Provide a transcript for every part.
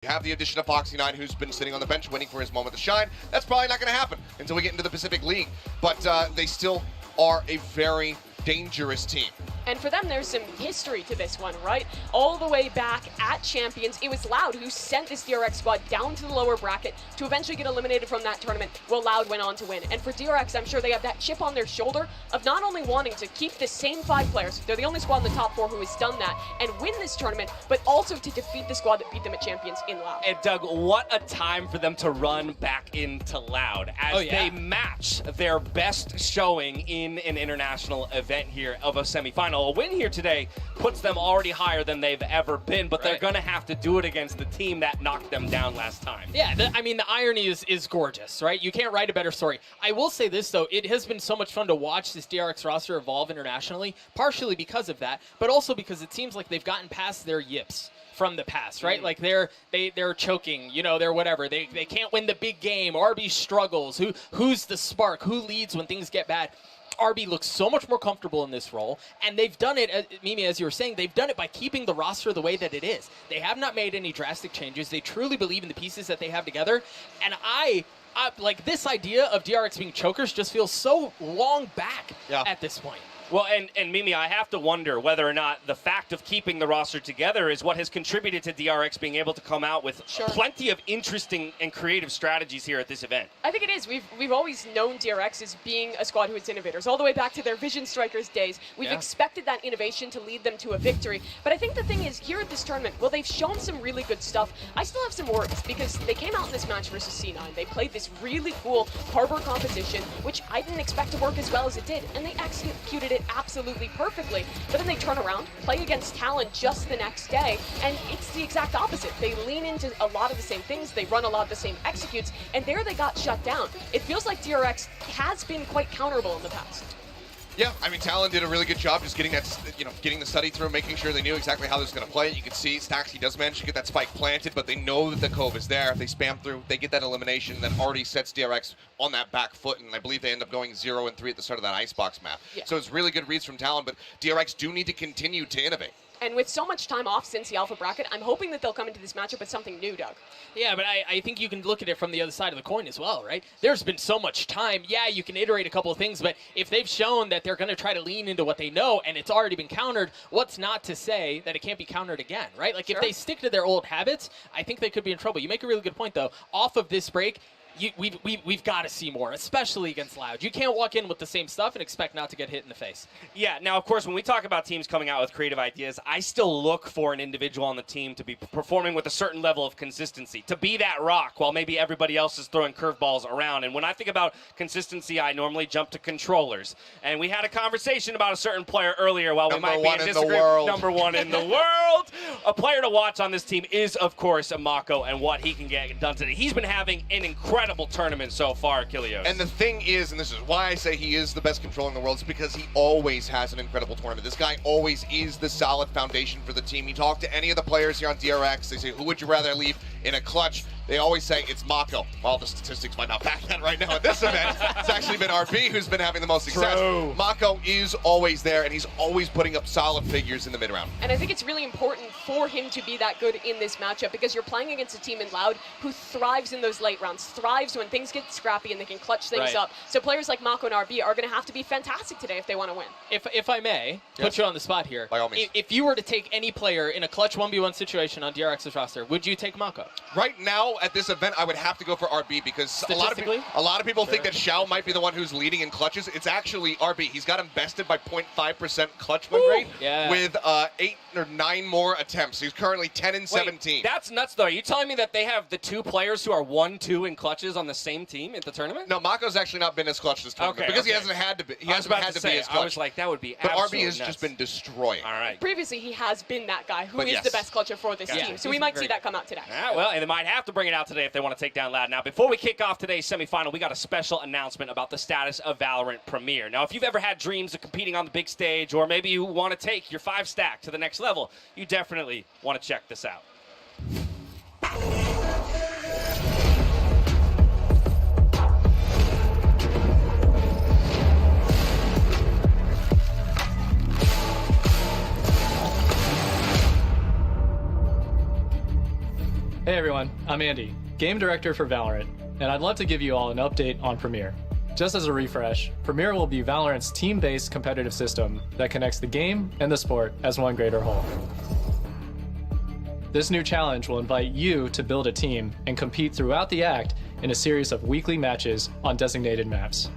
You have the addition of Foxy9, who's been sitting on the bench waiting for his moment to shine. That's probably not going to happen until we get into the Pacific League. But they still are a very dangerous team. And for them, there's some history to this one, right? All the way back at Champions, it was Loud who sent this DRX squad down to the lower bracket to eventually get eliminated from that tournament, while Loud went on to win. And for DRX, I'm sure they have that chip on their shoulder of not only wanting to keep the same 5 players, they're the only squad in the top 4 who has done that, and win this tournament, but also to defeat the squad that beat them at Champions in Loud. And Doug, what a time for them to run back into Loud as they match their best showing in an international event here of a semifinal. A win here today puts them already higher than they've ever been, but they're going to have to do it against the team that knocked them down last time. Yeah, I mean, the irony is gorgeous, right? You can't write a better story. I will say this, though. It has been so much fun to watch this DRX roster evolve internationally, partially because of that, but also because it seems like they've gotten past their yips from the past, right? Like they're choking, you know, they're whatever. They can't win the big game. RB struggles. Who's the spark? Who leads when things get bad? RB looks so much more comfortable in this role, and they've done it, Mimi, as you were saying, they've done it by keeping the roster the way that it is. They have not made any drastic changes. They truly believe in the pieces that they have together, and I like this idea of DRX being chokers just feels so long back at this point. Well, and Mimi, I have to wonder whether or not the fact of keeping the roster together is what has contributed to DRX being able to come out with plenty of interesting and creative strategies here at this event. I think it is. We've always known DRX as being a squad who is innovators. All the way back to their Vision Strikers days, we've expected that innovation to lead them to a victory. But I think the thing is, here at this tournament, well, they've shown some really good stuff. I still have some worries because they came out in this match versus C9. They played this really cool Harbor composition, which I didn't expect to work as well as it did, and they executed it absolutely perfectly. But then they turn around, play against Talon just the next day, and it's the exact opposite. They lean into a lot of the same things, they run a lot of the same executes, and there they got shut down. It feels like DRX has been quite counterable in the past. Yeah, I mean, Talon did a really good job just getting that, getting the study through, making sure they knew exactly how they was going to play it. You can see Stax, he does manage to get that spike planted, but they know that the Cove is there. If they spam through, they get that elimination, and that already sets DRX on that back foot, and I believe they end up going 0-3 at the start of that Icebox map. Yeah. So it's really good reads from Talon, but DRX do need to continue to innovate. And with so much time off since the Alpha bracket, I'm hoping that they'll come into this matchup with something new, Doug. Yeah, but I think you can look at it from the other side of the coin as well, right? There's been so much time. Yeah, you can iterate a couple of things, but if they've shown that they're going to try to lean into what they know and it's already been countered, what's not to say that it can't be countered again, right? Like if they stick to their old habits, I think they could be in trouble. You make a really good point, though. Off of this break, we've got to see more, especially against Loud. You can't walk in with the same stuff and expect not to get hit in the face. Yeah, now, of course, when we talk about teams coming out with creative ideas, I still look for an individual on the team to be performing with a certain level of consistency, to be that rock while maybe everybody else is throwing curveballs around. And when I think about consistency, I normally jump to controllers. And we had a conversation about a certain player earlier while we might be in disagreement. Number one in the world. A player to watch on this team is, of course, Mako and what he can get done today. He's been having an incredible tournament so far, Kilios. And the thing is, and this is why I say he is the best controller in the world, is because he always has an incredible tournament. This guy always is the solid foundation for the team. You talk to any of the players here on DRX, they say, who would you rather leave in a clutch? They always say it's Mako. Well, the statistics might not back that right now at this event. It's actually been RB who's been having the most success. True. Mako is always there, and he's always putting up solid figures in the mid-round. And I think it's really important for him to be that good in this matchup because you're playing against a team in Loud who thrives in those late rounds, thrives when things get scrappy and they can clutch things up. So players like Mako and RB are going to have to be fantastic today if they want to win. If I may put you on the spot here, by all means. If you were to take any player in a clutch 1v1 situation on DRX's roster, would you take Mako? Right now, at this event, I would have to go for RB because a lot of people think that Xiao might be the one who's leading in clutches. It's actually RB. He's got invested by 0.5% clutch win rate with 8 or 9 more attempts. He's currently 10 and 17. Wait, that's nuts, though. Are you telling me that they have the 2 players who are 1-2 in clutches on the same team at the tournament? No, Mako's actually not been as clutch this tournament because he hasn't had to be. He hasn't had to be as clutch. I was like, that would be but absolutely RB has just been destroying. All right. Previously, he has been that guy who is the best clutcher for this team. So we might see that come out today. Well, and they might have to bring it out today if they want to take down Loud. Now, before we kick off today's semifinal, we got a special announcement about the status of Valorant Premier. Now, if you've ever had dreams of competing on the big stage, or maybe you want to take your 5-stack to the next level, you definitely want to check this out. Hey everyone, I'm Andy, Game Director for Valorant, and I'd love to give you all an update on Premier. Just as a refresh, Premier will be Valorant's team-based competitive system that connects the game and the sport as one greater whole. This new challenge will invite you to build a team and compete throughout the act in a series of weekly matches on designated maps.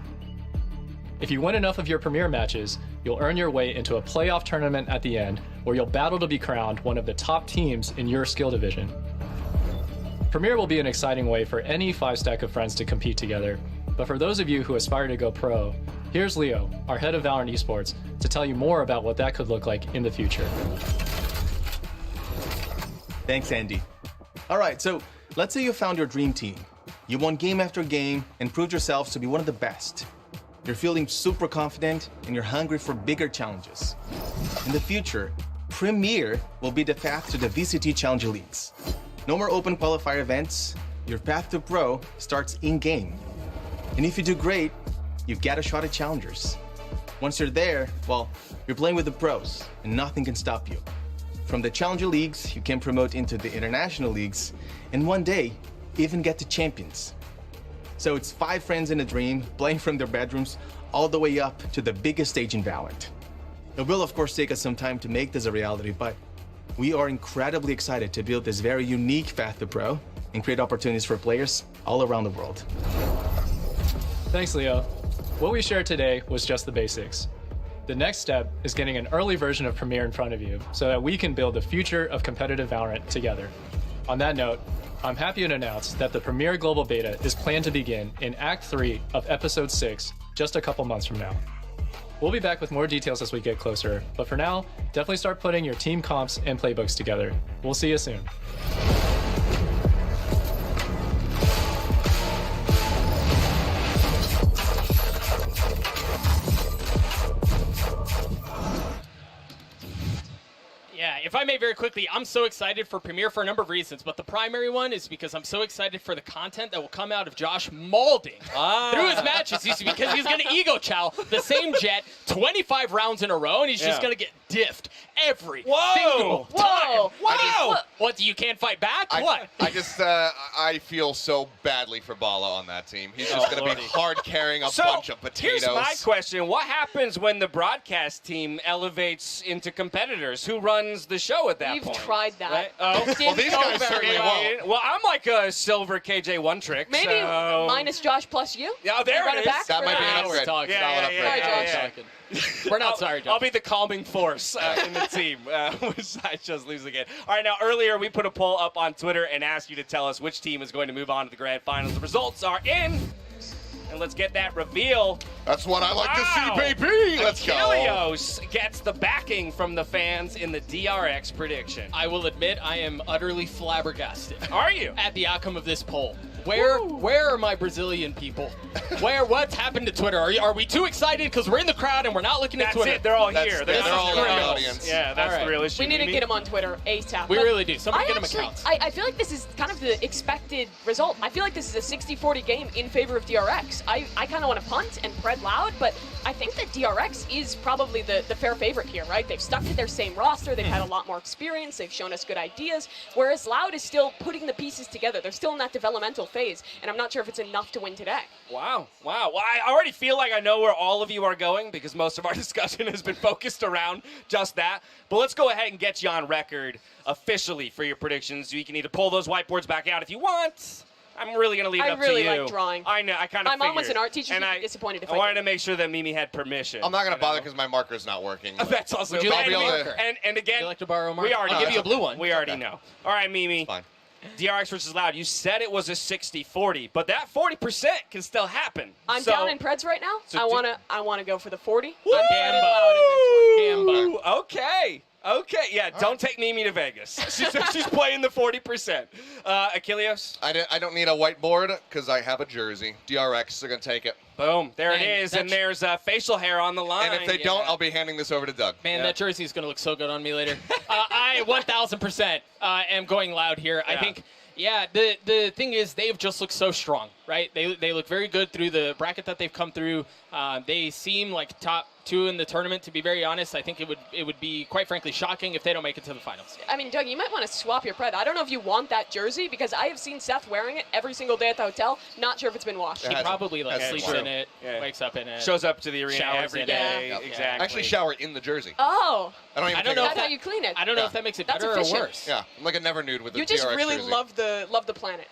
If you win enough of your Premier matches, you'll earn your way into a playoff tournament at the end where you'll battle to be crowned one of the top teams in your skill division. Premier will be an exciting way for any 5-stack of friends to compete together, but for those of you who aspire to go pro, here's Leo, our head of Valorant Esports, to tell you more about what that could look like in the future. Thanks, Andy. All right, so let's say you found your dream team. You won game after game and proved yourselves to be one of the best. You're feeling super confident and you're hungry for bigger challenges. In the future, Premier will be the path to the VCT Challenger Leagues. No more open qualifier events. Your path to pro starts in-game. And if you do great, you get a shot at challengers. Once you're there, well, you're playing with the pros and nothing can stop you. From the Challenger Leagues, you can promote into the International Leagues, and one day, even get to champions. So it's 5 friends in a dream, playing from their bedrooms, all the way up to the biggest stage in Valorant. It will, of course, take us some time to make this a reality, but we are incredibly excited to build this very unique path to pro and create opportunities for players all around the world. Thanks, Leo. What we shared today was just the basics. The next step is getting an early version of Premier in front of you so that we can build the future of competitive Valorant together. On that note, I'm happy to announce that the Premier Global Beta is planned to begin in Act 3 of Episode 6 just a couple months from now. We'll be back with more details as we get closer, but for now, definitely start putting your team comps and playbooks together. We'll see you soon. Yeah, if I may very quickly, I'm so excited for Premier for a number of reasons, but the primary one is because I'm so excited for the content that will come out of Josh mauling through his matches. Because he's going to ego chow the same jet 25 rounds in a row, and he's just going to get diffed every single time. Whoa! What, you can't fight back? What? I feel so badly for Bala on that team. He's just going to be hard carrying a bunch of potatoes. Here's my question. What happens when the broadcast team elevates into competitors? Who runs the show at that point? You've tried that. Right? Oh, well, these guys certainly won't. Well, I'm like a silver KJ1 trick. Maybe so... minus Josh plus you? Yeah, there Run it is. back That might be an We're upgrade. talking. Solid upgrade. We're not sorry, Josh. I'll be the calming force in the team, which I just lose again. All right, now earlier we put a poll up on Twitter and asked you to tell us which team is going to move on to the grand finals. The results are in, and let's get that reveal. That's what I like to see, baby. Let's go. Achilleos gets the backing from the fans in the DRX prediction. I will admit I am utterly flabbergasted. Are you? At the outcome of this poll. Where are my Brazilian people? What's happened to Twitter? Are we too excited because we're in the crowd and we're not looking at Twitter? That's it. They're all here. They're all in the real. audience. Yeah, that's All the real issue. We need to get him on Twitter ASAP. We But really do. Somebody get him actually, accounts. I feel like this is kind of the expected result. I feel like this is a 60-40 game in favor of DRX. I kind of want to punt and Pred loud, but I think that DRX is probably the fair favorite here, right? They've stuck to their same roster. They've had a lot more experience. They've shown us good ideas, whereas Loud is still putting the pieces together. They're still in that developmental phase, and I'm not sure if it's enough to win today. Wow. Well, I already feel like I know where all of you are going because most of our discussion has been focused around just that. But let's go ahead and get you on record officially for your predictions. You can either pull those whiteboards back out if you want. I'm really going to leave it up to you. I really like drawing. I know. I kind of My mom was an art teacher. And She'd be disappointed if I I wanted did. to make sure that Mimi had permission. I'm not going to bother because my marker's not working. That's also Would you like to be able to- and again, Would you like to borrow a marker? we already I'll give you a blue one. We already know. All right, Mimi. Fine. DRX versus Loud. You said it was a 60-40, but that 40% can still happen. I'm So- down in Preds right now. So I wanna go for the 40. Woo! I'm very loud in this one. Gamba. Okay. Okay. Yeah. Don't take Mimi to Vegas. She's playing the 40%. Achilleos. I don't need a whiteboard because I have a jersey. DRX are going to take it. Boom. There it Man, is. And there's facial hair on the line. And if they don't, I'll be handing this over to Doug. Man, Yeah. that jersey is going to look so good on me later. I 1,000% am going Loud here. I Yeah. think, yeah, the thing is they've just looked so strong, right? They look very good through the bracket that they've come through. They seem like top 2 in the tournament. To be very honest, I think it would be quite frankly shocking if they don't make it to the finals. I mean, Doug, you might want to swap your pred. I don't know if you want that jersey because I have seen Seth wearing it every single day at the hotel. Not sure if it's been washed. He probably like has sleeps true. in it, Yeah. wakes up in it, Shows up to the arena Showers every in day. it. Exactly. Actually shower in the jersey. Oh, I don't even I don't take know it that's off. how you clean it. I don't know Yeah. if that makes it That's better efficient. or worse. Yeah, I'm like a never nude with a You just DRX really jersey. love the planet.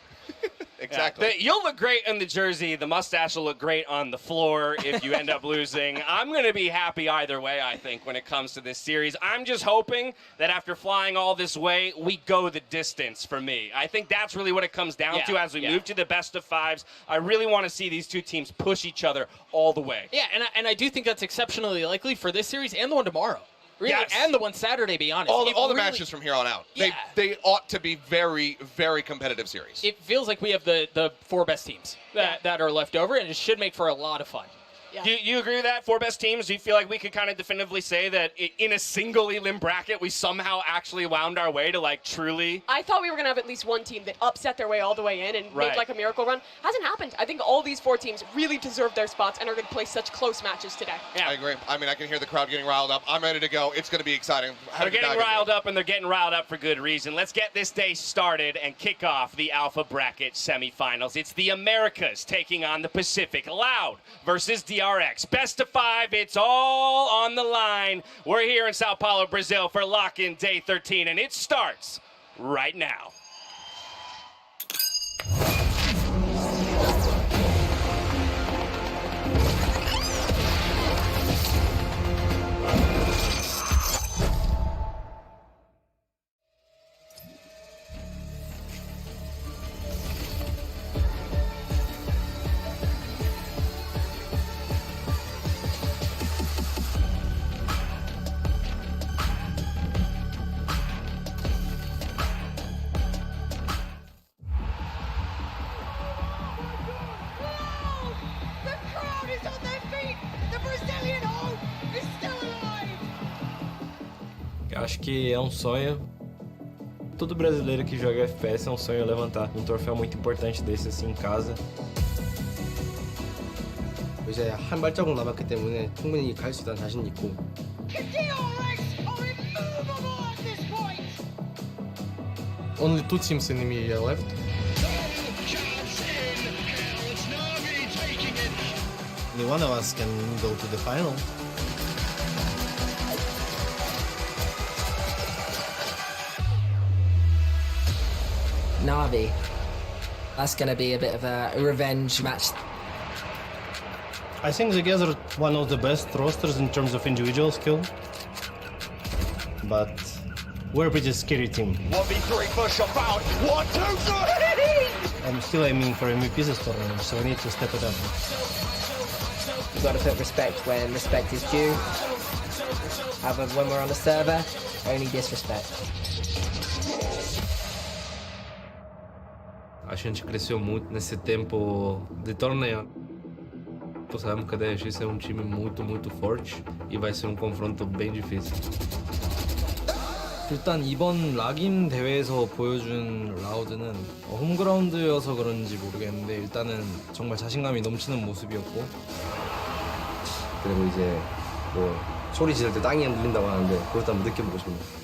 Exactly. You'll look great in the jersey. The mustache will look great on the floor if you end up losing. I'm going to be happy either way, I think, when it comes to this series. I'm just hoping that after flying all this way, we go the distance for me. I think that's really what it comes down to as we move to the best of 5s. I really want to see these two teams push each other all the way. Yeah, and I do think that's exceptionally likely for this series and the one tomorrow. Really, Yes. and the one Saturday, be honest. all the Really- matches from here on out. Yeah. They ought to be very, very competitive series. It feels like we have the 4 best teams that are left over, and it should make for a lot of fun. Yeah. Do you agree with that? 4 best teams? Do you feel like we could kind of definitively say that in a single elim bracket, we somehow actually wound our way to like truly? I thought we were going to have at least one team that upset their way all the way in and Right. make like a miracle run. Hasn't happened. I think all these 4 teams really deserve their spots and are going to play such close matches today. Yeah. I agree. I mean, I can hear the crowd getting riled up. I'm ready to go. It's going to be exciting. They're getting riled up, and they're getting riled up for good reason. Let's get this day started and kick off the Alpha Bracket semifinals. It's the Americas taking on the Pacific. Loud versus DRX. Best of 5. It's all on the line. We're here in Sao Paulo, Brazil for Lock-In Day 13, and it starts right now. The crowd is on their feet. The Brazilian hope is still alive. Eu acho que é um sonho. Todo brasileiro que joga FPS é um sonho levantar um troféu muito importante desse assim em casa. 이제 한 발자국 남았기 때문에 충분히 갈 수 있다는 자신 있고 The DRX are immovable at this point. Only 2 teams in EMEA left. Only one of us can go to the final. Navi. That's going to be a bit of a revenge match. I think the guys are one of the best rosters in terms of individual skill. But we're a pretty scary team. 1v3 push up out. 1, 2, 3. I'm still aiming for MVP this tournament, so I need to step it up. You've got to put respect when respect is due. However, when we're on the server, only disrespect. A gente cresceu muito nesse tempo de torneio. Sabemos que a DRX é um time muito forte e vai ser um confronto bem difícil. 일단 이번 락인 대회에서 보여준 라우드는 홈그라운드여서 그런지 모르겠는데 일단은 정말 자신감이 넘치는 모습이었고 그리고 이제 뭐 소리 지를 때 땅이 흔들린다고 하는데 그것도 한번 느껴보고 싶네요.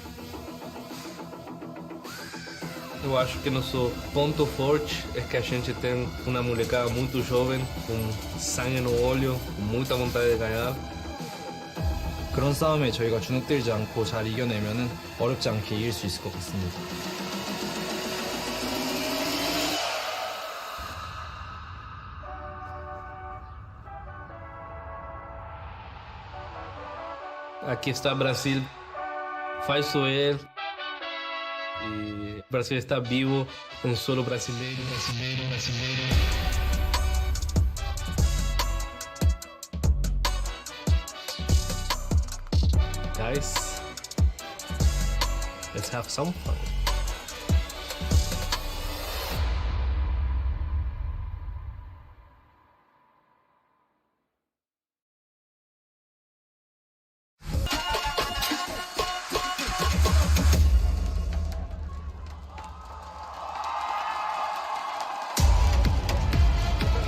Eu acho que nosso ponto forte é que a gente tem uma molecada muito jovem, com sangue no olho, com muita vontade de ganhar. 그런 싸움에 저희가 주눅들지 않고 잘 이겨내면은 어렵지 않게 이길 수 있을 것 같습니다. Aqui está Brasil, faz ele. E o Brasil está vivo, um solo brasileiro. Guys, let's have some fun.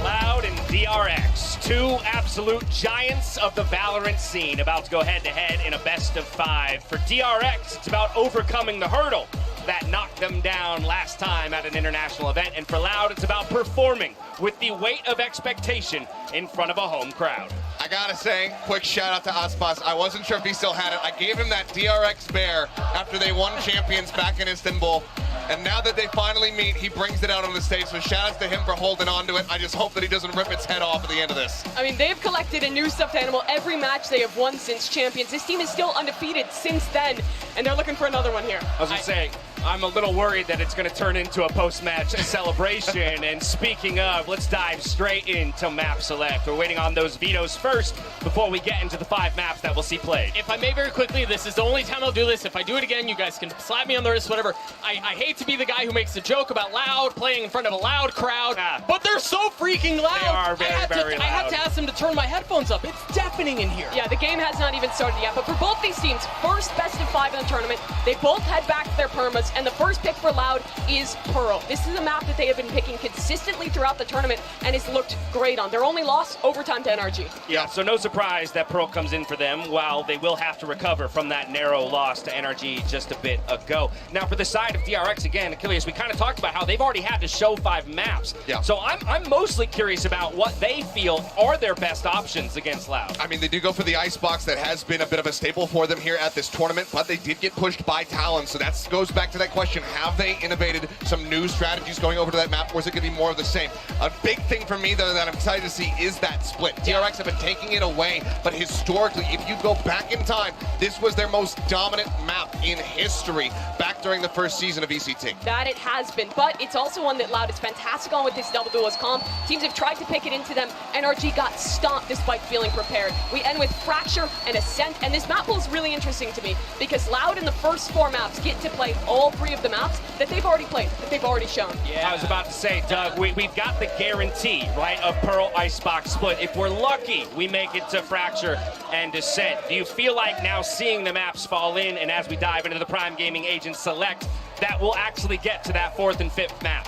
Loud and DRX, two absolute giants of the Valorant scene, about to go head-to-head in a best-of-5. For DRX, it's about overcoming the hurdle that knocked them down last time at an international event. And for Loud, it's about performing with the weight of expectation in front of a home crowd. I gotta say, quick shout out to Aspas. I wasn't sure if he still had it. I gave him that DRX bear after they won champions back in Istanbul. And now that they finally meet, he brings it out on the stage. So shout out to him for holding on to it. I just hope that he doesn't rip its head off at the end of this. I mean, they've collected a new stuffed animal every match they have won since champions. This team is still undefeated since then, and they're looking for another one here. I was gonna say, I'm a little worried that it's gonna turn into a post-match celebration. And speaking of, let's dive straight into map select. We're waiting on those vetoes first before we get into the 5 maps that we'll see played. If I may very quickly, this is the only time I'll do this. If I do it again, you guys can slap me on the wrist, whatever. I hate to be the guy who makes a joke about Loud playing in front of a loud crowd, but they're so freaking loud. They are very I had loud. to ask them to turn my headphones up. It's deafening in here. Yeah, the game has not even started yet, but for both these teams, first best-of-5 in the tournament, they both head back to their permas, and the first pick for Loud is Pearl. This is a map that they have been picking consistently throughout the tournament, and it's looked great on. Their only loss, overtime to NRG. Yeah, so no surprise that Pearl comes in for them, while they will have to recover from that narrow loss to NRG just a bit ago. Now, for the side of DRX, again, Achilles, we kind of talked about how they've already had to show 5 maps. Yeah. So I'm mostly curious about what they feel are their best options against Loud. I mean, they do go for the icebox. That has been a bit of a staple for them here at this tournament, but they did get pushed by Talon. So that goes back to that question. Have they innovated some new strategies going over to that map, or is it going to be more of the same? A big thing for me, though, that I'm excited to see is that split. DRX have been taking it away, but historically, if you go back in time, this was their most dominant map in history back during the first season of VCT. That it has been, but it's also one that Loud is fantastic on with this double duelist comp. Teams have tried to pick it into them. NRG got stomped despite feeling prepared. We end with Fracture and Ascent, and this map pool is really interesting to me because Loud in the first 4 maps get to play all 3 of the maps that they've already played, that they've already shown. Yeah, I was about to say, Doug, we've got the guarantee, right, of Pearl Icebox split. If we're lucky, we make it to Fracture and Descent. Do you feel like now seeing the maps fall in, and as we dive into the Prime Gaming Agent Select, that we'll actually get to that 4th and 5th map?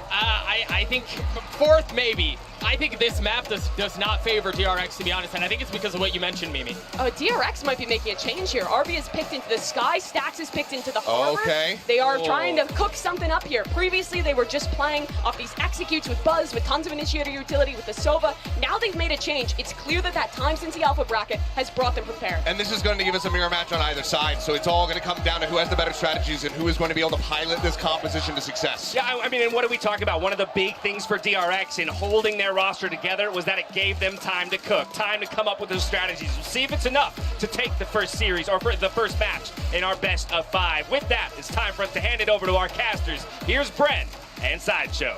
I think 4th maybe. I think this map does not favor DRX, to be honest, and I think it's because of what you mentioned, Mimi. DRX might be making a change here. RB is picked into the sky, Stax is picked into the harbor. Okay. They are trying to cook something up here. Previously, they were just playing off these executes with Buzz, with tons of initiator utility, with the Sova. Now they've made a change. It's clear that that time since the alpha bracket has brought them prepared. And this is going to give us a mirror match on either side, so it's all going to come down to who has the better strategies and who is going to be able to pilot this composition to success. Yeah, I mean, and what are we talking about? One of the big things for DRX in holding their roster together was that it gave them time to cook, time to come up with those strategies. We'll see if it's enough to take the first series or for the first match in our best of 5. With that, it's time for us to hand it over to our casters. Here's Bren and Sideshow.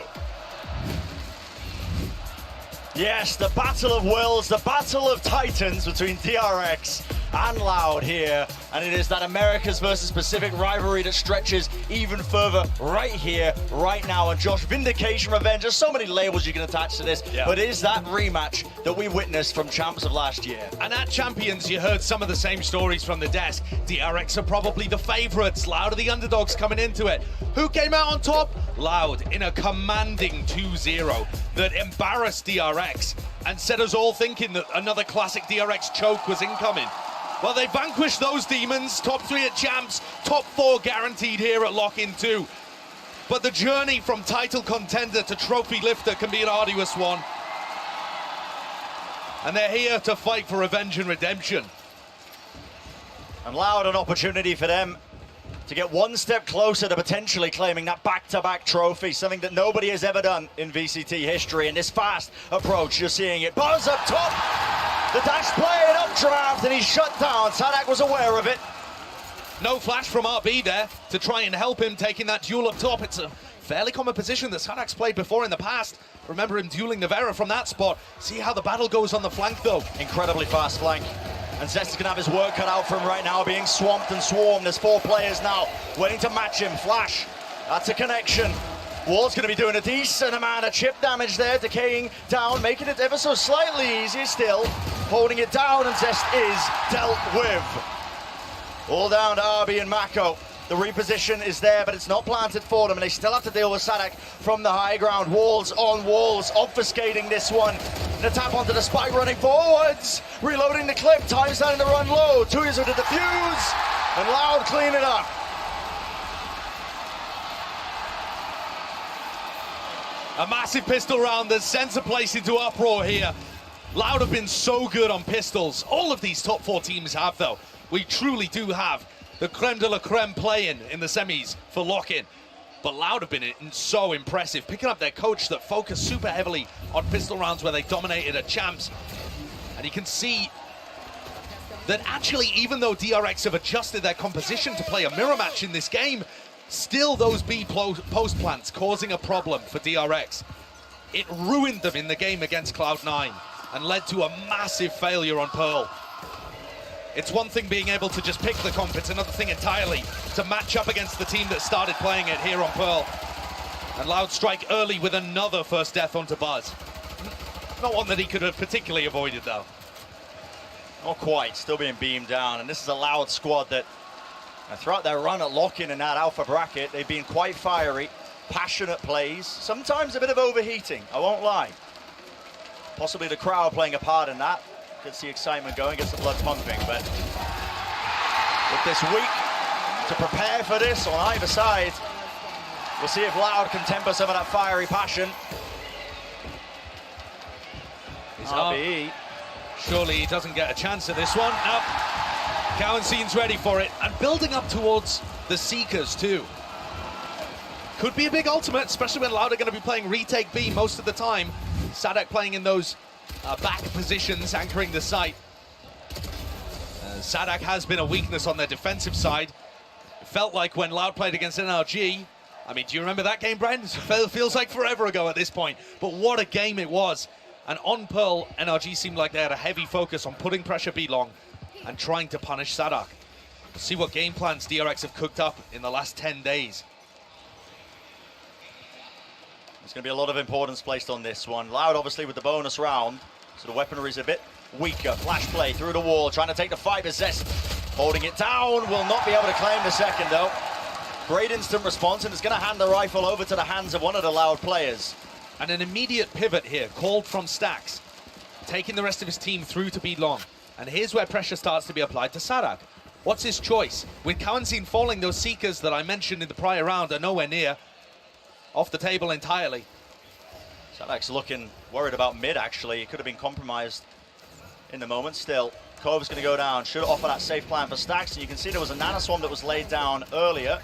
Yes, the battle of wills, the battle of titans between DRX and Loud here. And it is that Americas versus Pacific rivalry that stretches even further right here, right now. And Josh, Vindication, Revenge, there's so many labels you can attach to this, but it is that rematch that we witnessed from champs of last year. And at Champions, you heard some of the same stories from the desk. DRX are probably the favorites. Loud are the underdogs coming into it. Who came out on top? Loud in a commanding 2-0 that embarrassed DRX and set us all thinking that another classic DRX choke was incoming. Well, they vanquished those demons. Top 3 at champs, top 4 guaranteed here at Lock-In 2. But the journey from title contender to trophy lifter can be an arduous one. And they're here to fight for revenge and redemption. And Loud, an opportunity for them to get one step closer to potentially claiming that back-to-back trophy, something that nobody has ever done in VCT history. In this fast approach, you're seeing it. Buzz up top, the dash play and updraft, and he's shut down. Sadak was aware of it. No flash from RB there to try and help him taking that duel up top. It's a fairly common position that Sadak's played before in the past. Remember him dueling Navera from that spot. See how the battle goes on the flank, though. Incredibly fast flank. And Zest is going to have his work cut out for him right now, being swamped and swarmed. There's 4 players now waiting to match him. Flash, that's a connection. Wall's going to be doing a decent amount of chip damage there, decaying down, making it ever so slightly easier still. Holding it down, and Zest is dealt with. All down to RB and Mako. The reposition is there, but it's not planted for them, and they still have to deal with Sadak from the high ground. Walls on walls, obfuscating this one. The tap onto the spike, running forwards. Reloading the clip, time's starting to run low. 2 years with the defuse, and Loud clean it up. A massive pistol round that sends the place into uproar here. Loud have been so good on pistols. All of these top 4 teams have, though. We truly do have the creme de la creme playing in the semis for Lock-In. But Loud have been so impressive, picking up their coach that focused super heavily on pistol rounds where they dominated at champs. And you can see that actually, even though DRX have adjusted their composition to play a mirror match in this game, still those B post plants causing a problem for DRX. It ruined them in the game against Cloud9 and led to a massive failure on Pearl. It's one thing being able to just pick the comp, it's another thing entirely to match up against the team that started playing it here on Pearl. And Loud strike early with another first death onto Buzz. Not one that he could have particularly avoided, though. Not quite, still being beamed down. And this is a Loud squad that throughout their run at Lock-In in that alpha bracket, they've been quite fiery, passionate plays, sometimes a bit of overheating, I won't lie. Possibly the crowd playing a part in that. Gets the excitement going, gets the blood pumping, but with this week to prepare for this on either side, we'll see if Loud can temper some of that fiery passion. RBE. Surely he doesn't get a chance at this one. No. Cowancene's ready for it, and building up towards the Seekers too. Could be a big ultimate, especially when Loud are going to be playing retake B most of the time. Sadak playing in those back positions, anchoring the site. Sadak has been a weakness on their defensive side. It felt like when Loud played against NRG, I mean, do you remember that game, Brent? It feels like forever ago at this point, but what a game it was. And on Pearl, NRG seemed like they had a heavy focus on putting pressure B long and trying to punish Sadak. See what game plans DRX have cooked up in the last 10 days. There's going to be a lot of importance placed on this one. Loud, obviously, with the bonus round, so the weaponry's a bit weaker. Flash play through the wall, trying to take the fight. Zest holding it down, will not be able to claim the second, though. Great instant response, and it's going to hand the rifle over to the hands of one of the Loud players. And an immediate pivot here, called from Stax, taking the rest of his team through to B long. And here's where pressure starts to be applied to Sadak. What's his choice? With Cowancene falling, those Seekers that I mentioned in the prior round are nowhere near. Off the table entirely. Sadak's looking worried about mid, actually. He could have been compromised in the moment. Still, Cove's going to go down. Should offer that safe plan for Stax. And you can see there was a nanoswarm that was laid down earlier.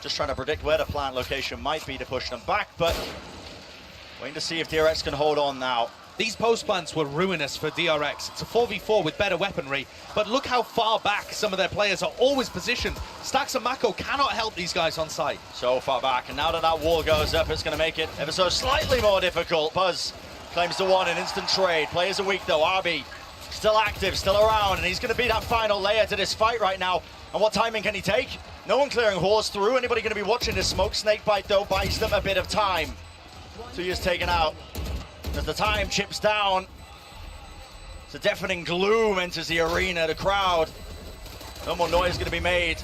Just trying to predict where the plant location might be to push them back, but waiting to see if DRX can hold on now. These post plants were ruinous for DRX. It's a 4v4 with better weaponry, but look how far back some of their players are always positioned. Stax and Mako cannot help these guys on site. So far back, and now that that wall goes up, it's going to make it ever so slightly more difficult. Buzz claims the one in instant trade. Players are weak though. RB still active, still around, and he's going to be that final layer to this fight right now. And what timing can he take? No one clearing Horse through. Anybody going to be watching this smoke? Snakebite though buys them a bit of time. 2 years taken out. As the time chips down, it's a deafening gloom enters the arena, the crowd. No more noise going to be made.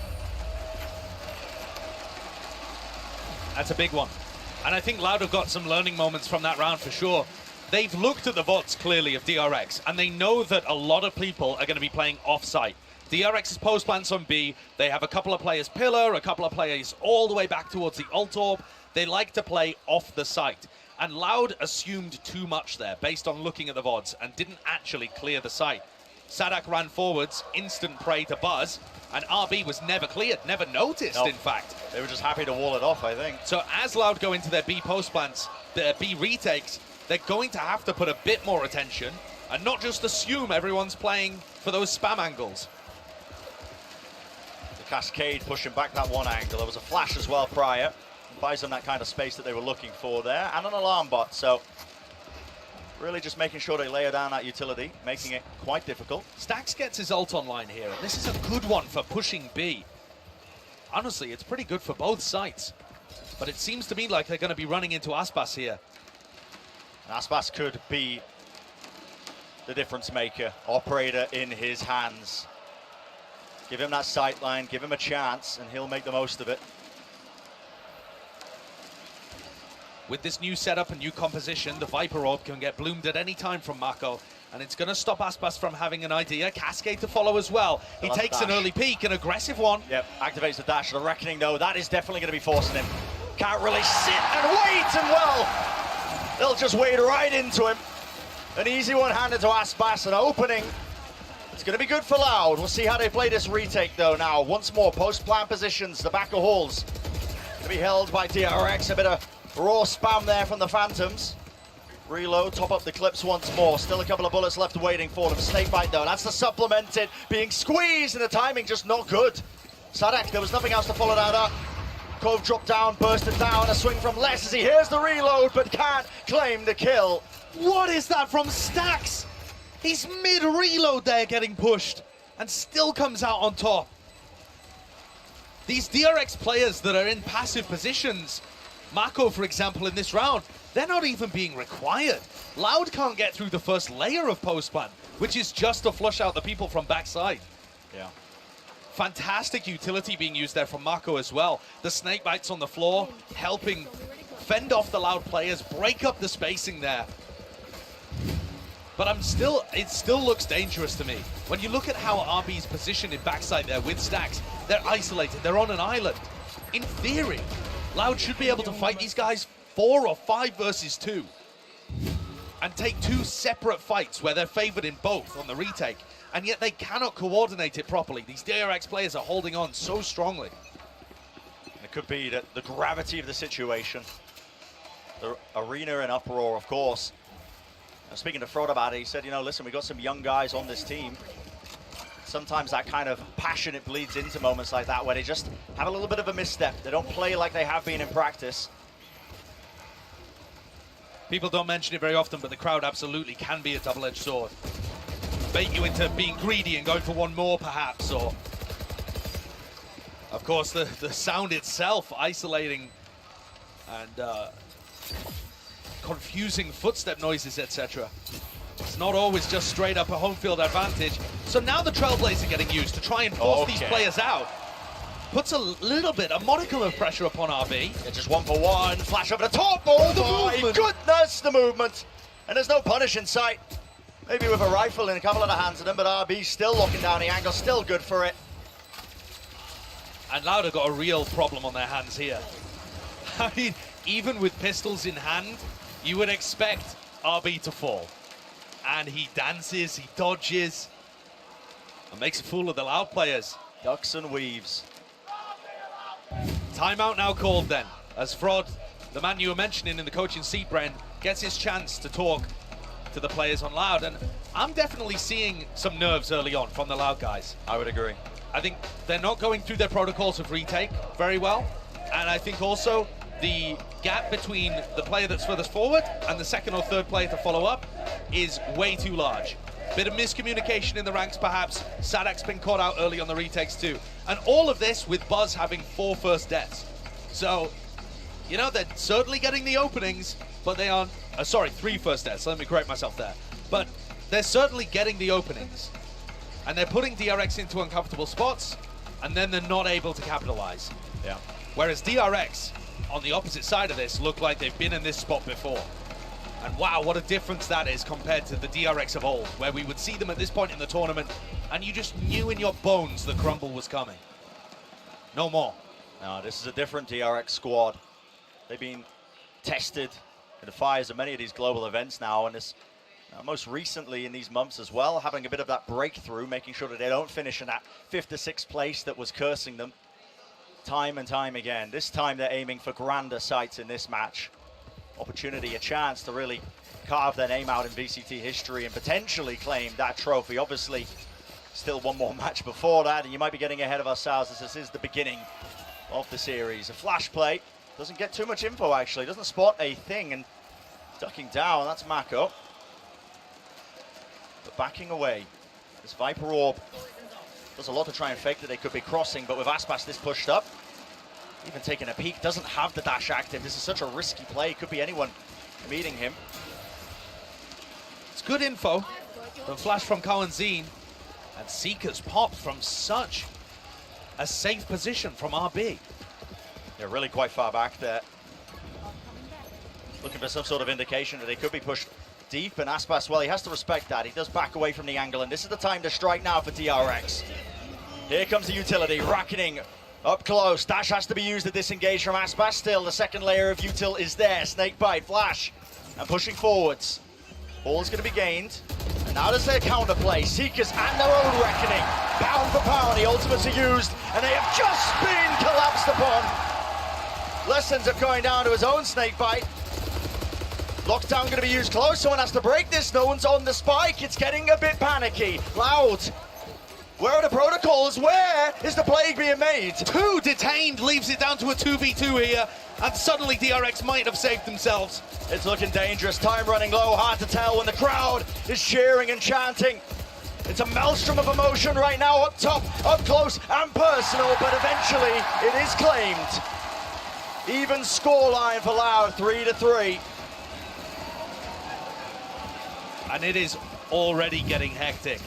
That's a big one. And I think Loud have got some learning moments from that round for sure. They've looked at the VODs clearly of DRX, and they know that a lot of people are going to be playing off-site. DRX's post plants on B, they have a couple of players pillar, a couple of players all the way back towards the ult orb. They like to play off the site. And Loud assumed too much there based on looking at the VODs and didn't actually clear the site. Sadak ran forwards, instant prey to Buzz, and RB was never cleared, never noticed, in fact. They were just happy to wall it off, I think. So as Loud go into their B post plants, their B retakes, they're going to have to put a bit more attention and not just assume everyone's playing for those spam angles. The Cascade pushing back that one angle. There was a flash as well prior. Buys them that kind of space that they were looking for there, and an alarm bot, so really just making sure they layer down that utility, making it quite difficult. Stax gets his ult online here, and this is a good one for pushing B. Honestly, it's pretty good for both sites, but it seems to me like they're going to be running into Aspas here. And Aspas could be the difference maker, operator in his hands. Give him that sight line, give him a chance, and he'll make the most of it. with this new setup and new composition, the Viper Orb can get bloomed at any time from Mako, and it's going to stop Aspas from having an idea. Cascade to follow as well. He takes an early peek, an aggressive one. Yep, activates the dash. The Reckoning, though, that is definitely going to be forcing him. Can't really sit and wait, and well, they'll just wade right into him. An easy one handed to Aspas, an opening. It's going to be good for Loud. We'll see how they play this retake, though, now. Once more, post-plan positions, the back of halls. To be held by DRX, a bit of raw spam there from the Phantoms. Reload, top up the clips once more. Still a couple of bullets left waiting for them. Snakebite, though, that's the supplemented. Being squeezed, and the timing just not good. Sadak, there was nothing else to follow that up. Cove dropped down, bursted down. A swing from Les as he hears the reload, but can't claim the kill. What is that from Stax? He's mid-reload there getting pushed, and still comes out on top. These DRX players that are in passive positions, Mako, for example, in this round, they're not even being required. Loud can't get through the first layer of post-plan, which is just to flush out the people from backside. Yeah. Fantastic utility being used there from Mako as well. The snake bites on the floor, helping fend off the Loud players, break up the spacing there. But it still looks dangerous to me. When you look at how RB's positioned in backside there with Stacks, they're isolated, they're on an island. In theory, Loud should be able to fight these guys 4 or 5 versus 2 and take 2 separate fights where they're favored in both on the retake, and yet they cannot coordinate it properly. These DRX players are holding on so strongly. It could be that the gravity of the situation, the arena in uproar, of course. Speaking to Frode about it, he said, you know, listen, we got some young guys on this team. Sometimes that kind of passion, it bleeds into moments like that where they just have a little bit of a misstep. They don't play like they have been in practice. People don't mention it very often, but the crowd absolutely can be a double-edged sword. Bait you into being greedy and going for one more, perhaps, or... Of course, the sound itself, isolating and confusing footstep noises, etc. It's not always just straight up a home field advantage. So now the Trailblazer getting used to try and force these players out. Puts a little bit, a modicum of pressure upon RB. Yeah, just 1-for-1, flash over the top. Oh my goodness, the movement. And there's no punish in sight. Maybe with a rifle in a couple of the hands of them, but RB's still locking down the angle, still good for it. And Loud have got a real problem on their hands here. I mean, even with pistols in hand, you would expect RB to fall. And he dances, he dodges, and makes a fool of the Loud players. Ducks and weaves. Timeout now called then, as Frod, the man you were mentioning in the coaching seat, Bren, gets his chance to talk to the players on Loud. And I'm definitely seeing some nerves early on from the Loud guys. I would agree. I think they're not going through their protocols of retake very well. And I think also the gap between the player that's furthest forward and the second or third player to follow up is way too large. Bit of miscommunication in the ranks, perhaps. Sadak's been caught out early on the retakes too. And all of this with Buzz having 4 first deaths. So, you know, they're certainly getting the openings, but they aren't... sorry, 3 first deaths. Let me correct myself there. But they're certainly getting the openings. And they're putting DRX into uncomfortable spots, and then they're not able to capitalize. Yeah. Whereas DRX, on the opposite side of this, look like they've been in this spot before. And wow, what a difference that is compared to the DRX of old, where we would see them at this point in the tournament, and you just knew in your bones the crumble was coming. No more. No, this is a different DRX squad. They've been tested in the fires of many of these global events now, and this most recently in these months as well, having a bit of that breakthrough, making sure that they don't finish in that 5th to 6th place that was cursing them time and time again. This time they're aiming for grander sights in this match. Opportunity, a chance to really carve their name out in VCT history and potentially claim that trophy. Obviously, still one more match before that, and you might be getting ahead of ourselves as this is the beginning of the series. A flash play, doesn't get too much info actually, doesn't spot a thing, and ducking down, that's Mako. But backing away, this Viper Orb does a lot to try and fake that they could be crossing, but with Aspas this pushed up, even taking a peek, doesn't have the dash active. This is such a risky play, could be anyone meeting him. It's good info. The flash from Cohen Zine, and Seekers popped from such a safe position from RB. They're really quite far back there. looking for some sort of indication that they could be pushed deep, and Aspas, well, he has to respect that. He does back away from the angle, and this is the time to strike now for DRX. Here comes the utility, Reckoning up close. Dash has to be used to disengage from Aspas. Still, the second layer of util is there. Snakebite, Flash, and pushing forwards. Ball's going to be gained. And now there's their counterplay. Seekers and their own Reckoning. Pound for pound, the ultimates are used, and they have just been collapsed upon. Lessons of going down to his own Snakebite. Lockdown going to be used close. Someone has to break this. No one's on the spike. It's getting a bit panicky. Loud. Where are the protocols? Where is the plague being made? 2 detained leaves it down to a 2v2 here, and suddenly DRX might have saved themselves. It's looking dangerous. Time running low. Hard to tell when the crowd is cheering and chanting. It's a maelstrom of emotion right now, up top, up close and personal, but eventually it is claimed. Even scoreline for Loud, 3-3. And it is already getting hectic.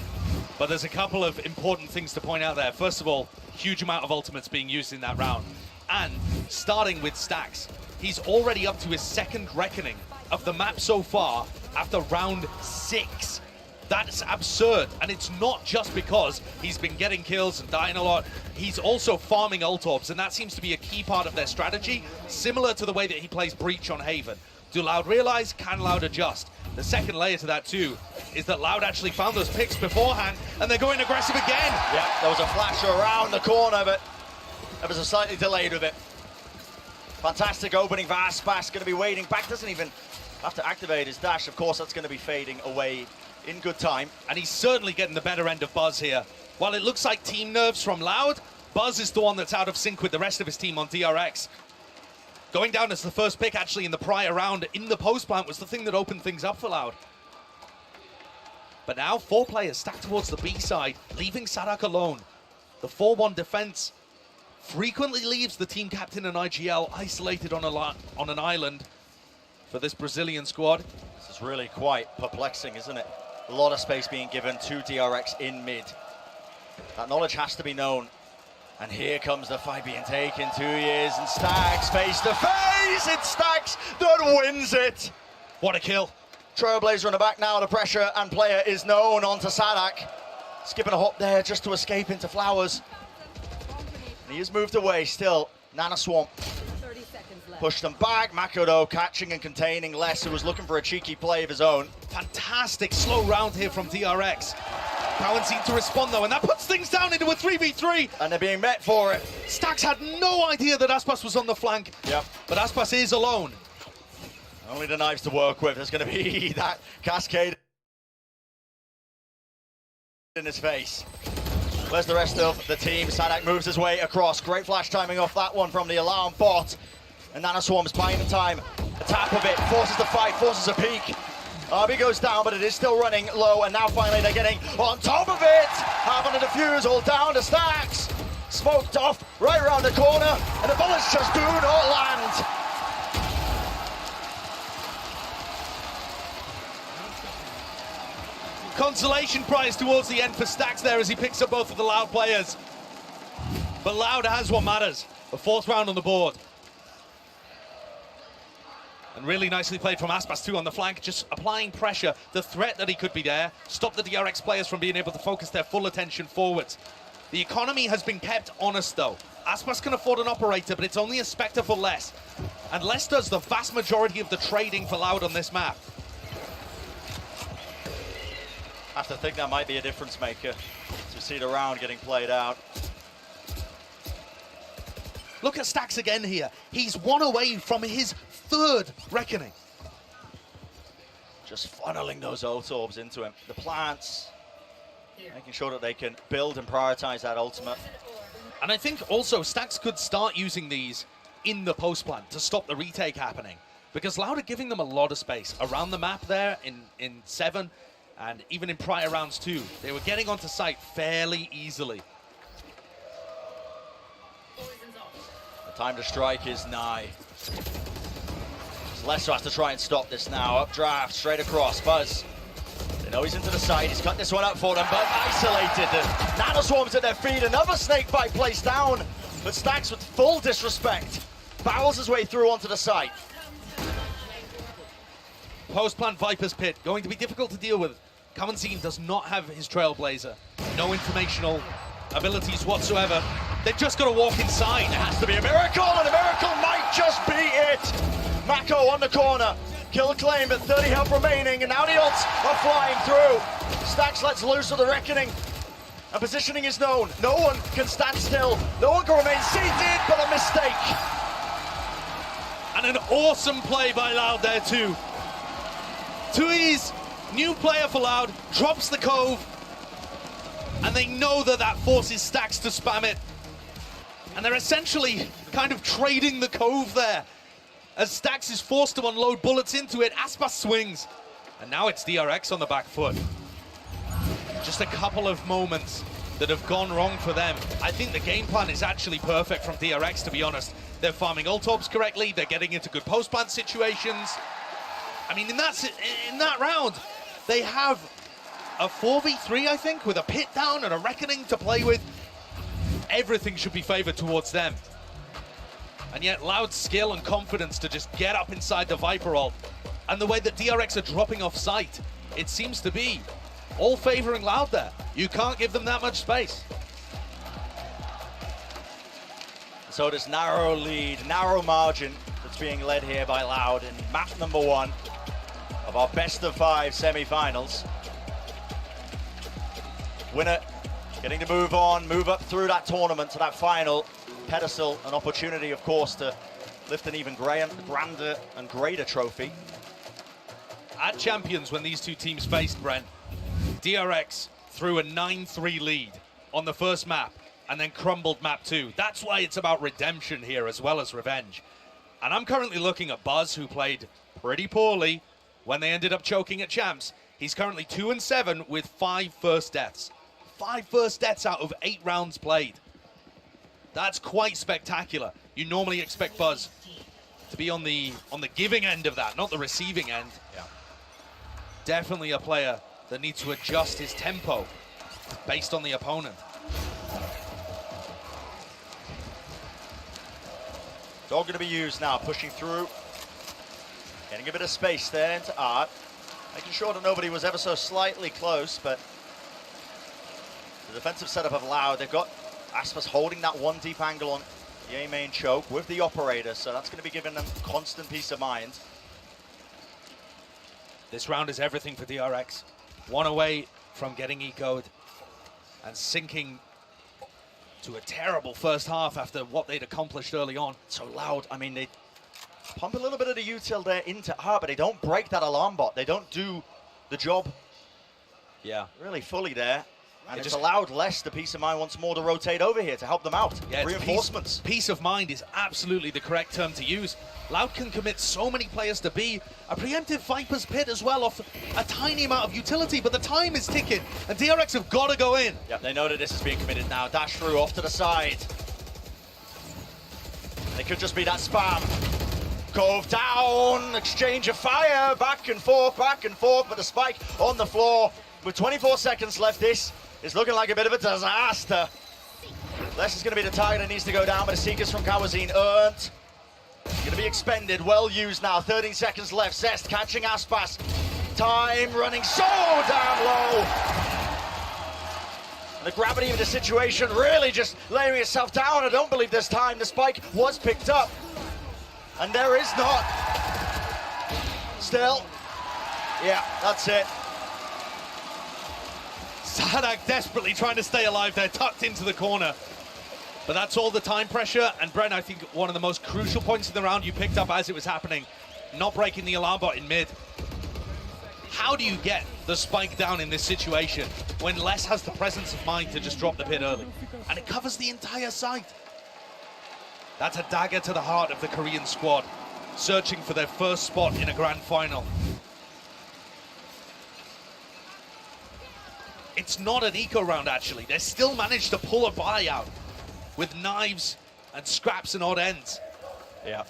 But there's a couple of important things to point out there. First of all, huge amount of ultimates being used in that round. And starting with Stax, he's already up to his second Reckoning of the map so far after round 6. That's absurd, and it's not just because he's been getting kills and dying a lot. He's also farming ult orbs, and that seems to be a key part of their strategy, similar to the way that he plays Breach on Haven. Do Loud realize? Can Loud adjust? The second layer to that too is that Loud actually found those picks beforehand, and they're going aggressive again. Yeah, there was a flash around the corner, but there was a slightly delayed with it. Fantastic opening for Aspas, going to be waiting back, doesn't even have to activate his dash. Of course, that's going to be fading away in good time. And he's certainly getting the better end of Buzz here. While it looks like team nerves from Loud, Buzz is the one that's out of sync with the rest of his team on DRX. Going down as the first pick actually in the prior round in the post plant was the thing that opened things up for Loud. But now 4 players stacked towards the B side, leaving Sadak alone. The 4-1 defense frequently leaves the team captain and IGL isolated on an island for this Brazilian squad. This is really quite perplexing, isn't it? A lot of space being given to DRX in mid. That knowledge has to be known. And here comes the fight being taken. 2 years and Stax face to face. It's Stax that wins it. What a kill. Trailblazer on the back now. The pressure and player is known onto Sadak. Skipping a hop there just to escape into Flowers. And he has moved away still. Nana Swamp. Pushed them back. Makoto catching and containing Les, who was looking for a cheeky play of his own. Fantastic slow round here from DRX. Cowan seemed to respond though, and that puts things down into a 3v3. And they're being met for it. Stax had no idea that Aspas was on the flank. Yep. But Aspas is alone. Only the knives to work with. There's going to be that cascade in his face. Where's the rest of the team? Sadak moves his way across. Great flash timing off that one from the alarm bot. And Nana Swarm's buying the time. A tap of it, forces the fight, forces a peek. RB goes down, but it is still running low, and now finally they're getting on top of it. Having a defuse all down to Stax. Smoked off right around the corner, and the bullets just do not land. Consolation prize towards the end for Stax there as he picks up both of the Loud players. But Loud has what matters. A 4th round on the board. And really nicely played from Aspas too on the flank, just applying pressure, the threat that he could be there, stop the DRX players from being able to focus their full attention forwards. The economy has been kept honest though. Aspas can afford an operator, but it's only a Spectre for Les. And Les does the vast majority of the trading for Loud on this map. I have to think that might be a difference maker to see the round getting played out. Look at Stax again here. He's 1 away from his 3rd Reckoning. Just funneling those ult orbs into him. The plants, making sure that they can build and prioritize that ultimate. And I think also Stax could start using these in the post plant to stop the retake happening. Because Loud are giving them a lot of space around the map there in 7 and even in prior rounds too. They were getting onto site fairly easily. The time to strike is nigh. Leicester has to try and stop this now. Updraft, straight across. Buzz. They know he's into the side. He's cut this one up for them, but isolated. Nano Swarms at their feet. Another Snakebite placed down. But Stax with full disrespect barrels his way through onto the site. Post-plant Viper's Pit, going to be difficult to deal with. Kamanzine does not have his Trailblazer. No informational abilities whatsoever. They've just got to walk inside. It has to be a miracle, and a miracle might just be it. Mako on the corner. Kill claim, but 30 health remaining, and now the ults are flying through. Stax lets loose with the Reckoning. And positioning is known. No one can stand still. No one can remain seated, but a mistake. And an awesome play by Loud there too. Tui's new player for Loud drops the Cove, and they know that that forces Stax to spam it. And they're essentially kind of trading the Cove there. As Stax is forced to unload bullets into it, Aspas swings. And now it's DRX on the back foot. Just a couple of moments that have gone wrong for them. I think the game plan is actually perfect from DRX, to be honest. They're farming ult orbs correctly, they're getting into good post-plant situations. I mean, in that round, they have a 4v3, I think, with a pit down and a Reckoning to play with. Everything should be favored towards them. And yet Loud's skill and confidence to just get up inside the Viper ult, and the way that DRX are dropping off site, it seems to be all favoring Loud there. You can't give them that much space. So this narrow lead, narrow margin that's being led here by Loud in map number 1 of our best of 5 semi-finals. Winner getting to move on, move up through that tournament to that final pedestal, an opportunity, of course, to lift an even grander and greater trophy. At Champions, when these two teams faced, Brent, DRX threw a 9-3 lead on the first map and then crumbled map 2. That's why it's about redemption here as well as revenge. And I'm currently looking at Buzz, who played pretty poorly when they ended up choking at Champs. He's currently 2-7 with 5 first deaths. 5 first deaths out of 8 rounds played. That's quite spectacular. You normally expect Buzz to be on the giving end of that, not the receiving end. Yeah. Definitely a player that needs to adjust his tempo based on the opponent. It's all going to be used now, pushing through. Getting a bit of space there into Art. Making sure that nobody was ever so slightly close, but the defensive setup of Loud, they've got Aspas holding that 1 deep angle on the A main choke with the operator, so that's going to be giving them constant peace of mind. This round is everything for DRX. 1 away from getting eco'd and sinking to a terrible first half after what they'd accomplished early on. So Loud, I mean, they pump a little bit of the util there into Art, but they don't break that alarm bot. They don't do the job really fully there. And it's allowed less the peace of mind once more to rotate over here to help them out. Yeah, reinforcements. Peace of mind is absolutely the correct term to use. Loud can commit so many players to be a preemptive Viper's Pit as well off a tiny amount of utility, but the time is ticking, and DRX have got to go in. Yeah, they know that this is being committed now. Dash through, off to the side. It could just be that spam. Cove down, exchange of fire, back and forth, but the spike on the floor. With 24 seconds left, this is looking like a bit of a disaster. This is going to be the target that needs to go down, but the Seekers from Kawazine earned. Going to be expended, well used now, 13 seconds left. Zest catching Aspas. Time running so damn low. And the gravity of the situation really just laying itself down. I don't believe this time the spike was picked up. And there is not. Still. Yeah, that's it. Sadak desperately trying to stay alive there, tucked into the corner. But that's all the time pressure. And Brent, I think one of the most crucial points in the round you picked up as it was happening, not breaking the alarm bot in mid. How do you get the spike down in this situation when Les has the presence of mind to just drop the pit early? And it covers the entire site. That's a dagger to the heart of the Korean squad, searching for their first spot in a grand final. It's not an eco round, actually. They still managed to pull a buy out with knives and scraps and odd ends. Yeah,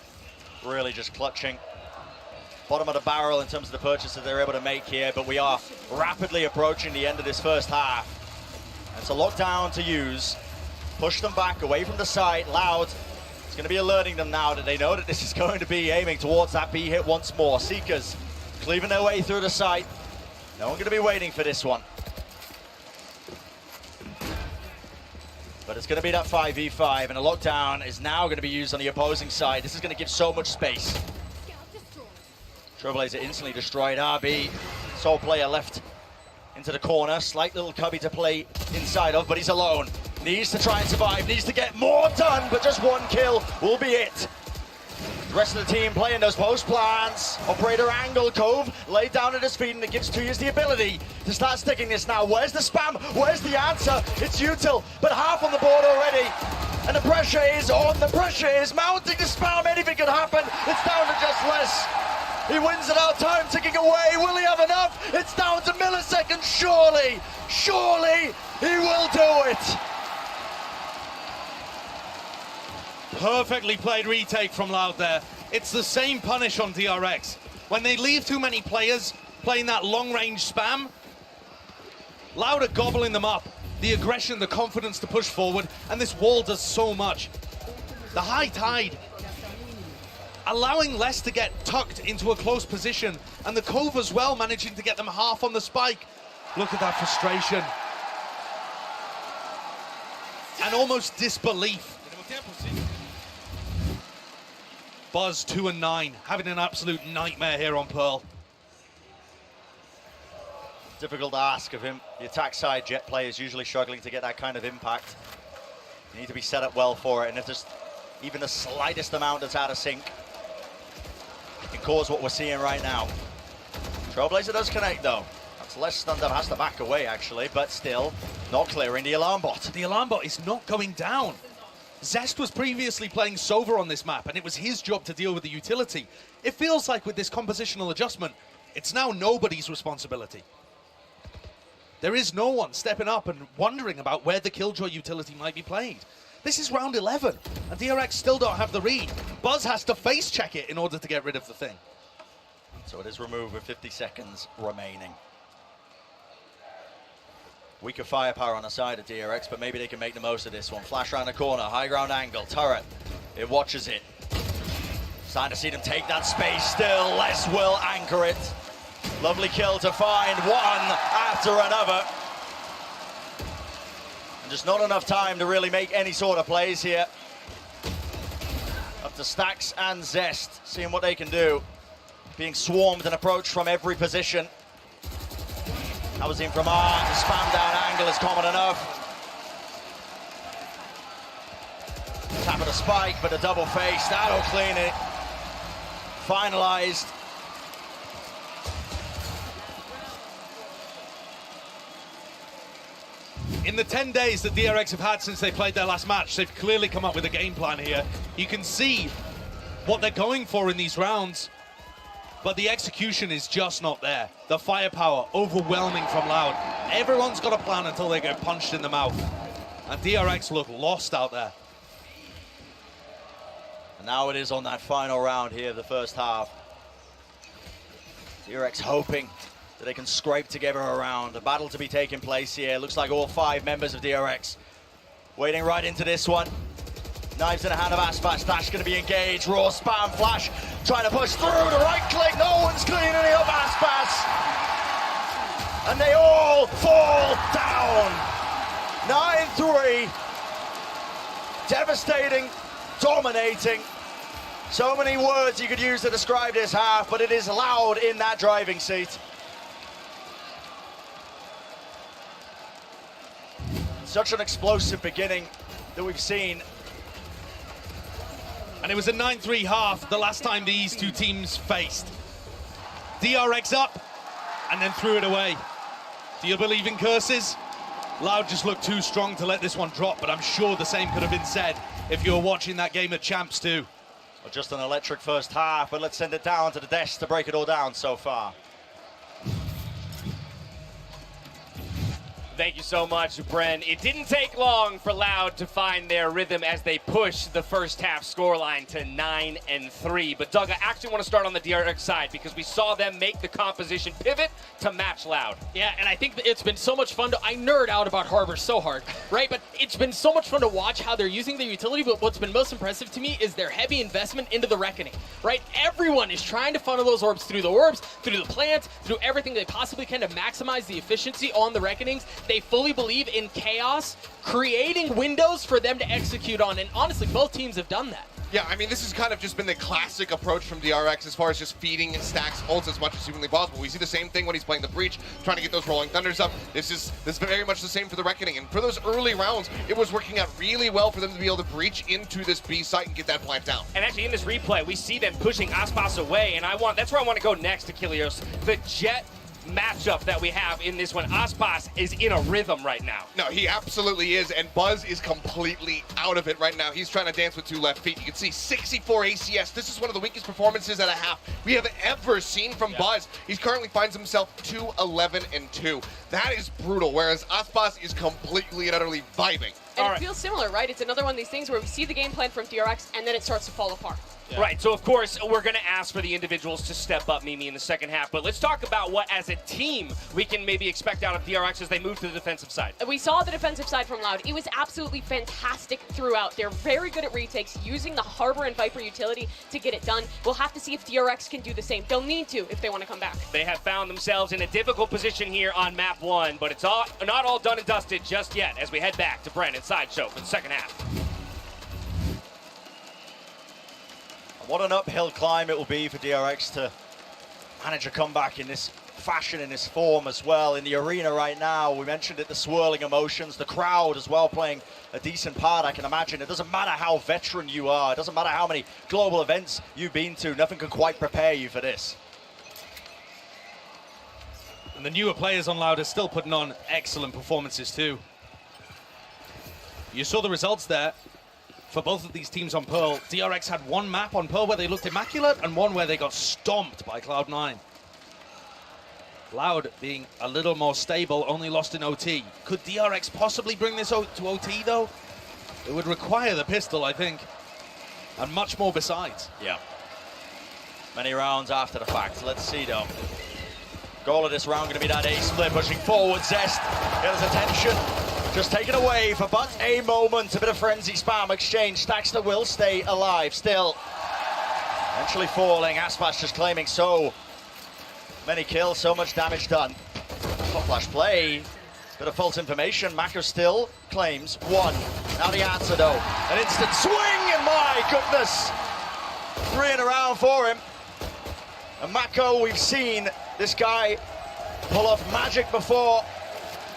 really just clutching. Bottom of the barrel in terms of the purchases they're able to make here, but we are rapidly approaching the end of this first half. And it's a lockdown to use. Push them back away from the site. Loud. It's going to be alerting them now that they know that this is going to be aiming towards that B hit once more. Seekers cleaving their way through the site. No one going to be waiting for this one. But it's going to be that 5v5, and a lockdown is now going to be used on the opposing side. This is going to give so much space. Trailblazer instantly destroyed. RB, sole player left into the corner. Slight little cubby to play inside of, but he's alone. Needs to try and survive, needs to get more done, but just one kill will be it. The rest of the team playing those post plans. Operator angle, Cove laid down at his feet, and it gives Tuyas the ability to start sticking this now. Where's the spam? Where's the answer? It's util, but half on the board already. And the pressure is on, the pressure is mounting to spam. Anything could happen. It's down to just less. He wins it out, time ticking away. Will he have enough? It's down to milliseconds, surely. Surely he will do it. Perfectly played retake from Loud there. It's the same punish on DRX. When they leave too many players playing that long-range spam, Loud are gobbling them up. The aggression, the confidence to push forward, and this wall does so much. The high tide, allowing less to get tucked into a close position, and the Cove as well, managing to get them half on the spike. Look at that frustration. And almost disbelief. Buzz 2 and 9, having an absolute nightmare here on Pearl. Difficult to ask of him. The attack side Jet players usually struggling to get that kind of impact. You need to be set up well for it, and if there's even the slightest amount that's out of sync, it can cause what we're seeing right now. Trailblazer does connect though. That's less Stundub has to back away actually, but still not clearing the alarm bot. The alarm bot is not going down. Zest was previously playing Sova on this map, and it was his job to deal with the utility. It feels like with this compositional adjustment, it's now nobody's responsibility. There is no one stepping up and wondering about where the Killjoy utility might be played. This is round 11, and DRX still don't have the read. Buzz has to face check it in order to get rid of the thing. So it is removed with 50 seconds remaining. Weaker firepower on the side of DRX, but maybe they can make the most of this one. Flash around the corner, high ground angle, turret. It watches it. Starting to see them take that space still. Les will anchor it. Lovely kill to find one after another. And just not enough time to really make any sort of plays here. Up to Stax and Zest, seeing what they can do. Being swarmed and approached from every position. That was in from R. The spam down angle is common enough. Tap of the spike, but a double face. That'll clean it. Finalized. In the 10 days that DRX have had since they played their last match, they've clearly come up with a game plan here. You can see what they're going for in these rounds, but the execution is just not there. The firepower, overwhelming from Loud. Everyone's got a plan until they get punched in the mouth. And DRX look lost out there. And now it is on that final round here of the first half. DRX hoping that they can scrape together a round. A battle to be taking place here. Looks like all 5 members of DRX wading right into this one. Knives in the hand of Aspas. Dash going to be engaged. Raw spam flash. Trying to push through. The right click. No one's cleaning it up. Aspas. And they all fall down. 9-3. Devastating. Dominating. So many words you could use to describe this half, but it is Loud in that driving seat. Such an explosive beginning that we've seen. And it was a 9-3 half the last time these two teams faced. DRX up and then threw it away. Do you believe in curses? Loud just looked too strong to let this one drop, but I'm sure the same could have been said if you were watching that game of Champs too. Well, just an electric first half, but let's send it down to the desk to break it all down so far. Thank you so much, Bren. It didn't take long for Loud to find their rhythm as they pushed the first half scoreline to 9-3. But Doug, I actually want to start on the DRX side because we saw them make the composition pivot to match Loud. Yeah, and I think that it's been so much fun I nerd out about Harbor so hard, right? But it's been so much fun to watch how they're using their utility, but what's been most impressive to me is their heavy investment into the Reckoning, right? Everyone is trying to funnel those orbs, through the plants, through everything they possibly can to maximize the efficiency on the Reckonings. They fully believe in chaos, creating windows for them to execute on, and honestly, both teams have done that. Yeah, I mean, this has kind of just been the classic approach from DRX as far as just feeding Stacks ults as much as humanly possible. We see the same thing when he's playing the Breach, trying to get those Rolling Thunders up. This is very much the same for the Reckoning. And for those early rounds, it was working out really well for them to be able to breach into this B site and get that plant down. And actually, in this replay, we see them pushing Aspas away, and that's where I want to go next, Achilleos. The Jet matchup that we have in this one. Aspas is in a rhythm right now. No, he absolutely is, and Buzz is completely out of it right now. He's trying to dance with two left feet. You can see 64 ACS. This is one of the weakest performances at a half we have ever seen from Buzz. He currently finds himself 2-11-2. That is brutal, whereas Aspas is completely and utterly vibing. And it feels similar, right? It's another one of these things where we see the game plan from DRX, and then it starts to fall apart. Yeah. Right, so of course, we're going to ask for the individuals to step up, Mimi, in the second half. But let's talk about what, as a team, we can maybe expect out of DRX as they move to the defensive side. We saw the defensive side from Loud. It was absolutely fantastic throughout. They're very good at retakes, using the Harbor and Viper utility to get it done. We'll have to see if DRX can do the same. They'll need to if they want to come back. They have found themselves in a difficult position here on map 1, but it's not all done and dusted just yet as we head back to Brandon Sideshow for the second half. What an uphill climb it will be for DRX to manage a comeback in this fashion, in this form as well. In the arena right now, we mentioned it, the swirling emotions, the crowd as well playing a decent part. I can imagine it doesn't matter how veteran you are, it doesn't matter how many global events you've been to, nothing can quite prepare you for this. And the newer players on Loud are still putting on excellent performances too. You saw the results there. For both of these teams on Pearl, DRX had one map on Pearl where they looked immaculate and one where they got stomped by Cloud9. Loud being a little more stable, only lost in OT. Could DRX possibly bring this to OT though? It would require the pistol, I think, and much more besides. Yeah. Many rounds after the fact. Let's see though. Goal of this round going to be that A split, pushing forward. Zest get his attention. Just taken away for but a moment. A bit of frenzy spam exchange. Stacks that will stay alive still. Eventually falling. Aspas just claiming so many kills, so much damage done. Hot flash play. Bit of false information. Mako still claims one. Now the answer though. An instant swing, and my goodness. 3 in a round for him. And Mako, we've seen this guy pull off magic before,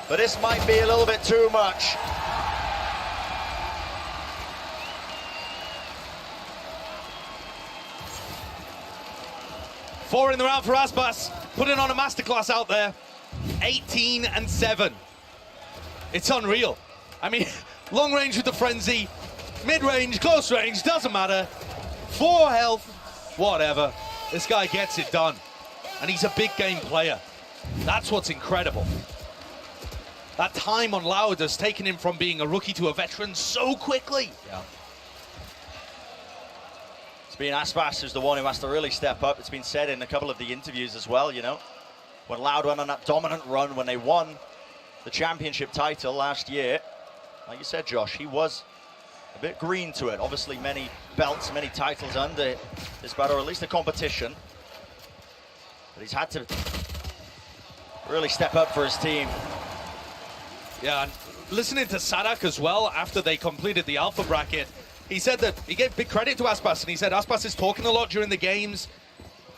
but this might be a little bit too much. Four in the round for Aspas, putting on a masterclass out there. 18-7. It's unreal. I mean, long range with the frenzy, mid-range, close range, doesn't matter. 4 health, whatever. This guy gets it done. And he's a big game player. That's what's incredible. That time on Loud has taken him from being a rookie to a veteran so quickly. Yeah. It's been Aspas who's the one who has to really step up. It's been said in a couple of the interviews as well, you know. When Loud went on that dominant run, when they won the championship title last year, like you said, Josh, he was a bit green to it. Obviously many belts, many titles under this battle, or at least the competition. But he's had to really step up for his team. Yeah, and listening to Sadak as well after they completed the alpha bracket, he said that he gave big credit to Aspas, and he said Aspas is talking a lot during the games.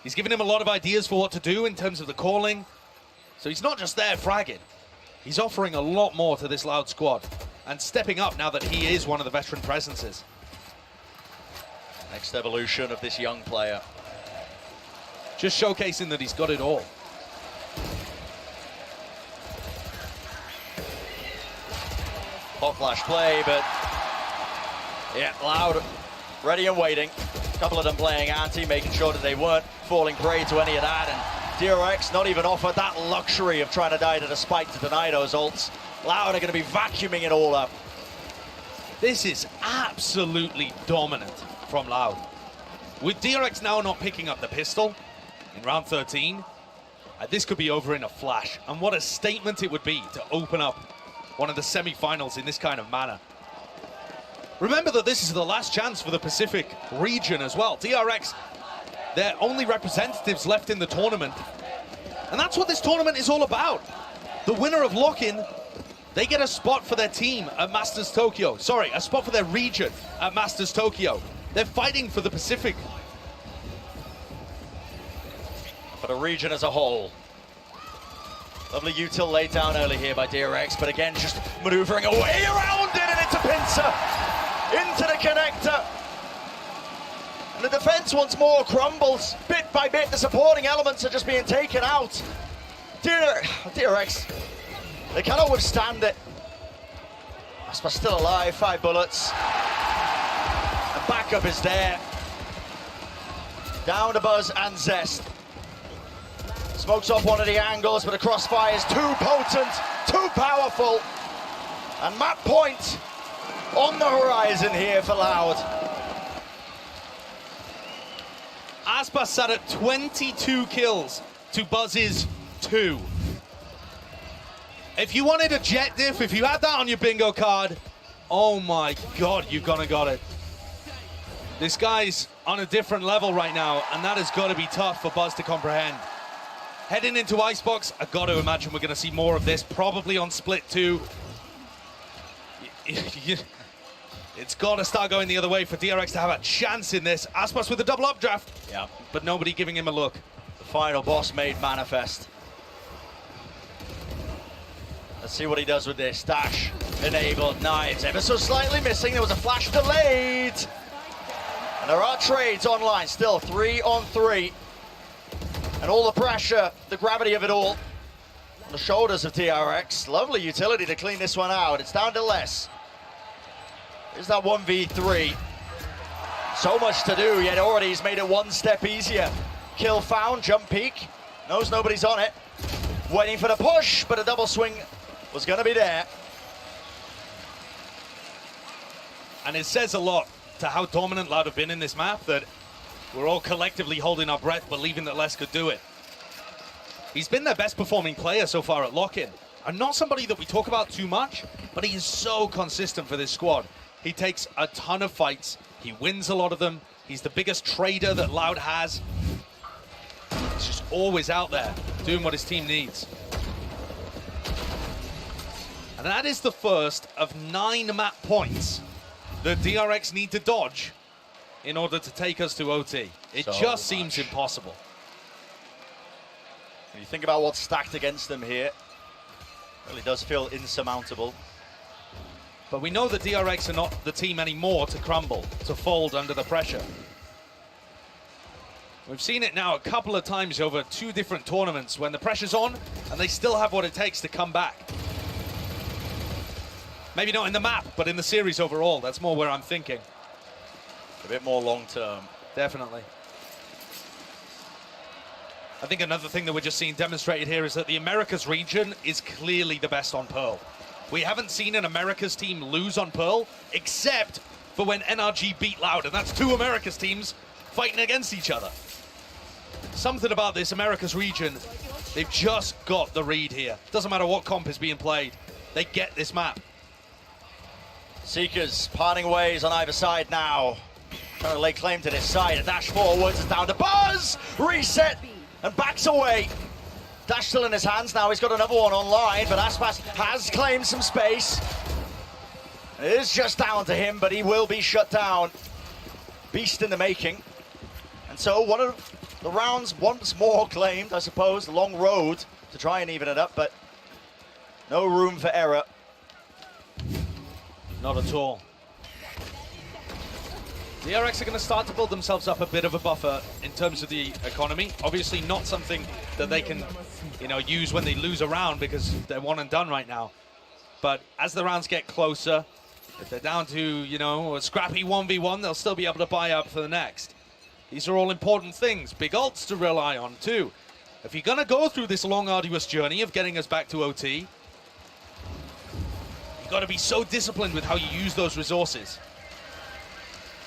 He's giving him a lot of ideas for what to do in terms of the calling. So he's not just there fragging. He's offering a lot more to this Loud squad and stepping up now that he is one of the veteran presences. Next evolution of this young player. Just showcasing that he's got it all. Hot flash play, but yeah, Loud ready and waiting. A couple of them playing anti, making sure that they weren't falling prey to any of that, and DRX not even offered that luxury of trying to die to the spike to deny those ults. Loud are going to be vacuuming it all up. This is absolutely dominant from Loud. With DRX now not picking up the pistol in round 13, this could be over in a flash. And what a statement it would be to open up one of the semi-finals in this kind of manner. Remember that this is the last chance for the Pacific region as well. DRX, they're only representatives left in the tournament. And that's what this tournament is all about. The winner of Lock-In, they get a spot for their team at Masters Tokyo. Sorry, a spot for their region at Masters Tokyo. They're fighting for the Pacific. For the region as a whole. Lovely util laid down early here by DRX, but again, just maneuvering away around it, and it's a pincer into the connector. And the defense once more crumbles. Bit by bit, the supporting elements are just being taken out. DRX, they cannot withstand it. Aspas still alive, 5 bullets. And backup is there. Down to Buzz and Zest. Smokes off one of the angles, but the crossfire is too potent, too powerful. And map point on the horizon here for Loud. Aspas sat at 22 kills to Buzz's 2. If you wanted a jet diff, if you had that on your bingo card, oh my God, you've gone and got it. This guy's on a different level right now, and that has got to be tough for Buzz to comprehend. Heading into Icebox, I've got to imagine we're going to see more of this, probably on Split 2. It's got to start going the other way for DRX to have a chance in this. Aspas with a double updraft, yeah, but nobody giving him a look. The final boss made manifest. Let's see what he does with this. Dash enabled, knives ever so slightly missing. There was a flash delayed. And there are trades online still, 3 on 3. And all the pressure, the gravity of it all on the shoulders of DRX. Lovely utility to clean this one out. It's down to less. Here's that 1v3. So much to do, yet already he's made it one step easier. Kill found, jump peek. Knows nobody's on it. Waiting for the push, but a double swing was going to be there. And it says a lot to how dominant Loud have been in this map that we're all collectively holding our breath, believing that Les could do it. He's been their best performing player so far at Lock-In. And not somebody that we talk about too much, but he is so consistent for this squad. He takes a ton of fights. He wins a lot of them. He's the biggest trader that Loud has. He's just always out there doing what his team needs. And that is the first of 9 map points that DRX need to dodge in order to take us to OT. It just seems impossible. When you think about what's stacked against them here, it really does feel insurmountable. But we know that DRX are not the team anymore to crumble, to fold under the pressure. We've seen it now a couple of times over 2 different tournaments when the pressure's on and they still have what it takes to come back. Maybe not in the map, but in the series overall. That's more where I'm thinking. A bit more long-term. Definitely. I think another thing that we're just seeing demonstrated here is that the Americas region is clearly the best on Pearl. We haven't seen an Americas team lose on Pearl, except for when NRG beat Loud, and that's 2 Americas teams fighting against each other. Something about this Americas region, they've just got the read here. Doesn't matter what comp is being played, they get this map. Seekers parting ways on either side now. Trying to lay claim to this side. A dash forwards, it's down to Buzz! Reset and backs away. Dash still in his hands now. He's got another one online, but Aspas has claimed some space. It is just down to him, but he will be shut down. Beast in the making. And so one of the rounds once more claimed, I suppose. The long road to try and even it up, but no room for error. Not at all. The DRX are going to start to build themselves up a bit of a buffer in terms of the economy. Obviously not something that they can, use when they lose a round because they're one and done right now. But as the rounds get closer, if they're down to, a scrappy 1v1, they'll still be able to buy up for the next. These are all important things. Big ults to rely on too. If you're going to go through this long, arduous journey of getting us back to OT, You've got to be so disciplined with how you use those resources.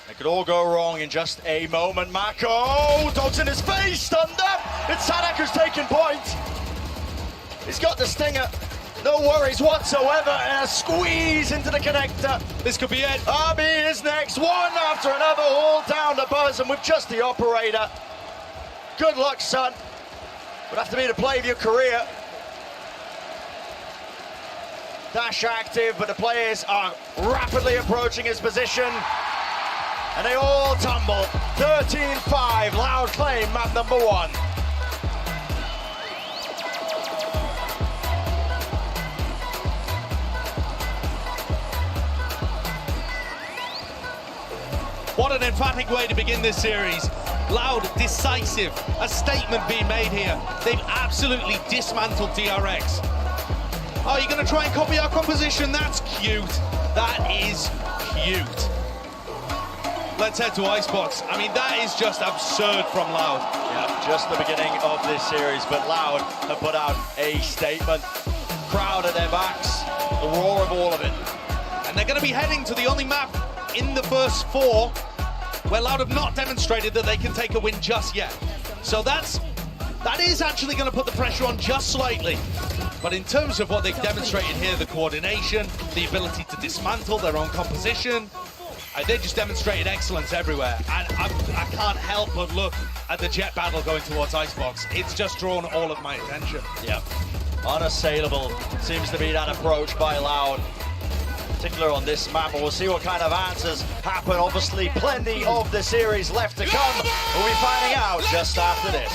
It could all go wrong in just a moment. Mako, dogs in his face, stunned up. It's Sadak who's taking point. He's got the stinger. No worries whatsoever, and a squeeze into the connector. This could be it. Arby is next, one after another, all down the buzz, and with just the operator. Good luck, son. Would have to be the play of your career. Dash active, but the players are rapidly approaching his position. And they all tumble. 13-5, Loud claim map number 1. What an emphatic way to begin this series. Loud, decisive, a statement being made here. They've absolutely dismantled DRX. Oh, you're going to try and copy our composition? That's cute. That is cute. Let's head to Icebox. I mean, that is just absurd from Loud. Yeah, just the beginning of this series, but Loud have put out a statement. Crowd at their backs, the roar of all of it. And they're going to be heading to the only map in the first 4 where Loud have not demonstrated that they can take a win just yet. So that is actually going to put the pressure on just slightly. But in terms of what they've demonstrated here, the coordination, the ability to dismantle their own composition, they just demonstrated excellence everywhere. And I can't help but look at the jet battle going towards Icebox. It's just drawn all of my attention. Yeah, unassailable seems to be that approach by Loud, particular on this map. We'll see what kind of answers happen. Obviously, plenty of the series left to come. We'll be finding out just after this.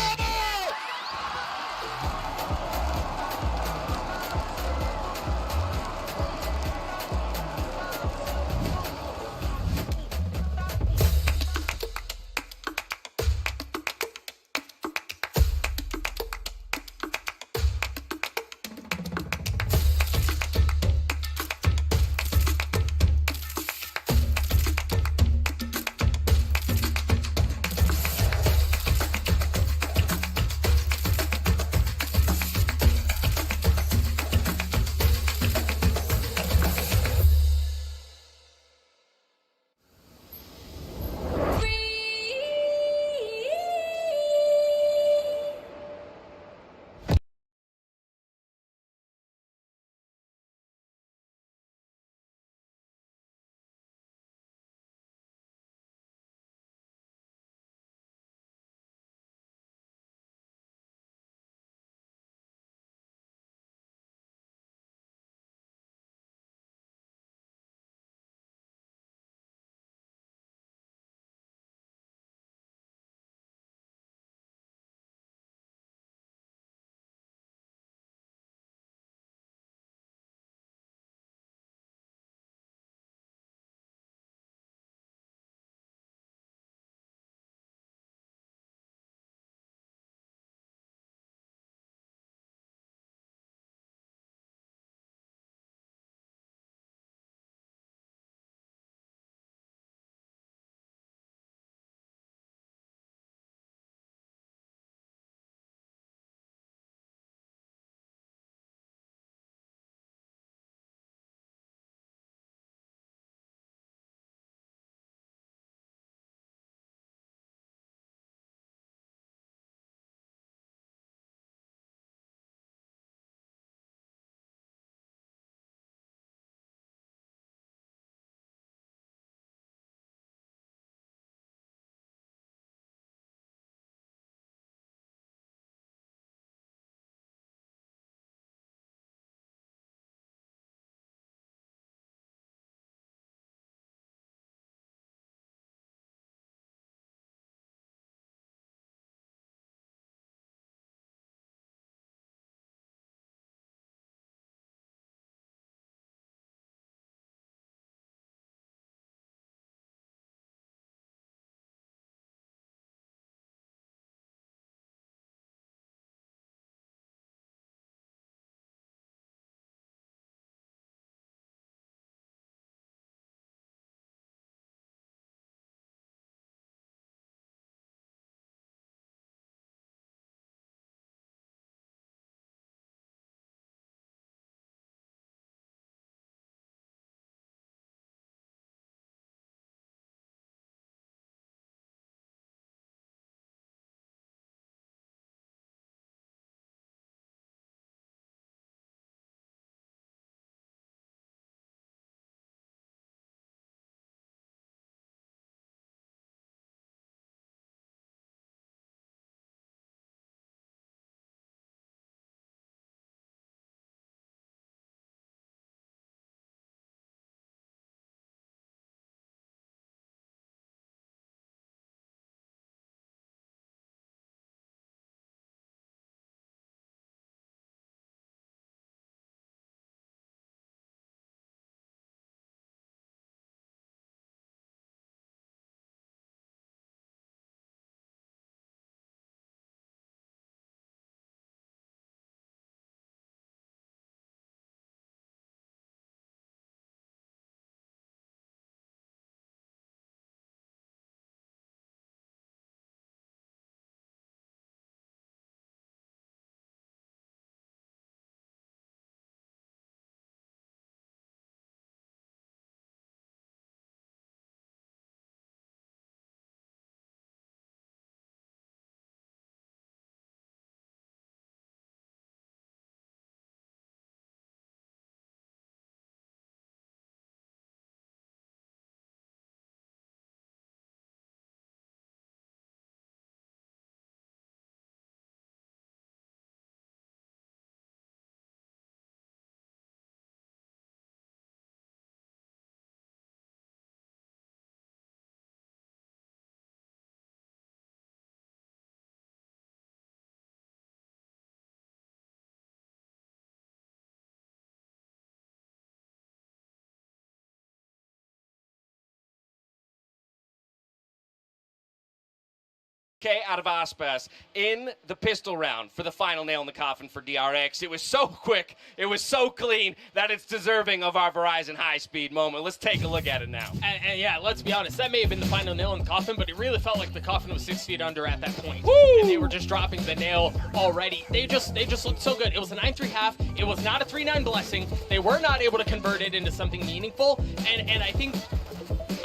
okay, out of Aspas in the pistol round for the final nail in the coffin for DRX. It was so quick, it was so clean that it's deserving of our Verizon high-speed moment. Let's take a look at it now. And yeah, let's be honest, that may have been the final nail in the coffin, but it really felt like the coffin was 6 feet under at that point. Woo! And they were just dropping the nail already. They just looked so good. It was a 9-3 half. It was not a 3-9 blessing. They were not able to convert it into something meaningful. And I think,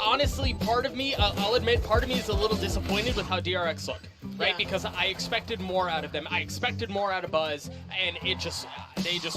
honestly, part of me, I'll admit, part of me is a little disappointed with how DRX look, right? Yeah. Because I expected more out of them. I expected more out of Buzz, and they just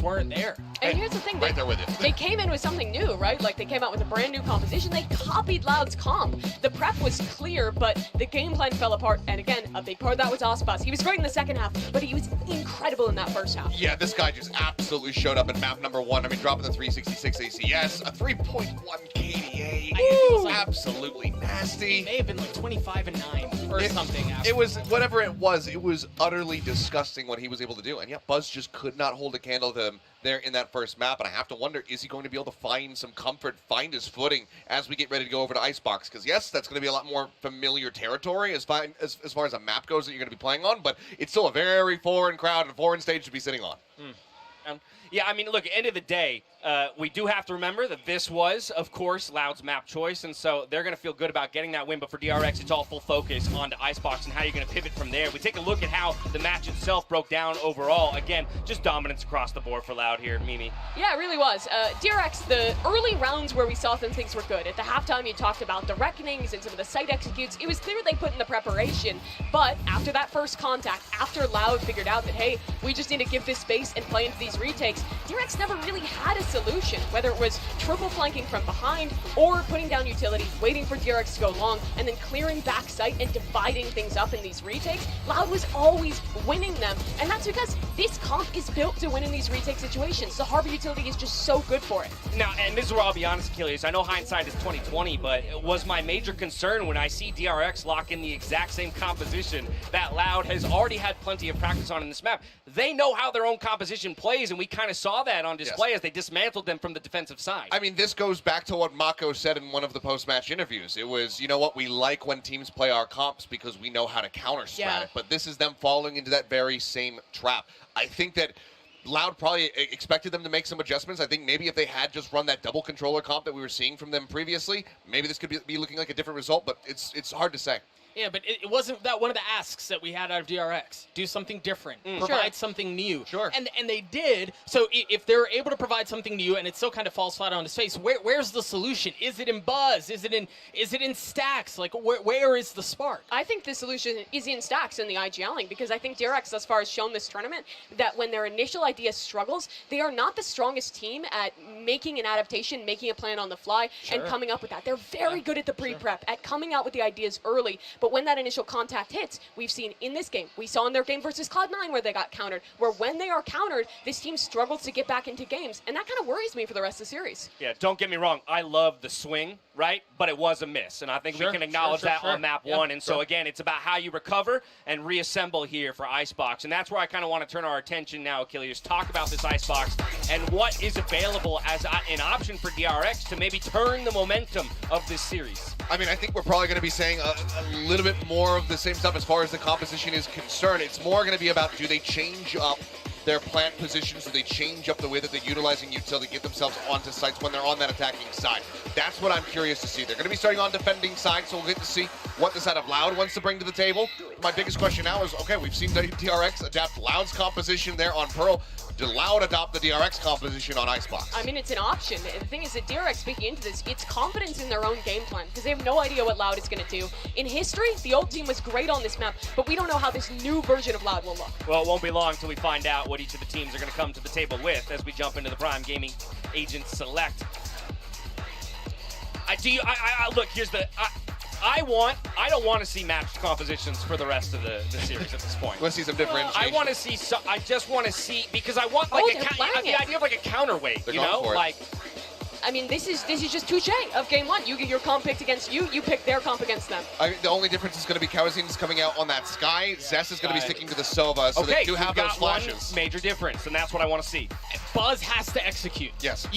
weren't there. And here's the thing, Right there with you. they came in with something new, right? Like, they came out with a brand new composition. They copied Loud's comp. The prep was clear, but the game plan fell apart. And again, a big part of that was Aspas. He was great in the second half, but he was incredible in that first half. Yeah, this guy just absolutely showed up in map number 1. I mean, dropping the 366 ACS, a 3.1 KDA. It was like, Absolutely nasty. it may have been like 25 and 9 or something. After. It was, whatever it was utterly disgusting what he was able to do. And yeah, Buzz just could not hold a candle to him there in that first map. And I have to wonder, is he going to be able to find some comfort, find his footing as we get ready to go over to Icebox? Because yes, that's going to be a lot more familiar territory as far as a map goes that you're going to be playing on. But it's still a very foreign crowd and foreign stage to be sitting on. Yeah, I mean, look, end of the day, we do have to remember that this was, of course, Loud's map choice, and so they're going to feel good about getting that win. But for DRX, it's all full focus onto Icebox and how you're going to pivot from there. We take a look at how the match itself broke down overall. Again, just dominance across the board for Loud here, Mimi. Yeah, it really was. DRX, the early rounds where we saw some things were good. At the halftime, you talked about the reckonings and some of the site executes. It was clear they put in the preparation, but after that first contact, after Loud figured out that, hey, we just need to give this space and play into these retakes, DRX never really had a solution, whether it was triple flanking from behind or putting down utility, waiting for DRX to go long, and then clearing back site and dividing things up in these retakes. Loud was always winning them, and that's because this comp is built to win in these retake situations. The Harbor utility is just so good for it. Now, and this is where I'll be honest, Achilles. I know hindsight is 20/20, but it was my major concern when I see DRX lock in the exact same composition that Loud has already had plenty of practice on in this map. They know how their own composition plays, and we kind of saw that on display as they dismantled them from the defensive side. I mean, this goes back to what Mako said in one of the post-match interviews. It was, you know what, we like when teams play our comps because we know how to counter-strat it. But this is them falling into that very same trap. I think that Loud probably expected them to make some adjustments. I think maybe if they had just run that double controller comp that we were seeing from them previously, maybe this could be looking like a different result, but it's hard to say. Yeah, but it wasn't that one of the asks that we had out of DRX. Do something different. Provide something new. Sure. And they did. So if they're able to provide something new and it still kind of falls flat on his face, where's the solution? Is it in Buzz? Is it in Stacks? Like, where is the spark? I think the solution is in Stacks and the IGLing, because I think DRX thus far has shown this tournament that when their initial idea struggles, they are not the strongest team at making an adaptation, making a plan on the fly, and coming up with that. They're very good at the pre-prep, at coming out with the ideas early. But when that initial contact hits, we've seen in this game, we saw in their game versus Cloud9 where they got countered, where when they are countered, this team struggles to get back into games. And that kind of worries me for the rest of the series. Yeah, don't get me wrong. I love the swing, right? But it was a miss. And I think we can acknowledge that on map 1. And so, again, it's about how you recover and reassemble here for Icebox. And that's where I kind of want to turn our attention now, Achilles. Talk about this Icebox and what is available as an option for DRX to maybe turn the momentum of this series. I mean, I think we're probably going to be saying a little bit more of the same stuff as far as the composition is concerned. It's more going to be about, do they change up their plant positions? Do they change up the way that they're utilizing utility to get themselves onto sites when they're on that attacking side? That's what I'm curious to see. They're going to be starting on defending side, so we'll get to see what the side of Loud wants to bring to the table. My biggest question now is, okay, we've seen DRX adapt Loud's composition there on Pearl. Did Loud adopt the DRX composition on Icebox? I mean, it's an option. The thing is that DRX, speaking into this, it's confidence in their own game plan, because they have no idea what Loud is going to do. In history, the old team was great on this map, but we don't know how this new version of Loud will look. Well, it won't be long until we find out what each of the teams are going to come to the table with as we jump into the Prime Gaming Agent Select. Look, here's the... I don't want to see matched compositions for the rest of the series at this point. Let's see some differentiation. I want to see I just want to see, because I want like the idea of like a counterweight, you know? Like, I mean, this is just touche of game 1. You get your comp picked against you, you pick their comp against them. The only difference is going to be Kawazin is coming out on that Sky. Zest is going to be sticking to the Sova, so they do have those flashes. One major difference, and that's what I want to see. Buzz has to execute. Yes.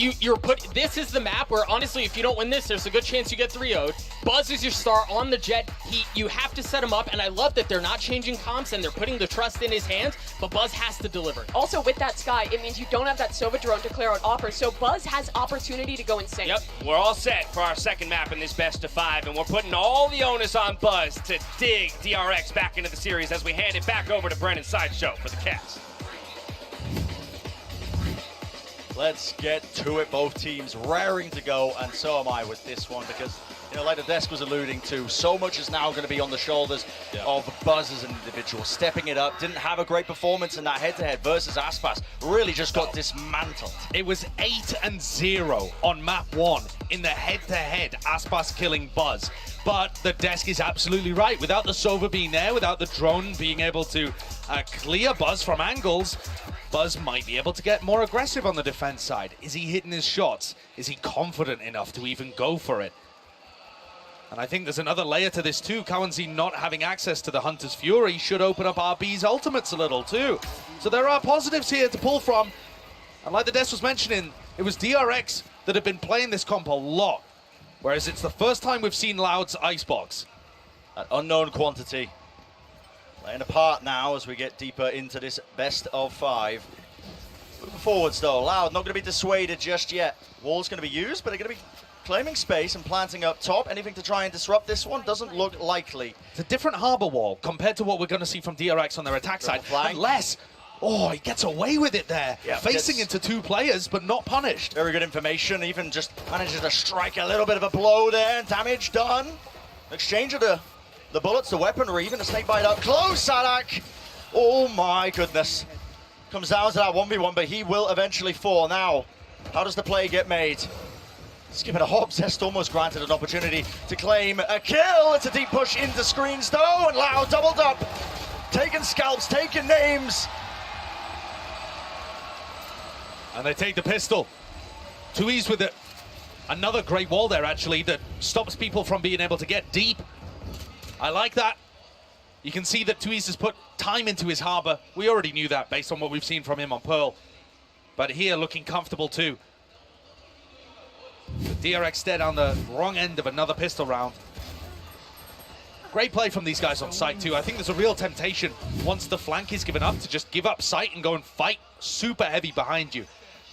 This is the map where, honestly, if you don't win this, there's a good chance you get 3-0'd. Buzz is your star on the jet. You have to set him up, and I love that they're not changing comps and they're putting the trust in his hands, but Buzz has to deliver. Also, with that Sky, it means you don't have that Sova drone to clear out offers, so Buzz has opportunity to go insane. Yep, we're all set for our second map in this best of 5, and we're putting all the onus on Buzz to dig DRX back into the series as we hand it back over to Brennan Sideshow for the cast. Let's get to it. Both teams raring to go, and so am I with this one, because, you know, like the desk was alluding to, so much is now going to be on the shoulders of Buzz as an individual. Stepping it up, didn't have a great performance in that head-to-head versus Aspas. Really just got dismantled. It was 8-0 on map 1 in the head-to-head, Aspas killing Buzz. But the desk is absolutely right. Without the Sova being there, without the drone being able to clear Buzz from angles, Buzz might be able to get more aggressive on the defense side. Is he hitting his shots? Is he confident enough to even go for it? And I think there's another layer to this too. Kawanzi not having access to the Hunter's Fury should open up RB's ultimates a little too. So there are positives here to pull from. And like the Des was mentioning, it was DRX that have been playing this comp a lot. Whereas it's the first time we've seen Loud's Icebox. An unknown quantity. Playing a part now as we get deeper into this best of 5. Moving forwards though, Loud not going to be dissuaded just yet. Wall's going to be used, but they're going to be claiming space and planting up top. Anything to try and disrupt this one doesn't look likely. It's a different harbor wall compared to what we're going to see from DRX on their attack side. Unless, oh, he gets away with it there. Yeah, facing into 2 players, but not punished. Very good information, even just manages to strike a little bit of a blow there, and damage done. Exchange of the bullets, the weaponry, even a snake bite up close, Sadak. Oh my goodness. Comes down to that 1v1, but he will eventually fall. Now, how does the play get made? Skipping a hop, Zest almost granted an opportunity to claim a kill. It's a deep push into screens though, and Loud doubled up. Taking scalps, taking names. And they take the pistol. Tui's with it. Another great wall there, actually, that stops people from being able to get deep. I like that. You can see that Tui's has put time into his harbor. We already knew that based on what we've seen from him on Pearl. But here, looking comfortable too. With DRX dead on the wrong end of another pistol round. Great play from these guys on site too. I think there's a real temptation once the flank is given up to just give up sight and go and fight super heavy behind you.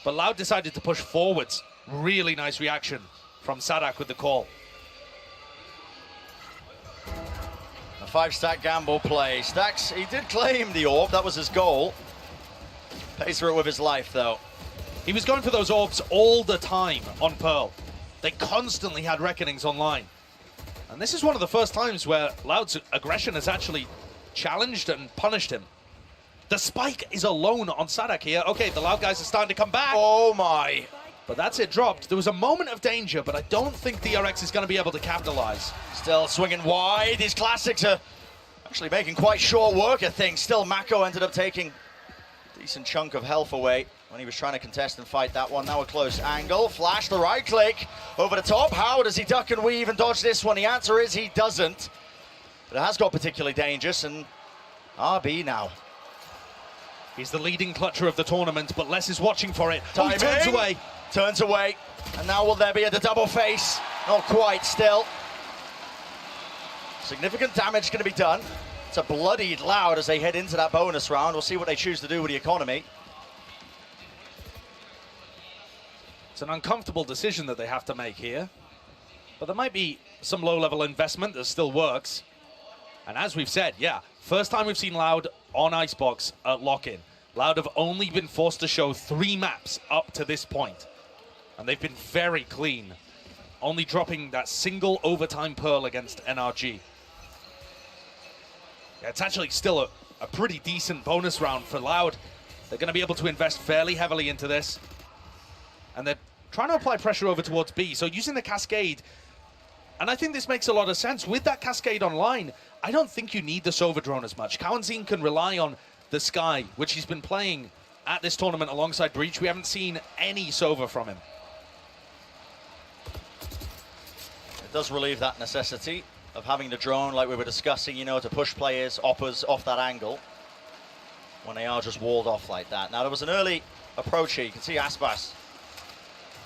But Loud decided to push forwards. Really nice reaction from Sadak with the call. A 5-stack gamble play. Stacks, he did claim the orb, that was his goal. Pays for it with his life though. He was going for those orbs all the time on Pearl. They constantly had reckonings online. And this is one of the first times where Loud's aggression has actually challenged and punished him. The spike is alone on Sadak here. Okay, the Loud guys are starting to come back. Oh my. But that's it dropped. There was a moment of danger, but I don't think DRX is going to be able to capitalize. Still swinging wide. These classics are actually making quite short work of things. Still, Mako ended up taking a decent chunk of health away when he was trying to contest and fight that one. Now a close angle. Flash the right click over the top. How does he duck and weave and dodge this one? The answer is he doesn't. But it has got particularly dangerous, and RB now. He's the leading clutcher of the tournament, but Les is watching for it. Timing. Oh, he turns away. Turns away. And now will there be the double face? Not quite still. Significant damage going to be done. It's a bloodied Loud as they head into that bonus round. We'll see what they choose to do with the economy. It's an uncomfortable decision that they have to make here. But there might be some low-level investment that still works. And as we've said, yeah, first time we've seen Loud on Icebox at Lock-In. Loud have only been forced to show 3 maps up to this point. And they've been very clean, only dropping that single overtime Pearl against NRG. Yeah, it's actually still a pretty decent bonus round for Loud. They're going to be able to invest fairly heavily into this. And they're trying to apply pressure over towards B. So using the Cascade, and I think this makes a lot of sense. With that Cascade online, I don't think you need the Sova drone as much. Kawanzin can rely on the Sky, which he's been playing at this tournament alongside Breach. We haven't seen any Sova from him. It does relieve that necessity of having the drone, like we were discussing, you know, to push players, oppers off that angle. when they are just walled off like that. Now, there was an early approach here. You can see Aspas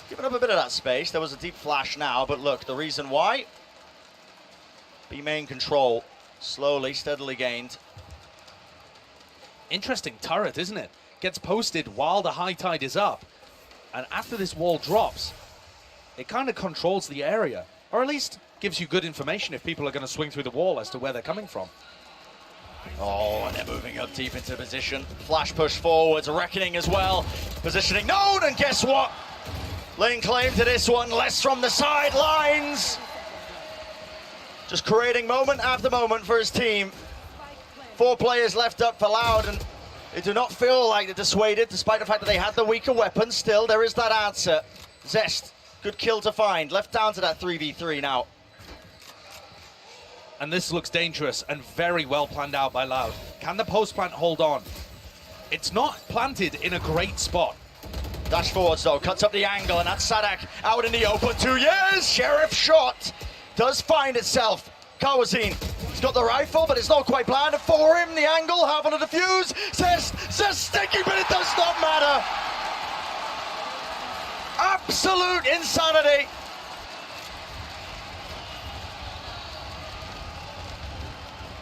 giving up a bit of that space. There was a deep flash now, but look, the reason why. B main control, slowly, steadily gained. Interesting turret, isn't it? Gets posted while the high tide is up. And after this wall drops, it kind of controls the area. Or at least gives you good information if people are going to swing through the wall as to where they're coming from. Oh, and they're moving up deep into position. Flash push forwards, Reckoning as well. Positioning known, and guess what? Laying claim to this one, less from the sidelines. Just creating moment after moment for his team. 4 players left up for Loud, and they do not feel like they're dissuaded, despite the fact that they had the weaker weapon. Still, there is that answer. Zest, good kill to find. Left down to that 3v3 now. And this looks dangerous and very well planned out by Loud. Can the post plant hold on? It's not planted in a great spot. Dash forwards though, cuts up the angle, and that's Sadak out in the open. 2 years, Sheriff shot does find itself. Kawazine, he's got the rifle, but it's not quite planted for him. The angle, half on the defuse. Says sticky, but it does not matter. Absolute insanity.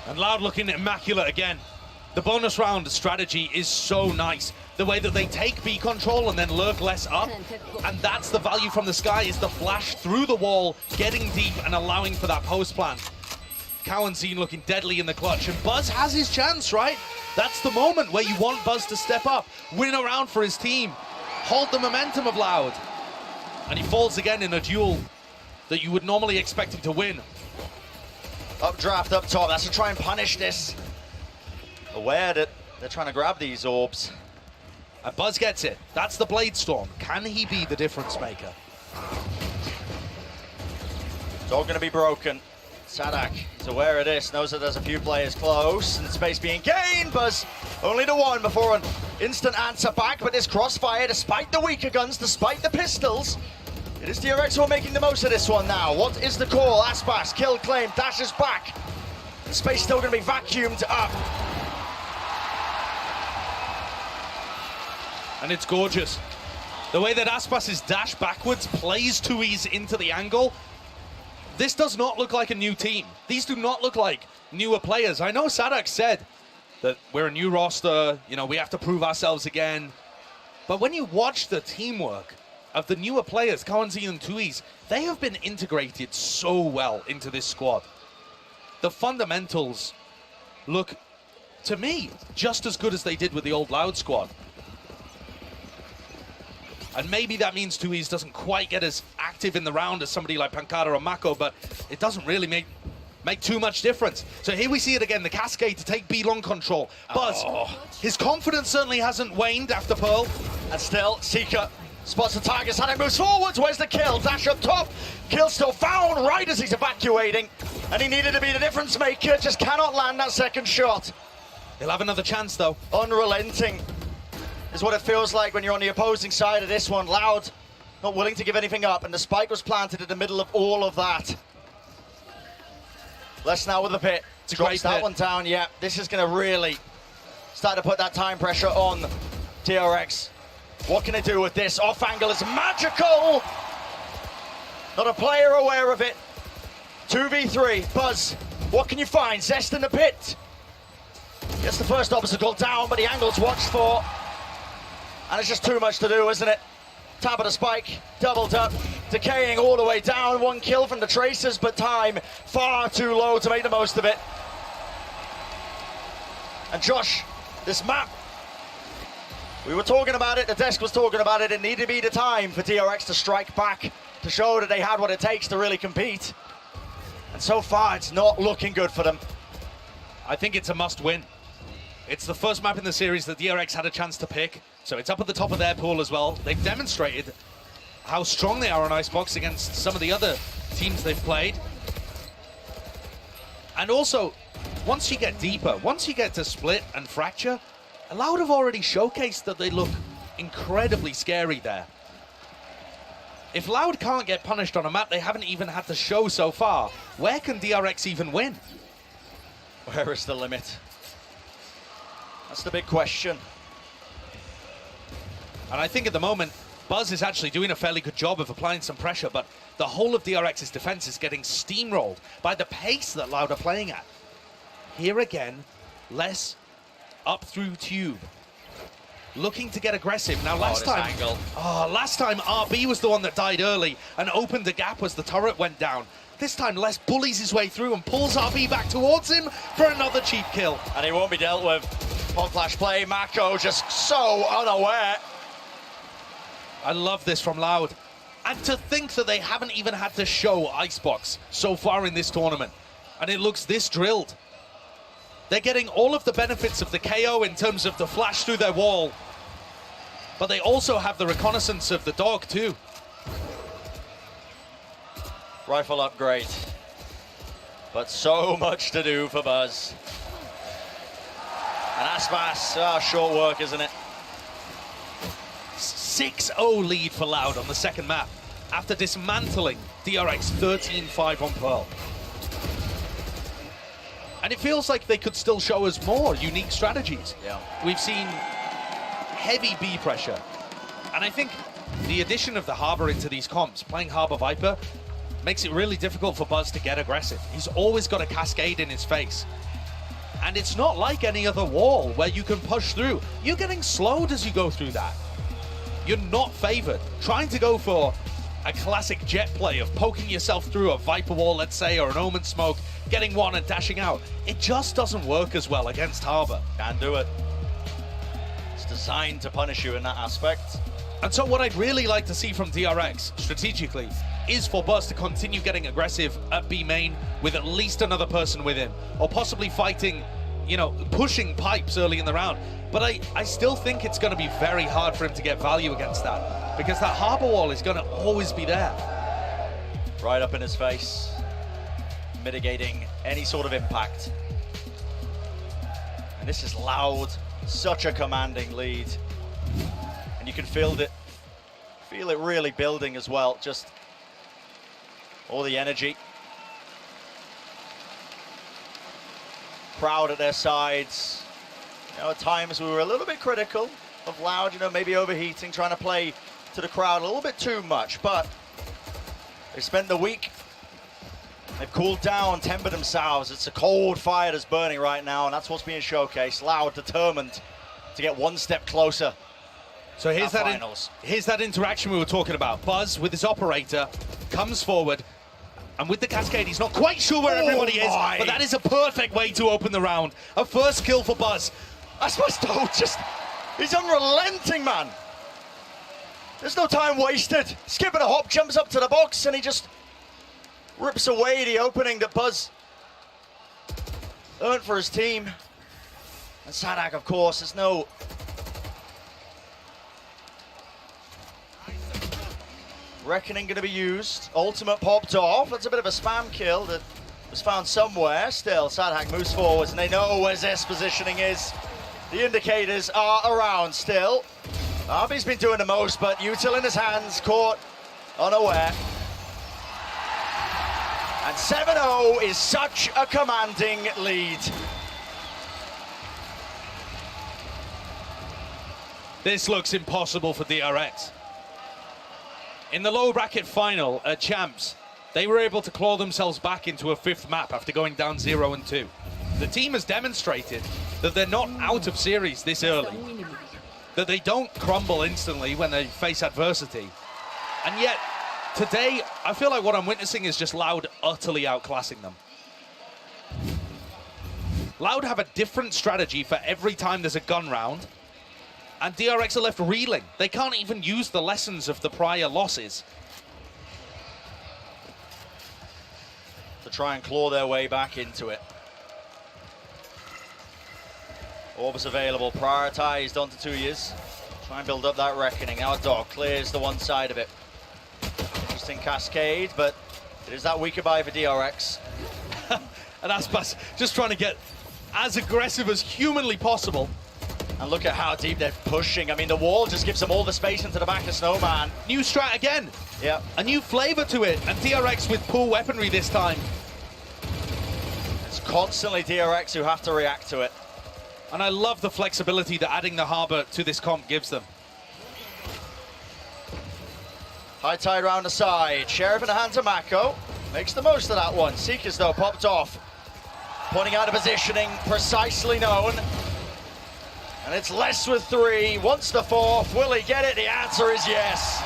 And Loud looking immaculate again. The bonus round strategy is so nice. The way that they take B control and then lurk less up. And that's the value from the sky, is the flash through the wall, getting deep and allowing for that post plant. Cowanzine looking deadly in the clutch, and Buzz has his chance, right? That's the moment where you want Buzz to step up, win a round for his team, hold the momentum of Loud. And he falls again in a duel that you would normally expect him to win. Updraft up top, that's to try and punish this. Aware that they're trying to grab these orbs. And Buzz gets it. That's the Blade Storm. Can he be the difference maker? It's all going to be broken. Sadak is aware of this, knows that there's a few players close, and space being gained. Buzz only to one before an instant answer back, but this crossfire, despite the weaker guns, despite the pistols, it is DRX who are making the most of this one now. What is the call? Aspas, kill claim, dashes back. The space still going to be vacuumed up. And it's gorgeous. The way that Aspas' dash backwards plays 2Es into the angle. This does not look like a new team. These do not look like newer players. I know Sadak said that we're a new roster, you know, we have to prove ourselves again. But when you watch the teamwork of the newer players, Kawanzi and 2Es, they have been integrated so well into this squad. The fundamentals look, to me, just as good as they did with the old Loud squad. And maybe that means 2Es doesn't quite get as active in the round as somebody like Pankara or Mako, but it doesn't really make too much difference. So here we see it again, the Cascade to take B long control. Buzz, his confidence certainly hasn't waned after Pearl. And still, Seeker spots the target, Sadak moves forwards, where's the kill? Dash up top, kill still found right as he's evacuating. And he needed to be the difference maker, just cannot land that second shot. He'll have another chance though. Unrelenting is what it feels like when you're on the opposing side of this one. Loud, not willing to give anything up, and the spike was planted in the middle of all of that. Less now with the pit. Drops that one down, yeah. This is going to really start to put that time pressure on DRX. What can they do with this? Off angle is magical! Not a player aware of it. 2v3, Buzz, what can you find? Zest in the pit. Gets the first obstacle down, but the angle's watched for. And it's just too much to do, isn't it? Tap of the spike, doubled up, decaying all the way down. One kill from the Tracers, but time far too low to make the most of it. And Josh, this map, we were talking about it, the desk was talking about it. It needed to be the time for DRX to strike back, to show that they had what it takes to really compete. And so far, it's not looking good for them. I think it's a must-win. It's the first map in the series that DRX had a chance to pick, so it's up at the top of their pool as well. They've demonstrated how strong they are on Icebox against some of the other teams they've played. And also, once you get deeper, once you get to Split and Fracture, Loud have already showcased that they look incredibly scary there. If Loud can't get punished on a map they haven't even had to show so far, where can DRX even win? Where is the limit? That's the big question. And I think at the moment, Buzz is actually doing a fairly good job of applying some pressure, but the whole of DRX's defense is getting steamrolled by the pace that Loud are playing at. Here again, less up through tube. Looking to get aggressive. Now last time RB was the one that died early and opened the gap as the turret went down. This time Les bullies his way through and pulls RB back towards him for another cheap kill. And he won't be dealt with. Pod flash play, Mako just so unaware. I love this from Loud. And to think that they haven't even had to show Icebox so far in this tournament. And it looks this drilled. They're getting all of the benefits of the KO in terms of the flash through their wall. But they also have the reconnaissance of the dog too. Rifle upgrade. But so much to do for Buzz. And Aspas, short work, isn't it? 6-0 lead for Loud on the second map after dismantling DRX 13-5 on Pearl. And it feels like they could still show us more unique strategies. Yeah. We've seen heavy B pressure. And I think the addition of the Harbor into these comps, playing Harbor Viper, makes it really difficult for Buzz to get aggressive. He's always got a cascade in his face. And it's not like any other wall where you can push through. You're getting slowed as you go through that. You're not favored. Trying to go for a classic jet play of poking yourself through a Viper wall, let's say, or an Omen smoke, getting one and dashing out. It just doesn't work as well against Harbor. Can do it. It's designed to punish you in that aspect. And so what I'd really like to see from DRX, strategically, is for Buzz to continue getting aggressive at B main with at least another person with him, or possibly fighting, you know, pushing pipes early in the round. But I still think it's going to be very hard for him to get value against that, because that Harbor wall is going to always be there. Right up in his face, mitigating any sort of impact. And this is Loud, such a commanding lead. And you can feel it really building as well, just all the energy. Crowd at their sides. You know, at times we were a little bit critical of Loud, you know, maybe overheating, trying to play to the crowd a little bit too much, but they spent the week, they've cooled down, tempered themselves. It's a cold fire that's burning right now, and that's what's being showcased. Loud determined to get one step closer. So here's that interaction we were talking about. Buzz with his operator comes forward, and with the cascade, he's not quite sure where everybody is, but that is a perfect way to open the round. A first kill for Buzz. Aspas, he's unrelenting, man. There's no time wasted. Skipping a hop, jumps up to the box, and he just rips away the opening that Buzz earned for his team. And Sadak, of course, there's no reckoning going to be used. Ultimate popped off. That's a bit of a spam kill that was found somewhere. Still, Sadak moves forwards, and they know where Z's positioning is. The indicators are around still. RB's been doing the most, but Util in his hands, caught unaware. And 7-0 is such a commanding lead. This looks impossible for DRX. In the low bracket final at Champs, they were able to claw themselves back into a fifth map after going down 0-2. The team has demonstrated that they're not out of series this early, that they don't crumble instantly when they face adversity. And yet, today, I feel like what I'm witnessing is just Loud utterly outclassing them. Loud have a different strategy for every time there's a gun round, and DRX are left reeling. They can't even use the lessons of the prior losses. To try and claw their way back into it. Orbs available, prioritized onto 2 years. Try and build up that reckoning. Now a dog clears the one side of it. Interesting cascade, but it is that weaker buy for DRX. And Aspas just trying to get as aggressive as humanly possible. And look at how deep they're pushing. I mean, the wall just gives them all the space into the back of Snowman. New strat again. Yeah. A new flavor to it. And DRX with pool weaponry this time. It's constantly DRX who have to react to it. And I love the flexibility that adding the Harbor to this comp gives them. High tide round the side. Sheriff in the hands of Mako. Makes the most of that one. Seekers, though, popped off. Pointing out a positioning precisely known. And it's less with 3. Wants the 4th. Will he get it? The answer is yes.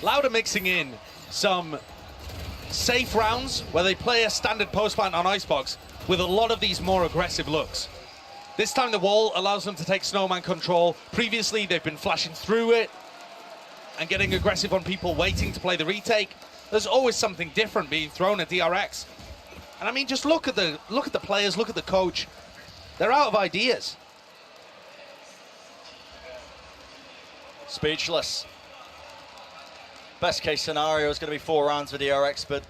Loud are mixing in some safe rounds where they play a standard post plant on Icebox with a lot of these more aggressive looks. This time the wall allows them to take snowman control. Previously they've been flashing through it and getting aggressive on people waiting to play the retake. There's always something different being thrown at DRX. And I mean, just look at the players, look at the coach. They're out of ideas. Speechless. Best case scenario is going to be 4 rounds for DRX, but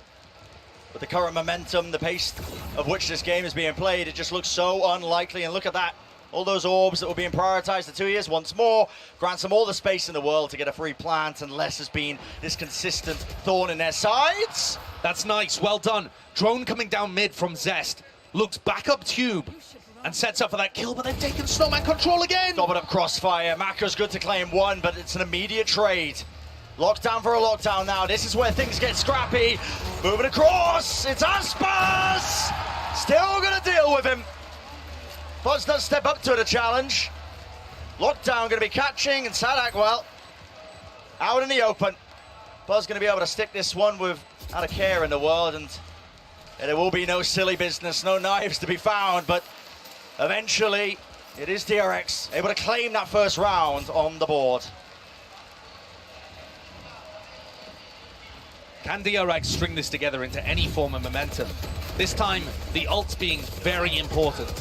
with the current momentum, the pace of which this game is being played, it just looks so unlikely. And look at that. All those orbs that were being prioritized the 2 years once more grants them all the space in the world to get a free plant, unless has been this consistent thorn in their sides. That's nice, well done. Drone coming down mid from Zest. Looks back up tube and sets up for that kill, but they've taken snowman control again. Gobbled up crossfire. Mako's good to claim 1, but it's an immediate trade. Lockdown for a lockdown now. This is where things get scrappy. Moving across. It's Aspas. Still going to deal with him. Buzz does step up to the challenge. Lockdown going to be catching, and Sadak, well, out in the open. Buzz going to be able to stick this one without a care in the world, and there will be no silly business, no knives to be found, but eventually it is DRX able to claim that first round on the board. Can DRX string this together into any form of momentum? This time, the ult's being very important.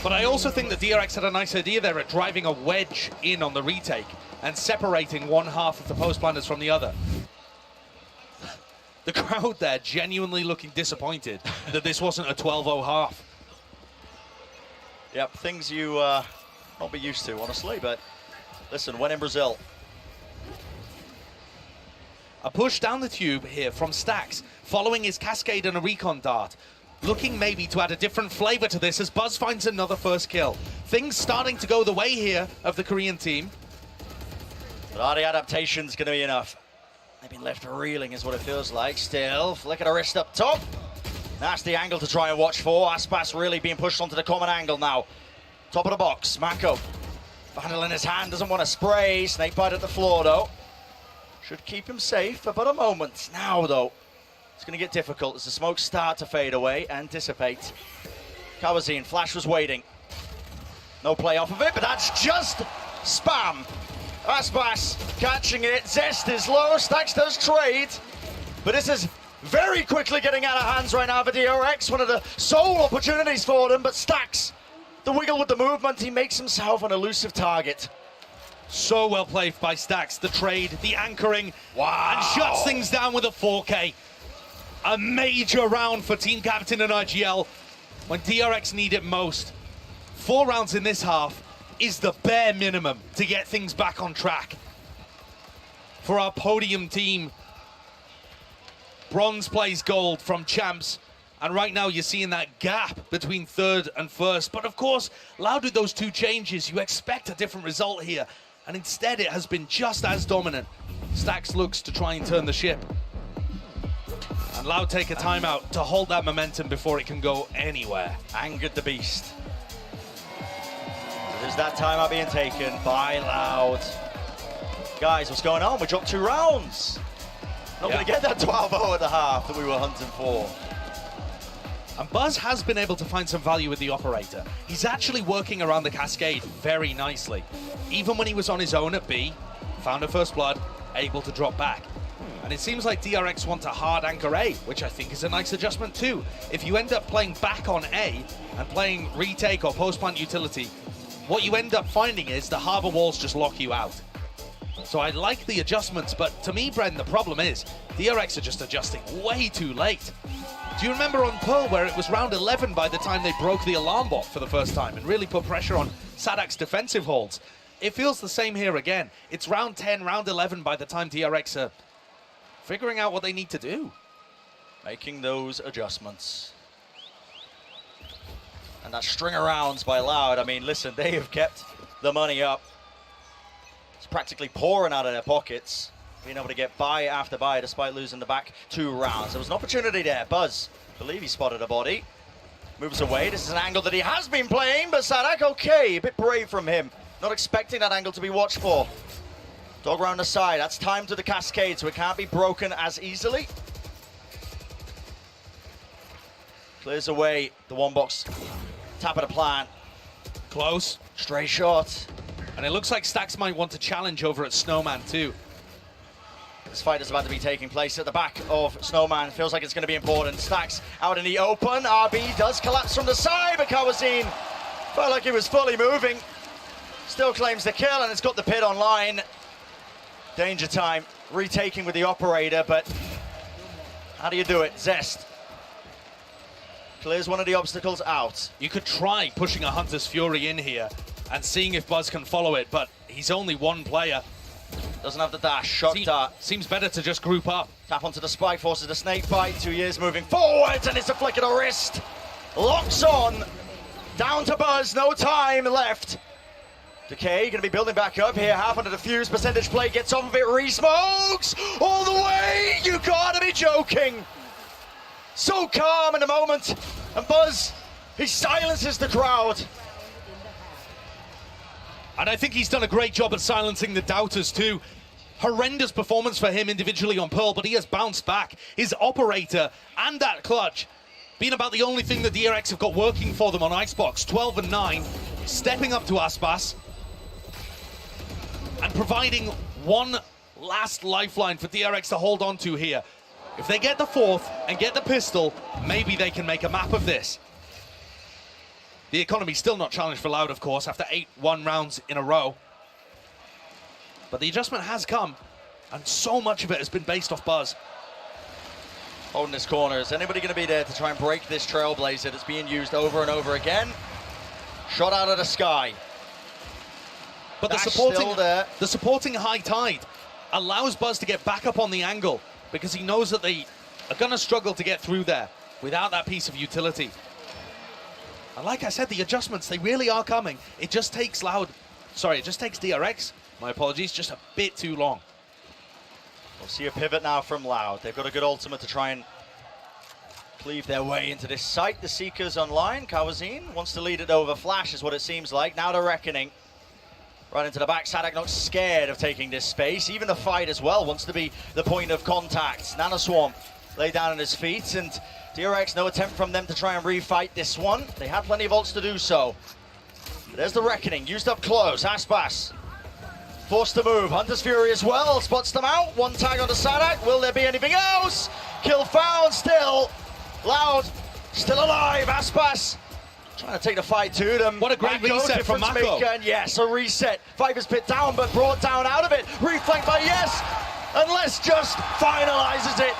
But I also think that DRX had a nice idea there at driving a wedge in on the retake and separating one half of the post planners from the other. The crowd there genuinely looking disappointed that this wasn't a 12-0 half. Yep, things you not be used to, honestly, but listen, when in Brazil. A push down the tube here from Stax, following his cascade and a recon dart. Looking maybe to add a different flavor to this as Buzz finds another first kill. Things starting to go the way here of the Korean team. But are the adaptations going to be enough? They've been left reeling is what it feels like. Still, flick of the wrist up top. That's the angle to try and watch for. Aspas really being pushed onto the common angle now. Top of the box, Mako. Vandal in his hand, doesn't want to spray. Snake bite at the floor though. Should keep him safe for but a moment. Now though, it's going to get difficult as the smokes start to fade away and dissipate. Kawazine, Flash was waiting. No play off of it, but that's just spam. Aspas catching it. Zest is low. Stax does trade. But this is very quickly getting out of hands right now for DRX. One of the sole opportunities for them, but Stax, the wiggle with the movement, he makes himself an elusive target. So well played by Stax. The trade, the anchoring, wow, and shuts things down with a 4K. A major round for team captain and IGL when DRX need it most. 4 rounds in this half is the bare minimum to get things back on track. For our podium team, bronze plays gold from champs, and right now you're seeing that gap between 3rd and 1st. But of course, Loud with those 2 changes, you expect a different result here, and instead it has been just as dominant. Stax looks to try and turn the ship. And Loud take a timeout to hold that momentum before it can go anywhere. Angered the beast. There's that timeout being taken by Loud. Guys, what's going on? We dropped 2 rounds. Not going to get that 12-0 at the half that we were hunting for. And Buzz has been able to find some value with the operator. He's actually working around the cascade very nicely. Even when he was on his own at B, found a first blood, able to drop back. And it seems like DRX want a hard anchor A, which I think is a nice adjustment too. If you end up playing back on A and playing retake or post-plant utility, what you end up finding is the harbor walls just lock you out. So I like the adjustments, but to me, Brendan, the problem is DRX are just adjusting way too late. Do you remember on Pearl where it was round 11 by the time they broke the alarm bot for the first time and really put pressure on Sadak's defensive holds? It feels the same here again. It's round 10, round 11 by the time DRX are figuring out what they need to do. Making those adjustments. And that string of rounds by Loud, I mean, listen, they have kept the money up. It's practically pouring out of their pockets, being able to get buy after buy despite losing the back 2 rounds. There was an opportunity there. Buzz, I believe he spotted a body. Moves away. This is an angle that he has been playing, but Sadak, okay, a bit brave from him. Not expecting that angle to be watched for. Dog round the side. That's time to the cascade, so it can't be broken as easily. Clears away the 1-box. Tap of the plant. Close. Stray shot. And it looks like Stax might want to challenge over at Snowman too. This fight is about to be taking place at the back of Snowman. Feels like it's going to be important. Stax out in the open. RB does collapse from the side, but Kawazin felt like he was fully moving. Still claims the kill, and it's got the pit online. Danger time. Retaking with the operator, but how do you do it? Zest clears one of the obstacles out. You could try pushing a Hunter's Fury in here and seeing if Buzz can follow it, but he's only one player. Doesn't have the dash. Shock dart. Seems better to just group up. Tap onto the spike, forces the snake bite. 2 years moving forwards, and it's a flick of the wrist. Locks on. Down to Buzz, no time left. Decay gonna be building back up here. Half on the defuse, percentage play gets off of it. Re-smokes all the way. You gotta be joking. So calm in the moment, and Buzz, he silences the crowd. And I think he's done a great job at silencing the doubters too. Horrendous performance for him individually on Pearl, but he has bounced back. His operator and that clutch being about the only thing the DRX have got working for them on Icebox. 12 and 9, stepping up to Aspas and providing one last lifeline for DRX to hold on to here. If they get the 4th and get the pistol, maybe they can make a map of this. The economy still not challenged for Loud, of course, after 8-1 rounds in a row. But the adjustment has come, and so much of it has been based off Buzz. Holding this corner. Is anybody going to be there to try and break this Trailblazer that's being used over and over again? Shot out of the sky. But Dash the supporting high tide allows Buzz to get back up on the angle, because he knows that they are going to struggle to get through there without that piece of utility. And like I said, the adjustments, they really are coming. It just takes it just takes DRX, my apologies, just a bit too long. We'll see a pivot now from Loud. They've got a good ultimate to try and cleave their way into this site. The Seeker's online. Kawazin wants to lead it over. Flash is what it seems like. Now the Reckoning. Right into the back. Sadak not scared of taking this space. Even the fight as well wants to be the point of contact. Nanoswarm laid down on his feet, and DRX, no attempt from them to try and refight this one. They had plenty of ults to do so. But there's the Reckoning, used up close. Aspas forced to move. Hunter's Fury as well, spots them out. One tag onto Sadak. Will there be anything else? Kill found still. Loud, still alive. Aspas trying to take the fight to them. What a great reset from Mako. And yes, a reset. Viper's pit down, but brought down out of it. Reflanked by Yes. Unless just finalizes it.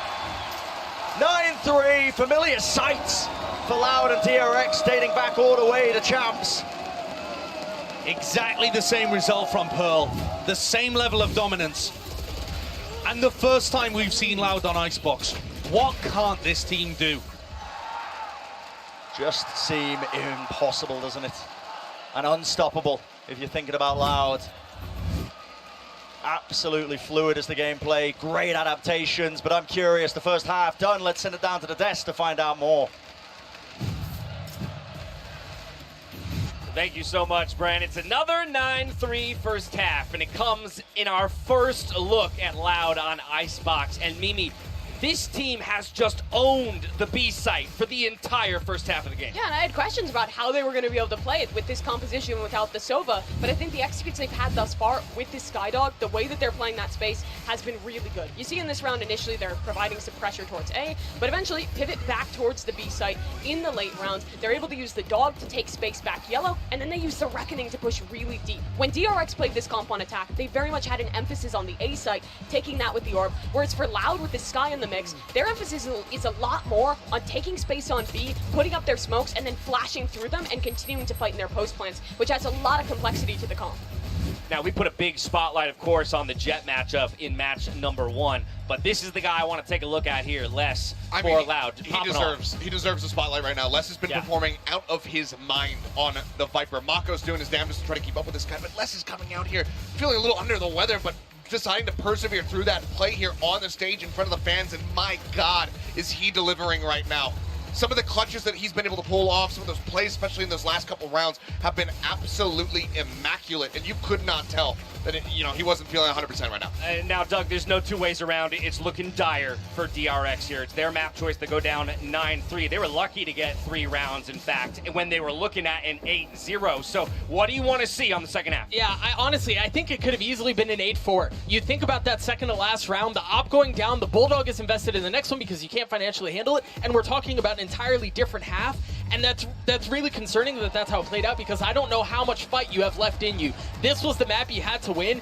9-3, familiar sights for Loud and DRX, dating back all the way to champs. Exactly the same result from Pearl. The same level of dominance. And the first time we've seen Loud on Icebox. What can't this team do? Just seem impossible, doesn't it? And unstoppable, if you're thinking about Loud. Absolutely fluid as the gameplay, great adaptations, but I'm curious, the first half done, let's send it down to the desk to find out more. Thank you so much, Bran. It's another 9-3 first half, and it comes in our first look at Loud on Icebox. And Mimi, this team has just owned the B site for the entire first half of the game. Yeah, and I had questions about how they were going to be able to play it with this composition without the Sova, but I think the executes they've had thus far with this Skydog, the way that they're playing that space has been really good. You see in this round initially they're providing some pressure towards A, but eventually pivot back towards the B site in the late rounds. They're able to use the Dog to take space back yellow, and then they use the Reckoning to push really deep. When DRX played this comp on attack, they very much had an emphasis on the A site, taking that with the Orb, whereas for Loud with the Sky in the mix, their emphasis is a lot more on taking space on B, putting up their smokes, and then flashing through them and continuing to fight in their post plants, which adds a lot of complexity to the comp. Now, we put a big spotlight, of course, on the Jet matchup in match number 1, but this is the guy I want to take a look at here, Les, for Loud. He deserves the spotlight right now. Les has been performing out of his mind on the Viper. Mako's doing his damnedest to try to keep up with this guy, but Les is coming out here feeling a little under the weather, but deciding to persevere through that play here on the stage in front of the fans, and my God, is he delivering right now. Some of the clutches that he's been able to pull off, some of those plays, especially in those last couple rounds, have been absolutely immaculate, and you could not tell that he wasn't feeling 100% right now. And now, Doug, there's no two ways around it. It's looking dire for DRX here. It's their map choice. They go down 9-3. They were lucky to get 3 rounds, in fact, when they were looking at an 8-0. So what do you want to see on the second half? Yeah, honestly, I think it could have easily been an 8-4. You think about that second to last round, the op going down, the Bulldog is invested in the next one because you can't financially handle it, and we're talking about an entirely different half, and that's really concerning that that's how it played out, because I don't know how much fight you have left in you. This was the map you had to win.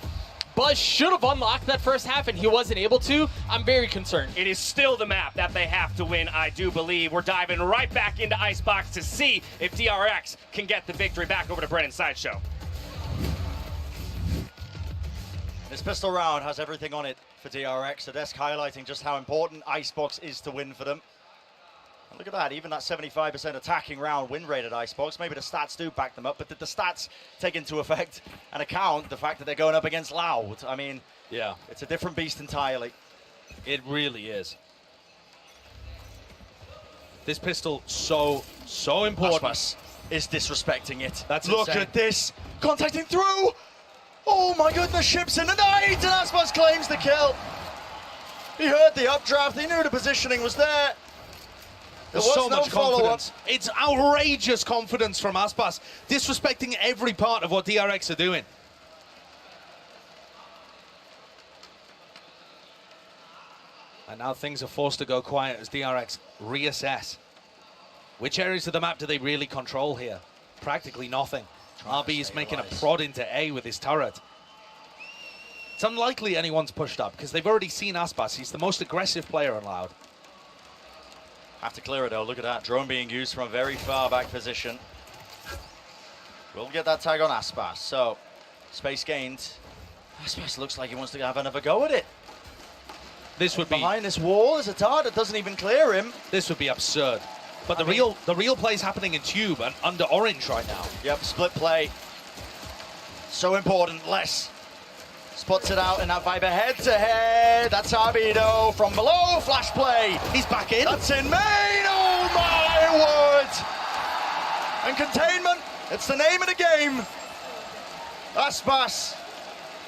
Buzz should have unlocked that first half, and he wasn't able to. I'm very concerned. It is still the map that they have to win, I do believe. We're diving right back into Icebox to see if DRX can get the victory. Back over to Brennan Sideshow. This pistol round has everything on it for DRX. The desk highlighting just how important Icebox is to win for them. And look at that, even that 75% attacking round win rate at Icebox. Maybe the stats do back them up, but did the stats take into effect and account the fact that they're going up against Loud? I mean, yeah, it's a different beast entirely. It really is. This pistol so important. Aspas is disrespecting it. That's Look insane. at this, contacting through. Oh my goodness, ships in the night, and Aspas claims the kill. He heard the updraft, he knew the positioning was there. There's so much confidence. It's outrageous confidence from Aspas, disrespecting every part of what DRX are doing. And now things are forced to go quiet as DRX reassess. Which areas of the map do they really control here? Practically nothing. RB is making a prod into A with his turret. It's unlikely anyone's pushed up because they've already seen Aspas. He's the most aggressive player on Loud. Have to clear it though, look at that. Drone being used from a very far back position. We'll get that tag on Aspas. So, space gained. Aspas looks like he wants to have another go at it. This would be behind this wall is a tar that doesn't even clear him. This would be absurd. But the real play is happening in Tube and under Orange right now. Yep, split play. So important. Les spots it out, and that Viper head-to-head. That's Arbido from below. Flash play. He's back in. That's in main. Oh my word. And containment. It's the name of the game. Aspas.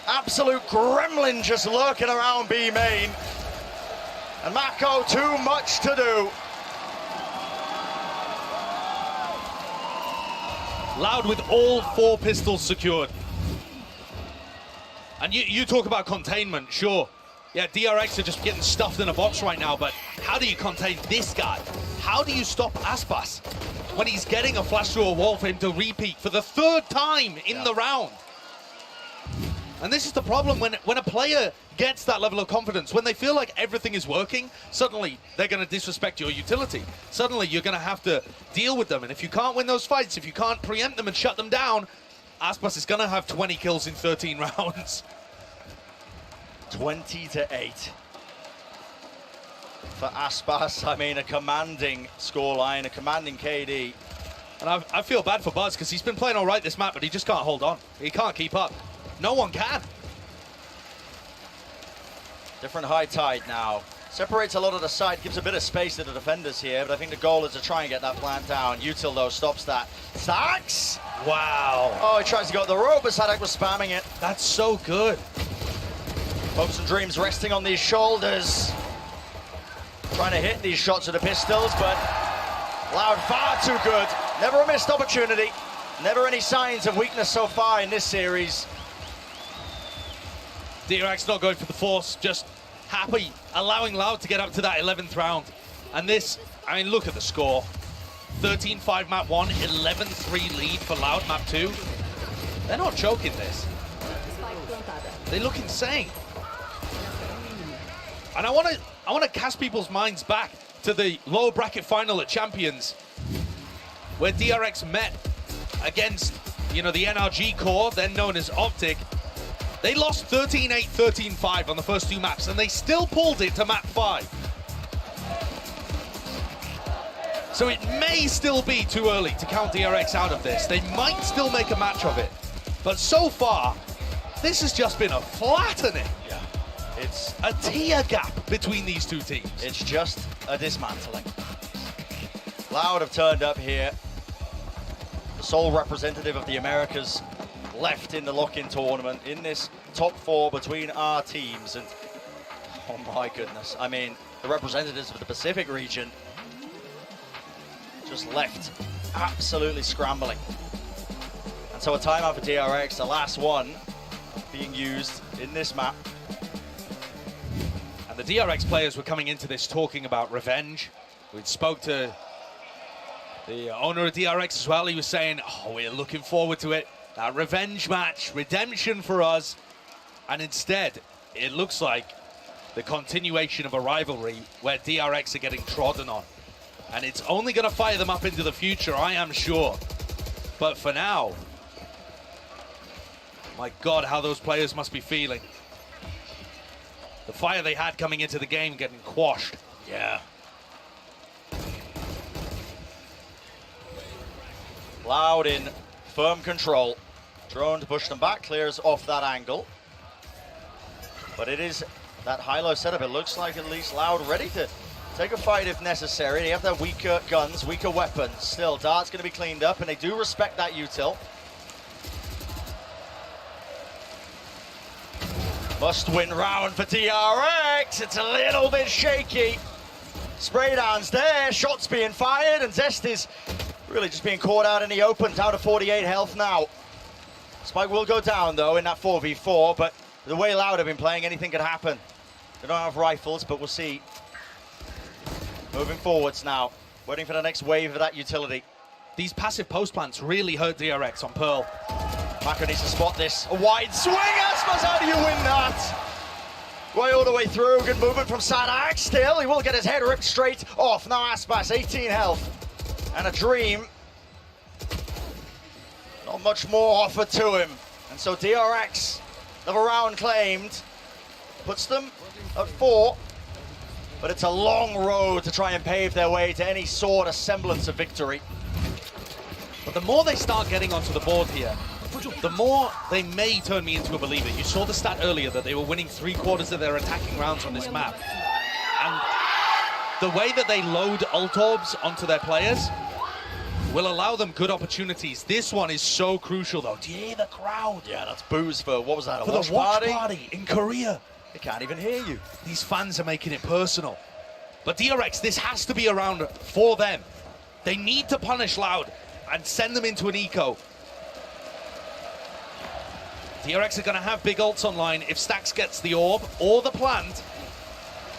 Absolute gremlin just lurking around B main. And Mako, too much to do. Loud with all 4 pistols secured. And you talk about containment, sure. Yeah, DRX are just getting stuffed in a box right now, but how do you contain this guy? How do you stop Aspas when he's getting a flash through a wall for him to repeat for the 3rd time in the round? And this is the problem when a player gets that level of confidence, when they feel like everything is working, suddenly they're going to disrespect your utility. Suddenly you're going to have to deal with them. And if you can't win those fights, if you can't preempt them and shut them down, Aspas is going to have 20 kills in 13 rounds. 20-8 for Aspas. I mean, a commanding scoreline, a commanding KD. And I feel bad for Buzz because he's been playing all right this map, but he just can't hold on. He can't keep up. No one can. Different high tide now. Separates a lot of the side, gives a bit of space to the defenders here, but I think the goal is to try and get that plant down. Util, though, stops that. Sax! Wow. Oh, he tries to go at the rope, but Sadak was spamming it. That's so good. Hopes and dreams resting on these shoulders. Trying to hit these shots with the pistols, but Loud far too good. Never a missed opportunity. Never any signs of weakness so far in this series. DRX not going for the force, just happy, allowing Loud to get up to that 11th round. And this, I mean, look at the score. 13-5 map 1, 11-3 lead for Loud map 2. They're not joking this. They look insane. And I want to cast people's minds back to the lower bracket final at Champions, where DRX met against, you know, the NRG core, then known as Optic. They lost 13-8, 13-5 on the first 2 maps, and they still pulled it to map 5. So it may still be too early to count DRX out of this. They might still make a match of it. But so far, this has just been a flattening. Yeah. It's a tier gap between these two teams. It's just a dismantling. Loud have turned up here. The sole representative of the Americas left in the lock-in tournament in this top 4 between our teams. And oh my goodness, I mean, the representatives of the Pacific region just left absolutely scrambling. And so a timeout for DRX, the last one being used in this map. And the DRX players were coming into this talking about revenge. We spoke to the owner of DRX as well. He was saying, oh, we're looking forward to it. That revenge match, redemption for us. And instead, it looks like the continuation of a rivalry where DRX are getting trodden on. And it's only going to fire them up into the future, I am sure. But for now, my God, how those players must be feeling. The fire they had coming into the game getting quashed. Yeah. Loud in firm control. Drone to push them back, clears off that angle. But it is that high-low setup. It looks like at least Loud ready to take a fight if necessary. They have their weaker guns, weaker weapons. Still, Dart's going to be cleaned up, and they do respect that util. Must-win round for DRX. It's a little bit shaky. Spray downs there, shots being fired, and Zest is really just being caught out in the open, down to 48 health now. Spike will go down, though, in that 4v4, but the way Loud have been playing, anything could happen. They don't have rifles, but we'll see. Moving forwards now, waiting for the next wave of that utility. These passive post plants really hurt DRX on Pearl. Mako needs to spot this. A wide swing, Aspas, how do you win that? Way all the way through, good movement from Sadak. Still, he will get his head ripped straight off. Now Aspas, 18 health. And a dream. Not much more offered to him. And so DRX, another round claimed, puts them at 4. But it's a long road to try and pave their way to any sort of semblance of victory. But the more they start getting onto the board here, the more they may turn me into a believer. You saw the stat earlier that they were winning 3/4 of their attacking rounds on this map. And the way that they load ult orbs onto their players will allow them good opportunities. This one is so crucial, though. Do you hear the crowd? Yeah, that's booze for, what was that, a for watch the watch party? party in Korea. They can't even hear you. These fans are making it personal. But DRX, this has to be a round for them. They need to punish Loud and send them into an eco. DRX are going to have big ults online. If Stax gets the orb or the plant,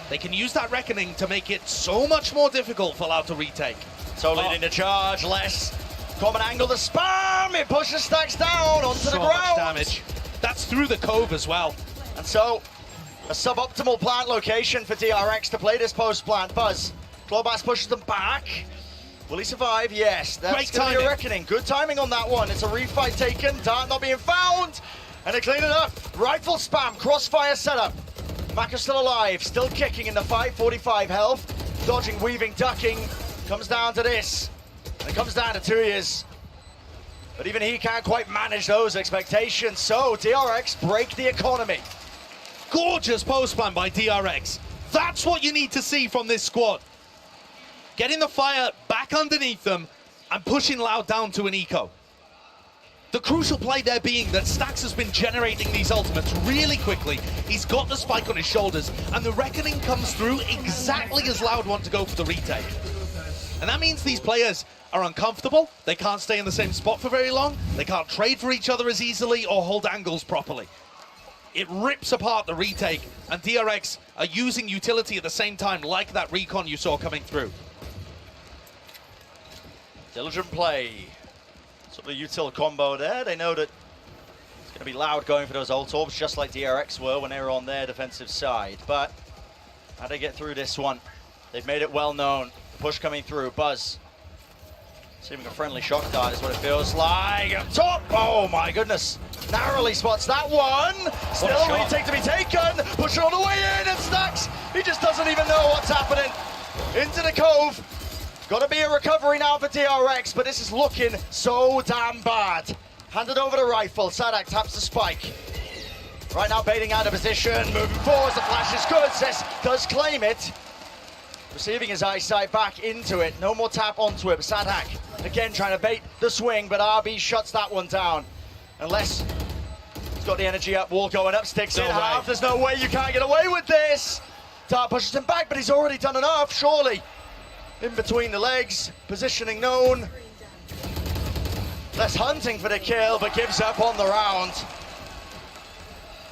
they can use that Reckoning to make it so much more difficult for Loud to retake. So leading the charge, less common angle, the spam, it pushes Stax down onto the ground. So much damage. That's through the cove as well. And so, a suboptimal plant location for DRX to play this post plant. Buzz, Clawbass pushes them back. Will he survive? Yes, that's going to be a reckoning. Good timing on that one. It's a refight taken, Dart not being found, and they clean it up. Rifle spam, crossfire setup. Mako still alive, still kicking in the fight, 45 health. Dodging, weaving, ducking, comes down to this. And it comes down to 2 years. But even he can't quite manage those expectations, so DRX break the economy. Gorgeous post plan by DRX. That's what you need to see from this squad. Getting the fire back underneath them and pushing Loud down to an eco. The crucial play there being that Stax has been generating these ultimates really quickly. He's got the spike on his shoulders, and the Reckoning comes through exactly as Loud want to go for the retake. And that means these players are uncomfortable. They can't stay in the same spot for very long. They can't trade for each other as easily or hold angles properly. It rips apart the retake, and DRX are using utility at the same time, like that recon you saw coming through. Diligent play. Sort of a util combo there. They know that it's going to be Loud going for those ult orbs, just like DRX were when they were on their defensive side. But How to get through this one. They've made it well known. Push coming through. Buzz. Receiving a friendly shock dart is what it feels like. Up top. Oh my goodness. Narrowly spots that one. Still a retake to be taken. Push all the way in and Stacks. He just doesn't even know what's happening. Into the cove. Got to be a recovery now for DRX, but this is looking so damn bad. Handed over the rifle. Sadak taps the spike. Right now baiting out of position. Moving forwards. The flash is good. Zest does claim it. Receiving his eyesight back into it. No more tap onto it. Sadak again trying to bait the swing, but RB shuts that one down. Unless he's got the energy up, wall going up, sticks in half. There's no way you can't get away with this. Dart pushes him back, but he's already done enough, surely. In between the legs, positioning known. Less hunting for the kill, but gives up on the round.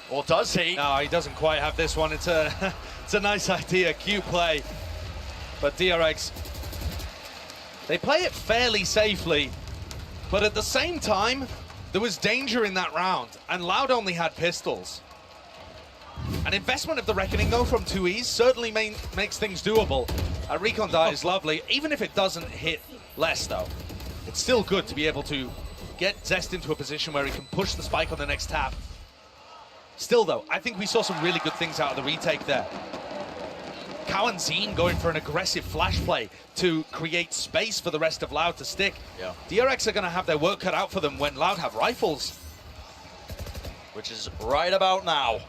Or does he? No, he doesn't quite have this one. It's a, it's a nice idea, cute play. But DRX, they play it fairly safely, but at the same time, there was danger in that round, and Loud only had pistols. An investment of the Reckoning, though, from 2Es certainly makes things doable. A recon dart is lovely, even if it doesn't hit less, though. It's still good to be able to get Zest into a position where he can push the spike on the next tap. Still, though, I think we saw some really good things out of the retake there. Cow and Zine going for an aggressive flash play to create space for the rest of Loud to stick. Yeah. DRX are going to have their work cut out for them when Loud have rifles. Which is right about now.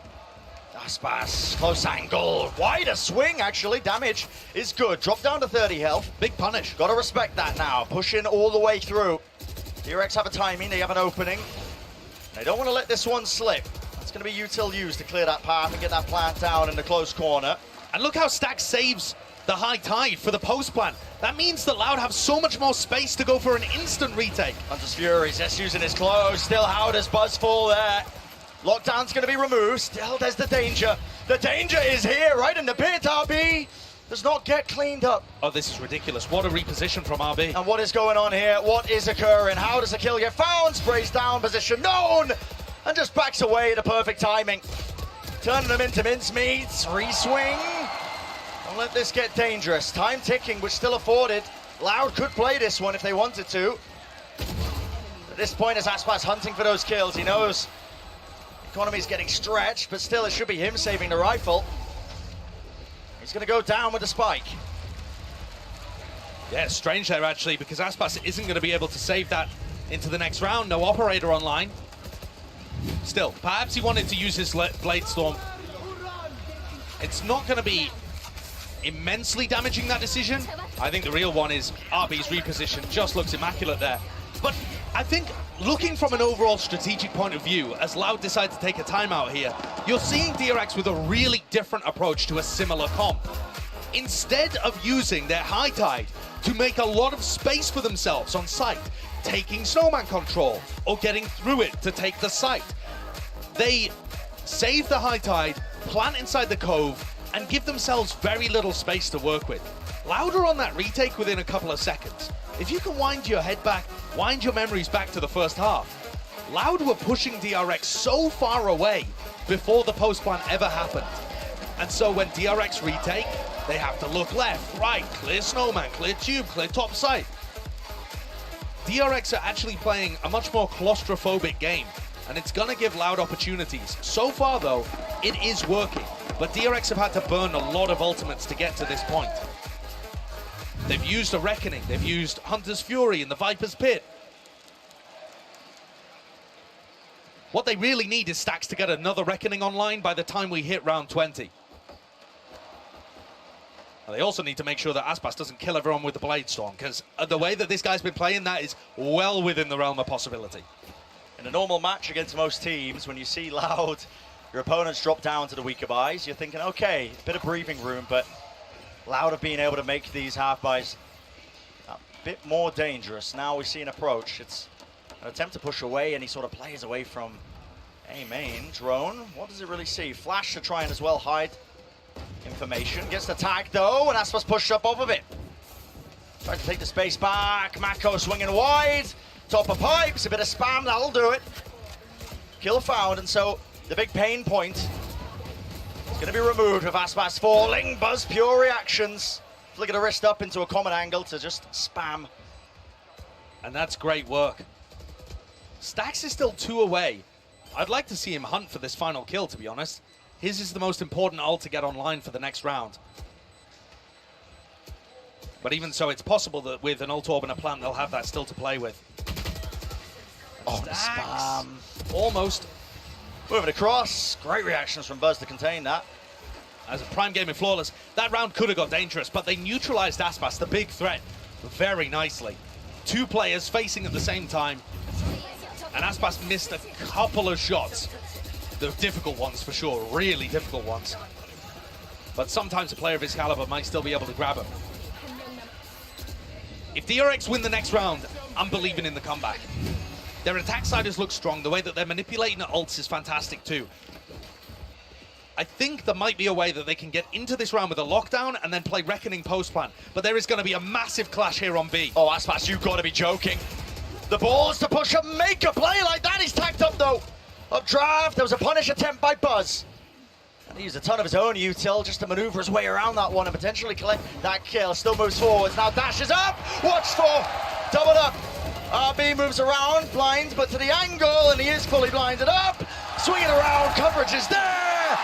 Aspas, close angle, wider swing actually, damage is good. Drop down to 30 health. Big punish. Gotta respect that now, pushing all the way through. DRX have a timing, they have an opening. They don't want to let this one slip. That's gonna be util used to clear that path and get that plant down in the close corner. And look how Stack saves the high tide for the post plan. That means that Loud have so much more space to go for an instant retake. Hunter's Fury just using his close, still how does Buzz fall there? Lockdown's going to be removed. Still, there's the danger. The danger is here, right in the pit. RB does not get cleaned up. Oh, this is ridiculous. What a reposition from RB. And what is going on here? What is occurring? How does the kill get found? Sprays down, position known, and just backs away at the perfect timing. Turning them into mincemeats. Re-swing. Don't let this get dangerous. Time ticking, which still afforded. Loud could play this one if they wanted to. At this point, as Aspas hunting for those kills, he knows economy's getting stretched, but still it should be him saving the rifle. He's going to go down with the spike. Yeah, strange there actually, because Aspas isn't going to be able to save that into the next round. No operator online. Still, perhaps he wanted to use his Blade Storm. It's not going to be immensely damaging, that decision. I think the real one is RB's reposition. Just looks immaculate there. But I think looking from an overall strategic point of view, as Loud decide to take a timeout here, you're seeing DRX with a really different approach to a similar comp. Instead of using their high tide to make a lot of space for themselves on site, taking snowman control or getting through it to take the site, they save the high tide, plant inside the cove, and give themselves very little space to work with. Loud are on that retake within a couple of seconds. If you can wind your head back, wind your memories back to the first half, Loud were pushing DRX so far away before the post plan ever happened. And so when DRX retake, they have to look left, right, clear snowman, clear tube, clear top site. DRX are actually playing a much more claustrophobic game, and it's gonna give Loud opportunities. So far though, it is working, but DRX have had to burn a lot of ultimates to get to this point. They've used a Reckoning, they've used Hunter's Fury in the Viper's Pit. What they really need is Stacks to get another Reckoning online by the time we hit round 20. And they also need to make sure that Aspas doesn't kill everyone with the Blade Storm, because the way that this guy's been playing, that is well within the realm of possibility. In a normal match against most teams, when you see Loud, your opponents drop down to the weaker buys, you're thinking, okay, a bit of breathing room, but Loud have been able to make these half buys a bit more dangerous. Now we see an approach. It's an attempt to push away, and he sort of plays away from a main drone. What does it really see? Flash to try and as well hide information. Gets the tag though, and Aspas pushed up off of it. Tries to take the space back. Mako swinging wide. Top of pipes, a bit of spam, that'll do it. Kill found, and so the big pain point Gonna be removed with Aspas falling. Buzz pure reactions. Flicker the wrist up into a common angle to just spam. And that's great work. Stax is still 2 away. I'd like to see him hunt for this final kill, to be honest. His is the most important ult to get online for the next round. But even so, it's possible that with an ult orb and a plant, they'll have that still to play with. Oh, the spam. Almost. Moving across. Great reactions from Buzz to contain that. As a prime game in Flawless, that round could have got dangerous, but they neutralized Aspas, the big threat, very nicely. 2 players facing at the same time, and Aspas missed a couple of shots. The difficult ones, for sure, really difficult ones. But sometimes a player of his caliber might still be able to grab him. If DRX win the next round, I'm believing in the comeback. Their attack siders look strong. The way that they're manipulating the ults is fantastic too. I think there might be a way that they can get into this round with a lockdown and then play Reckoning post-plan. But there is going to be a massive clash here on B. Oh, Aspas, you've got to be joking. The balls to push up, make a play like that. He's tacked up though. Up draft, there was a punish attempt by Buzz. And he used a ton of his own util just to maneuver his way around that one and potentially collect that kill. Still moves forwards, now dashes up. Watch for, doubled up. RB moves around, blind, but to the angle, and he is fully blinded up. Swinging around, coverage is there.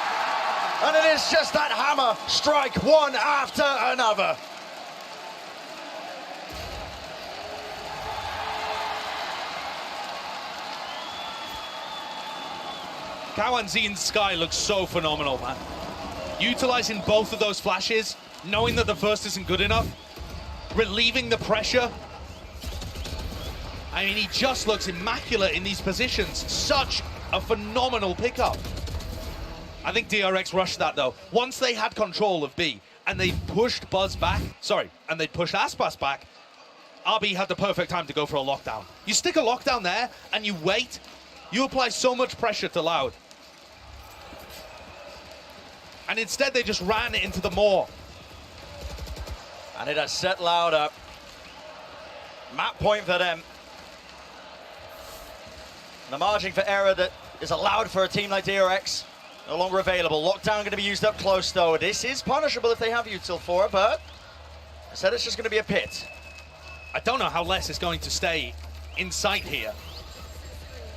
And it is just that hammer strike, one after another. Kawanzi in Sky looks so phenomenal, man. Utilizing both of those flashes, knowing that the first isn't good enough, relieving the pressure. I mean, he just looks immaculate in these positions. Such a phenomenal pickup. I think DRX rushed that though. Once they had control of B and they pushed Buzz back, and they pushed Aspas back, RB had the perfect time to go for a lockdown. You stick a lockdown there and you wait, you apply so much pressure to Loud. And instead they just ran it into the maw. And it has set Loud up. Map point for them. The margin for error that is allowed for a team like DRX, no longer available. Lockdown going to be used up close though. This is punishable if they have util for it, but I said it's just going to be a pit. I don't know how Les is going to stay in sight here.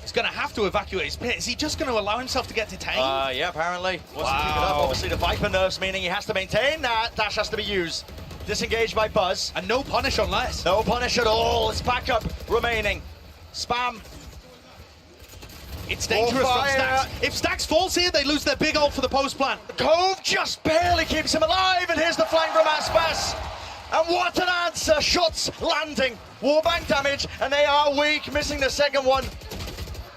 He's going to have to evacuate his pit. Is he just going to allow himself to get detained? Yeah, apparently. Wants to keep it up. Obviously the Viper nerfs, meaning he has to maintain that. Dash has to be used. Disengaged by Buzz. And no punish on Les. No punish at all. It's backup remaining. Spam. It's dangerous from Stax. If Stax falls here, they lose their big ult for the post plant. Cove just barely keeps him alive, and here's the flank from Aspas. And what an answer! Shots landing, warbang damage, and they are weak, missing the second one.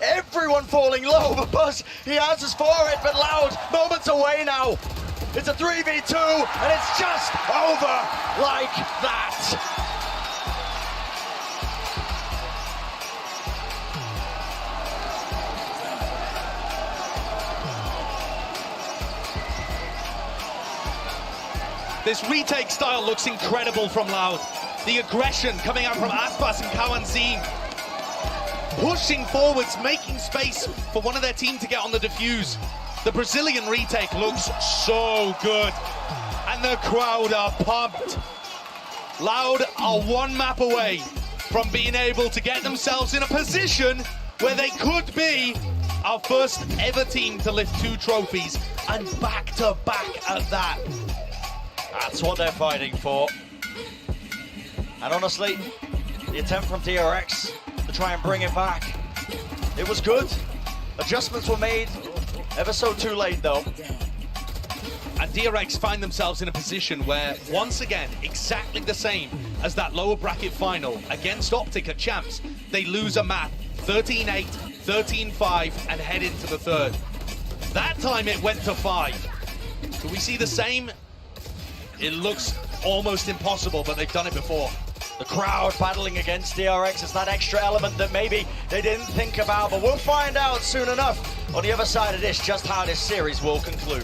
Everyone falling low, but Buzz, he answers for it, but Loud, moments away now. It's a 3v2, and it's just over like that. This retake style looks incredible from Loud. The aggression coming out from Aspas and Kawanzin. Pushing forwards, making space for one of their team to get on the defuse. The Brazilian retake looks so good. And the crowd are pumped. Loud are one map away from being able to get themselves in a position where they could be our first ever team to lift 2 trophies, and back to back at that. That's what they're fighting for. And honestly, the attempt from DRX to try and bring it back, it was good. Adjustments were made, ever so too late though. And DRX find themselves in a position where, once again, exactly the same as that lower bracket final against Optic at Champs, they lose a map, 13-8, 13-5, and head into the third. That time it went to 5. Do we see the same? It looks almost impossible, but they've done it before. The crowd battling against DRX is that extra element that maybe they didn't think about, but we'll find out soon enough on the other side of this just how this series will conclude.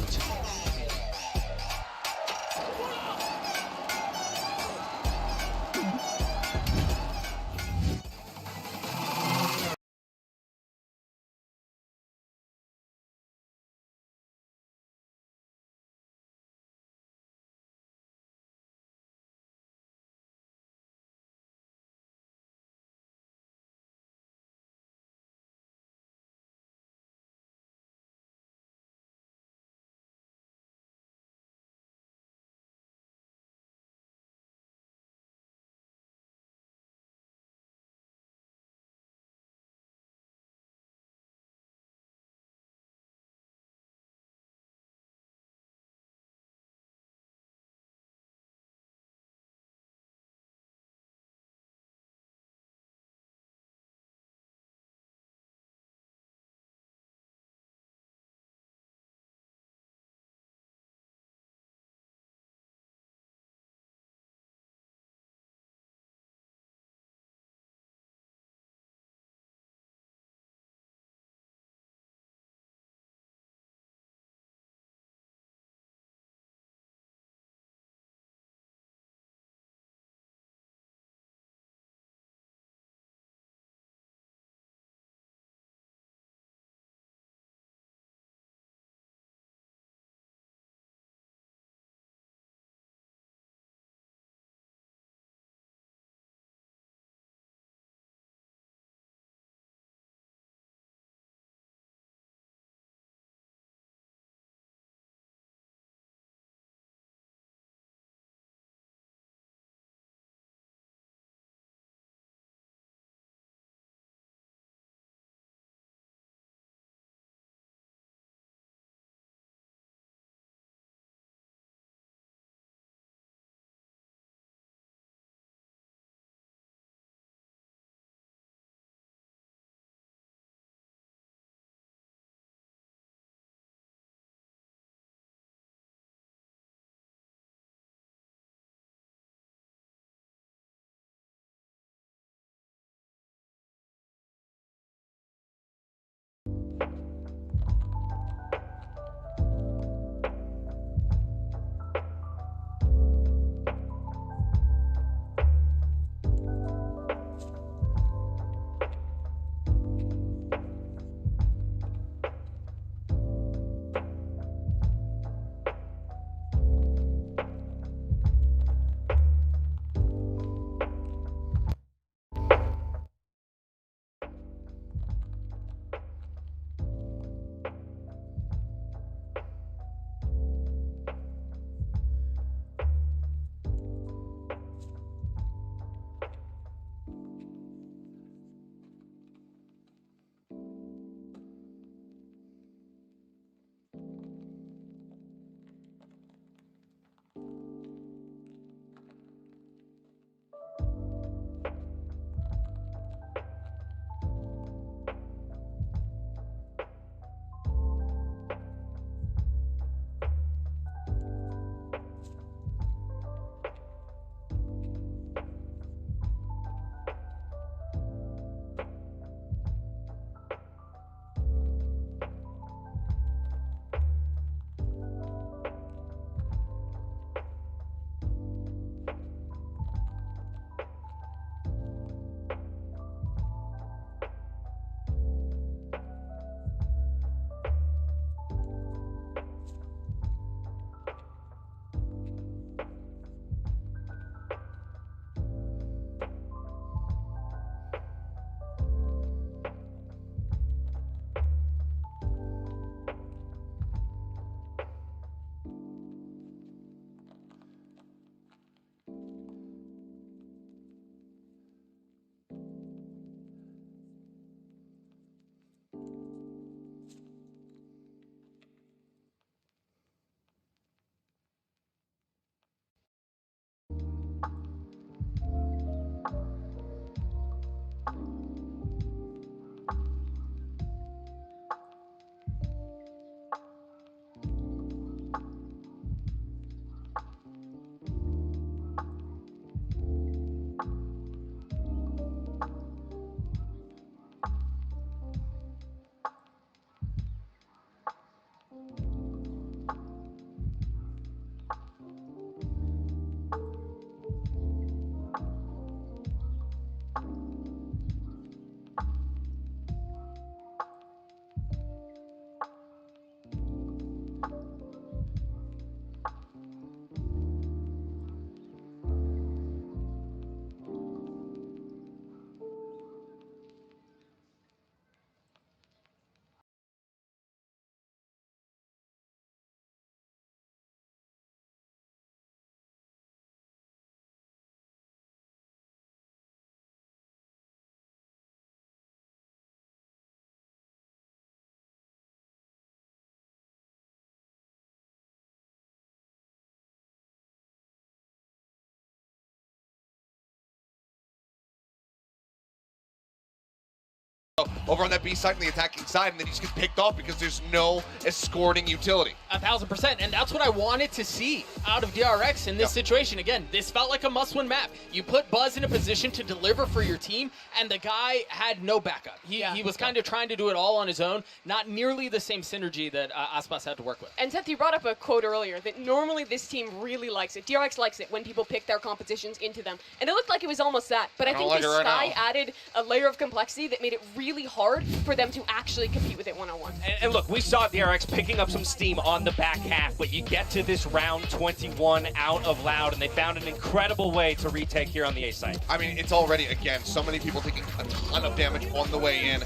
over on that B side and the attacking side, and then he just gets picked off because there's no escorting utility. 1000%, and that's what I wanted to see out of DRX in this situation. Again, this felt like a must-win map. You put Buzz in a position to deliver for your team, and the guy had no backup. He was kind of trying to do it all on his own, not nearly the same synergy that Aspas had to work with. And Seth, you brought up a quote earlier that normally this team really likes it. DRX likes it when people pick their competitions into them. And it looked like it was almost that. But I think this Sky added a layer of complexity that made it really hard for them to actually compete with it one-on-one. And look, we saw DRX picking up some steam on the back half, but you get to this round 21 out of Loud, and they found an incredible way to retake here on the A side. I mean, it's already, again, so many people taking a ton of damage on the way in,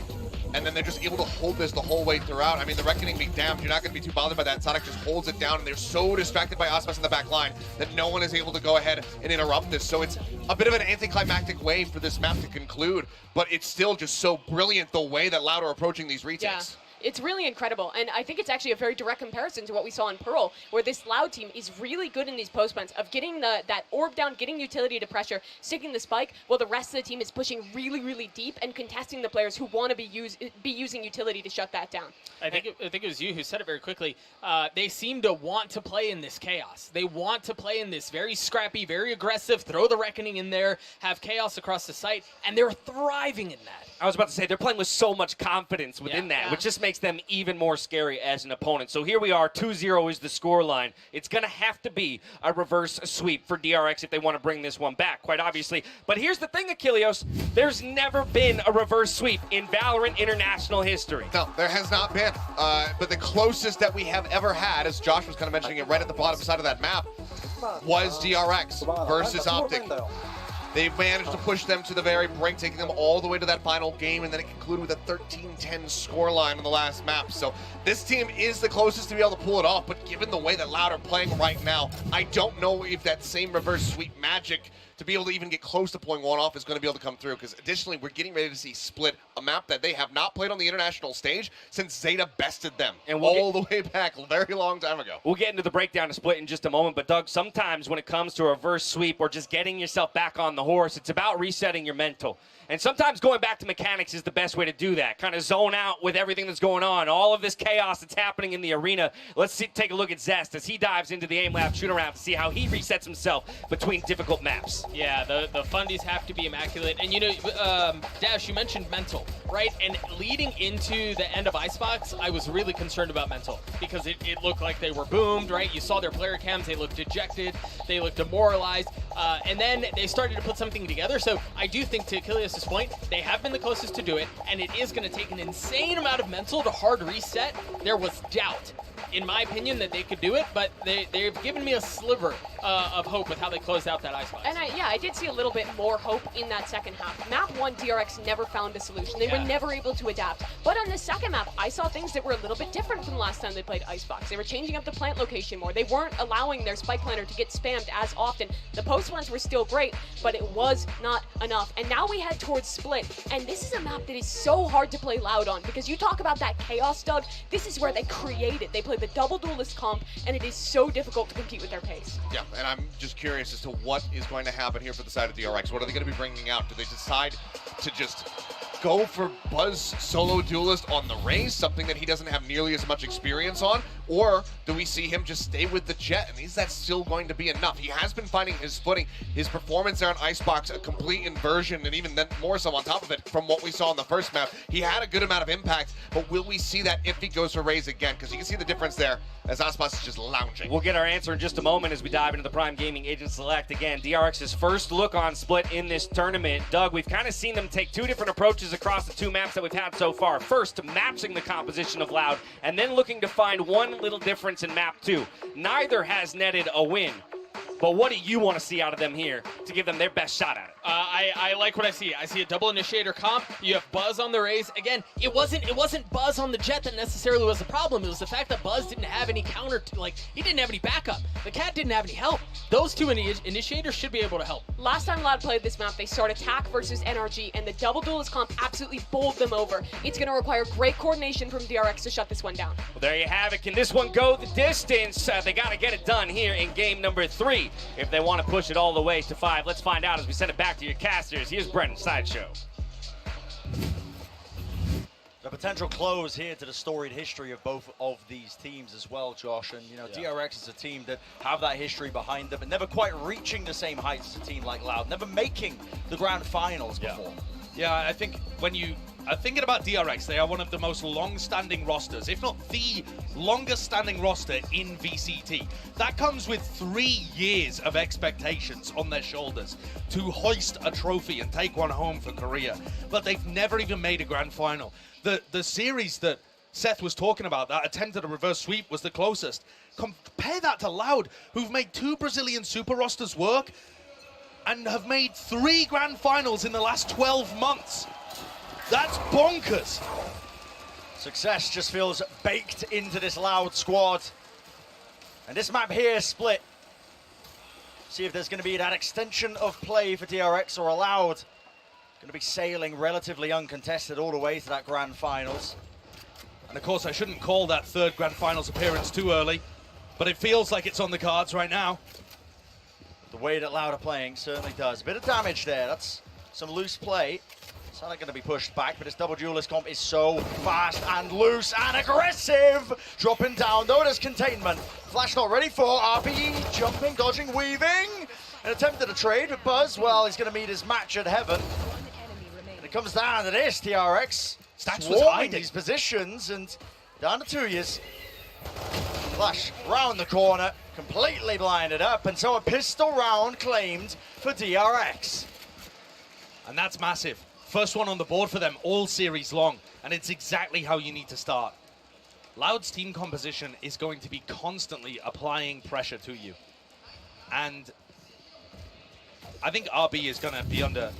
and then they're just able to hold this the whole way throughout. I mean, the Reckoning being damned, you're not going to be too bothered by that. Sonic just holds it down, and they're so distracted by Aspas in the back line that no one is able to go ahead and interrupt this. So it's a bit of an anticlimactic way for this map to conclude, but it's still just so brilliant the way that Loud are approaching these retakes. Yeah. It's really incredible, and I think it's actually a very direct comparison to what we saw in Pearl, where this Loud team is really good in these post plants of getting that orb down, getting utility to pressure, sticking the spike, while the rest of the team is pushing really, really deep and contesting the players who want to be using utility to shut that down. I think it was you who said it very quickly. They seem to want to play in this chaos. They want to play in this very scrappy, very aggressive, throw the Reckoning in there, have chaos across the site, and they're thriving in that. I was about to say, they're playing with so much confidence within that, which just makes them even more scary as an opponent. So here we are, 2-0 is the scoreline. It's going to have to be a reverse sweep for DRX if they want to bring this one back, quite obviously. But here's the thing, Achilleos, there's never been a reverse sweep in Valorant international history. No, there has not been. But the closest that we have ever had, as Josh was kind of mentioning it right at the bottom side of that map, was DRX versus Optic. They've managed to push them to the very brink, taking them all the way to that final game, and then it concluded with a 13-10 scoreline on the last map. So this team is the closest to be able to pull it off, but given the way that Loud are playing right now, I don't know if that same reverse sweep magic to be able to even get close to pulling one off is going to be able to come through, because additionally, we're getting ready to see Split, a map that they have not played on the international stage since Zeta bested them, and all the way back a very long time ago. We'll get into the breakdown of Split in just a moment, but Doug, sometimes when it comes to a reverse sweep or just getting yourself back on the horse, it's about resetting your mental. And sometimes going back to mechanics is the best way to do that. Kind of zone out with everything that's going on, all of this chaos that's happening in the arena. Let's take a look at Zest as he dives into the aim lab shoot around to see how he resets himself between difficult maps. Yeah, the fundies have to be immaculate. And you know, Dash, you mentioned mental, right? And leading into the end of Icebox, I was really concerned about mental because it looked like they were boomed, right? You saw their player cams, they looked dejected, they looked demoralized, and then they started to put something together. So I do think, to Achilleos' point, they have been the closest to do it, and it is going to take an insane amount of mental to hard reset. There was doubt, in my opinion, that they could do it, but they've given me a sliver of hope with how they closed out that Icebox. And I did see a little bit more hope in that second half. Map 1, DRX never found a solution. They were never able to adapt. But on the second map, I saw things that were a little bit different from the last time they played Icebox. They were changing up the plant location more. They weren't allowing their spike planter to get spammed as often. The post plants were still great, but it was not enough. And now we head towards Split, and this is a map that is so hard to play Loud on, because you talk about that chaos, Doug, this is where they create it. They play the double duelist comp, and it is so difficult to compete with their pace. Yeah, and I'm just curious as to what is going to happen here for the side of DRX. What are they going to be bringing out? Do they decide to just go for Buzz solo duelist on the Raze, something that he doesn't have nearly as much experience on? Or do we see him just stay with the Jet, and is that still going to be enough? He has been finding his footing. His performance there on Icebox, a complete inversion, and even then more so on top of it from what we saw in the first map. He had a good amount of impact, but will we see that if he goes for Raze again? Because you can see the difference there as Aspas is just lounging. We'll get our answer in just a moment as we dive into the Prime Gaming Agent Select. Again, DRX's first look on Split in this tournament. Doug, we've kind of seen them take two different approaches across the two maps that we've had so far. First, matching the composition of Loud, and then looking to find one little difference in map 2. Neither has netted a win. But what do you want to see out of them here to give them their best shot at it? I like what I see. I see a double initiator comp. You have Buzz on the Raze. Again, it wasn't Buzz on the Jet that necessarily was the problem. It was the fact that Buzz didn't have any counter, he didn't have any backup. The Cat didn't have any help. Those two initiators should be able to help. Last time Loud played this map, they start attack versus NRG, and the double duelist comp absolutely bowled them over. It's going to require great coordination from DRX to shut this one down. Well, there you have it. Can this one go the distance? They got to get it done here in game number 3 if they want to push it all the way to 5. Let's find out as we send it back to your casters. Here's Brendan Sideshow. A potential close here to the storied history of both of these teams as well, Josh. And, you know, DRX is a team that have that history behind them, but never quite reaching the same heights as a team like Loud, never making the grand finals before. Yeah, I think when you are thinking about DRX, they are one of the most long-standing rosters, if not the longest-standing roster in VCT. That comes with 3 years of expectations on their shoulders to hoist a trophy and take one home for Korea. But they've never even made a grand final. The series that Seth was talking about, that attempt at a reverse sweep, was the closest. Compare that to Loud, who've made 2 Brazilian super rosters work and have made 3 grand finals in the last 12 months. That's bonkers. Success just feels baked into this Loud squad. And this map here is split. See if there's going to be that extension of play for DRX or a Loud. Going to be sailing relatively uncontested all the way to that grand finals. And of course, I shouldn't call that 3rd grand finals appearance too early, but it feels like it's on the cards right now. The way that Loud are playing certainly does. A bit of damage there. That's some loose play. It's not going to be pushed back, but this double duelist comp is so fast and loose and aggressive. Dropping down, though, there's containment. Flash not ready for RPE. Jumping, dodging, weaving. An attempt at a trade, but Buzz, well, he's going to meet his match at Heaven. And it comes down to this, DRX. Stacks was swarming hiding these positions and down to 2 years. Flash round the corner, completely blinded up, and so a pistol round claimed for DRX. And that's massive. First one on the board for them all series long, and it's exactly how you need to start. Loud's team composition is going to be constantly applying pressure to you. And I think RB is going to be under...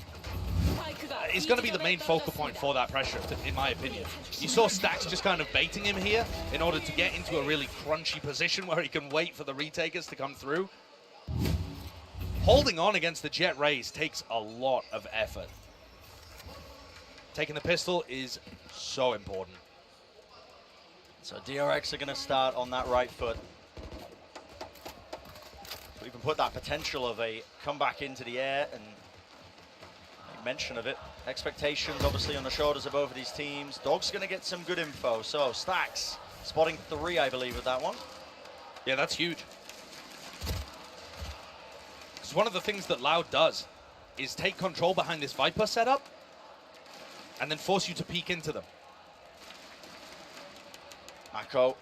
It's going to be the main focal point for that pressure, in my opinion. You saw Stax just kind of baiting him here in order to get into a really crunchy position where he can wait for the retakers to come through. Holding on against the Jet Rays takes a lot of effort. Taking the pistol is so important. So DRX are going to start on that right foot. So we can put that potential of a comeback into the air and make mention of it. Expectations obviously on the shoulders of both of these teams. Dog's going to get some good info. So Stax spotting 3, I believe, with that one. Yeah, that's huge. Because one of the things that Loud does is take control behind this Viper setup and then force you to peek into them. Mako,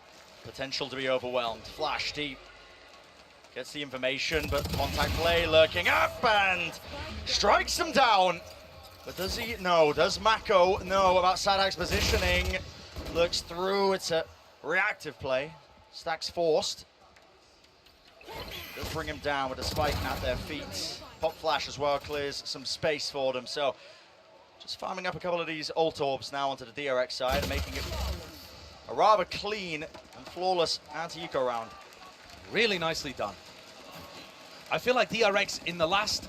potential to be overwhelmed. Flash deep. Gets the information, but contact play lurking up and strikes him down. But does he? No. Does Mako know about Sadak's positioning? Looks through. It's a reactive play. Stack's forced. Does bring him down with a spike at their feet. Pop Flash as well clears some space for them. So just farming up a couple of these ult orbs now onto the DRX side and making it a rather clean and flawless anti-eco round. Really nicely done. I feel like DRX in the last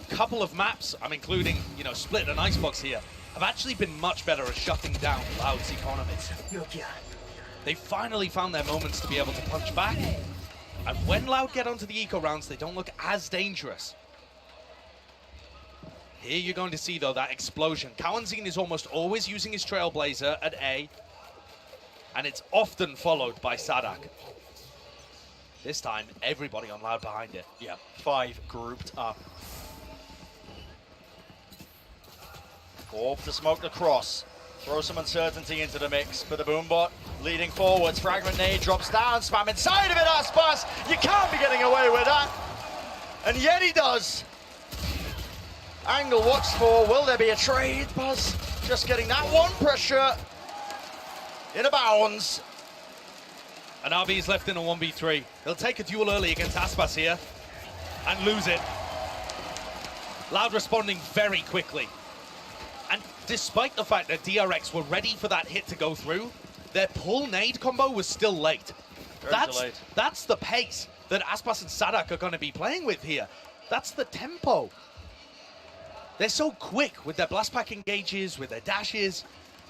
couple of maps, I'm including, you know, Split and Icebox here, have actually been much better at shutting down Loud's economies. They finally found their moments to be able to punch back. And when Loud get onto the eco rounds, they don't look as dangerous. Here you're going to see, though, that explosion. Kawanzin is almost always using his Trailblazer at A, and it's often followed by Sadak. This time, everybody on Loud behind it. Yeah, 5 grouped up. Orb to smoke the cross. Throw some uncertainty into the mix for the Boombot. Leading forwards, Fragment Nade drops down, spam inside of it, Aspas. You can't be getting away with that. And yet he does. Angle watched for, will there be a trade? Buzz just getting that one pressure in a bounds. And RB's left in a 1v3. He'll take a duel early against Aspas here and lose it. Loud responding very quickly. And despite the fact that DRX were ready for that hit to go through, their pull nade combo was still late. That's the pace that Aspas and Sadak are going to be playing with here. That's the tempo. They're so quick with their blast pack engages, with their dashes,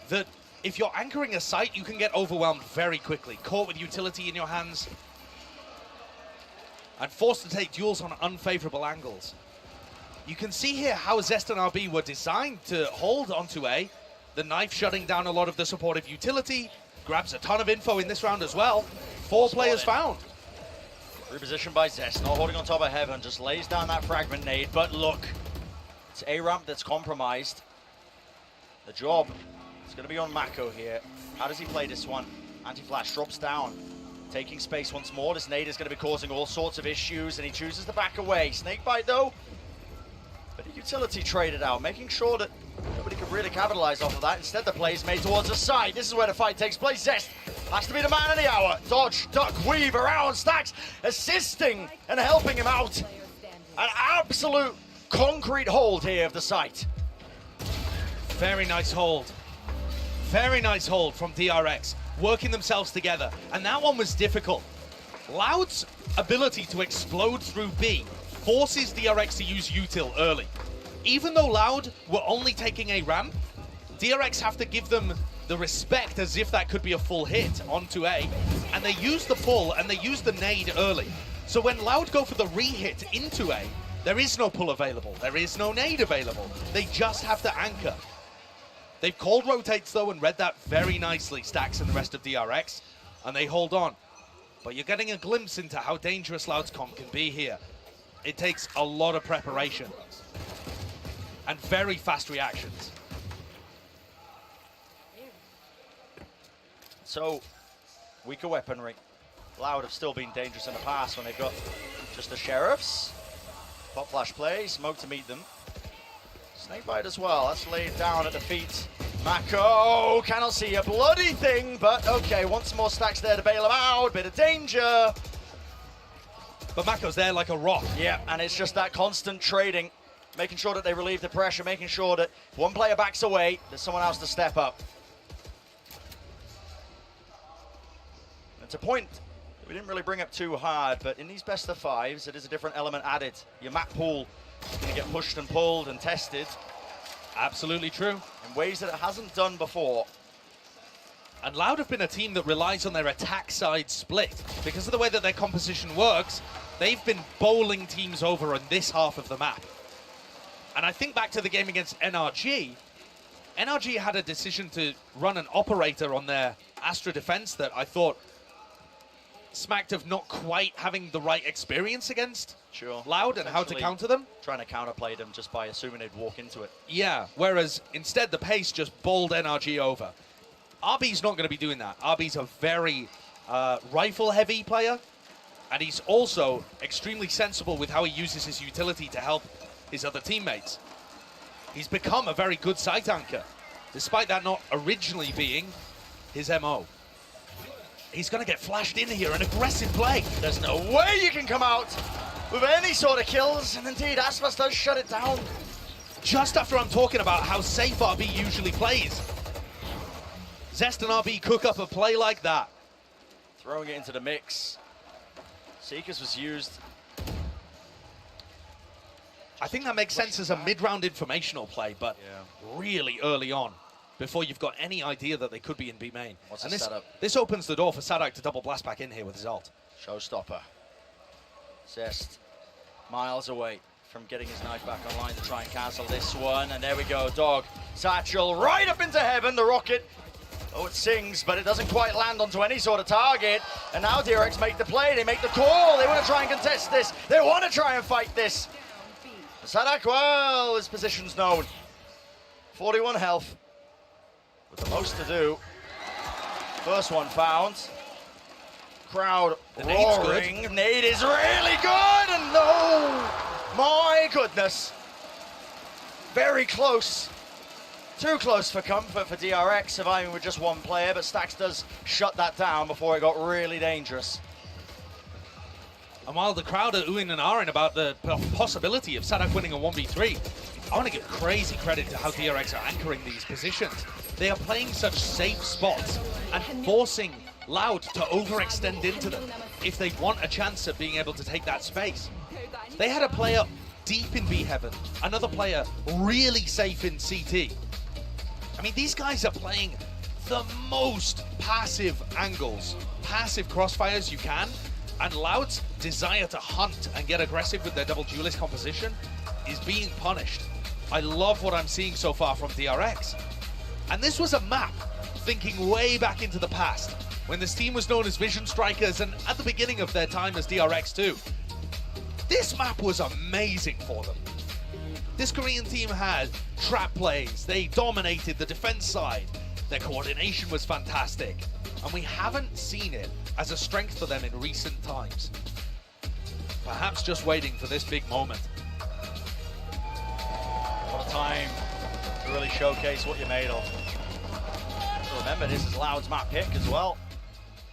that if you're anchoring a site, you can get overwhelmed very quickly, caught with utility in your hands, and forced to take duels on unfavorable angles. You can see here how Zest and RB were designed to hold onto A, The knife shutting down a lot of the supportive utility. Grabs a ton of info in this round as well. 4 players found. Repositioned by Zest, not holding on top of Heaven, just lays down that fragment nade, but look, it's A ramp that's compromised. The job is going to be on Mako here. How does he play this one? Anti-flash drops down, taking space once more. This nade is going to be causing all sorts of issues, and he chooses to back away. Snakebite though, but a utility traded out, making sure that nobody could really capitalize off of that. Instead, the play is made towards the side. This is where the fight takes place. Zest has to be the man of the hour. Dodge, duck, weave around. Stax assisting and helping him out. An absolute concrete hold here of the site. Very nice hold. Very nice hold from DRX, working themselves together. And that one was difficult. Loud's ability to explode through B forces DRX to use util early. Even though Loud were only taking a ramp, DRX have to give them the respect as if that could be a full hit onto A. And they use the pull and they use the nade early. So when Loud go for the re-hit into A, there is no pull available. There is no nade available. They just have to anchor. They've called rotates though and read that very nicely, Stax and the rest of DRX, and they hold on. But you're getting a glimpse into how dangerous Loud's comp can be here. It takes a lot of preparation and very fast reactions. So, weaker weaponry. Loud have still been dangerous in the past when they've got just the Sheriffs. Pop flash play, smoke to meet them. Snakebite as well, that's laid down at the feet. Mako cannot see a bloody thing, but okay, once more Stacks there to bail him out, bit of danger. But Mako's there like a rock. Yeah, and it's just that constant trading, making sure that they relieve the pressure, making sure that if one player backs away, there's someone else to step up. It's a point that we didn't really bring up too hard, but in these best of fives, it is a different element added. Your map pool is going to get pushed and pulled and tested. Absolutely true. In ways that it hasn't done before. And Loud have been a team that relies on their attack side split. Because of the way that their composition works, they've been bowling teams over on this half of the map. And I think back to the game against NRG. NRG had a decision to run an operator on their Astra defense that I thought smacked of not quite having the right experience against Loud and how to counter them. Trying to counterplay them just by assuming they'd walk into it. Yeah, whereas instead the pace just bowled NRG over. RB's not going to be doing that. RB's a very rifle-heavy player, and he's also extremely sensible with how he uses his utility to help his other teammates. He's become a very good site anchor, despite that not originally being his MO. He's going to get flashed in here, an aggressive play. There's no way you can come out with any sort of kills, and indeed, Aspas does shut it down. Just after I'm talking about how safe RB usually plays. Zest and RB cook up a play like that. Throwing it into the mix. Seekers was used. I think that makes sense as a mid-round informational play, but really early on, before you've got any idea that they could be in B main. What's and the setup? This opens the door for Sadak to double blast back in here with his ult. Showstopper. Zest miles away from getting his knife back online to try and cancel this one. And there we go, Dog. Satchel right up into heaven, the rocket. Oh, it sings, but it doesn't quite land onto any sort of target. And now DRX make the play, they make the call. They want to try and contest this. They want to try and fight this. Sadak, well, his position's known. 41 health. With the most to do. First one found. Crowd roaring. Nade is really good, and no! My goodness. Very close. Too close for comfort for DRX, surviving with just one player, but Stax does shut that down before it got really dangerous. And while the crowd are oohing and ahhing about the possibility of Sadak winning a 1v3, I want to give crazy credit to how DRX are anchoring these positions. They are playing such safe spots and forcing Loud to overextend into them if they want a chance at being able to take that space. They had a player deep in B heaven, another player really safe in CT. I mean, these guys are playing the most passive angles, passive crossfires you can, and Loud's desire to hunt and get aggressive with their double duelist composition is being punished. I love what I'm seeing so far from DRX. And this was a map thinking way back into the past, when this team was known as Vision Strikers and at the beginning of their time as DRX too. This map was amazing for them. This Korean team had trap plays, they dominated the defense side, their coordination was fantastic, and we haven't seen it as a strength for them in recent times. Perhaps just waiting for this big moment. What a time to really showcase what you're made of. Remember, this is Loud's map pick as well.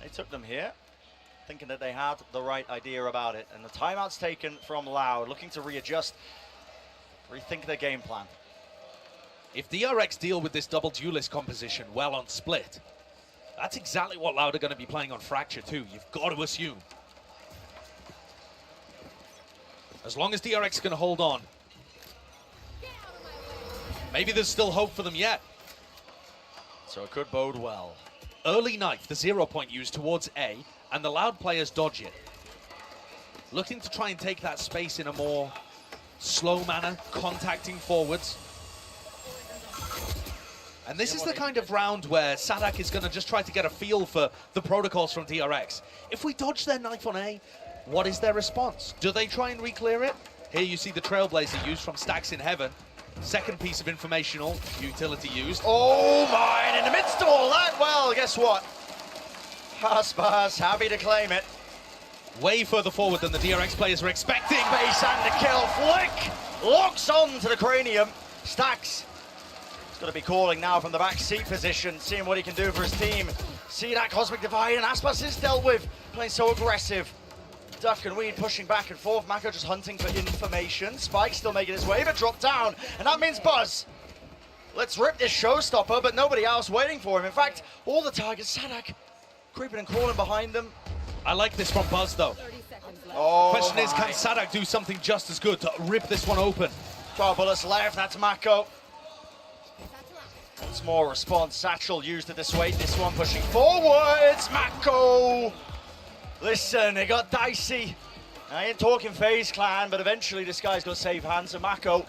They took them here, thinking that they had the right idea about it. And the timeout's taken from Loud, looking to readjust, rethink their game plan. If DRX deal with this double duelist composition well on split, that's exactly what Loud are going to be playing on Fracture too, you've got to assume. As long as DRX can hold on, maybe there's still hope for them yet. So it could bode well. Early knife, the 0 point used towards A, and the Loud players dodge it. Looking to try and take that space in a more slow manner, contacting forwards. And this is the kind of round where Sadak is going to just try to get a feel for the protocols from DRX. If we dodge their knife on A, what is their response? Do they try and re-clear it? Here you see the Trailblazer used from Stacks in Heaven. Second piece of informational utility used. Oh my, and in the midst of all that, well, guess what? Aspas happy to claim it. Way further forward than the DRX players were expecting. Base and the kill. Flick locks on to the cranium. Stacks is going to be calling now from the back seat position, seeing what he can do for his team. See that Cosmic Divide, and Aspas is dealt with, playing so aggressive. Duck and Weed pushing back and forth. Mako just hunting for information. Spike still making his way, but dropped down. And that means Buzz. Let's rip this showstopper, but nobody else waiting for him. In fact, all the targets, Sadak creeping and crawling behind them. I like this from Buzz, though. Oh, question is, can Sadak do something just as good to rip this one open? 12 bullets left, that's Mako. Once more response, Satchel used to dissuade this one, pushing forwards. Mako! Listen, it got dicey. I ain't talking FaZe Clan, but eventually this guy's got safe hands, and Mako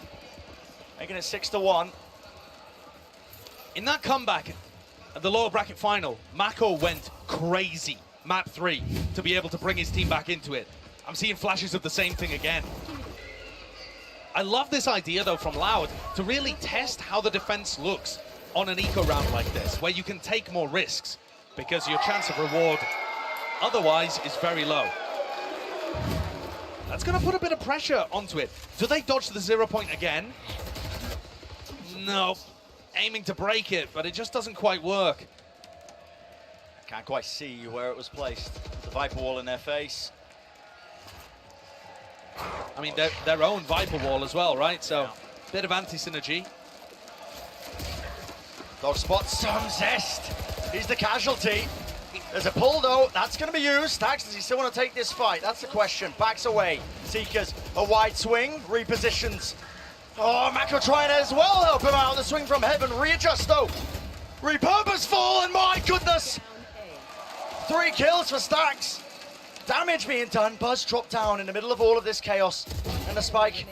making it 6-1. In that comeback at the lower bracket final, Mako went crazy, map 3, to be able to bring his team back into it. I'm seeing flashes of the same thing again. I love this idea, though, from Loud, to really test how the defense looks on an eco round like this, where you can take more risks, because your chance of reward otherwise is very low. That's going to put a bit of pressure onto it. Do they dodge the 0 point again? No. Aiming to break it, but it just doesn't quite work. I can't quite see where it was placed. The Viper Wall in their face. I mean, their own Viper Wall as well, right? So, bit of anti-synergy. Dog spots some zest. He's the casualty. There's a pull, though. That's going to be used. Stacks, does he still want to take this fight? That's the question. Backs away. Seekers, a wide swing. Repositions. Oh, Mako trying to as well help him out. The swing from Heaven. Readjust, though. Repurposeful, and my goodness. 3 kills for Stacks. Damage being done. Buzz dropped down in the middle of all of this chaos. And the spike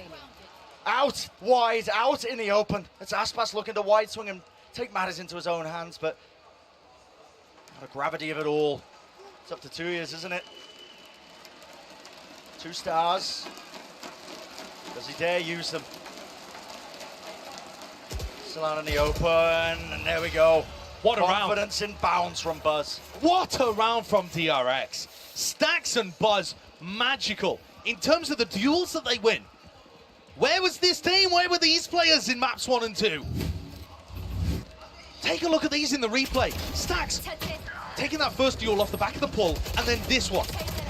out wide, out in the open. It's Aspas looking to wide swing and take matters into his own hands, but the gravity of it all. It's up to 2 years, isn't it? 2 stars. Does he dare use them? Still out in the open, and there we go. What a round. Confidence in bounds from Buzz. What a round from DRX. Stacks and Buzz, magical. In terms of the duels that they win, where was this team? Where were these players in maps 1 and 2? Take a look at these in the replay. Stacks taking that first duel off the back of the pull, and then this one.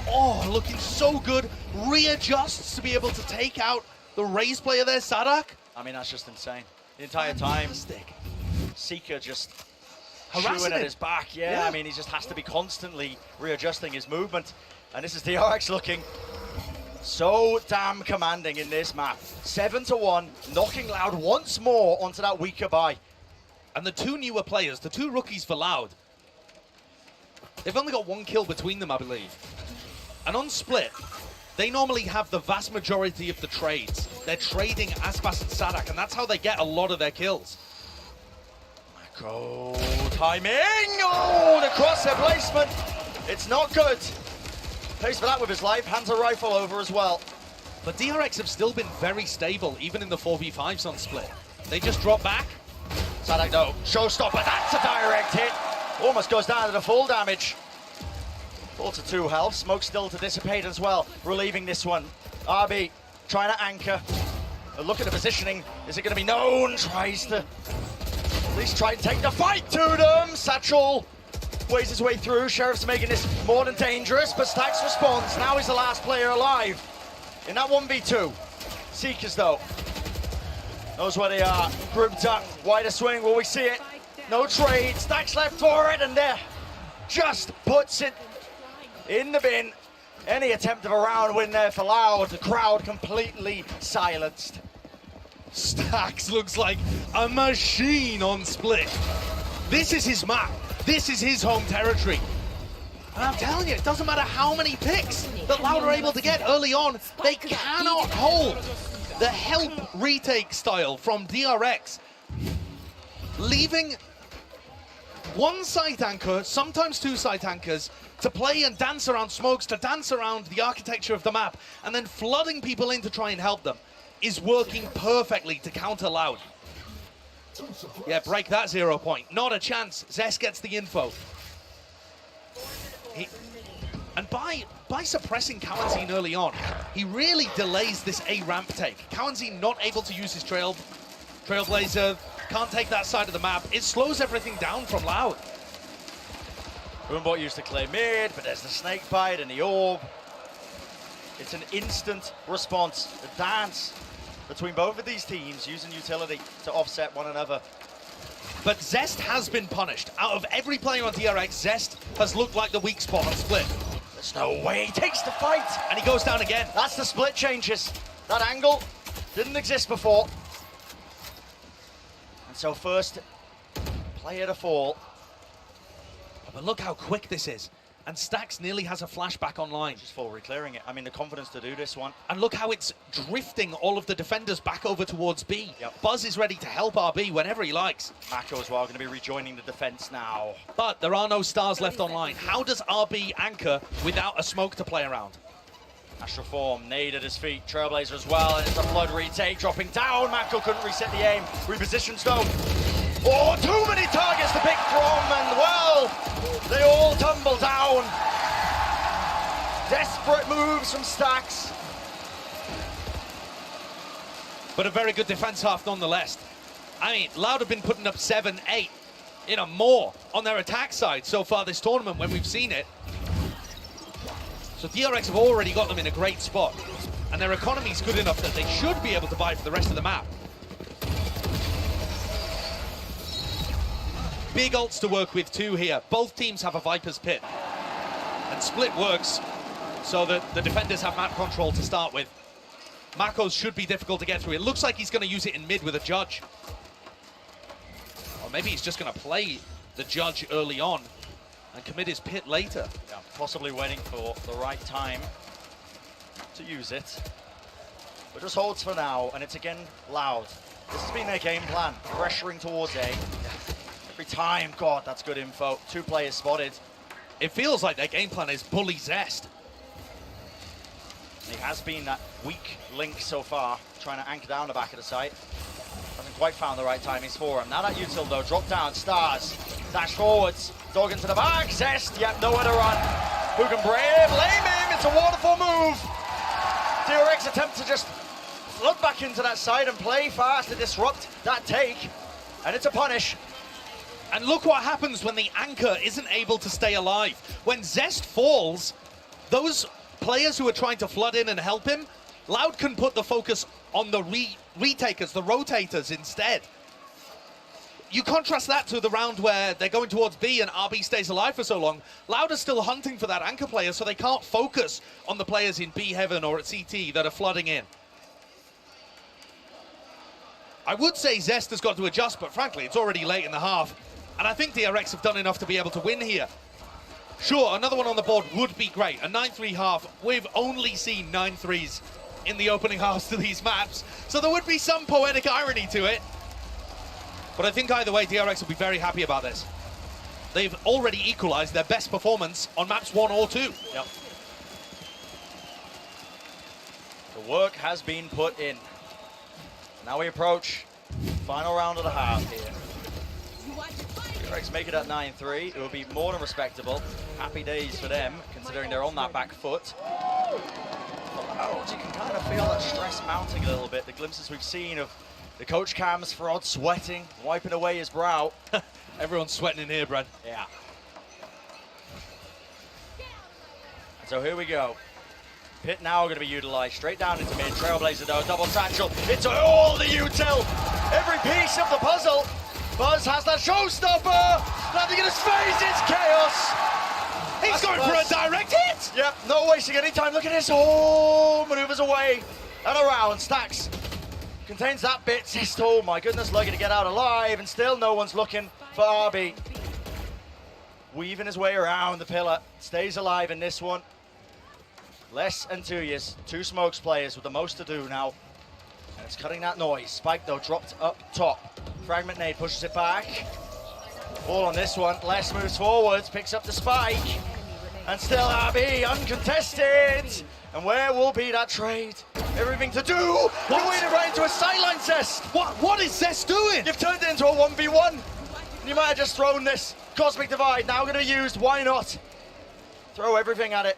Oh, looking so good. Readjusts to be able to take out the Raze player there, Sadak. I mean, that's just insane. The entire time, Seeker just harassing chewing at him. his back. Yeah, I mean, he just has to be constantly readjusting his movement. And this is DRX looking so damn commanding in this map. 7-1, knocking Loud once more onto that weaker buy. And the 2 newer players, the 2 rookies for Loud, they've only got 1 kill between them, I believe. And on split, they normally have the vast majority of the trades. They're trading Aspas and Sadak, and that's how they get a lot of their kills. Go timing! Oh, the crosshair placement. It's not good. Pays for that with his life. Hands a rifle over as well. But DRX have still been very stable, even in the 4v5s on Split. They just drop back. Sadak, no. Showstopper. That's a direct hit. Almost goes down to the full damage. Full to 2 health. Smoke still to dissipate as well. Relieving this one. RB trying to anchor. A look at the positioning. Is it going to be known? Tries to at least try and take the fight to them. Satchel weighs his way through. Sheriff's making this more than dangerous, but Stax responds. Now he's the last player alive in that 1v2. Seekers, though, knows where they are. Grouped up. Wider swing. Will we see it? No trade. Stax left for it, and there just puts it in the bin. Any attempt of a round win there for Loud. The crowd completely silenced. Stax looks like a machine on Split. This is his map. This is his home territory. And I'm telling you, it doesn't matter how many picks that Loud are able to get early on, they cannot hold the help retake style from DRX. Leaving one site anchor, sometimes 2 site anchors, to play and dance around smokes, to dance around the architecture of the map, and then flooding people in to try and help them, is working perfectly to counter Loud. Yeah, break that 0 point. Not a chance. Zest gets the info. And by suppressing Kawanzin early on, he really delays this A ramp take. Kawanzin not able to use his Trailblazer, can't take that side of the map. It slows everything down from Loud. Boombot used to clear mid, but there's the snake bite and the orb. It's an instant response, a dance between both of these teams using utility to offset one another. But Zest has been punished. Out of every player on DRX, Zest has looked like the weak spot on Split. There's no way he takes the fight. And he goes down again. That's the Split changes. That angle didn't exist before. And so first player to fall. But look how quick this is. And Stax nearly has a flashback online. Just full reclearing it. I mean, the confidence to do this one. And look how it's drifting all of the defenders back over towards B. Yep. Buzz is ready to help RB whenever he likes. Mako as well, going to be rejoining the defense now. But there are no stars left online. How does RB anchor without a smoke to play around? Astral Form, nade at his feet. Trailblazer as well, and it's a flood retake, dropping down. Mako couldn't reset the aim. Repositions though. Oh, too many targets to pick from, and well, they all tumble down. Desperate moves from Stax. But a very good defense half nonetheless. I mean, Loud have been putting up 7, 8, more on their attack side so far this tournament when we've seen it. So DRX have already got them in a great spot. And their economy's good enough that they should be able to buy for the rest of the map. Big ults to work with too here. Both teams have a Viper's Pit. And Split works so that the defenders have map control to start with. Mako's should be difficult to get through. It looks like he's going to use it in mid with a Judge. Or maybe he's just going to play the Judge early on and commit his Pit later. Yeah, possibly waiting for the right time to use it. But just holds for now, and it's again Loud. This has been their game plan, pressuring towards A. Every time, God, that's good info. 2 players spotted. It feels like their game plan is bully Zest. He has been that weak link so far, trying to anchor down the back of the site. Hasn't quite found the right timings for him. Now that util though, drop down, stars, dash forwards, dog into the back, Zest, yep, nowhere to run. Who can brave? Lame him, it's a waterfall move. DRX attempt to just flood back into that side and play fast to disrupt that take. And it's a punish. And look what happens when the anchor isn't able to stay alive. When Zest falls, those players who are trying to flood in and help him, Loud can put the focus on the retakers, the rotators instead. You contrast that to the round where they're going towards B and RB stays alive for so long. Loud are still hunting for that anchor player, so they can't focus on the players in B Heaven or at CT that are flooding in. I would say Zest has got to adjust, but frankly, it's already late in the half. And I think DRX have done enough to be able to win here. Sure, another one on the board would be great. A 9-3 half. We've only seen 9-3s in the opening halves to these maps, so there would be some poetic irony to it. But I think either way, DRX will be very happy about this. They've already equalized their best performance on maps 1 or 2. Yep. The work has been put in. Now we approach final round of the half here. DRX make it at 9-3. It will be more than respectable. Happy days for them, considering they're on that back foot. Oh, you can kind of feel that stress mounting a little bit. The glimpses we've seen of the coach cams, Frod sweating, wiping away his brow. Everyone's sweating in here, Brad. Yeah. So here we go. Pit now going to be utilized straight down into mid. Trailblazer though, double satchel. It's all the util. Every piece of the puzzle. Buzz has that showstopper. Landing in his face, it's chaos. He's going for a direct hit. Yep, not wasting any time. Look at this. Oh, maneuvers away and around. Stacks contains that bit. Oh my goodness, lucky to get out alive, and still no one's looking for RB. Weaving his way around the pillar. Stays alive in this one. Less than 2 years. 2 smokes players with the most to do now. And it's cutting that noise. Spike though dropped up top. Fragment nade pushes it back. Ball on this one. Les moves forwards, picks up the spike. And still RB uncontested. And where will be that trade? Everything to do. Going right into a sideline Zest. What is Zest doing? You've turned it into a 1v1. You might have just thrown this. Cosmic Divide now going to be used. Why not? Throw everything at it.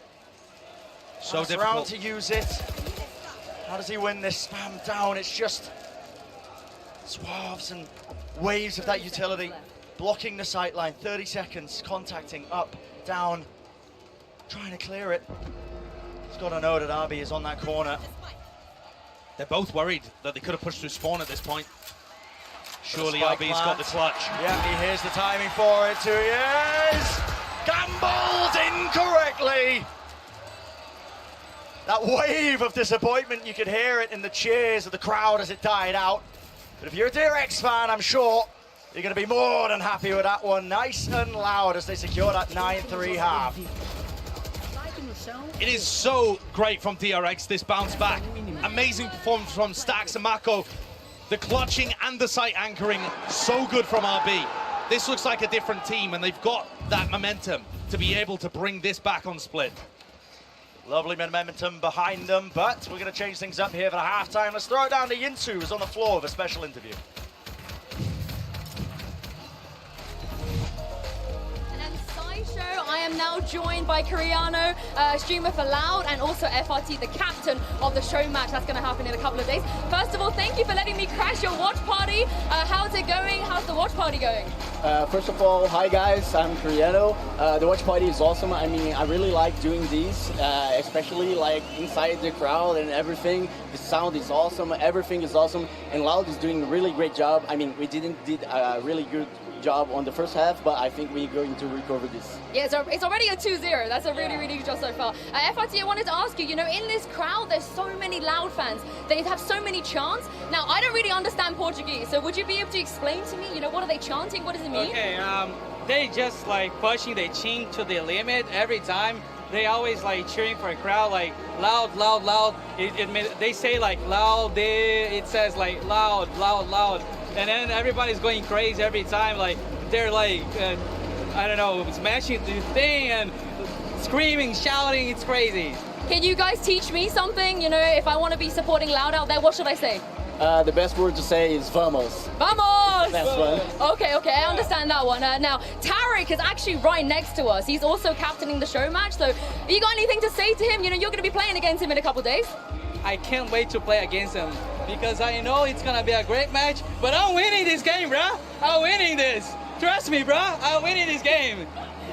So Pass difficult around to use it. How does he win this? Spam down. It's just swaths and waves of that utility. Blocking the sightline. 30 seconds. Contacting up, down. Trying to clear it. He's got to know that RB is on that corner. They're both worried that they could have pushed through spawn at this point. Surely Spike RB's got the plant. clutch. Yeah, he hears the timing for it too. Yes! Gambled incorrectly. That wave of disappointment, you could hear it in the cheers of the crowd as it died out. But if you're a DRX fan, I'm sure you're going to be more than happy with that one. Nice and loud as they secure that 9-3 half. It is so great from DRX, this bounce back. Amazing performance from Stax and Mako. The clutching and the site anchoring, so good from RB. This looks like a different team, and they've got that momentum to be able to bring this back on Split. Lovely momentum behind them, but we're going to change things up here for the halftime. Let's throw it down to Yinsu, who's on the floor of a special interview. I am now joined by Coriano, streamer for Loud, and also FRT, the captain of the show match that's going to happen in a couple of days. First of all, thank you for letting me crash your watch party. How's it going? How's the watch party going? First of all, hi guys, I'm Coriano. The watch party is awesome. I mean, I really like doing these, especially like inside the crowd and everything. The sound is awesome, everything is awesome, and Loud is doing a really great job. I mean, we did a really good job on the first half, but I think we're going to recover this. Yeah, so it's already a 2-0. That's a really, really good job so far. FRT, I wanted to ask you, you know, in this crowd, there's so many Loud fans. They have so many chants. Now, I don't really understand Portuguese, so would you be able to explain to me, you know, what are they chanting? What does it mean? Okay, they just like pushing the chin to the limit every time. They always like cheering for a crowd, like loud, loud, loud. They say like loud, it says like loud, loud, loud. And then everybody's going crazy every time, like they're like, I don't know, smashing the thing and screaming, shouting, it's crazy. Can you guys teach me something? You know, if I want to be supporting Loud out there, what should I say? The best word to say is vamos. Vamos! That's one. Okay, I understand that one. Now, Tarek is actually right next to us. He's also captaining the show match, so have you got anything to say to him? You know, you're going to be playing against him in a couple days. I can't wait to play against him because I know it's going to be a great match, but I'm winning this game, bro. I'm winning this. Trust me, bro. I'm winning this game.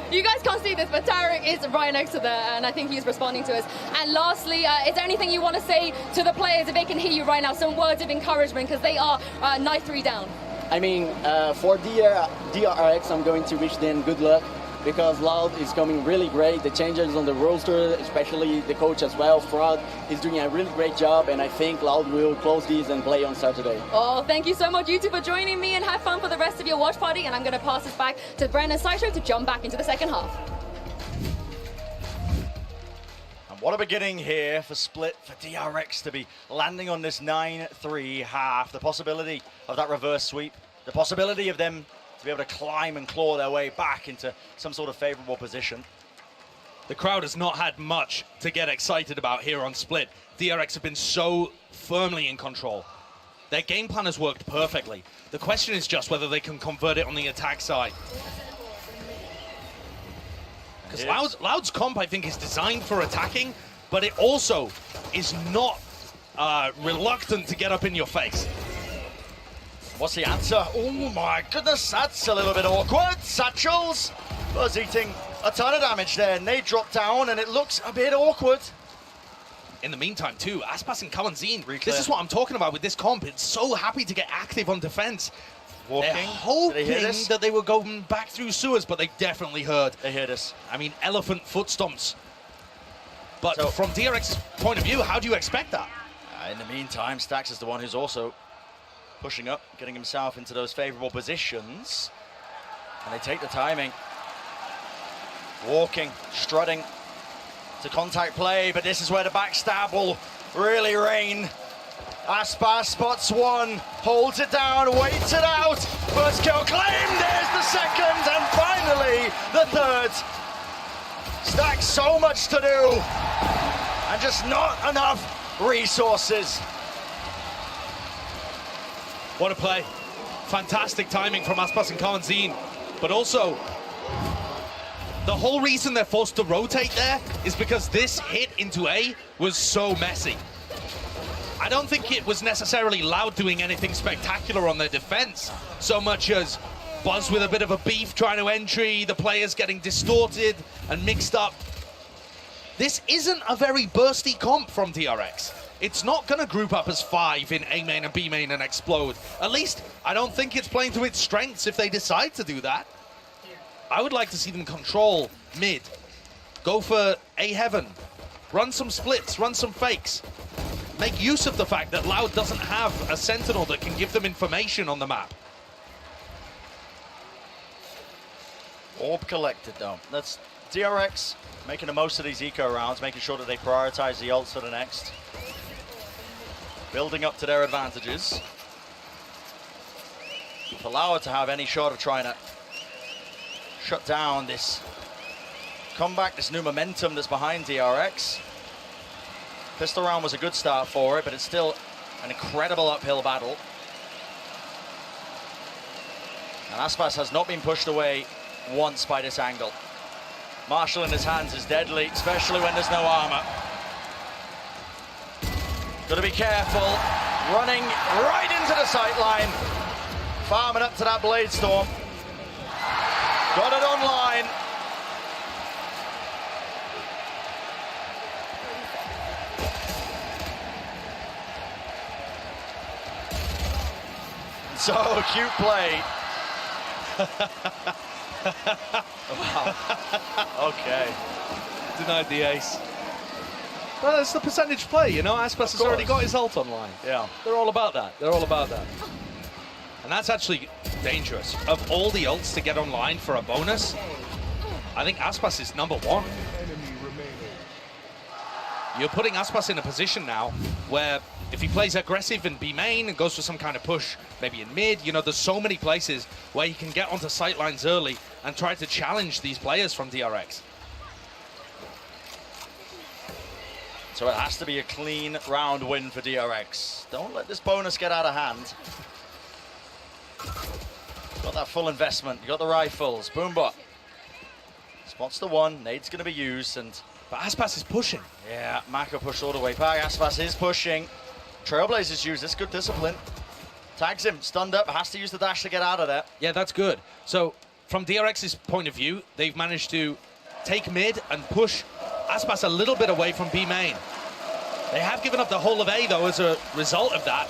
You guys can't see this, but Tarek is right next to there, and I think he's responding to us. And lastly, is there anything you want to say to the players if they can hear you right now? Some words of encouragement, because they are 9-3 down. I mean, for DRX, I'm going to wish them good luck, because Loud is coming really great. The changes on the roster, especially the coach as well, Frod, is doing a really great job, and I think Loud will close these and play on Saturday. Oh, thank you so much, you two, for joining me, and have fun for the rest of your watch party. And I'm going to pass this back to Brandon Sideshow to jump back into the second half. And what a beginning here for Split, for DRX to be landing on this 9-3 half. The possibility of that reverse sweep the possibility of them to be able to climb and claw their way back into some sort of favorable position. The crowd has not had much to get excited about here on Split. DRX have been so firmly in control. Their game plan has worked perfectly. The question is just whether they can convert it on the attack side. Because Loud's comp, I think, is designed for attacking, but it also is not reluctant to get up in your face. What's the answer? Oh my goodness, that's a little bit awkward. Satchels was eating a ton of damage there. Nade dropped down, and it looks a bit awkward. In the meantime, too, Aspas and Kalanzin, this is what I'm talking about with this comp. It's so happy to get active on defense. Walking. They're hoping that they were going back through sewers, but they definitely heard. They heard us. I mean, elephant foot stomps. But so, from DRX's point of view, how do you expect that? In the meantime, Stax is the one who's also pushing up, getting himself into those favorable positions. And they take the timing. Walking, strutting to contact play, but this is where the backstab will really rain. Aspas spots one, holds it down, waits it out. First kill claimed, there's the second, and finally the third. Stax, so much to do, and just not enough resources. What a play. Fantastic timing from Aspas and Kalanzin, but also the whole reason they're forced to rotate there is because this hit into A was so messy. I don't think it was necessarily Loud doing anything spectacular on their defense, so much as Buzz with a bit of a beef trying to entry, the players getting distorted and mixed up. This isn't a very bursty comp from DRX. It's not going to group up as 5 in A main and B main and explode. At least, I don't think it's playing to its strengths if they decide to do that. I would like to see them control mid, go for A heaven, run some splits, run some fakes. Make use of the fact that Loud doesn't have a sentinel that can give them information on the map. Orb collected though. That's DRX making the most of these eco rounds, making sure that they prioritize the ults for the next. Building up to their advantages. For Loud to have any shot of trying to shut down this comeback, this new momentum that's behind DRX. Pistol round was a good start for it, but it's still an incredible uphill battle. And Aspas has not been pushed away once by this angle. Marshall in his hands is deadly, especially when there's no armor. Gotta be careful. Running right into the sight line. Farming up to that Blade Storm. Got it online. So, cute play. Wow. Okay. Denied the ace. Well, it's the percentage play, you know. Aspas has already got his ult online. Yeah. They're all about that. They're all about that. And that's actually dangerous. Of all the ults to get online for a bonus, I think Aspas is #1. You're putting Aspas in a position now where if he plays aggressive in B main and goes for some kind of push, maybe in mid, you know, there's so many places where he can get onto sight lines early and try to challenge these players from DRX. So it has to be a clean round win for DRX. Don't let this bonus get out of hand. Got that full investment. You got the rifles. Boombot spots the one. Nade's going to be used, and but Aspas is pushing. Yeah, Mako pushed all the way back. Aspas is pushing. Trailblazers use this. Good discipline. Tags him. Stunned up. Has to use the dash to get out of there. Yeah, that's good. So from DRX's point of view, they've managed to take mid and push Aspas a little bit away from B main. They have given up the whole of A, though, as a result of that.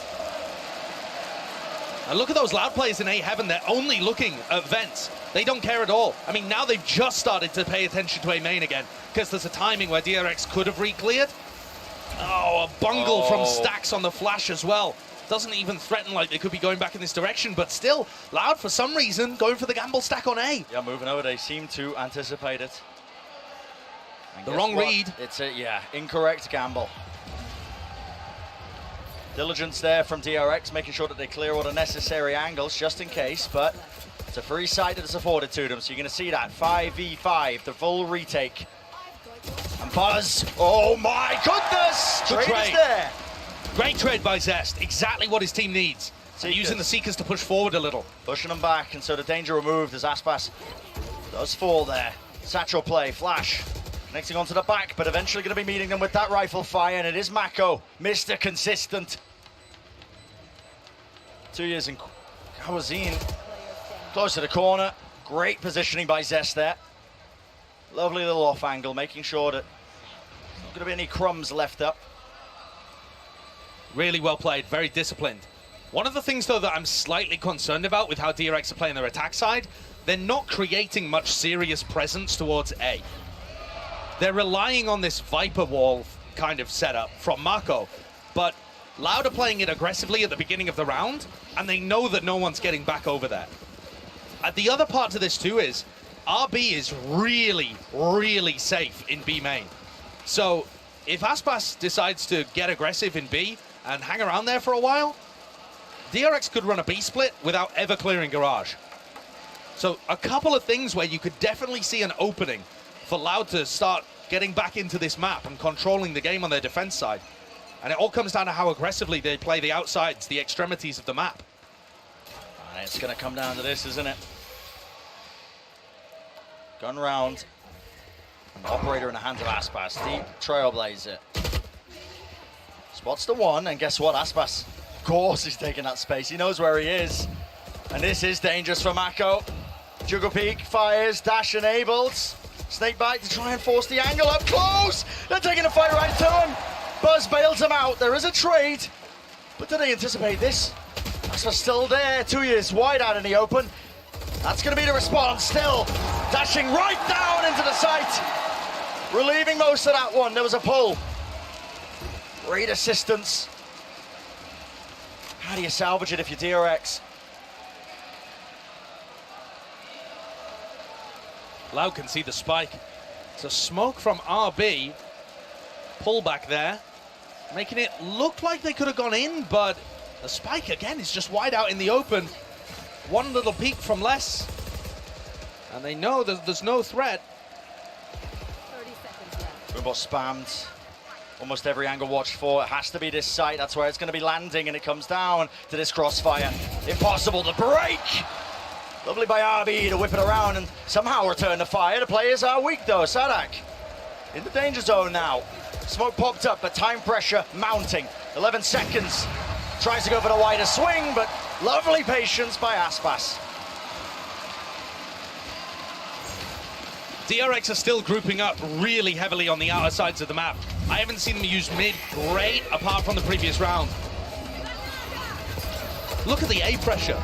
And look at those Loud players in A heaven. They're only looking at vents. They don't care at all. I mean, now they've just started to pay attention to A main again, because there's a timing where DRX could have re-cleared. Oh, a bungle from Stax on the flash as well. Doesn't even threaten like they could be going back in this direction, but still, Loud, for some reason, going for the gamble stack on A. Yeah, moving over. They seem to anticipate it. And the wrong read. It's a, incorrect gamble. Diligence there from DRX, making sure that they clear all the necessary angles just in case, but it's a free side that is afforded to them, so you're going to see that 5v5, the full retake. And Buzz, oh my goodness! Good trade. There. Great trade by Zest, exactly what his team needs. So using the Seekers to push forward a little. Pushing them back, and so the danger removed as Aspas does fall there. Satchel play, flash, connecting onto the back, but eventually going to be meeting them with that rifle fire, and it is Mako, Mr. Consistent. 2 years in Kawazine, close to the corner. Great positioning by Zest there. Lovely little off angle, making sure that there's not going to be any crumbs left up. Really well played, very disciplined. One of the things, though, that I'm slightly concerned about with how DRX are playing their attack side, they're not creating much serious presence towards A. They're relying on this Viper wall kind of setup from Mako, but Loud are playing it aggressively at the beginning of the round, and they know that no one's getting back over there. The other part to this, too, is RB is really, really safe in B main. So if Aspas decides to get aggressive in B and hang around there for a while, DRX could run a B split without ever clearing Garage. So a couple of things where you could definitely see an opening for Loud to start getting back into this map and controlling the game on their defense side. And it all comes down to how aggressively they play the outsides, the extremities of the map. And it's going to come down to this, isn't it? Gun round. An operator in the hands of Aspas. Deep Trailblazer. Spots the one, and guess what? Aspas, of course, he's taking that space. He knows where he is. And this is dangerous for Mako. Juggle peek, fires, dash enabled. Snake bite to try and force the angle up close. They're taking the fight right to him. Buzz bails him out. There is a trade. But did they anticipate this? Aspas still there. 2 years wide out in the open. That's going to be the response still. Dashing right down into the site. Relieving most of that one. There was a pull. Great assistance. How do you salvage it if you're DRX? Loud can see the spike. It's a smoke from RB. Pull back there. Making it look like they could have gone in, but the spike again is just wide out in the open. One little peek from less. And they know that there's no threat. 30 seconds left. Boombot spammed. Almost every angle watched for. It has to be this site. That's where it's going to be landing, and it comes down to this crossfire. Impossible to break. Lovely by RB to whip it around and somehow return the fire. The players are weak though. Sadak in the danger zone now. Smoke popped up, but time pressure mounting. 11 seconds. Tries to go for the wider swing, but lovely patience by Aspas. DRX are still grouping up really heavily on the outer sides of the map. I haven't seen them use mid great apart from the previous round. Look at the A pressure.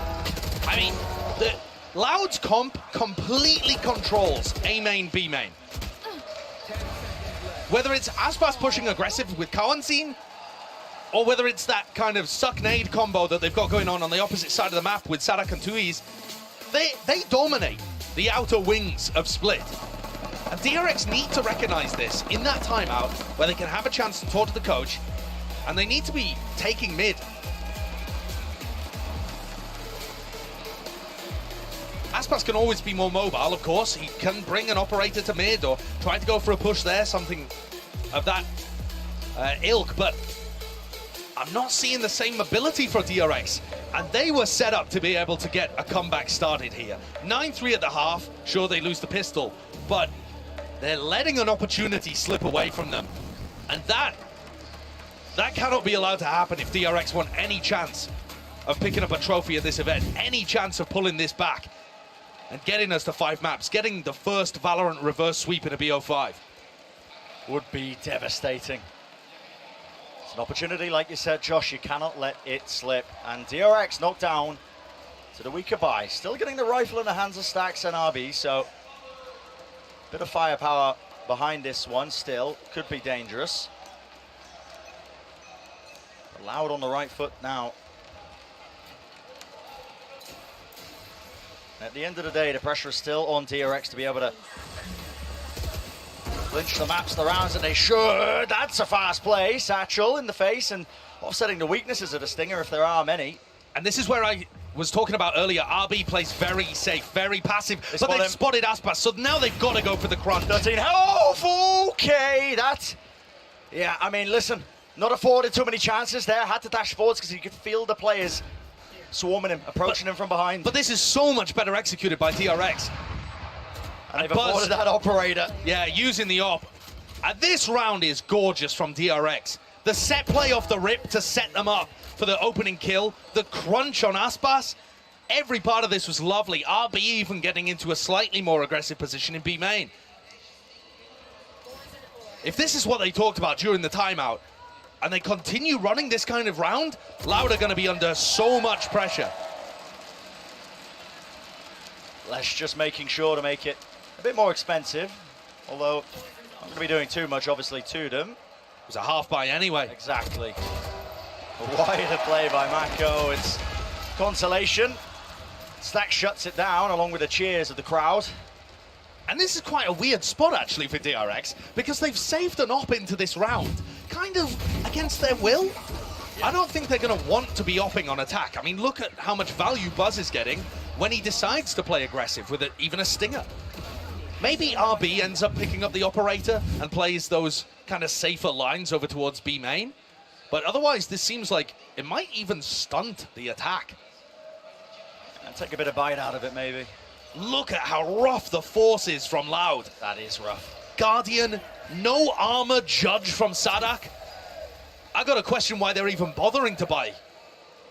I mean, the Loud's comp completely controls A main, B main. Whether it's Aspas pushing aggressive with Kawanzin, or whether it's that kind of suck-nade combo that they've got going on the opposite side of the map with Sadak and Tuiz, they dominate the outer wings of Split. And DRX need to recognize this in that timeout where they can have a chance to talk to the coach, and they need to be taking mid. Aspas can always be more mobile, of course. He can bring an operator to mid or try to go for a push there, something of that ilk, but I'm not seeing the same mobility for DRX, and they were set up to be able to get a comeback started here. 9-3 at the half, sure they lose the pistol, but they're letting an opportunity slip away from them, and that cannot be allowed to happen if DRX want any chance of picking up a trophy at this event, any chance of pulling this back and getting us to 5 maps, getting the first Valorant reverse sweep in a BO5. Would be devastating. It's an opportunity, like you said, Josh, you cannot let it slip. And DRX knocked down to the weaker buy. Still getting the rifle in the hands of Stax and RB, so bit of firepower behind this one still. Could be dangerous. Loud on the right foot now. At the end of the day, the pressure is still on DRX to be able to Clinch the maps, the rounds that they should. That's a fast play. Satchel in the face and offsetting the weaknesses of the Stinger if there are many. And this is where I was talking about earlier. RB plays very safe, very passive, but they've him. spotted Aspas, so now they've got to go for the crunch. 13 health, okay, yeah, I mean, listen, not afforded too many chances there, had to dash forwards because you could feel the players swarming him, approaching him from behind. But this is so much better executed by DRX. And they've afforded that operator. Yeah, using the op. This round is gorgeous from DRX. The set play off the rip to set them up for the opening kill, the crunch on Aspas, every part of this was lovely. RB even getting into a slightly more aggressive position in B main. If this is what they talked about during the timeout, and they continue running this kind of round, Loud are going to be under so much pressure. Lesh just making sure to make it a bit more expensive, although I'm not going to be doing too much, obviously, to them. It was a half buy anyway. Exactly. A wider play by Mako. It's consolation. Stack shuts it down along with the cheers of the crowd. And this is quite a weird spot, actually, for DRX, because they've saved an op into this round, kind of against their will. I don't think they're going to want to be opping on attack. I mean, look at how much value Buzz is getting when he decides to play aggressive with even a stinger. Maybe RB ends up picking up the operator and plays those kind of safer lines over towards B main. But otherwise, this seems like it might even stunt the attack. And take a bit of bite out of it, maybe. Look at how rough the force is from Loud. That is rough. Guardian, no armor judge from Sadak. I got to question why they're even bothering to buy.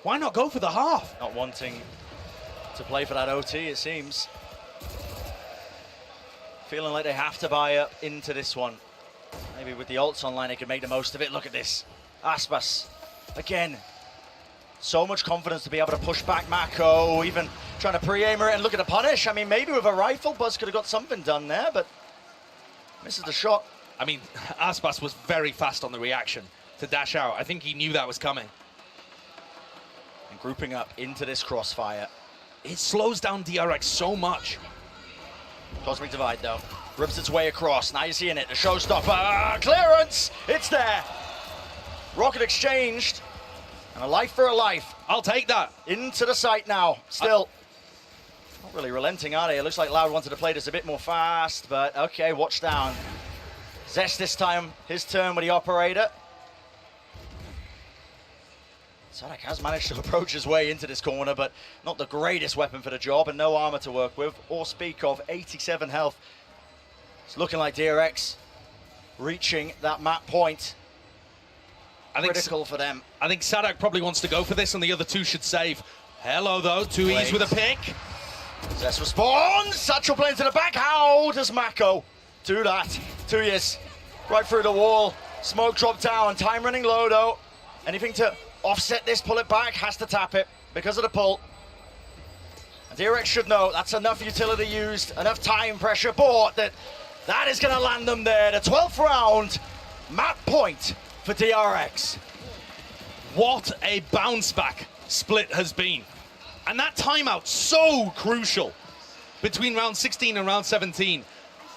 Why not go for the half? Not wanting to play for that OT, it seems. Feeling like they have to buy up into this one. Maybe with the ults online, they can make the most of it. Look at this. Aspas, again, so much confidence to be able to push back Mako, even trying to pre-aimer it and look at the punish. I mean, maybe with a rifle, Buzz could have got something done there, but misses the shot. I mean, Aspas was very fast on the reaction to dash out. I think he knew that was coming. And grouping up into this crossfire. It slows down DRX so much. Cosmic Divide, though. Rips its way across. Now you're seeing it. The showstopper. Clearance! It's there. Rocket exchanged. And a life for a life. I'll take that. Into the site now. Still. Not really relenting, are they? It looks like Loud wanted to play this a bit more fast, but okay, watch down. Zest this time, his turn with the operator. Sadak has managed to approach his way into this corner, but not the greatest weapon for the job, and no armor to work with, or speak of. 87 health. It's looking like DRX reaching that map point. Critical for them. I think Sadak probably wants to go for this, and the other two should save. Hello, though. 2Es with a pick. Zest responds. Satchel playing to the back. How does Mako do that? 2Es right through the wall. Smoke drop down. Time running low, though. Anything to offset this, pull it back, has to tap it because of the pull. And DRX should know that's enough utility used, enough time pressure bought that is going to land them there. The 12th round, map point for DRX. What a bounce back split has been. And that timeout so crucial between round 16 and round 17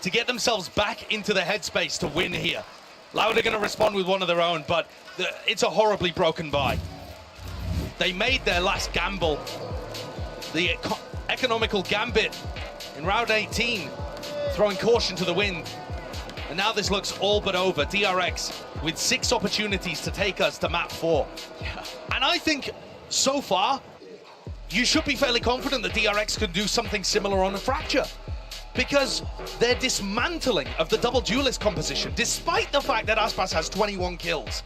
to get themselves back into the headspace to win here. Loud are going to respond with one of their own, but it's a horribly broken buy. They made their last gamble, the economical gambit in round 18, throwing caution to the wind. And now this looks all but over. DRX with 6 opportunities to take us to map 4. Yeah. And I think so far, you should be fairly confident that DRX can do something similar on a Fracture, because their dismantling of the double duelist composition, despite the fact that Aspas has 21 kills,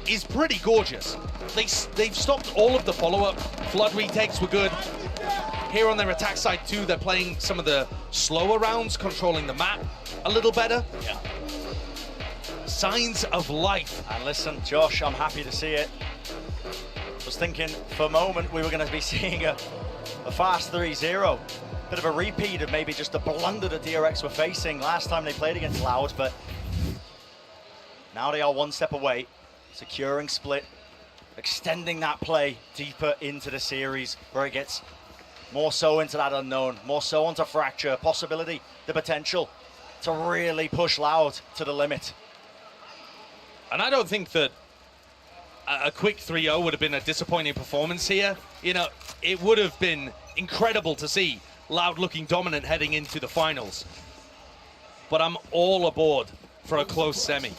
is pretty gorgeous. They've stopped all of the follow-up. Flood retakes were good. Here on their attack side too, they're playing some of the slower rounds, controlling the map a little better. Yeah. Signs of life. And listen, Josh, I'm happy to see it. Was thinking for a moment we were going to be seeing a fast 3-0. Bit of a repeat of maybe just the blunder that DRX were facing last time they played against Loud, but now they are one step away, securing split, extending that play deeper into the series where it gets more so into that unknown, more so onto Fracture, possibility, the potential to really push Loud to the limit. And I don't think that a quick 3-0 would have been a disappointing performance here. You know, it would have been incredible to see Loud looking dominant heading into the finals. But I'm all aboard for a close semi.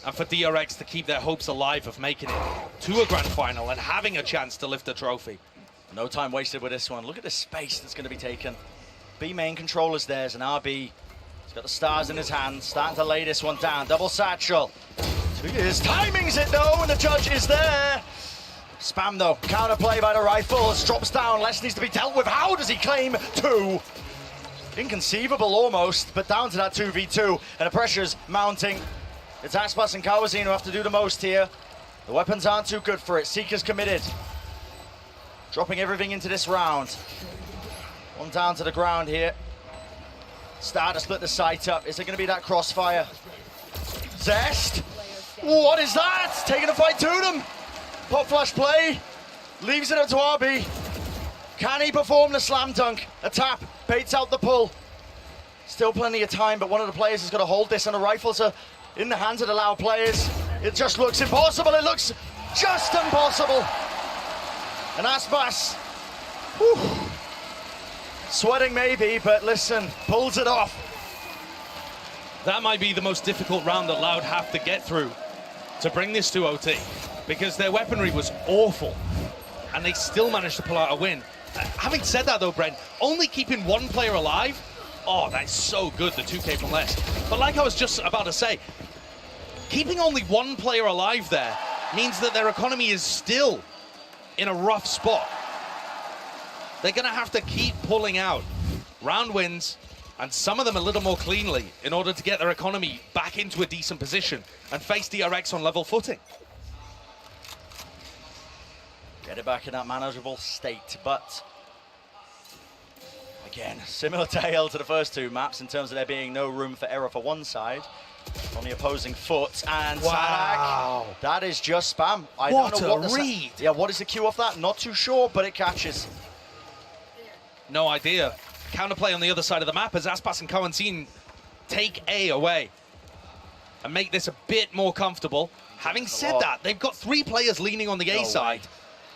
And for DRX to keep their hopes alive of making it to a grand final and having a chance to lift a trophy. No time wasted with this one. Look at the space that's going to be taken. B main controller's theirs, and RB, he's got the stars in his hands, starting to lay this one down. Double satchel. 2 years. Timings it though, and the judge is there. Spam though, counterplay by the Rifles, drops down. Less needs to be dealt with. How does he claim 2? Inconceivable almost, but down to that 2v2, and the pressure's mounting. It's Aspas and Kawazin who have to do the most here. The weapons aren't too good for it. Seeker's committed. Dropping everything into this round. One down to the ground here. Start to split the site up. Is there going to be that crossfire? Zest! What is that? Taking the fight to them. Pop flash play. Leaves it up to RB. Can he perform the slam dunk? A tap. Baits out the pull. Still plenty of time, but one of the players has got to hold this, and the Rifles are in the hands of the Loud players. It just looks impossible. It looks just impossible. And Aspas, whew, sweating maybe, but listen, pulls it off. That might be the most difficult round that Loud have to get through to bring this to OT, because their weaponry was awful, and they still managed to pull out a win. Having said that though, Brent, only keeping one player alive, oh, that's so good, the 2K from less. But like I was just about to say, keeping only one player alive there means that their economy is still in a rough spot. They're gonna have to keep pulling out round wins, and some of them a little more cleanly, in order to get their economy back into a decent position and face DRX on level footing. Get it back in that manageable state, but again, similar tale to the first 2 maps in terms of there being no room for error for one side on the opposing foot. And wow, Sadak, that is just spam. I what don't know what a the read. Yeah, what is the cue off that? Not too sure, but it catches. No idea. Counterplay on the other side of the map as Aspas and Kawazin take A away and make this a bit more comfortable. Having said that, they've got 3 players leaning on the A side.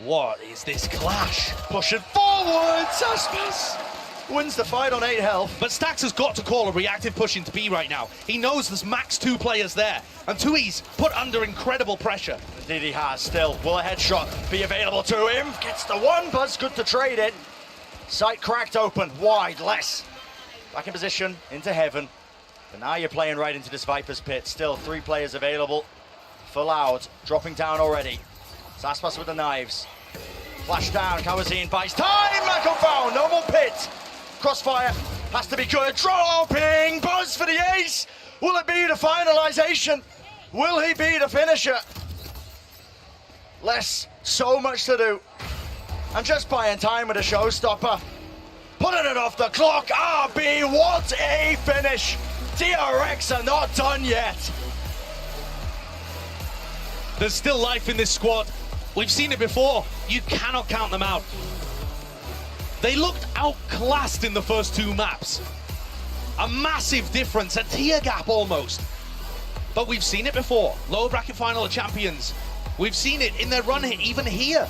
What is this clash? Pushing forwards, Aspas wins the fight on 8 health. But Stax has got to call a reactive push into B right now. He knows there's max 2 players there, and Tui's put under incredible pressure. Indeed he has still. Will a headshot be available to him? Gets the one, but it's good to trade it. Sight cracked open, wide, less. Back in position, into heaven. But now you're playing right into this Viper's pit. Still 3 players available for Loud. Dropping down already. Aspas with the knives. Flash down, Kawazin buys time. Mako found, no more pit. Crossfire has to be good. Dropping, buzz for the ace. Will it be the finalization? Will he be the finisher? Less, so much to do. And just buying time with a showstopper. Putting it off the clock. RB, what a finish. DRX are not done yet. There's still life in this squad. We've seen it before. You cannot count them out. They looked outclassed in the first 2 maps. A massive difference, a tier gap almost. But we've seen it before. Lower bracket final of champions. We've seen it in their run here, even here.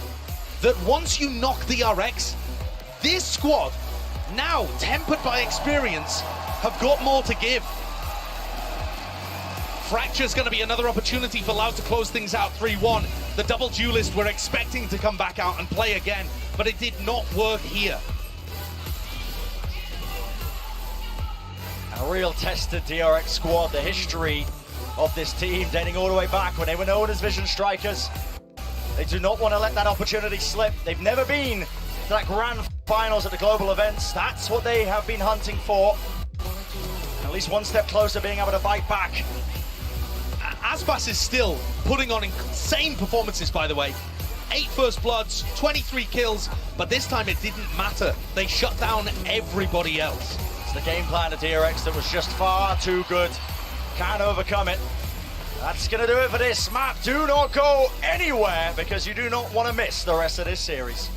That once you knock DRX, this squad, now tempered by experience, have got more to give. Fracture's going to be another opportunity for Loud to close things out 3-1. The double duelist were expecting to come back out and play again, but it did not work here. A real tested DRX squad, the history of this team dating all the way back when they were known as Vision Strikers. They do not want to let that opportunity slip. They've never been to that grand finals at the global events. That's what they have been hunting for. At least one step closer being able to fight back. Aspas is still putting on insane performances, by the way. 8 first bloods, 23 kills, but this time it didn't matter. They shut down everybody else. It's the game plan of DRX that was just far too good. Can't overcome it. That's going to do it for this map. Do not go anywhere because you do not want to miss the rest of this series.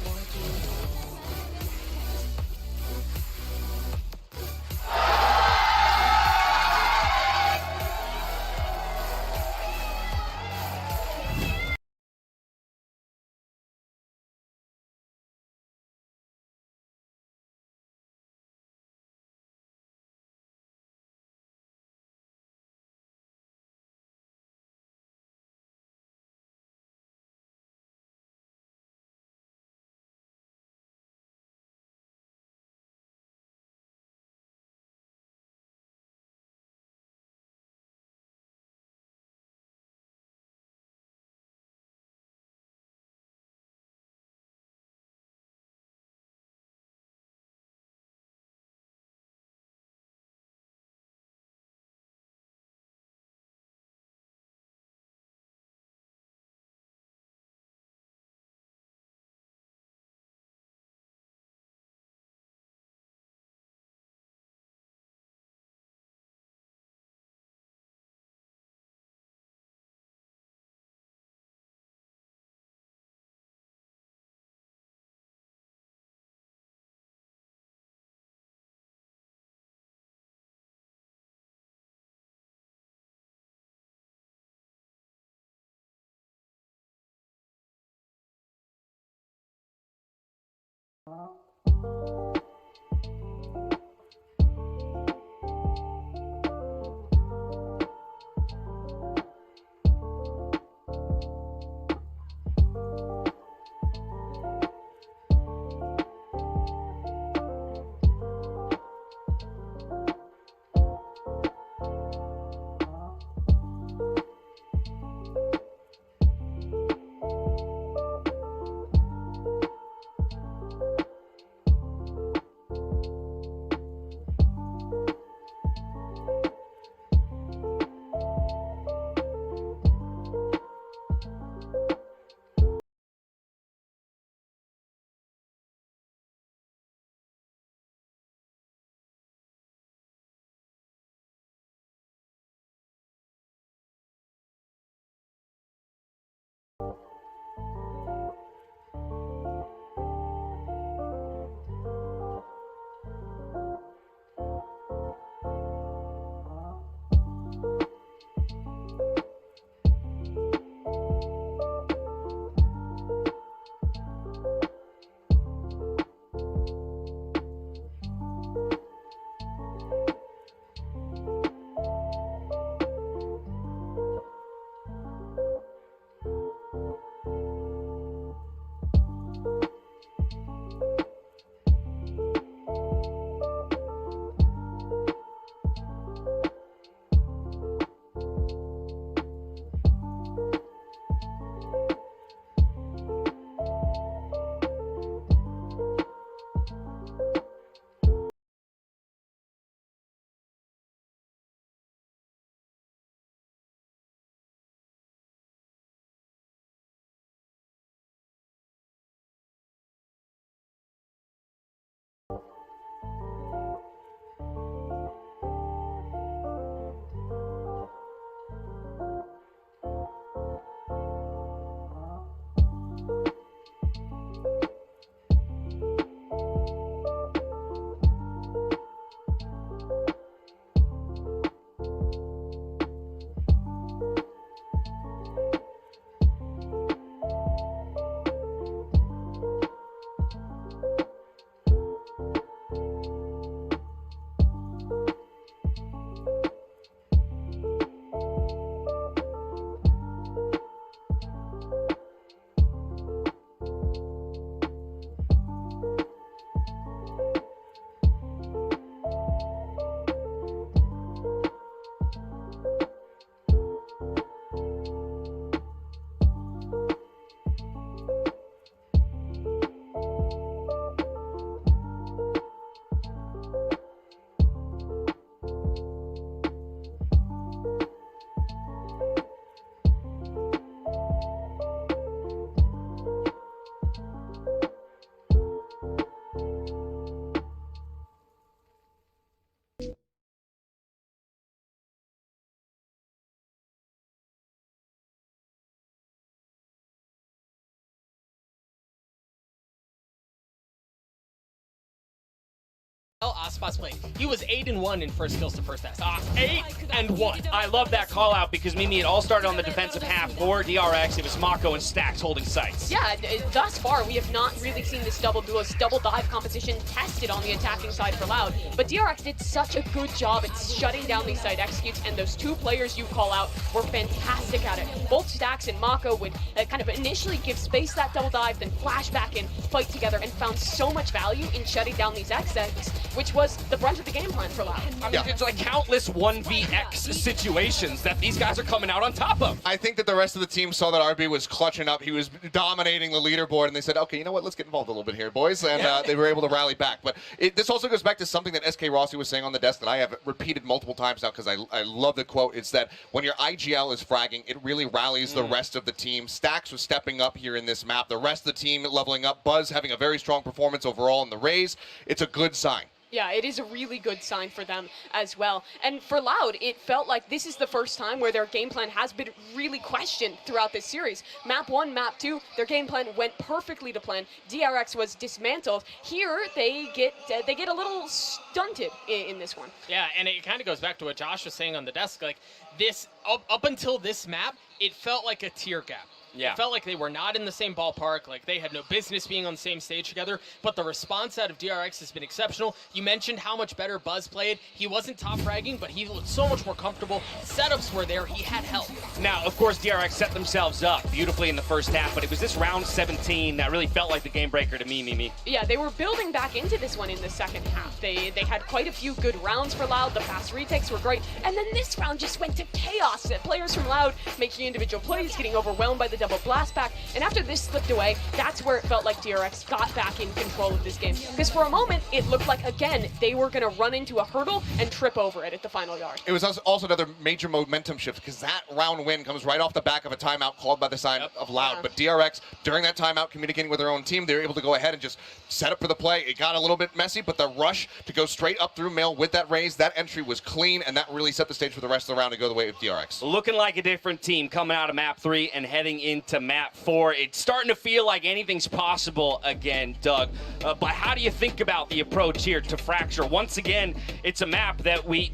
Aspas played. He was 8-1 in first kills to first S. 8-1. I love that call out because Mimi, it all started on the defensive half for DRX. It was Mako and Stax holding sights. Yeah, thus far we have not really seen this double dive composition tested on the attacking side for Loud. But DRX did such a good job at shutting down these side executes, and those two players you call out were fantastic at it. Both Stax and Mako would kind of initially give space that double dive, then flash back in, fight together, and found so much value in shutting down these exits, which was the brunt of the game plan for Loud. I mean, it's like countless 1vx situations that these guys are coming out on top of. I think that the rest of the team saw that RB was clutching up. He was dominating the leaderboard, and they said, okay, you know what, let's get involved a little bit here, boys. And they were able to rally back. But this also goes back to something that SK Rossi was saying on the desk that I have repeated multiple times now because I love the quote. It's that when your IGL is fragging, it really rallies the rest of the team. Stax was stepping up here in this map. The rest of the team leveling up. Buzz having a very strong performance overall in the Rays. It's a good sign. Yeah, it is a really good sign for them as well. And for Loud, it felt like this is the first time where their game plan has been really questioned throughout this series. Map 1, Map 2, their game plan went perfectly to plan. DRX was dismantled. Here, they get a little stunted in this one. Yeah, and it kind of goes back to what Josh was saying on the desk. Like, this, up until this map, it felt like a tier gap. Yeah. It felt like they were not in the same ballpark, like they had no business being on the same stage together, but the response out of DRX has been exceptional. You mentioned how much better Buzz played. He wasn't top fragging, but he looked so much more comfortable. Setups were there. He had help. Now, of course, DRX set themselves up beautifully in the first half, but it was this round 17 that really felt like the game breaker to me, Mimi. Yeah, they were building back into this one in the second half. They had quite a few good rounds for Loud. The fast retakes were great. And then this round just went to chaos. Players from Loud making individual plays, getting overwhelmed by the double blast back. And after this slipped away, that's where it felt like DRX got back in control of this game. Because for a moment, it looked like, again, they were going to run into a hurdle and trip over it at the final yard. It was also another major momentum shift because that round win comes right off the back of a timeout called by the side of Loud. But DRX, during that timeout, communicating with their own team, they were able to go ahead and just set up for the play. It got a little bit messy, but the rush to go straight up through Mail with that raise, that entry was clean, and that really set the stage for the rest of the round to go the way of DRX. Looking like a different team coming out of map 3 and heading into map 4. It's starting to feel like anything's possible again, Doug. But how do you think about the approach here to Fracture? Once again, it's a map that we've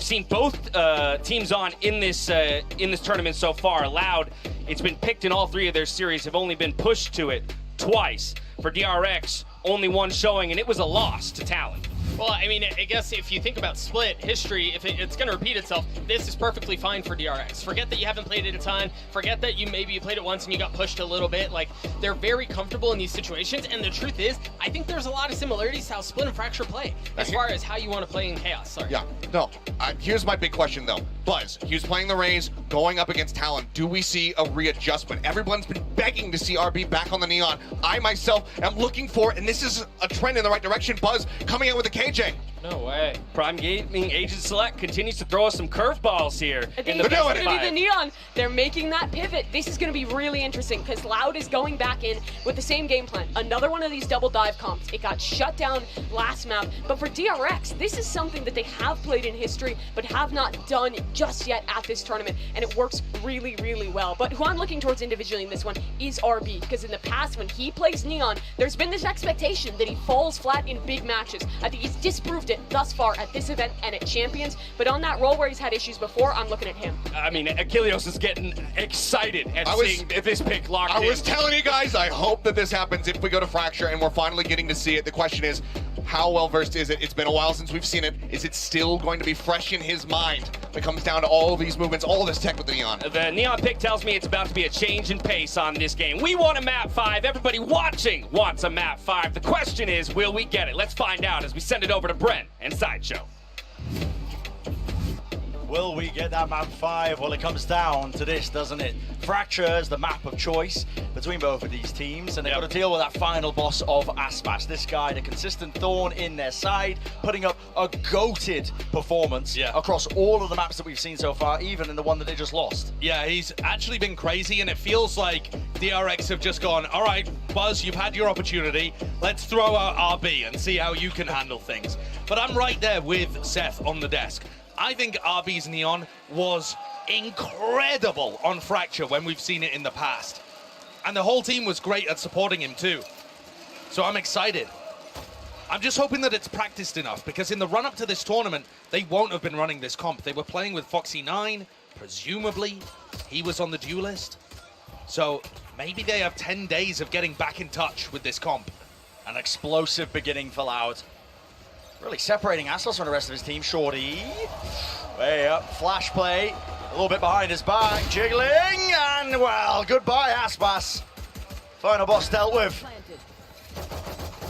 seen both teams on in this tournament so far. Loud, it's been picked in all 3 of their series, have only been pushed to it twice. For DRX, only one showing, and it was a loss to Talon. Well, I mean, I guess if you think about Split history, if it's going to repeat itself, this is perfectly fine for DRX. Forget that you haven't played it a ton. Forget that you played it once and you got pushed a little bit. Like, they're very comfortable in these situations. And the truth is, I think there's a lot of similarities to how Split and Fracture play as far as how you want to play in Chaos. Sorry. Yeah, no. Here's my big question, though. Buzz, he was playing the Rays, going up against Talon. Do we see a readjustment? Everyone's been begging to see RB back on the Neon. I myself am looking for, and this is a trend in the right direction, Buzz coming out with a KJ. No way. Prime Gaming Agent Select continues to throw us some curveballs here. I think it's going to be the Neon. They're making that pivot. This is going to be really interesting because Loud is going back in with the same game plan. Another one of these double dive comps. It got shut down last map. But for DRX, this is something that they have played in history but have not done just yet at this tournament. And it works really, really well. But who I'm looking towards individually in this one is RB, because in the past when he plays Neon, there's been this expectation that he falls flat in big matches. I think he's disproved it thus far at this event and at Champions, but on that role where he's had issues before, I'm looking at him. I mean, Achilleos is getting excited at seeing this pick locked in. I was telling you guys, I hope that this happens if we go to Fracture and we're finally getting to see it. The question is, how well versed is it? It's been a while since we've seen it. Is it still going to be fresh in his mind when it comes down to all these movements, all this tech with the Neon? The Neon pick tells me it's about to be a change in pace on this game. We want a map 5. Everybody watching wants a map 5. The question is, will we get it? Let's find out as we send it over to Brent and Sideshow. Will we get that map 5? Well, it comes down to this, doesn't it? Fracture is the map of choice between both of these teams, and they've got to deal with that final boss of Aspas. This guy, the consistent thorn in their side, putting up a goated performance across all of the maps that we've seen so far, even in the one that they just lost. Yeah, he's actually been crazy, and it feels like DRX have just gone, all right, Buzz, you've had your opportunity. Let's throw out RB and see how you can handle things. But I'm right there with Seth on the desk. I think RB's Neon was incredible on Fracture when we've seen it in the past. And the whole team was great at supporting him too. So I'm excited. I'm just hoping that it's practiced enough, because in the run-up to this tournament, they won't have been running this comp. They were playing with Foxy9, presumably. He was on the duelist. So maybe they have 10 days of getting back in touch with this comp. An explosive beginning for Loud. Really separating Aspas from the rest of his team. Shorty, way up, flash play, a little bit behind his back, jiggling, and well, goodbye Aspas. Final boss dealt with.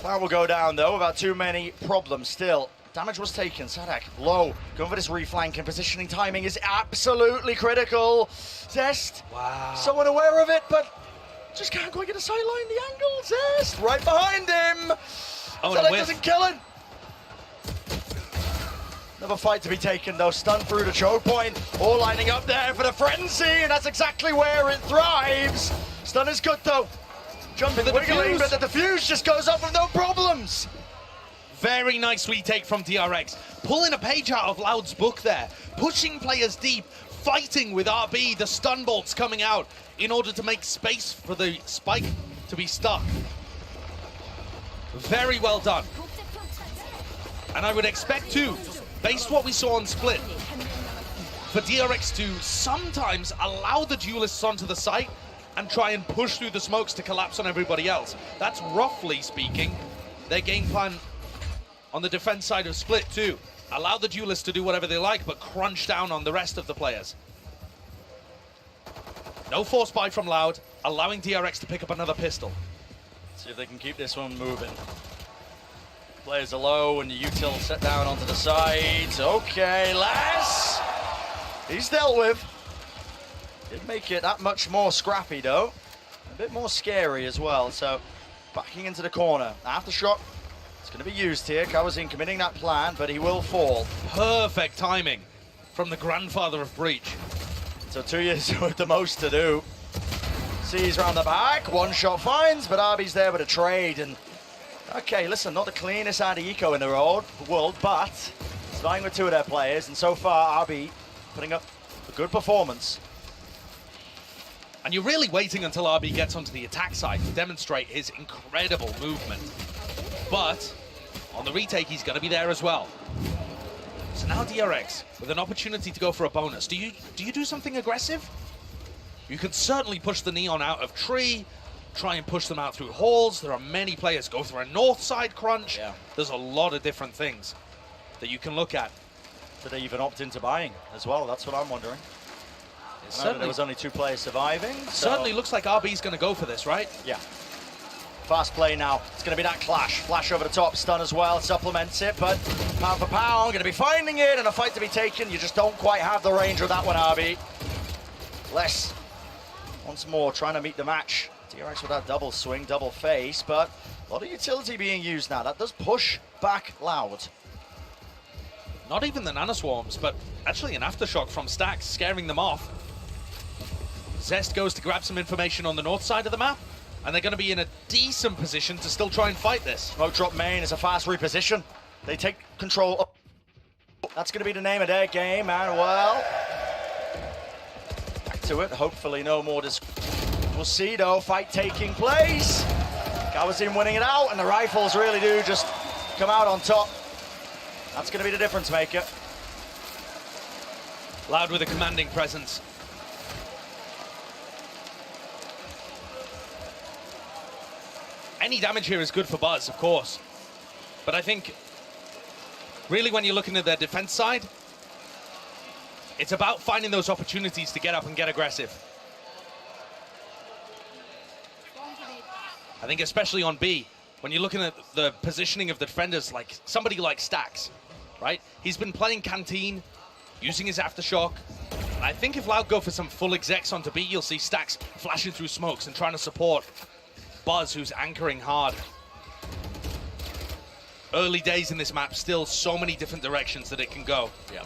That will go down though without too many problems still. Damage was taken, Sadak low, going for this reflank, and positioning timing is absolutely critical. Zest, so unaware of it, but just can't quite get a sideline, the angle. Zest, right behind him. Sadak doesn't kill him. Another fight to be taken though, stun through the choke point, all lining up there for the frenzy, and that's exactly where it thrives. Stun is good though, jumping, wiggling, but the defuse just goes up with no problems. Very nice retake from DRX, pulling a page out of Loud's book there, pushing players deep, fighting with RB, the stun bolts coming out in order to make space for the spike to be stuck. Very well done. And I would expect too, based what we saw on Split, for DRX to sometimes allow the duelists onto the site and try and push through the smokes to collapse on everybody else. That's roughly speaking their game plan on the defense side of Split too. Allow the duelists to do whatever they like, but crunch down on the rest of the players. No force buy from Loud, allowing DRX to pick up another pistol. See if they can keep this one moving. Players are low and the util set down onto the sides. Okay, Les. He's dealt with. Did make it that much more scrappy though. A bit more scary as well. So backing into the corner. Aftershock. It's going to be used here. Kawazin committing that plan, but he will fall. Perfect timing from the grandfather of Breach. So 2 years with the most to do. Sees round the back, one shot finds, but Arby's there with a trade. And okay, listen, not the cleanest anti-eco in the world, but starting with 2 of their players, and so far RB putting up a good performance. And you're really waiting until RB gets onto the attack side to demonstrate his incredible movement. But on the retake, he's going to be there as well. So now DRX with an opportunity to go for a bonus. Do you do something aggressive? You can certainly push the Neon out of tree, try and push them out through halls. There are many players. Go through a north side crunch. Yeah. There's a lot of different things that you can look at. Did they even opt into buying as well? That's what I'm wondering. I know there was only 2 players surviving. So Certainly looks like RB's going to go for this, right? yeah. Fast play now. It's going to be that clash. Flash over the top, stun as well, supplements it, but pound for pound, going to be finding it, and a fight to be taken. You just don't quite have the range of that one, RB. Les, once more, trying to meet the match. DRX with that double swing, double face, but a lot of utility being used now. That does push back Loud. Not even the nanoswarms, but actually an aftershock from Stacks, scaring them off. Zest goes to grab some information on the north side of the map, and they're going to be in a decent position to still try and fight this. Smoke drop main is a fast reposition. They take control. That's going to be the name of their game, and well, back to it. Hopefully no more We'll see though, fight taking place. Kawazin winning it out, and the rifles really do just come out on top. That's going to be the difference maker. Loud with a commanding presence. Any damage here is good for Buzz, of course. But I think, really when you're looking at their defense side, it's about finding those opportunities to get up and get aggressive. I think especially on B, when you're looking at the positioning of the defenders, like somebody like Stacks, right? He's been playing Canteen, using his Aftershock. And I think if Loud go for some full execs onto B, you'll see Stacks flashing through smokes and trying to support Buzz, who's anchoring hard. Early days in this map, still so many different directions that it can go. Yeah.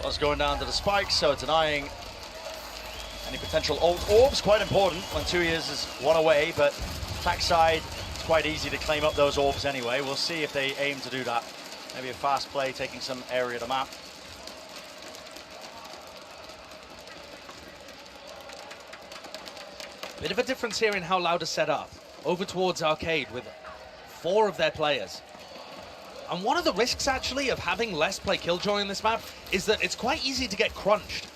Buzz going down to the spikes, so denying any potential ult orbs. Quite important when 2 years is one away, but attack side, it's quite easy to claim up those orbs anyway. We'll see if they aim to do that. Maybe a fast play, taking some area of the map. Bit of a difference here in how Loud is set up. Over towards Arcade with 4 of their players. And one of the risks, actually, of having less play Killjoy in this map is that it's quite easy to get crunched.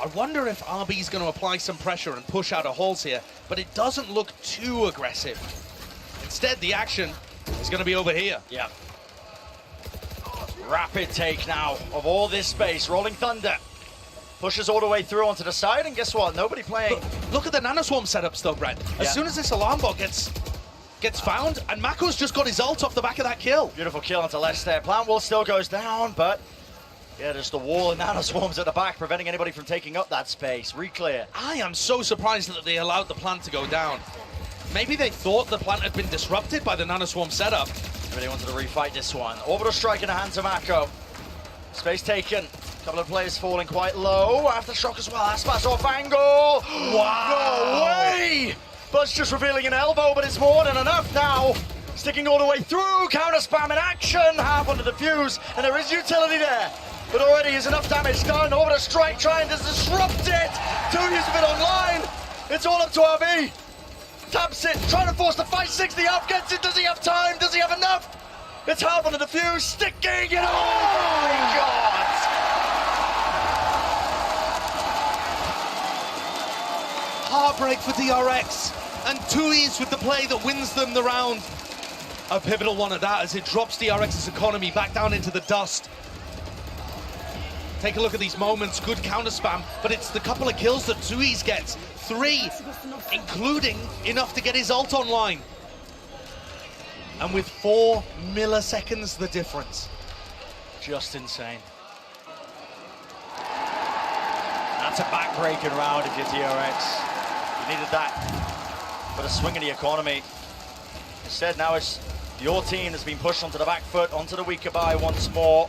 I wonder if RB's going to apply some pressure and push out of halls here, but it doesn't look too aggressive. Instead, the action is going to be over here. Yeah. Rapid take now of all this space. Rolling Thunder pushes all the way through onto the side, and guess what? Nobody playing. Look at the nanoswarm setups though, Brent. As soon as this alarm bot gets found, and Mako's just got his ult off the back of that kill. Beautiful kill onto left there. Plant wall still goes down, but yeah, just a wall of nanoswarms at the back, preventing anybody from taking up that space. Reclear. I am so surprised that they allowed the plant to go down. Maybe they thought the plant had been disrupted by the nanoswarm setup. Maybe they wanted to refight this one. Orbital strike in the hands of Mako. Space taken. Couple of players falling quite low. Aftershock as well. Aspas off angle. Wow. No way. Buzz just revealing an elbow, but it's more than enough now. Sticking all the way through. Counter spam in action. Half on the defuse. And there is utility there. But already is enough damage done. Orbital strike trying to disrupt it. 2 years of it online. It's all up to RB. Taps it. Trying to force the fight. 60 up. Gets it. Does he have time? Does he have enough? It's half on the defuse. Sticking it. Oh my God. heartbreak for DRX. And Tui's with the play that wins them the round. A pivotal one at that, as it drops DRX's economy back down into the dust. Take a look at these moments, good counter spam, but it's the couple of kills that Tui's gets. 3, including enough to get his ult online. And with 4 milliseconds the difference. Just insane. That's a back-breaking round if you're DRX. You needed that for the swing of the economy. Instead, now it's your team that's been pushed onto the back foot, onto the weaker buy once more.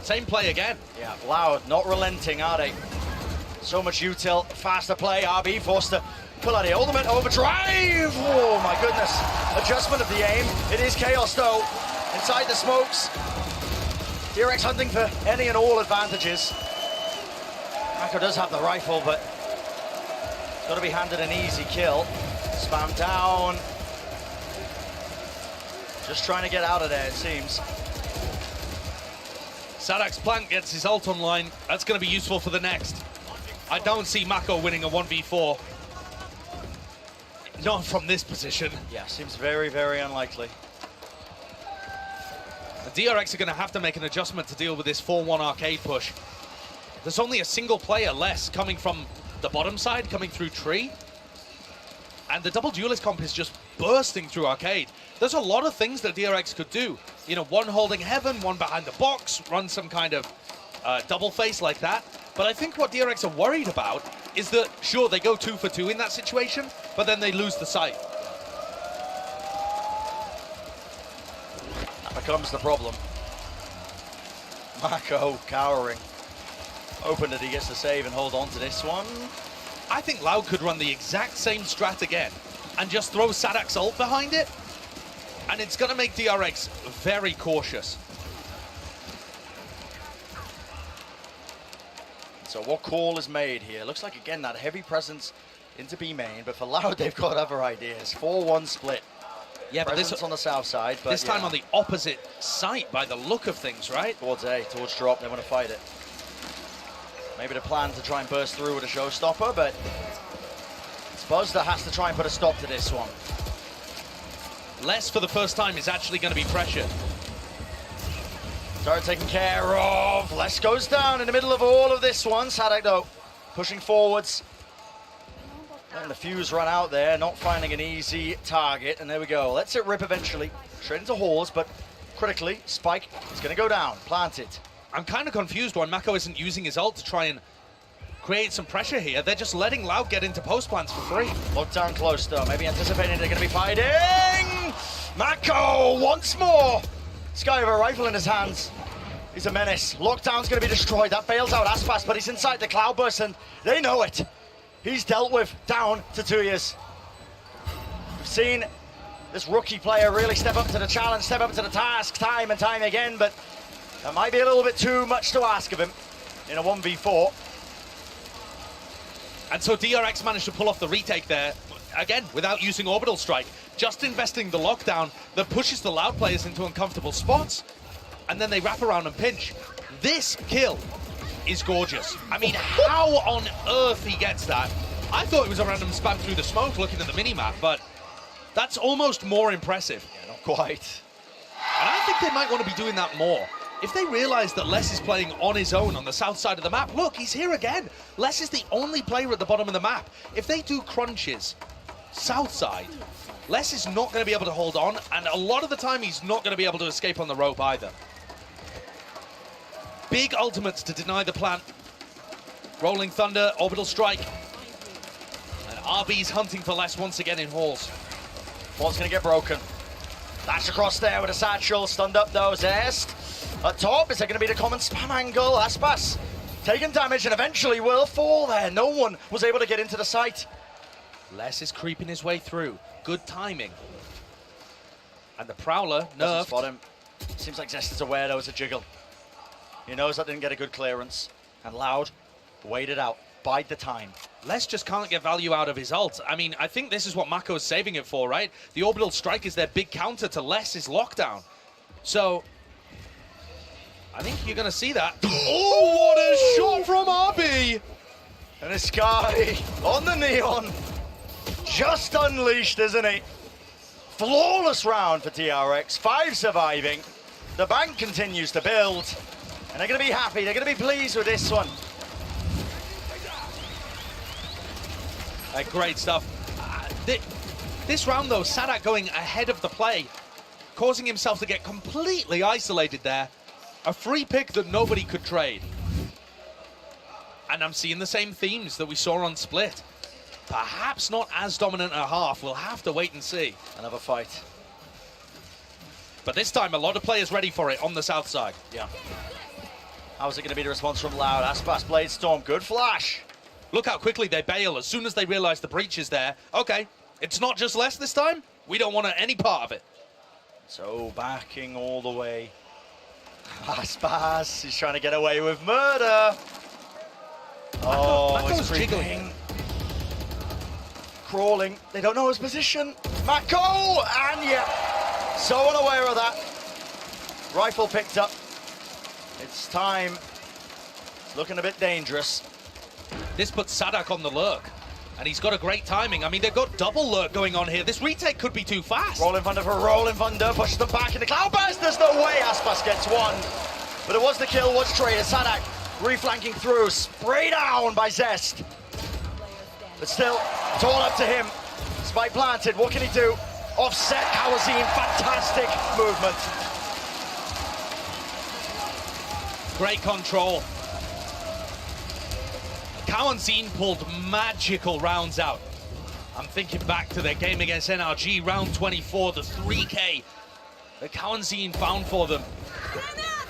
Same play again. Yeah, Loud, not relenting, are they? So much util, faster play, RB forced to pull out the ultimate overdrive. Oh my goodness, adjustment of the aim. It is chaos though, inside the smokes. DRX hunting for any and all advantages. Mako does have the rifle, but it's got to be handed an easy kill. Spam down. Just trying to get out of there, it seems. Sadak's plant gets his ult online. That's going to be useful for the next. I don't see Mako winning a 1v4. Not from this position. Yeah, seems very, very unlikely. The DRX are going to have to make an adjustment to deal with this 4-1 arcade push. There's only a single player less coming from the bottom side, coming through tree. And the double duelist comp is just bursting through arcade. There's a lot of things that DRX could do. You know, one holding heaven, one behind the box, run some kind of double face like that. But I think what DRX are worried about is that, sure, they go 2 for 2 in that situation, but then they lose the sight. That becomes the problem. Mako cowering. Hoping that he gets the save and hold on to this one. I think Loud could run the exact same strat again and just throw Sadak's ult behind it. And it's going to make DRX very cautious. So what call is made here? Looks like, again, that heavy presence into B main, but for Loud, they've got other ideas. 4-1 split. Yeah, but this on the south side. But this time on the opposite side by the look of things, right? Towards A, towards drop, they want to fight it. Maybe the plan to try and burst through with a showstopper, but it's Buzz that has to try and put a stop to this one. Les, for the first time, is actually going to be pressured. Turret taken care of. Les goes down in the middle of all of this one. Sadak, though, pushing forwards. Letting the fuse run out there, not finding an easy target. And there we go. Lets it rip eventually. Straight into halls, but critically, Spike is going to go down. Planted. I'm kind of confused why Mako isn't using his ult to try and create some pressure here. They're just letting Loud get into post plants for free. Locked down close, though. Maybe anticipating they're going to be fighting. Mako once more. This guy with a rifle in his hands. He's a menace. Lockdown's going to be destroyed. That bails out Aspas, but he's inside the cloudburst, and they know it. He's dealt with, down to 2 years. We've seen this rookie player really step up to the challenge, step up to the task time and time again, but that might be a little bit too much to ask of him in a 1v4. And so DRX managed to pull off the retake there, again, without using Orbital Strike. Just investing the lockdown that pushes the Loud players into uncomfortable spots, and then they wrap around and pinch. This kill is gorgeous. I mean, how on earth he gets that? I thought it was a random spam through the smoke looking at the minimap, but that's almost more impressive. Yeah, not quite. And I think they might want to be doing that more. If they realize that Les is playing on his own on the south side of the map, look, he's here again. Les is the only player at the bottom of the map. If they do crunches south side, Les is not going to be able to hold on, and a lot of the time he's not going to be able to escape on the rope either. Big ultimates to deny the plant. Rolling Thunder, Orbital Strike. And RB's hunting for Les once again in halls. Wall's going to get broken. Dash across there with a satchel, stunned up though, Zest. At top, is there going to be the common spam angle? Aspas taking damage and eventually will fall there. No one was able to get into the site. Les is creeping his way through. Good timing. And the Prowler Doesn't nerfed. spot him. Seems like Zest is aware there was a jiggle. He knows that didn't get a good clearance. And Loud waited out, bide the time. Les just can't get value out of his ult. I mean, I think this is what Mako is saving it for, right? The Orbital Strike is their big counter to Les's lockdown. So, I think you're going to see that. Oh, what a shot from RB! And this guy on the neon just unleashed, isn't he? Flawless round for DRX, 5 surviving. The bank continues to build, and they're going to be happy. They're going to be pleased with this one. Great stuff. This round, though, Sadak going ahead of the play, causing himself to get completely isolated there. A free pick that nobody could trade. And I'm seeing the same themes that we saw on Split. Perhaps not as dominant a half. We'll have to wait and see. Another fight. But this time, a lot of players ready for it on the south side. Yeah. How's it going to be the response from Loud? Aspas, Blade Storm, good flash. Look how quickly they bail as soon as they realize the breach is there. Okay, it's not just less this time. We don't want any part of it. So backing all the way. Aspas, he's trying to get away with murder. Oh, Mako's it's jiggling. creeping. Crawling. They don't know his position. Mako! And yeah, so unaware of that. Rifle picked up. It's time. It's looking a bit dangerous. This puts Sadak on the lurk, and he's got a great timing. I mean, they've got double lurk going on here. This retake could be too fast. Rolling Thunder for Rolling Thunder, pushes them back in the Cloudburst. There's no way Aspas gets one. But it was the kill, was traded. Sadak reflanking through, spray down by Zest. But still, it's all up to him. Spike planted, what can he do? Offset Kawazine, fantastic movement. Great control. Kawazine pulled magical rounds out. I'm thinking back to their game against NRG, round 24, the 3K that Kawazine found for them.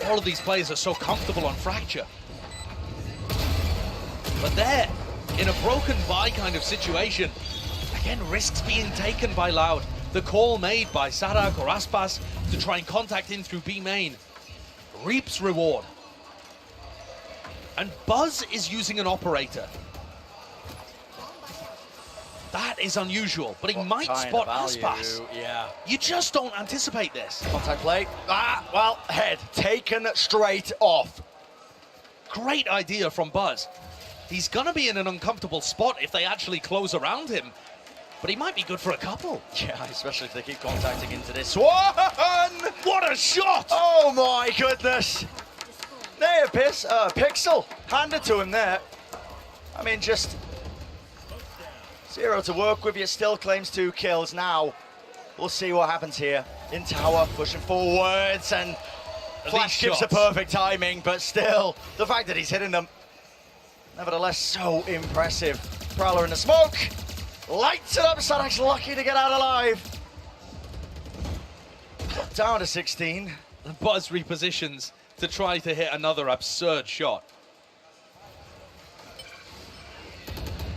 All of these players are so comfortable on Fracture. But there, in a broken buy kind of situation, again, risks being taken by Loud. The call made by Sadak or Aspas to try and contact in through B main reaps reward. And Buzz is using an operator. That is unusual, but he might spot Aspas. Yeah. You just don't anticipate this. Contact play. Well, head taken straight off. Great idea from Buzz. He's gonna be in an uncomfortable spot if they actually close around him, but he might be good for a couple. Yeah, especially if they keep contacting into this one. What a shot! Oh my goodness. There, Pixel. Handed to him there. I mean, just 0 to work with. You still claims 2 kills. Now, we'll see what happens here. In tower, pushing forwards, and Flash gives a perfect timing, but still, the fact that he's hitting them, nevertheless, so impressive. Prowler in the smoke. Lights it up. Sadak's lucky to get out alive. Down to 16. The Buzz repositions to try to hit another absurd shot.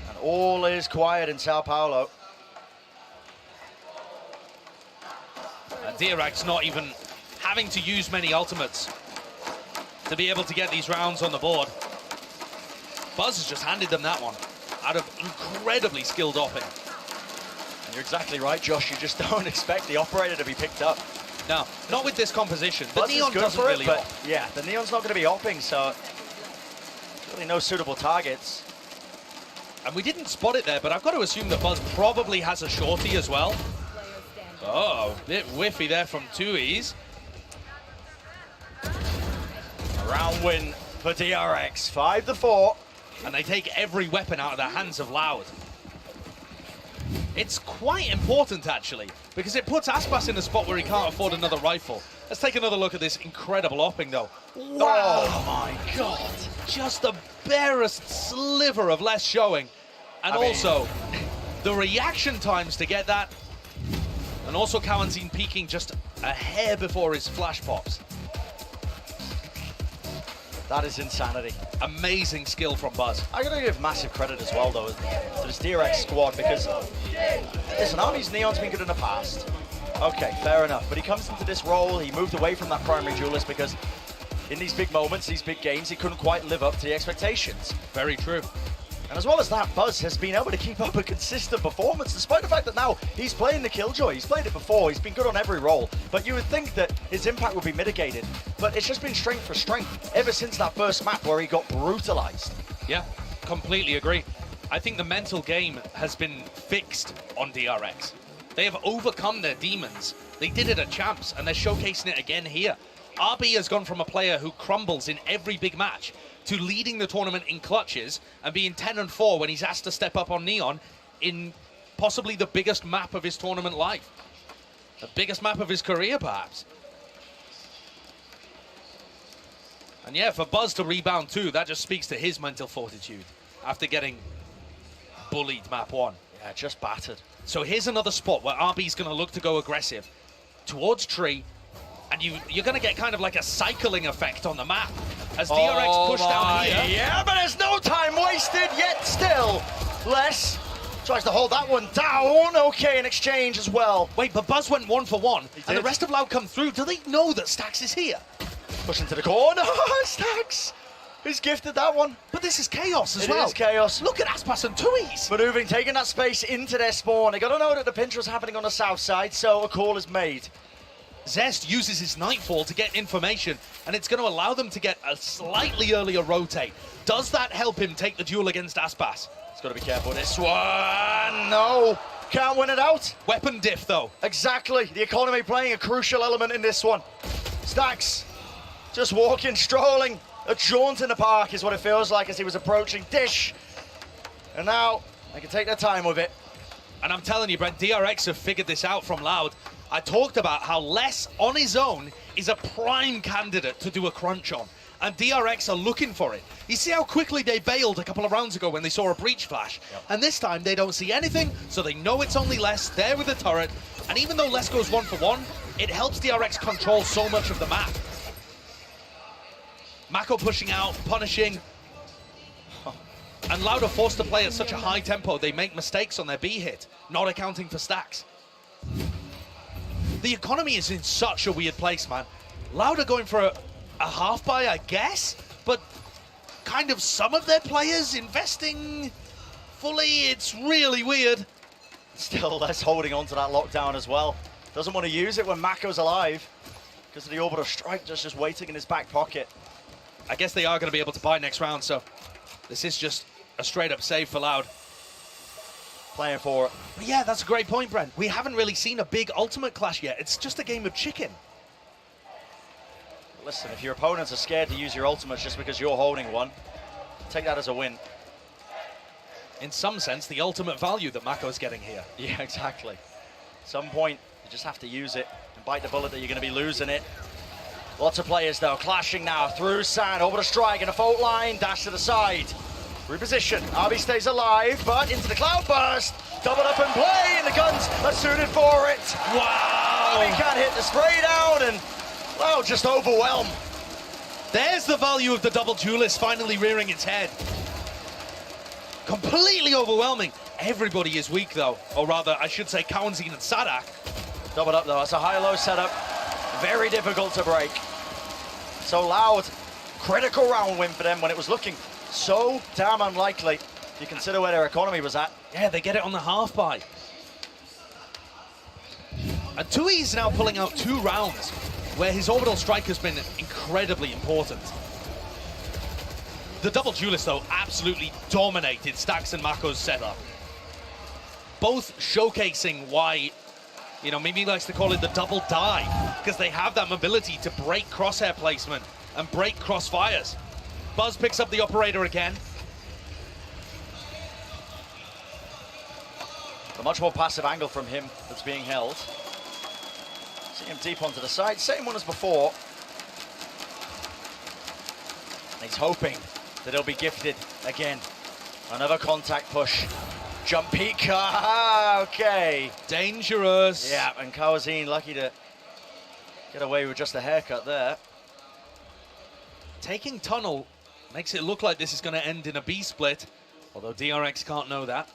And all is quiet in Sao Paulo. And DRX not even having to use many ultimates to be able to get these rounds on the board. Buzz has just handed them that one out of incredibly skilled opping. And you're exactly right, Josh. You just don't expect the operator to be picked up. No, not with this composition. The Buzz Neon is good doesn't for really it, but op. yeah, the Neon's not going to be opping, so really no suitable targets. And we didn't spot it there, but I've got to assume that Buzz probably has a shorty as well. Oh, a bit whiffy there from 2Es. A round win for DRX, 5-4. And they take every weapon out of the hands of Loud. It's quite important, actually, because it puts Aspas in a spot where he can't afford another rifle. Let's take another look at this incredible opping, though. Wow! Oh my god! Just the barest sliver of less showing. And also, the reaction times to get that. And also Kawazine peeking just a hair before his flash pops. That is insanity. Amazing skill from Buzz. I gotta give massive credit as well, though, to this DRX squad, because listen, Army's Neon's been good in the past. Okay, fair enough. But he comes into this role, he moved away from that primary duelist because in these big moments, these big games, he couldn't quite live up to the expectations. Very true. And as well as that, Buzz has been able to keep up a consistent performance, despite the fact that now he's playing the Killjoy. He's played it before, he's been good on every role. But you would think that his impact would be mitigated. But it's just been strength for strength ever since that first map where he got brutalized. Yeah, completely agree. I think the mental game has been fixed on DRX. They have overcome their demons. They did it at Champs, and they're showcasing it again here. RB has gone from a player who crumbles in every big match to leading the tournament in clutches and being 10-4 when he's asked to step up on Neon in possibly the biggest map of his tournament life. The biggest map of his career, perhaps. And yeah, for Buzz to rebound too, that just speaks to his mental fortitude after getting bullied map 1. Yeah, just battered. So here's another spot where RB's going to look to go aggressive towards Tree, and you're going to get kind of like a cycling effect on the map as DRX push down here. Yeah, but there's no time wasted yet still. Les tries to hold that one down. Okay, in exchange as well. Wait, but Buzz went 1 for 1, and the rest of Loud come through. Do they know that Stax is here? Pushing to the corner. Stax. He's gifted that one. But this is chaos as well. It is chaos. Look at Aspas and Tuis. Maneuvering, taking that space into their spawn. They got to know that the pinch was happening on the south side, so a call is made. Zest uses his Nightfall to get information, and it's going to allow them to get a slightly earlier rotate. Does that help him take the duel against Aspas? He's got to be careful with this one. No, can't win it out. Weapon diff, though. Exactly. The economy playing a crucial element in this one. Stax just walking, strolling. A jaunt in the park is what it feels like as he was approaching Dish. And now they can take their time with it. And I'm telling you, Brent, DRX have figured this out from Loud. I talked about how Les on his own is a prime candidate to do a crunch on. And DRX are looking for it. You see how quickly they bailed a couple of rounds ago when they saw a breach flash? Yep. And this time they don't see anything, so they know it's only Les there with the turret. And even though Les goes 1 for 1, it helps DRX control so much of the map. Mako pushing out, punishing. And Loud are forced to play at such a high tempo, they make mistakes on their B hit, not accounting for stacks. The economy is in such a weird place, man. Loud are going for a half buy, I guess, but kind of some of their players investing fully. It's really weird. Still, Les holding on to that lockdown as well. Doesn't want to use it when Mako's alive because of the orbital strike just waiting in his back pocket. I guess they are going to be able to buy next round, so this is just a straight-up save for Loud. Playing for it. But yeah, that's a great point, Brent. We haven't really seen a big ultimate clash yet. It's just a game of chicken. Listen, if your opponents are scared to use your ultimates just because you're holding one, take that as a win. In some sense, the ultimate value that Mako's getting here. Yeah, exactly. At some point, you just have to use it and bite the bullet that you're going to be losing it. Lots of players, though, clashing now through sand, over the strike, in a fault line, dash to the side. Reposition, RB stays alive, but into the cloud burst. Double up and play, and the guns are suited for it. Wow! RB can't hit the spray down, and Loud just overwhelmed. There's the value of the double duelist finally rearing its head. Completely overwhelming. Everybody is weak, though. Or rather, I should say Kawanzin and Sadak. Doubled up, though. That's a high-low setup. Very difficult to break. So Loud, critical round win for them when it was looking so damn unlikely. If you consider where their economy was at. Yeah, they get it on the half buy. And Tui is now pulling out 2 rounds where his orbital strike has been incredibly important. The double duelist, though, absolutely dominated Stax and Mako's setup. Both showcasing why, you know, Mimi likes to call it the double die, because they have that mobility to break crosshair placement and break crossfires. Buzz picks up the operator again. A much more passive angle from him that's being held. See him deep onto the side, same one as before. He's hoping that he'll be gifted again. Another contact push. Jump peek, okay. Dangerous. Yeah, and Kawazin lucky to get away with just a haircut there. Taking tunnel makes it look like this is going to end in a B split, although DRX can't know that.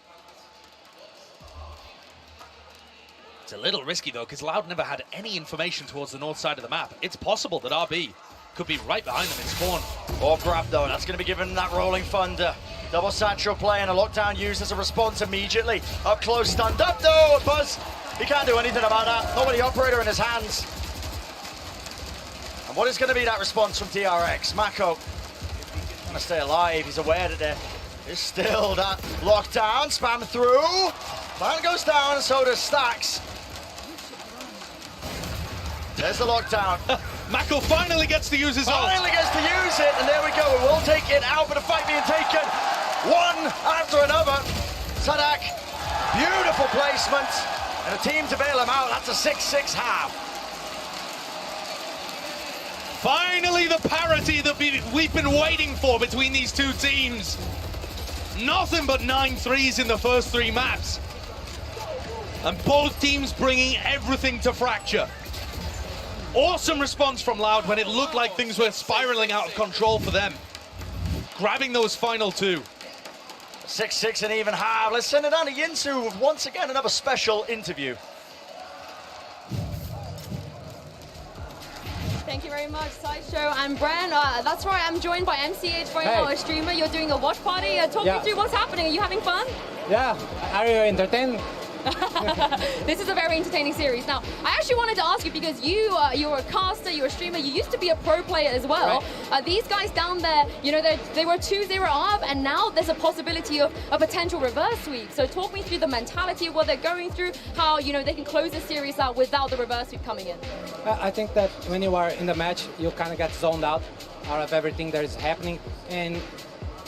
It's a little risky, though, because Loud never had any information towards the north side of the map. It's possible that RB could be right behind them in spawn. Or grab, though, that's going to be given that rolling thunder. Double satchel play and a lockdown used as a response immediately. Up close, stunned up, though, Buzz. He can't do anything about that. Not with the operator in his hands. And what is going to be that response from DRX? Mako trying to stay alive. He's aware that they're is still that lockdown. Spam through. Plant goes down, and so does Stacks. There's the lockdown. Mako finally gets to use his ult. Finally gets to use it, and there we go. We will take it out, but a fight being taken. One after another. Sadak, beautiful placement, and a team to bail him out. That's a 6-6 half. Finally, the parity that we've been waiting for between these two teams. Nothing but 9 threes in the first 3 maps. And both teams bringing everything to Fracture. Awesome response from Loud when it looked like things were spiraling out of control for them. Grabbing those final 2. 6-6 and even half. Let's send it down to Yinsu with once again another special interview. Thank you very much, Sideshow and Bren. That's right, I'm joined by MCH right now, a streamer. You're doing a watch party. Talk me through what's happening. Are you having fun? Yeah, are you entertained? This is a very entertaining series. Now, I actually wanted to ask you because you're a caster, you're a streamer, you used to be a pro player as well. Right. These guys down there, you know, they were 2-0 up, and now there's a possibility of a potential reverse sweep. So talk me through the mentality of what they're going through, how, you know, they can close the series out without the reverse sweep coming in. I think that when you are in the match, you kind of get zoned out of everything that is happening. And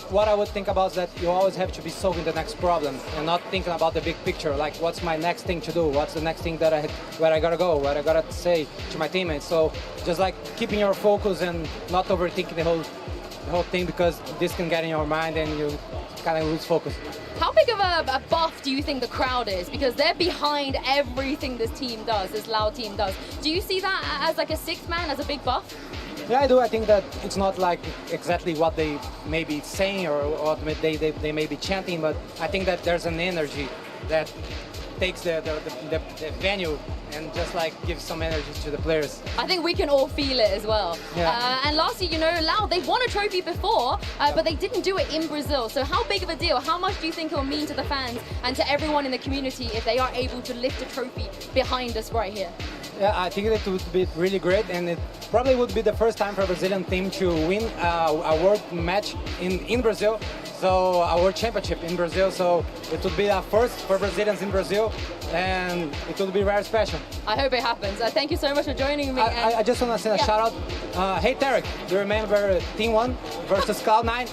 what I would think about is that you always have to be solving the next problem and not thinking about the big picture, like what's my next thing to do, what's the next thing that where I gotta go, what I gotta say to my teammates. So just like keeping your focus and not overthinking the whole thing, because this can get in your mind and you kind of lose focus. How big of a buff do you think the crowd is? Because they're behind everything this team does, this Loud team does. Do you see that as like a 6th man, as a big buff? Yeah, I do. I think that it's not like exactly what they may be saying or what they may be chanting, but I think that there's an energy that takes the venue and just like gives some energy to the players. I think we can all feel it as well. Yeah. And lastly, you know, Loud, they've won a trophy before, but they didn't do it in Brazil. So how big of a deal, how much do you think it will mean to the fans and to everyone in the community if they are able to lift a trophy behind us right here? Yeah, I think it would be really great, and it probably would be the first time for a Brazilian team to win a world match in Brazil, so a world championship in Brazil. So it would be a first for Brazilians in Brazil, and it would be very special. I hope it happens. Thank you so much for joining me. I just want to send a shout out. Hey Tarek, do you remember Team 1 versus Cloud9?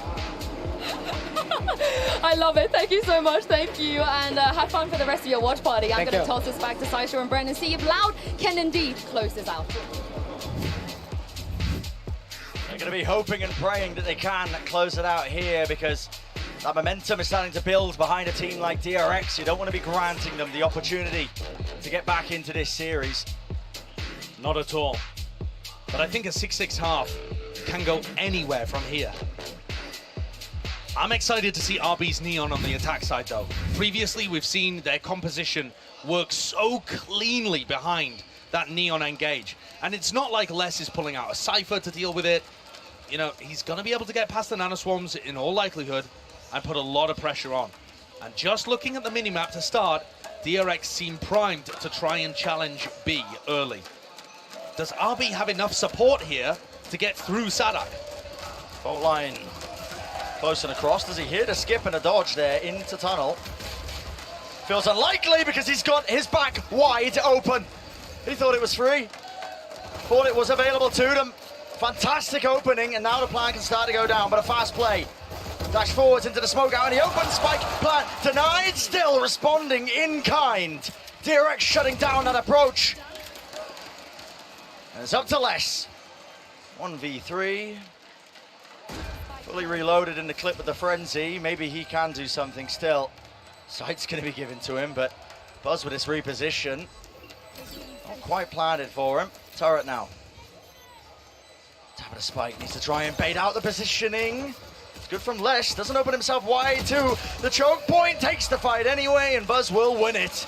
I love it. Thank you so much. Thank you. And have fun for the rest of your watch party. I'm going to toss this back to Sideshow and Bren and see if Loud can indeed close this out. They're going to be hoping and praying that they can close it out here, because that momentum is starting to build behind a team like DRX. You don't want to be granting them the opportunity to get back into this series. Not at all. But I think a 6-6 half can go anywhere from here. I'm excited to see RB's Neon on the attack side, though. Previously, we've seen their composition work so cleanly behind that Neon engage. And it's not like Les is pulling out a Cypher to deal with it. You know, he's going to be able to get past the Nanoswarms in all likelihood and put a lot of pressure on. And just looking at the minimap to start, DRX seem primed to try and challenge B early. Does RB have enough support here to get through Sadak? Fault line close and across. Does he hit a skip and a dodge there into tunnel? Feels unlikely because he's got his back wide open. He thought it was free. Thought it was available to them. Fantastic opening, and now the plan can start to go down, but a fast play. Dash forwards into the smoke out, and the open spike plan denied, still responding in kind. DRX shutting down that approach. And it's up to Les. 1v3. Fully reloaded in the clip with the frenzy. Maybe he can do something still. Sight's going to be given to him, but Buzz with this reposition. Not quite planted for him. Turret now. Tap of the spike, needs to try and bait out the positioning. It's good from Les, doesn't open himself wide too. The choke point takes the fight anyway, and Buzz will win it.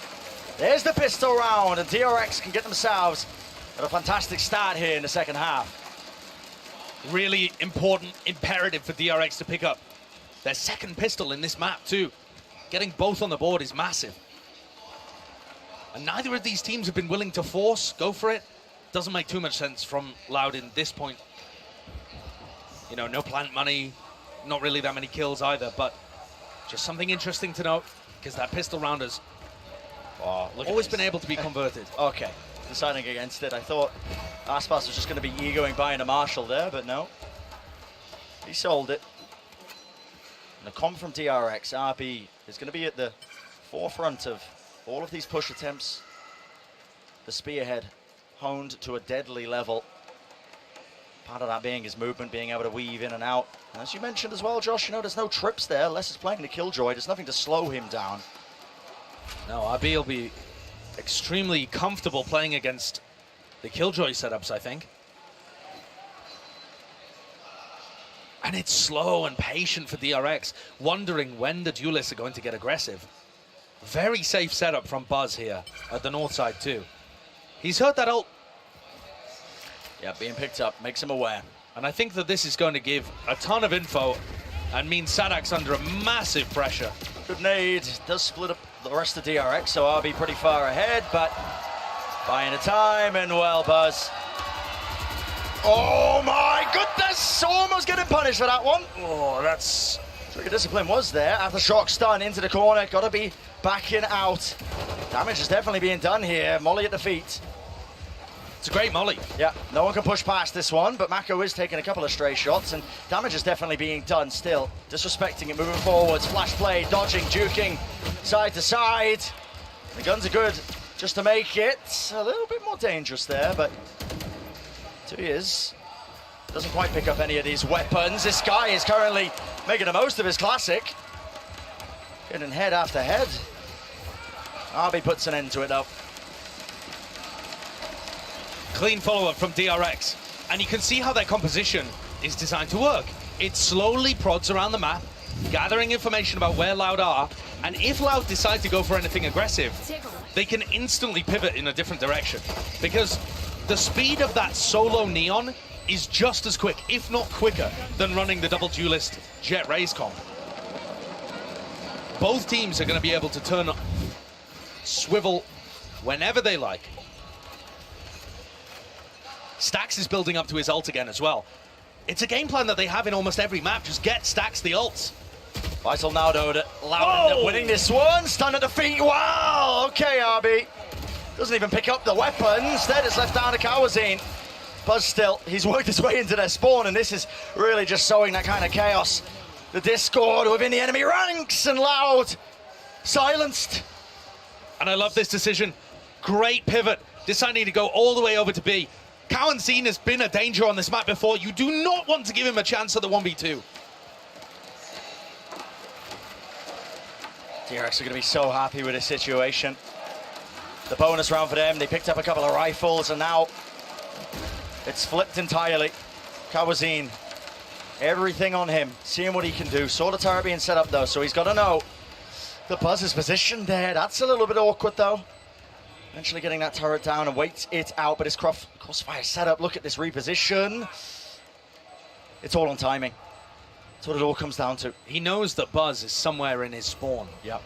There's the pistol round, and DRX can get themselves at a fantastic start here in the second half. Really important, imperative for DRX to pick up their second pistol in this map too. Getting both on the board is massive. And neither of these teams have been willing to force, go for it. Doesn't make too much sense from Loud in this point. You know, no plant money, not really that many kills either, but Just something interesting to note, because that pistol round has look always been able to be converted. Okay, deciding against it. I thought Aspas was just going to be egoing buying a Marshall there, but no. He sold it. And the comp from DRX, RB, is going to be at the forefront of all of these push attempts. The spearhead honed to a deadly level. Part of that being his movement, being able to weave in and out. And as you mentioned as well, Josh, you know, there's no trips there. Les is playing the Killjoy. There's nothing to slow him down. No, RB will be extremely comfortable playing against the Killjoy setups, I think. And it's slow and patient for DRX, wondering when the duelists are going to get aggressive. Very safe setup from Buzz here at the north side too. He's heard that ult. Yeah, being picked up makes him aware. And I think that this is going to give a ton of info and mean Sadak's under a massive pressure. Good nade, does split up the rest of DRX, so RB pretty far ahead, but buying the time, and well, Buzz. Oh my goodness, almost getting punished for that one. Oh, that's... Trigger discipline was there, aftershock stun into the corner, gotta be backing out. Damage is definitely being done here, Molly at the feet. It's a great molly. Yeah, no one can push past this one, but Mako is taking a couple of stray shots, and damage is definitely being done still. Disrespecting it, moving forwards, flash play, dodging, juking, side to side. The guns are good just to make it a little bit more dangerous there, but 2 years. Doesn't quite pick up any of these weapons. This guy is currently making the most of his classic. Getting head after head. RB puts an end to it though. Clean follow-up from DRX. And you can see how their composition is designed to work. It slowly prods around the map, gathering information about where Loud are, and if Loud decide to go for anything aggressive, they can instantly pivot in a different direction. Because the speed of that solo Neon is just as quick, if not quicker, than running the double duelist Jet Rays comp. Both teams are going to be able to turn swivel whenever they like. Stax is building up to his ult again as well. It's a game plan that they have in almost every map. Just get Stax the ults. Vital now, though, Loud winning this one. Stun at the feet. Wow. Okay, RB. Doesn't even pick up the weapon. Instead, it's left down to Kawazine. Buzz still, he's worked his way into their spawn, and this is really just sowing that kind of chaos. The Discord within the enemy ranks, and Loud silenced. And I love this decision. Great pivot, deciding to go all the way over to B. Kawazine has been a danger on this map before. You do not want to give him a chance at the 1v2. DRX are going to be so happy with this situation. The bonus round for them, they picked up a couple of rifles, and now it's flipped entirely. Kawazine, everything on him, seeing what he can do. Saw the turret being set up though, so he's got to know the Buzz is positioned there. That's a little bit awkward though. Eventually getting that turret down and waits it out, but his crossfire setup, look at this reposition. It's all on timing. That's what it all comes down to. He knows that Buzz is somewhere in his spawn. Yep.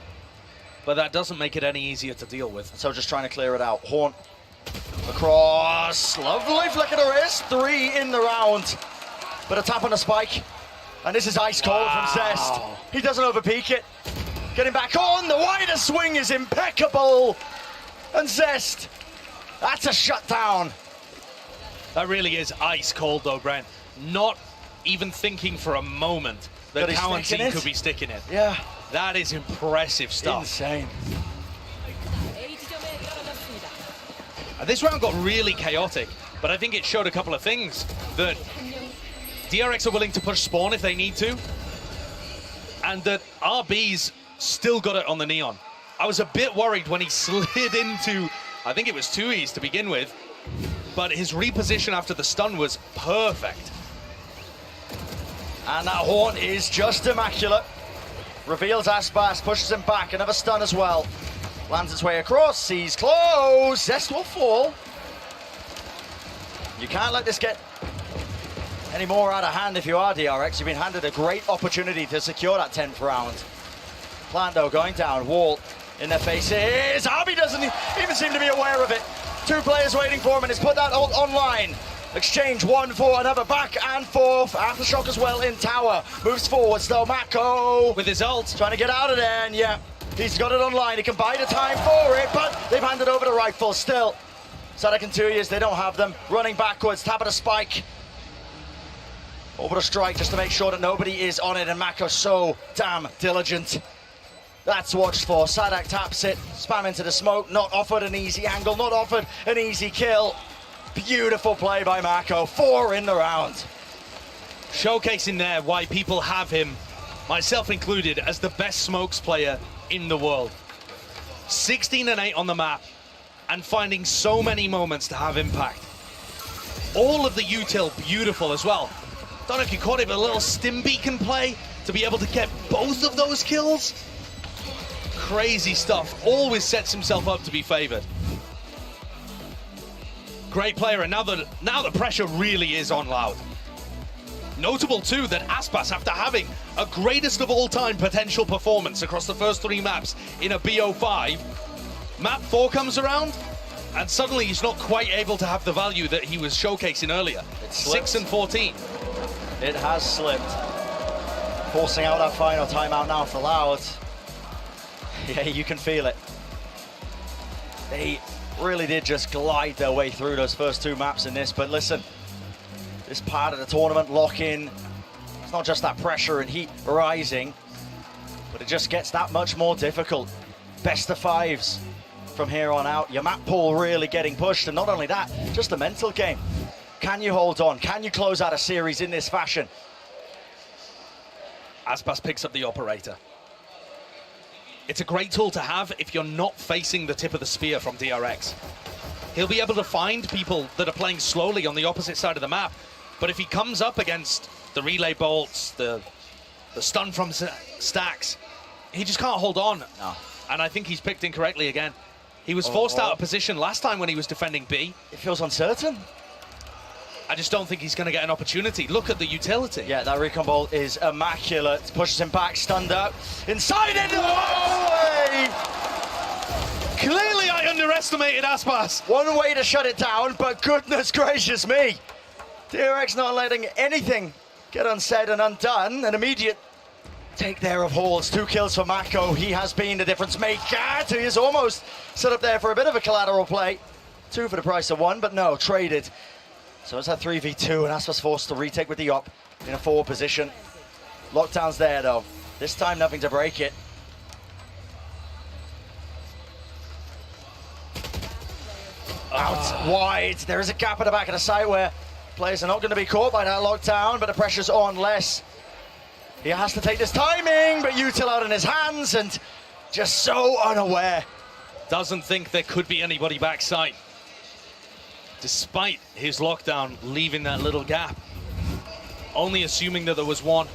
But that doesn't make it any easier to deal with. So just trying to clear it out. Horn across. Lovely flick of the wrist. 3 in the round. But a tap on the spike. And this is ice cold from Zest. He doesn't overpeak it. Getting back on. The wider swing is impeccable. And Zest, that's a shutdown. That really is ice cold though, Brent. Not even thinking for a moment that Kawazine could be sticking it. Yeah. That is impressive stuff. Insane. This round got really chaotic, but I think it showed a couple of things. That DRX are willing to push spawn if they need to, and that RB's still got it on the Neon. I was a bit worried when he slid into, I think it was 2Es to begin with, but his reposition after the stun was perfect. And that horn is just immaculate. Reveals Aspas, pushes him back, another stun as well. Lands its way across, sees close, Zest will fall. You can't let this get any more out of hand if you are DRX. You've been handed a great opportunity to secure that 10th round. Plando going down, wall in their faces. RB doesn't even seem to be aware of it. 2 players waiting for him, and he's put that ult online. Exchange one for another, back and forth. Aftershock as well in tower. Moves forwards though, Mako. With his ult. Trying to get out of there, and yeah, he's got it online. He can buy the time for it, but they've handed over the rifle still. Sadek and 2 years, they don't have them. Running backwards, tap at a spike. Over a strike just to make sure that nobody is on it, and Mako so damn diligent. That's watched for. Sadek taps it, spam into the smoke, not offered an easy angle, not offered an easy kill. Beautiful play by Mako, 4 in the round. Showcasing there why people have him, myself included, as the best smokes player in the world. 16 and 8 on the map, and finding so many moments to have impact. All of the util beautiful as well. Don't know if you caught it, but a little stim beacon play to be able to get both of those kills. Crazy stuff. Always sets himself up to be favored. Great player, and now the pressure really is on Loud. Notable too that Aspas, after having a greatest of all time potential performance across the first 3 maps in a BO5, map 4 comes around, and suddenly he's not quite able to have the value that he was showcasing earlier. 6 and 14. It has slipped. Forcing out that final timeout now for Loud. Yeah, you can feel it. They really did just glide their way through those first 2 maps in this, but listen, this part of the tournament, lock-in, it's not just that pressure and heat rising, but it just gets that much more difficult. Best of 5s from here on out. Your map pool really getting pushed, and not only that, just the mental game. Can you hold on? Can you close out a series in this fashion? Aspas picks up the operator. It's a great tool to have if you're not facing the tip of the spear from DRX. He'll be able to find people that are playing slowly on the opposite side of the map, but if he comes up against the relay bolts, the stun from stacks, he just can't hold on. No. And I think he's picked incorrectly again. He was forced out of position last time when he was defending B. It feels uncertain. I just don't think he's going to get an opportunity. Look at the utility. Yeah, that recon bolt is immaculate. Pushes him back, stunned out. Inside it! Oh! Clearly I underestimated Aspas. One way to shut it down, but goodness gracious me. DRX not letting anything get unsaid and undone. An immediate take there of Halls. 2 kills for Mako. He has been the difference maker. He is almost set up there for a bit of a collateral play. 2 for the price of 1, but no, traded. So it's that 3v2, and Aspas forced to retake with the op in a forward position. Lockdown's there though. This time nothing to break it. Out wide. There is a gap at the back of the site where players are not going to be caught by that lockdown, but the pressure's on less. He has to take this timing, but util out in his hands and just so unaware. Doesn't think there could be anybody backside, despite his lockdown leaving that little gap. Only assuming that there was one.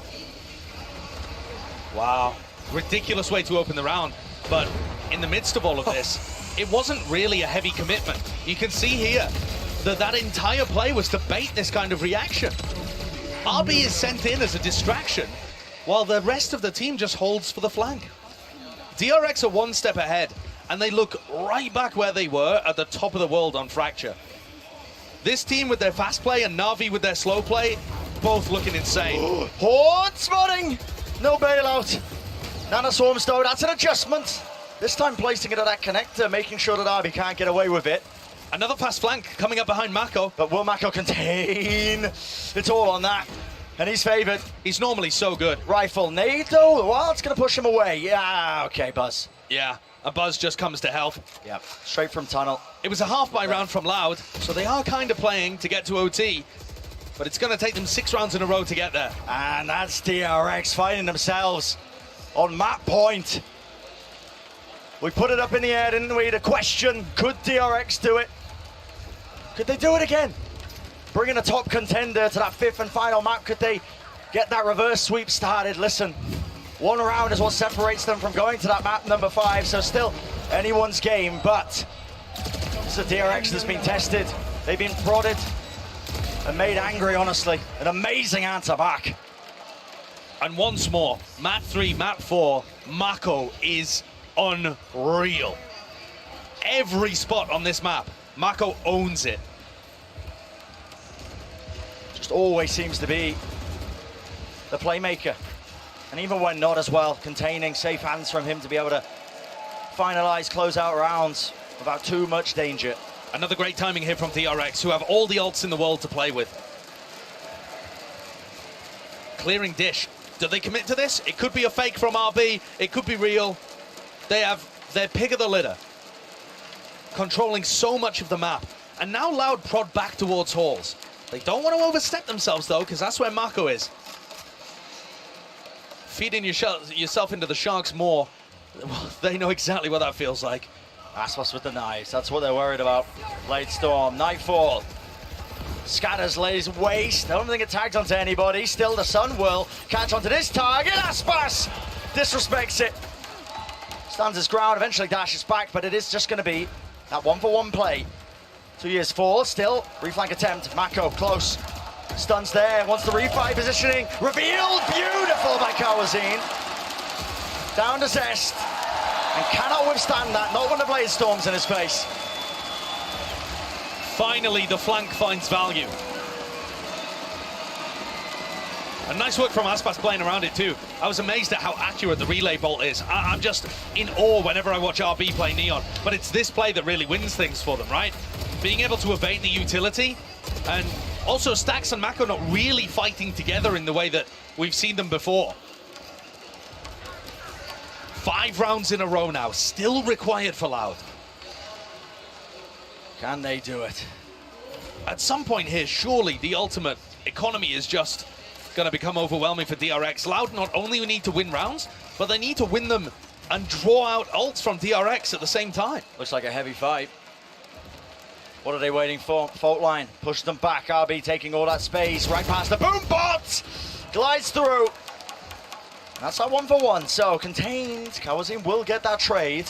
Wow, ridiculous way to open the round. But in the midst of all of this, it wasn't really a heavy commitment. You can see here that entire play was to bait this kind of reaction. RB is sent in as a distraction, while the rest of the team just holds for the flank. DRX are 1 step ahead, and they look right back where they were at the top of the world on Fracture. This team with their fast play and Na'Vi with their slow play, both looking insane. Horde spotting! No bailout. Nana Swarm though, that's an adjustment. This time placing it at that connector, making sure that RB can't get away with it. Another fast flank coming up behind Mako. But will Mako contain? It's all on that. And he's favored. He's normally so good. Rifle nade though, well, it's gonna push him away. Yeah, okay, Buzz. Yeah, a Buzz just comes to help. Yep, straight from tunnel. It was a half-buy round from Loud, so they are kind of playing to get to OT, but it's going to take them 6 rounds in a row to get there. And that's DRX finding themselves on map point. We put it up in the air, didn't we? The question, could DRX do it? Could they do it again? Bringing a top contender to that 5th and final map, could they get that reverse sweep started? Listen, 1 round is what separates them from going to that map number 5, so still anyone's game, but this is a DRX that's been tested. They've been prodded and made angry, honestly. An amazing answer back. And once more, map 3, map 4, Mako is unreal. Every spot on this map, Mako owns it. almost always seems to be the playmaker. And even when not as well, containing, safe hands from him to be able to finalize, close out rounds without too much danger. Another great timing here from DRX, who have all the ults in the world to play with. Clearing dish. Do they commit to this? It could be a fake from RB. It could be real. They have their pick of the litter, controlling so much of the map. And now Loud prod back towards halls. They don't want to overstep themselves, though, because that's where Mako is. Feeding yourself into the Sharks more. Well, they know exactly what that feels like. Aspas with the knives. That's what they're worried about. Blade Storm. Nightfall. Scatters, lays waste. I don't think it tagged onto anybody. Still, the Sun will catch onto this target. Aspas disrespects it. Stands his ground, eventually dashes back, but it is just going to be that 1-for-1 play. 2 years fall, still, reflank attempt. Mako, close. Stuns there, wants the refi positioning. Revealed, beautiful by Kawazine. Down to Zest. And cannot withstand that, not when the Blade Storm's in his face. Finally, the flank finds value. And nice work from Aspas playing around it too. I was amazed at how accurate the relay bolt is. I'm just in awe whenever I watch RB play Neon. But it's this play that really wins things for them, right? Being able to evade the utility, and also Stax and Mako not really fighting together in the way that we've seen them before. 5 rounds in a row now, still required for Loud. Can they do it? At some point here, surely the ultimate economy is just going to become overwhelming for DRX. Loud not only need to win rounds, but they need to win them and draw out ults from DRX at the same time. Looks like a heavy fight. What are they waiting for? Fault line, push them back. RB taking all that space, right past the boom bot! Glides through. And that's that 1-for-1, so contained. Kawazine will get that trade.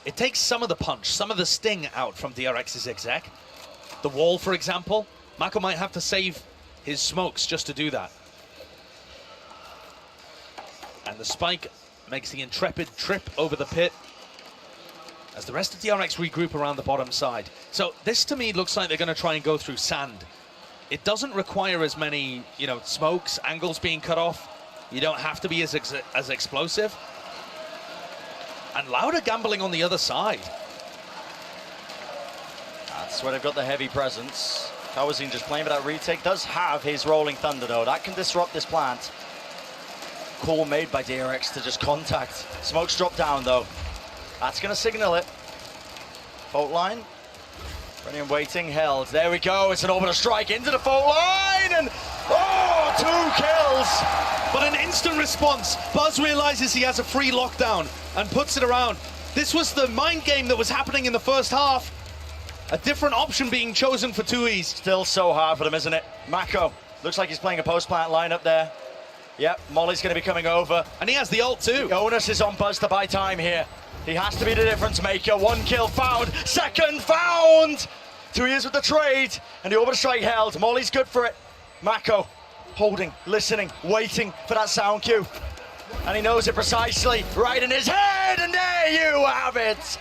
It takes some of the punch, some of the sting out from DRX's exec. The wall, for example. Mako might have to save his smokes just to do that. And the spike makes the intrepid trip over the pit as the rest of DRX regroup around the bottom side. So this to me looks like they're going to try and go through sand. It doesn't require as many, smokes, angles being cut off. You don't have to be as explosive. And Loud are gambling on the other side. That's where they've got the heavy presence. Kawazine just playing for that retake. Does have his Rolling Thunder, though. That can disrupt this plant. Call made by DRX to just contact. Smokes drop down, though. That's going to signal it. Fault line. Ready and waiting, held. There we go. It's an orbital strike into the fault line. And, 2 kills. But an instant response. Buzz realizes he has a free lockdown and puts it around. This was the mind game that was happening in the first half. A different option being chosen for 2Es. Still so hard for them, isn't it? Mako looks like he's playing a post-plant lineup there. Yep, Molly's going to be coming over. And he has the ult too. The onus is on Buzz to buy time here. He has to be the difference maker. 1 kill found, 2nd found. 2 years with the trade, and the orbital strike held. Molly's good for it. Mako holding, listening, waiting for that sound cue. And he knows it precisely, right in his head, and there you have it.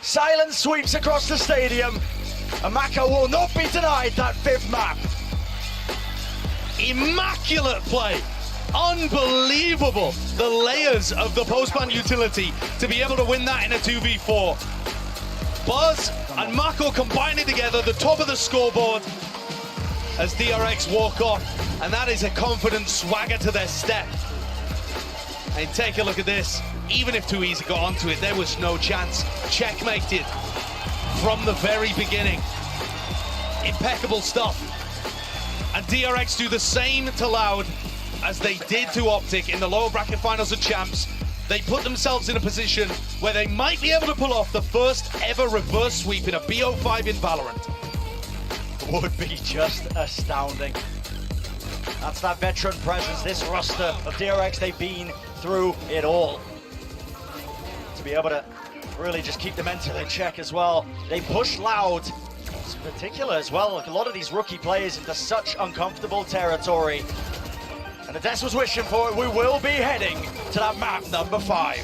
Silence sweeps across the stadium, and Mako will not be denied that 5th map. Immaculate play. Unbelievable. The layers of the post-plant utility to be able to win that in a 2v4. Buzz and Mako combining together, the top of the scoreboard as DRX walk off. And that is a confident swagger to their step. And take a look at this. Even if 2Es got onto it, there was no chance. Checkmated from the very beginning. Impeccable stuff. And DRX do the same to Loud as they did to Optic in the lower bracket finals of champs. They put themselves in a position where they might be able to pull off the first ever reverse sweep in a BO5 in Valorant. Would be just astounding. That's that veteran presence, this roster of DRX. They've been through it all. To be able to really just keep the mental in check as well. They push Loud, in particular as well. Like a lot of these rookie players into such uncomfortable territory. And the Des was wishing for it. We will be heading to that map number 5.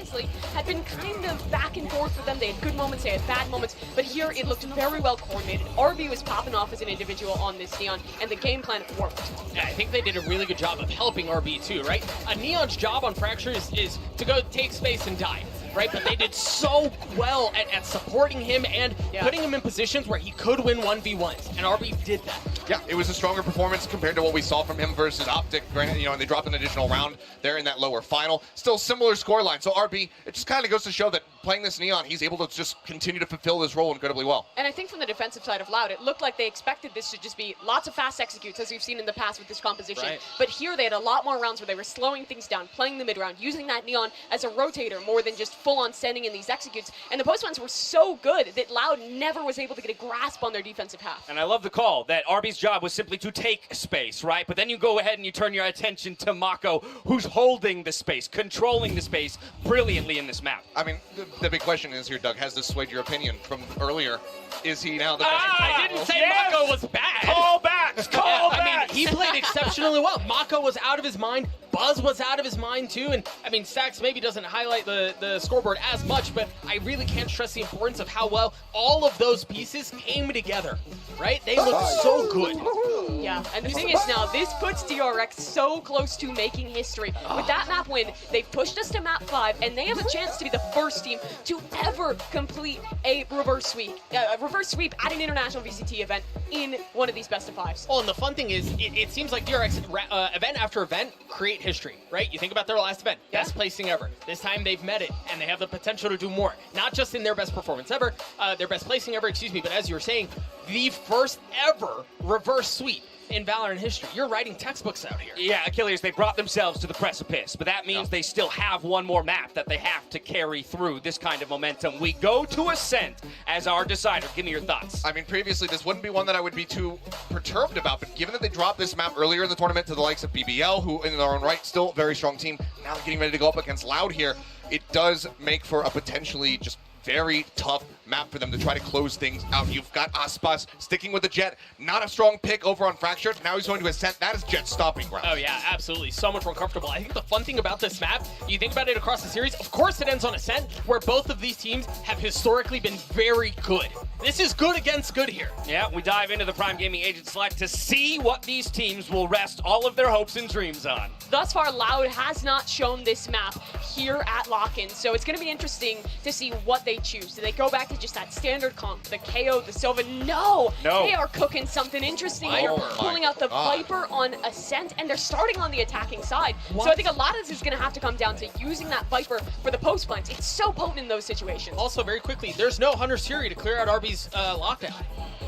previously had been kind of back and forth for them. They had good moments, they had bad moments, but here it looked very well coordinated. RB was popping off as an individual on this Neon, and the game plan worked. Yeah, I think they did a really good job of helping RB too, right? A Neon's job on Fracture is to go take space and die. Right, but they did so well at supporting him and putting him in positions where he could win 1v1s, and RB did that. Yeah, it was a stronger performance compared to what we saw from him versus Optic. Granted, and they dropped an additional round there in that lower final. Still similar scoreline. So RB, it just kind of goes to show that playing this Neon, he's able to just continue to fulfill this role incredibly well. And I think from the defensive side of Loud, it looked like they expected this to just be lots of fast executes, as we've seen in the past with this composition. Right. But here they had a lot more rounds where they were slowing things down, playing the mid round, using that Neon as a rotator more than just full-on sending in these executes. And the post ones were so good that Loud never was able to get a grasp on their defensive half. And I love the call that RB's job was simply to take space, right? But then you go ahead and you turn your attention to Mako, who's holding the space, controlling the space brilliantly in this map. I mean, the big question is here, Doug, has this swayed your opinion from earlier? Is he now the best? I didn't say Mako was bad. Call back! Call back! I mean, he played exceptionally well. Mako was out of his mind. Buzz was out of his mind too. And I mean, Stacks maybe doesn't highlight the scoreboard as much, but I really can't stress the importance of how well all of those pieces came together, right? They look so good. Yeah, and the thing is now, this puts DRX so close to making history. With that map win, they've pushed us to map 5, and they have a chance to be the first team to ever complete a reverse sweep at an international VCT event in one of these best of 5s. Oh, and the fun thing is, it seems like DRX, event after event, create history, right? You think about their last event, best placing ever. This time they've met it, and they have the potential to do more. Not just in their best performance ever, their best placing ever, excuse me, but as you were saying, the first ever reverse sweep in Valorant history. You're writing textbooks out here. Yeah, Achilles, they brought themselves to the precipice, but that means they still have one more map that they have to carry through this kind of momentum. We go to Ascent as our decider. Give me your thoughts. I mean, previously, this wouldn't be one that I would be too perturbed about, but given that they dropped this map earlier in the tournament to the likes of BBL, who in their own right, still a very strong team, now they're getting ready to go up against Loud here, it does make for a potentially just very tough map for them to try to close things out. You've got Aspas sticking with the Jet. Not a strong pick over on Fractured. Now he's going to Ascent. That is Jet's stopping ground. Oh yeah, absolutely. So much more comfortable. I think the fun thing about this map, you think about it across the series, of course it ends on Ascent, where both of these teams have historically been very good. This is good against good here. Yeah, we dive into the Prime Gaming Agent Select to see what these teams will rest all of their hopes and dreams on. Thus far, Loud has not shown this map here at Lock-In, so it's going to be interesting to see what they choose. Do they go back to just that standard comp, the KO, the Sova? No! They are cooking something interesting here, pulling out the Viper on Ascent, and they're starting on the attacking side. So I think a lot of this is going to have to come down to using that Viper for the post plants. It's so potent in those situations. Also, very quickly, there's no Hunter Siri to clear out RB's lockdown,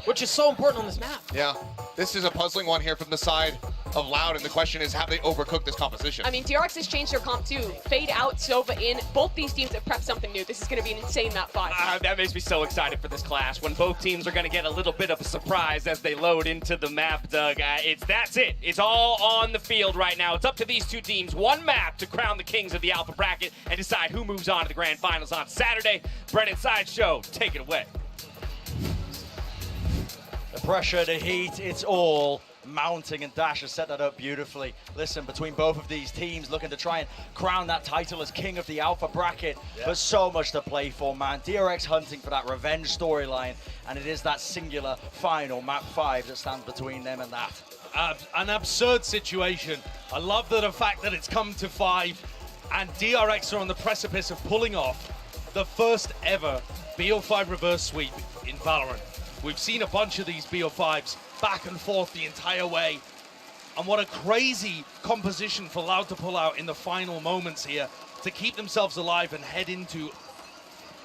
which is so important on this map. Yeah, this is a puzzling one here from the side of Loud, and the question is, have they overcooked this composition? I mean, DRX has changed their comp too. Fade out, Sova in. Both these teams have prepped something new. This is going to be an insane map 5. That makes me so excited for this clash when both teams are going to get a little bit of a surprise as they load into the map, Doug. That's it. It's all on the field right now. It's up to these two teams. One map to crown the kings of the Alpha bracket and decide who moves on to the grand finals on Saturday. Brennan Sideshow, take it away. The pressure, the heat, it's all mounting, and Dash has set that up beautifully. Listen, between both of these teams looking to try and crown that title as king of the Alpha bracket, but so much to play for, man. DRX hunting for that revenge storyline, and it is that singular final map 5 that stands between them and that. An absurd situation. I love the fact that it's come to 5, and DRX are on the precipice of pulling off the first ever BO5 reverse sweep in Valorant. We've seen a bunch of these BO5s back and forth the entire way. And what a crazy composition for Loud to pull out in the final moments here to keep themselves alive and head into,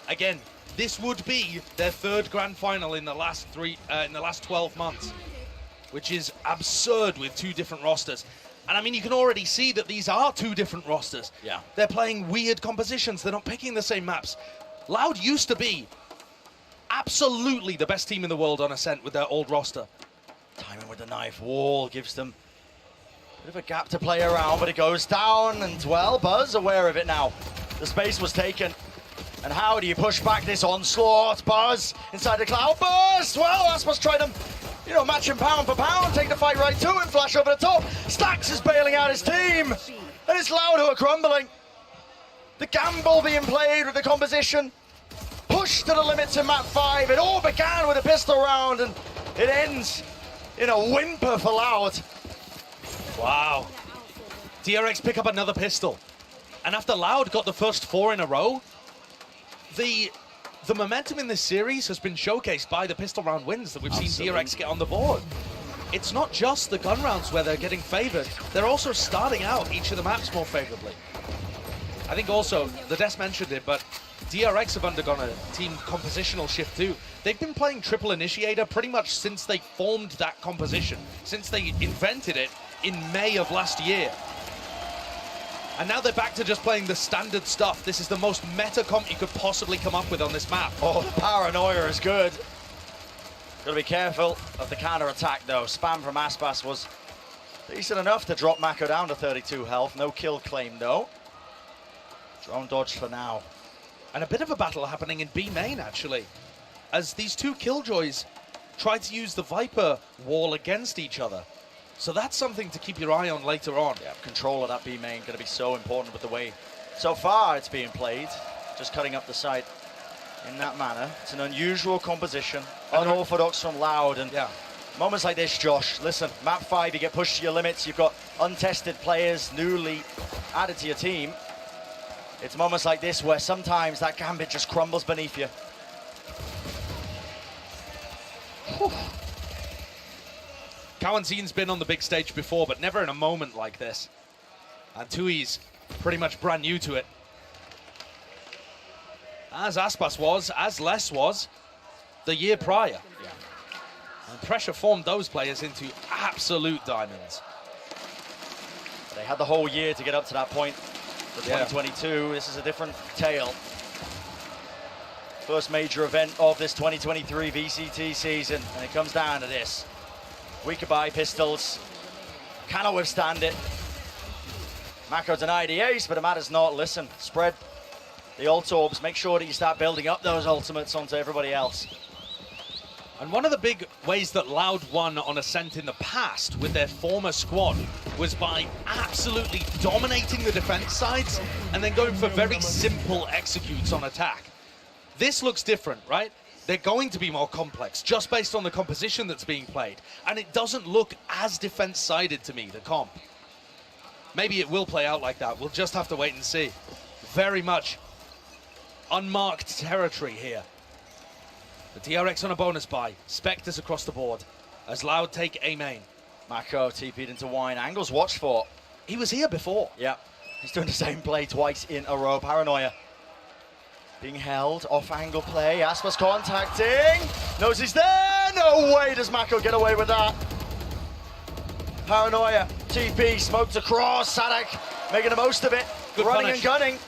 again, this would be their 3rd grand final in the last 12 months, which is absurd with 2 different rosters. And I mean, you can already see that these are 2 different rosters. Yeah. They're playing weird compositions. They're not picking the same maps. Loud used to be absolutely the best team in the world on Ascent with their old roster. Timing with the knife. Wall gives them a bit of a gap to play around, but it goes down, and well, Buzz aware of it now. The space was taken. And how do you push back this onslaught? Buzz inside the cloud burst. Well, Aspas tried to, match him pound for pound, take the fight right to him, flash over the top. Stacks is bailing out his team. And it's Loud who are crumbling. The gamble being played with the composition. Pushed to the limits in map 5. It all began with a pistol round, and it ends in a whimper for Loud. Wow. DRX pick up another pistol. And after Loud got the first 4 in a row, the momentum in this series has been showcased by the pistol round wins that we've seen DRX get on the board. It's not just the gun rounds where they're getting favored, they're also starting out each of the maps more favorably. I think also, the Des mentioned it, but DRX have undergone a team compositional shift too. They've been playing triple initiator pretty much since they formed that composition, since they invented it in May of last year. And now they're back to just playing the standard stuff. This is the most meta comp you could possibly come up with on this map. Oh, the paranoia is good. Gotta be careful of the counter-attack though. Spam from Aspas was decent enough to drop Mako down to 32 health. No kill claim though. Drone dodge for now. And a bit of a battle happening in B main actually, as these two Killjoys try to use the Viper wall against each other. So that's something to keep your eye on later on. Yeah, control of that B main going to be so important with the way so far it's being played. Just cutting up the site in that manner. It's an unusual composition, unorthodox from Loud, and moments like this, Josh, listen, map 5, you get pushed to your limits, you've got untested players newly added to your team. It's moments like this where sometimes that gambit just crumbles beneath you. Kawanzin's been on the big stage before, but never in a moment like this. And Tui's pretty much brand new to it. As Aspas was, as Les was, the year prior. And pressure formed those players into absolute diamonds. They had the whole year to get up to that point for 2022. This is a different tale. First major event of this 2023 VCT season, and it comes down to this. Weaker by pistols, cannot withstand it. Mako denied the ace, but it matters not. Listen, spread the ult orbs, make sure that you start building up those ultimates onto everybody else. And one of the big ways that Loud won on Ascent in the past with their former squad was by absolutely dominating the defense sides and then going for very simple executes on attack. This looks different, right? They're going to be more complex just based on the composition that's being played. And it doesn't look as defense-sided to me, the comp. Maybe it will play out like that. We'll just have to wait and see. Very much unmarked territory here. The DRX on a bonus buy. Spectres across the board as Loud take A main. Mako TP'd into Wine. Angles watched for. He was here before. Yeah, he's doing the same play twice in a row. Paranoia being held, off-angle play. Aspas contacting. Knows he's there. No way does Mako get away with that. Paranoia, TP, smoked across. Sadak making the most of it. Good running punish. and gunning.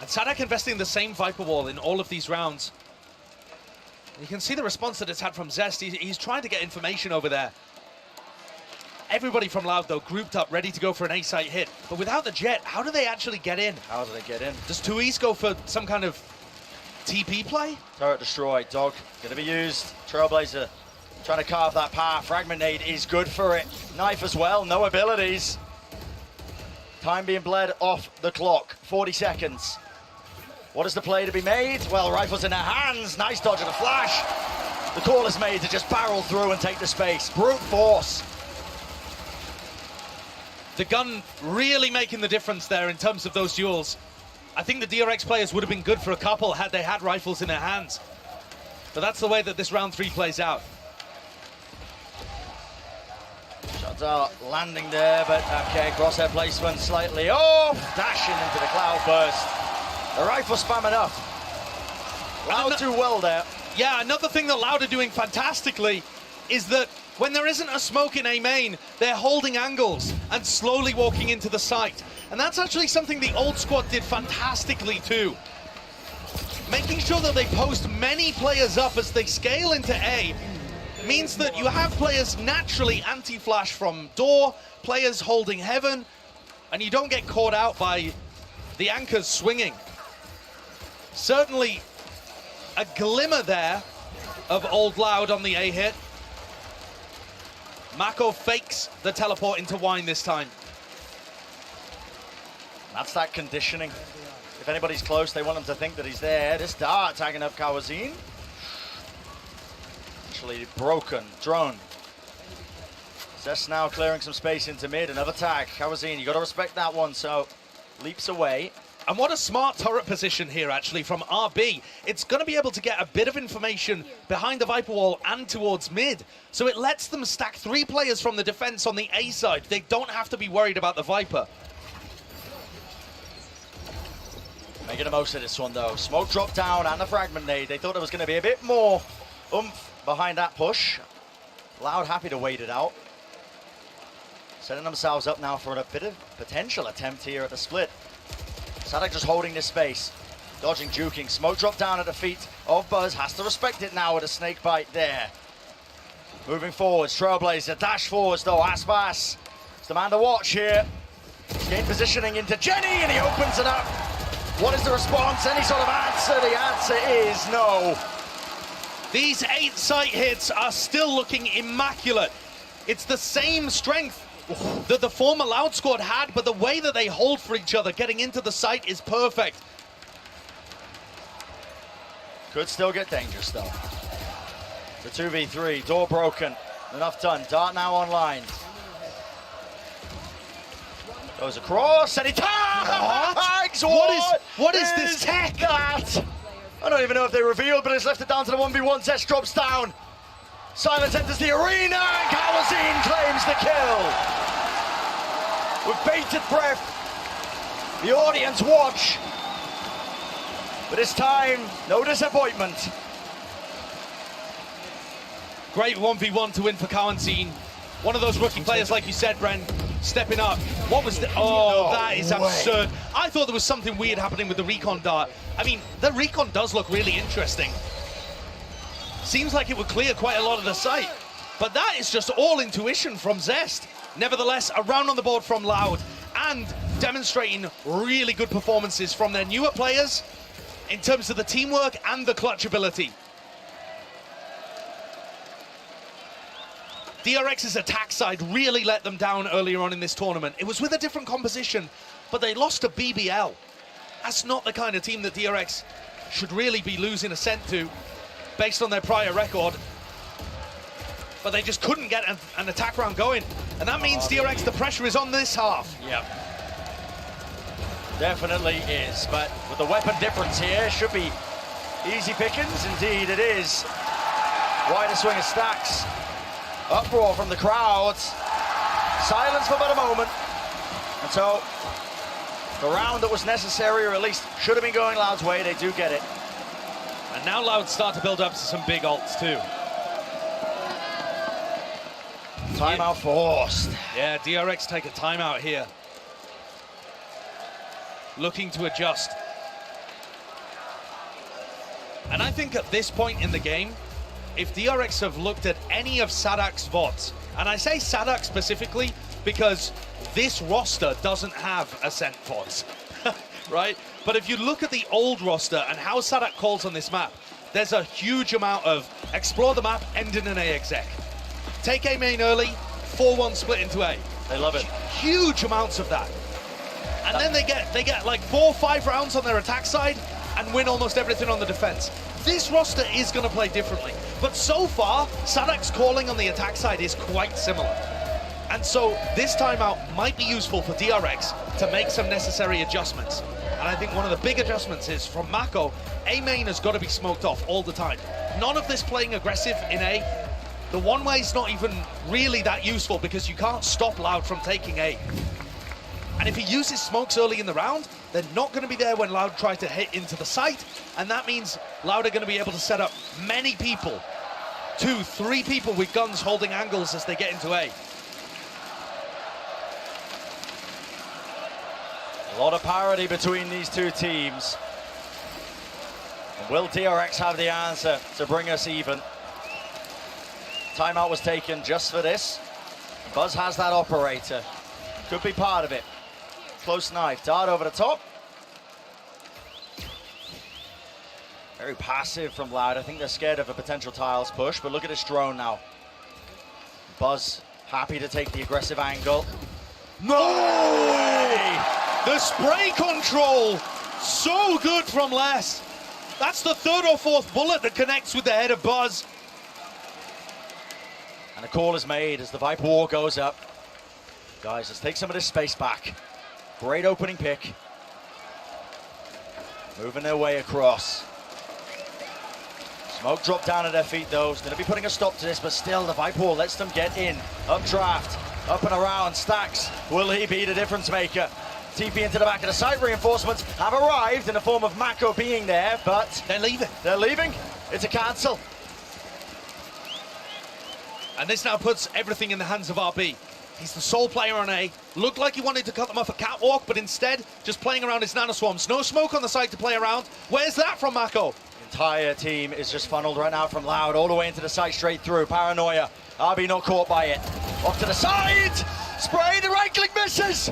And Sadak investing in the same Viper wall in all of these rounds. You can see the response that it's had from Zest. He's trying to get information over there. Everybody from Loud, though, grouped up, ready to go for an A-site hit. But without the jet, how do they actually get in? How do they get in? Does Tui's go for some kind of TP play? Turret destroyed. Dog going to be used. Trailblazer trying to carve that path. Fragment nade is good for it. Knife as well. No abilities. Time being bled off the clock. 40 seconds. What is the play to be made? Well, rifles in their hands. Nice dodge of the flash. The call is made to just barrel through and take the space. Brute force. The gun really making the difference there in terms of those duels. I think the DRX players would have been good for a couple had they had rifles in their hands. But that's the way that this round 3 plays out. Shots are landing there, but okay, crosshair placement slightly off. Dashing into the cloud burst. The rifle spam enough. Loud too well there. Yeah, another thing that Loud are doing fantastically is that when there isn't a smoke in A main, they're holding angles and slowly walking into the site. And that's actually something the old squad did fantastically too. Making sure that they post many players up as they scale into A means that you have players naturally anti-flash from door, players holding heaven, and you don't get caught out by the anchors swinging. Certainly a glimmer there of old Loud on the A hit. Mako fakes the teleport into Wine this time. That's that conditioning. If anybody's close, they want them to think that he's there. This dart tagging up Kawazin. Actually broken. Drone. Zest now clearing some space into mid. Another tag. Kawazin, you got to respect that one. So leaps away. And what a smart turret position here, actually, from RB. It's going to be able to get a bit of information behind the Viper wall and towards mid. So it lets them stack 3 players from the defense on the A side. They don't have to be worried about the Viper. Making the most of this one, though. Smoke dropped down and the fragment nade. They thought there was going to be a bit more oomph behind that push. Loud happy to wait it out. Setting themselves up now for a bit of potential attempt here at the split. Sadak just holding this space. Dodging, juking. Smoke drop down at the feet of Buzz. Has to respect it now with a snake bite there. Moving forwards. Trailblazer. Dash forwards though. Aspas. It's the man to watch here. He's gained positioning into Jenny and he opens it up. What is the response? Any sort of answer? The answer is no. These 8 sight hits are still looking immaculate. It's the same strength that the former Loud squad had, but the way that they hold for each other getting into the site is perfect. Could still get dangerous though. The 2v3, door broken, enough done. Dart now online. Goes across and he tags! What is this tech? That? I don't even know if they revealed, but it's left it down to the 1v1. Zest drops down. Silence enters the arena and Kawazin claims the kill. With bated breath, the audience watch. But this time, no disappointment. Great 1v1 to win for Kawazin. One of those rookie players, like you said, Bren, stepping up. What was the... Oh, that is absurd. I thought there was something weird happening with the recon dart. I mean, the recon does look really interesting. Seems like it would clear quite a lot of the site. But that is just all intuition from Zest. Nevertheless, a round on the board from Loud and demonstrating really good performances from their newer players in terms of the teamwork and the clutch ability. DRX's attack side really let them down earlier on in this tournament. It was with a different composition, but they lost to BBL. That's not the kind of team that DRX should really be losing a cent to based on their prior record. But they just couldn't get an attack round going. And that means DRX, the pressure is on this half. Yep. Definitely is, but with the weapon difference here, should be easy pickings. Indeed it is. Wider swing of stacks. Uproar from the crowds. Silence for about a moment. And so, the round that was necessary, or at least should have been going Loud's way, they do get it. And now Loud start to build up to some big ults too. Timeout forced. Yeah, DRX take a timeout here. Looking to adjust. And I think at this point in the game, if DRX have looked at any of Sadak's VODs, and I say Sadak specifically because this roster doesn't have Ascent VODs, right? But if you look at the old roster and how Sadak calls on this map, there's a huge amount of explore the map, end in an A exec. Take A main early, 4-1 split into A. They love it. Huge amounts of that. And then they get like 4 or 5 rounds on their attack side and win almost everything on the defense. This roster is going to play differently. But so far, Sadak's calling on the attack side is quite similar. And so this timeout might be useful for DRX to make some necessary adjustments. And I think one of the big adjustments is from Mako, A main has got to be smoked off all the time. None of this playing aggressive in A. The one way is not even really that useful because you can't stop Loud from taking A. And if he uses smokes early in the round, they're not going to be there when Loud try to hit into the site. And that means Loud are going to be able to set up many people, 2, 3 people with guns holding angles as they get into A. A lot of parity between these two teams. And will DRX have the answer to bring us even? Timeout was taken just for this. Buzz has that operator. Could be part of it. Close knife. Dart over the top. Very passive from Loud. I think they're scared of a potential tiles push, but look at this drone now. Buzz happy to take the aggressive angle. No way! The spray control, so good from Les. That's the third or fourth bullet that connects with the head of Buzz. And a call is made as the Viper War goes up. Guys, let's take some of this space back. Great opening pick. Moving their way across. Smoke drop down at their feet though. It's going to be putting a stop to this, but still the Viper War lets them get in. Updraft, up and around. Stacks, will he be the difference maker? TP into the back of the site. Reinforcements have arrived in the form of Mako being there, but they're leaving. They're leaving. It's a cancel. And this now puts everything in the hands of RB. He's the sole player on A. Looked like he wanted to cut them off a catwalk, but instead, just playing around his nanoswarms. No smoke on the side to play around. Where's that from Mako? Entire team is just funneled right now from Loud all the way into the site, straight through. Paranoia. RB not caught by it. Off to the side. Spray. The right click misses.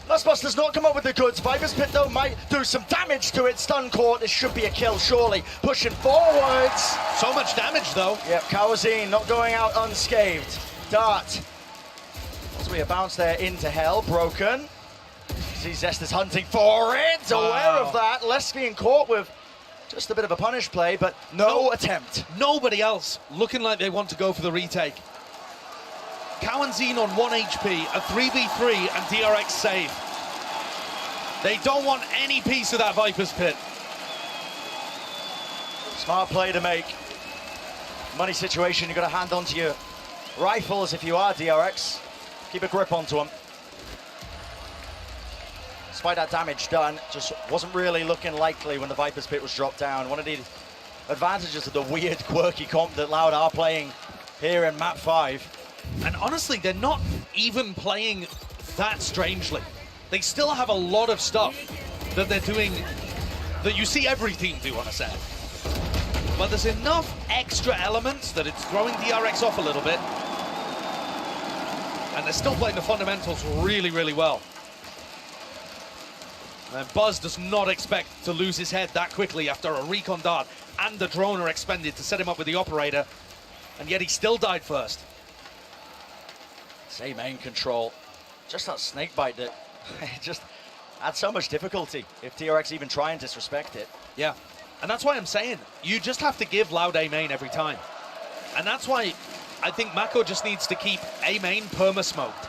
Lustbuster's not come up with the goods. Viper's Pit though might do some damage to it. Stun caught. This should be a kill, surely. Pushing forwards. So much damage though. Yep, Kawazine not going out unscathed. Dart. So we a bounce there into hell. Broken. See Zest is hunting for it. Wow. Aware of that. Les being caught with just a bit of a punish play, but no attempt. Nobody else looking like they want to go for the retake. Kawazine on 1 HP, a 3v3 and DRX save. They don't want any piece of that Viper's Pit. Smart play to make. Money situation, you've got to hand onto your rifles if you are DRX. Keep a grip onto them. Despite that damage done, just wasn't really looking likely when the Viper's Pit was dropped down. One of the advantages of the weird, quirky comp that Loud are playing here in map 5. And honestly, they're not even playing that strangely. They still have a lot of stuff that they're doing that you see every team do on a set. But there's enough extra elements that it's throwing DRX off a little bit. And they're still playing the fundamentals really, really well. And Buzz does not expect to lose his head that quickly after a recon dart and the drone are expended to set him up with the operator. And yet he still died first. Say main control. Just that snake bite that just adds so much difficulty if DRX even try and disrespect it. Yeah, and that's why I'm saying you just have to give Loud A main every time. And that's why I think Mako just needs to keep A main perma-smoked.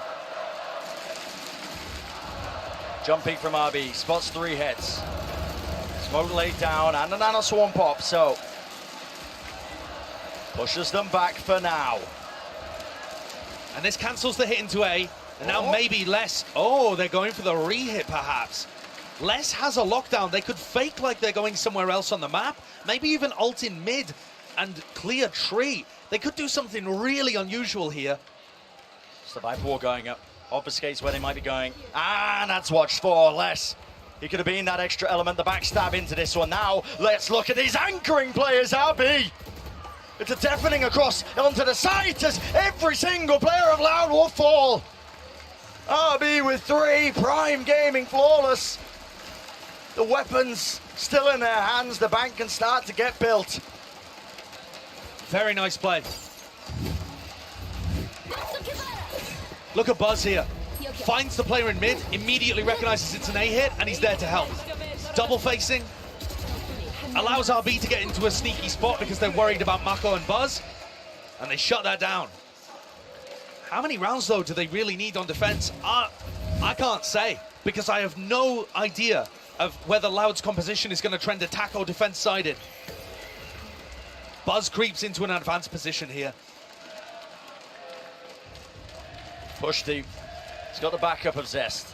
Jumping from RB, spots 3 heads. Smoke laid down and a nano swarm pop, so pushes them back for now. And this cancels the hit into A, and now maybe Les. Oh, they're going for the re-hit perhaps. Les has a lockdown. They could fake like they're going somewhere else on the map, maybe even ult in mid and clear tree. They could do something really unusual here. It's the Viper War going up. Obfuscates where they might be going. And that's watched for Les. He could have been that extra element, the backstab into this one. Now, let's look at these anchoring players, RB. It's a deafening across onto the site as every single player of Loud will fall. RB with 3, Prime Gaming flawless. The weapons still in their hands, the bank can start to get built. Very nice play. Look at Buzz here. Finds the player in mid, immediately recognizes it's an A hit, and he's there to help. Double facing. Allows RB to get into a sneaky spot because they're worried about Mako and Buzz, and they shut that down. How many rounds, though, do they really need on defense? I can't say, because I have no idea of whether Loud's composition is going to trend attack or defense-sided. Buzz creeps into an advanced position here. Push deep. He's got the backup of Zest.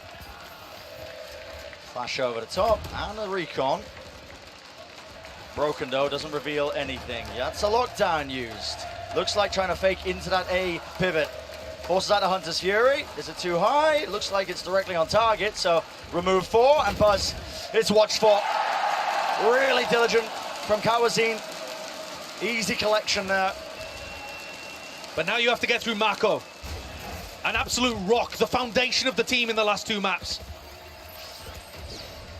Flash over the top, and a recon. Broken though, doesn't reveal anything. Yeah, that's a lockdown used. Looks like trying to fake into that A pivot. Forces out the Hunter's Fury. Is it too high? Looks like it's directly on target, so remove 4, and Buzz, it's watched for. Really diligent from Kawazine. Easy collection there. But now you have to get through Mako. An absolute rock, the foundation of the team in the last 2 maps.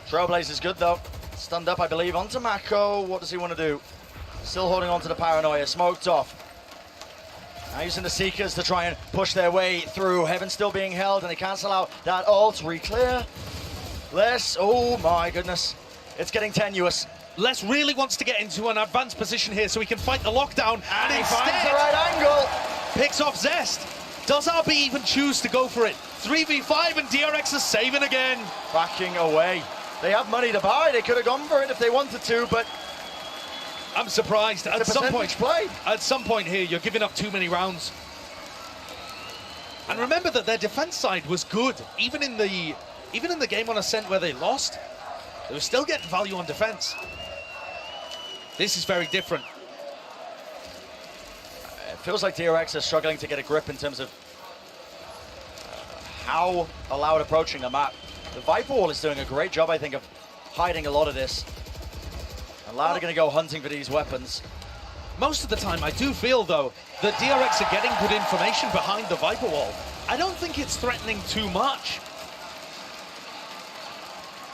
Trailblazer's good though. Stunned up, I believe, onto Mako. What does he want to do? Still holding on to the Paranoia, smoked off. Now using the Seekers to try and push their way through. Heaven still being held, and they cancel out that ult. Re-clear. Oh my goodness. It's getting tenuous. Les really wants to get into an advanced position here so he can fight the lockdown. And he instead, finds the right angle. Picks off Zest. Does RB even choose to go for it? 3v5 and DRX is saving again. Backing away. They have money to buy. They could have gone for it if they wanted to, but I'm surprised. At some point here, you're giving up too many rounds. And remember that their defense side was good. Even in the game on Ascent where they lost, they were still getting value on defense. This is very different. It feels like DRX are struggling to get a grip in terms of how Loud approaching the map. The Viper Wall is doing a great job, I think, of hiding a lot of this. And Loud are going to go hunting for these weapons. Most of the time, I do feel, though, that DRX are getting good information behind the Viper Wall. I don't think it's threatening too much.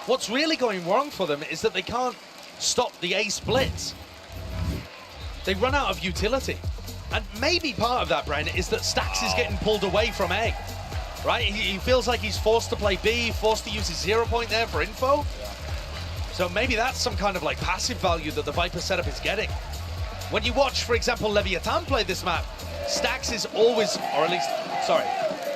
What's really going wrong for them is that they can't stop the A splits. They run out of utility. And maybe part of that, Bren, is that Stax is getting pulled away from A. Right? He feels like he's forced to play B, forced to use his 0 point there for info. So maybe that's some kind of like passive value that the Viper setup is getting. When you watch, for example, Leviathan play this map, Stax is always, or at least, sorry,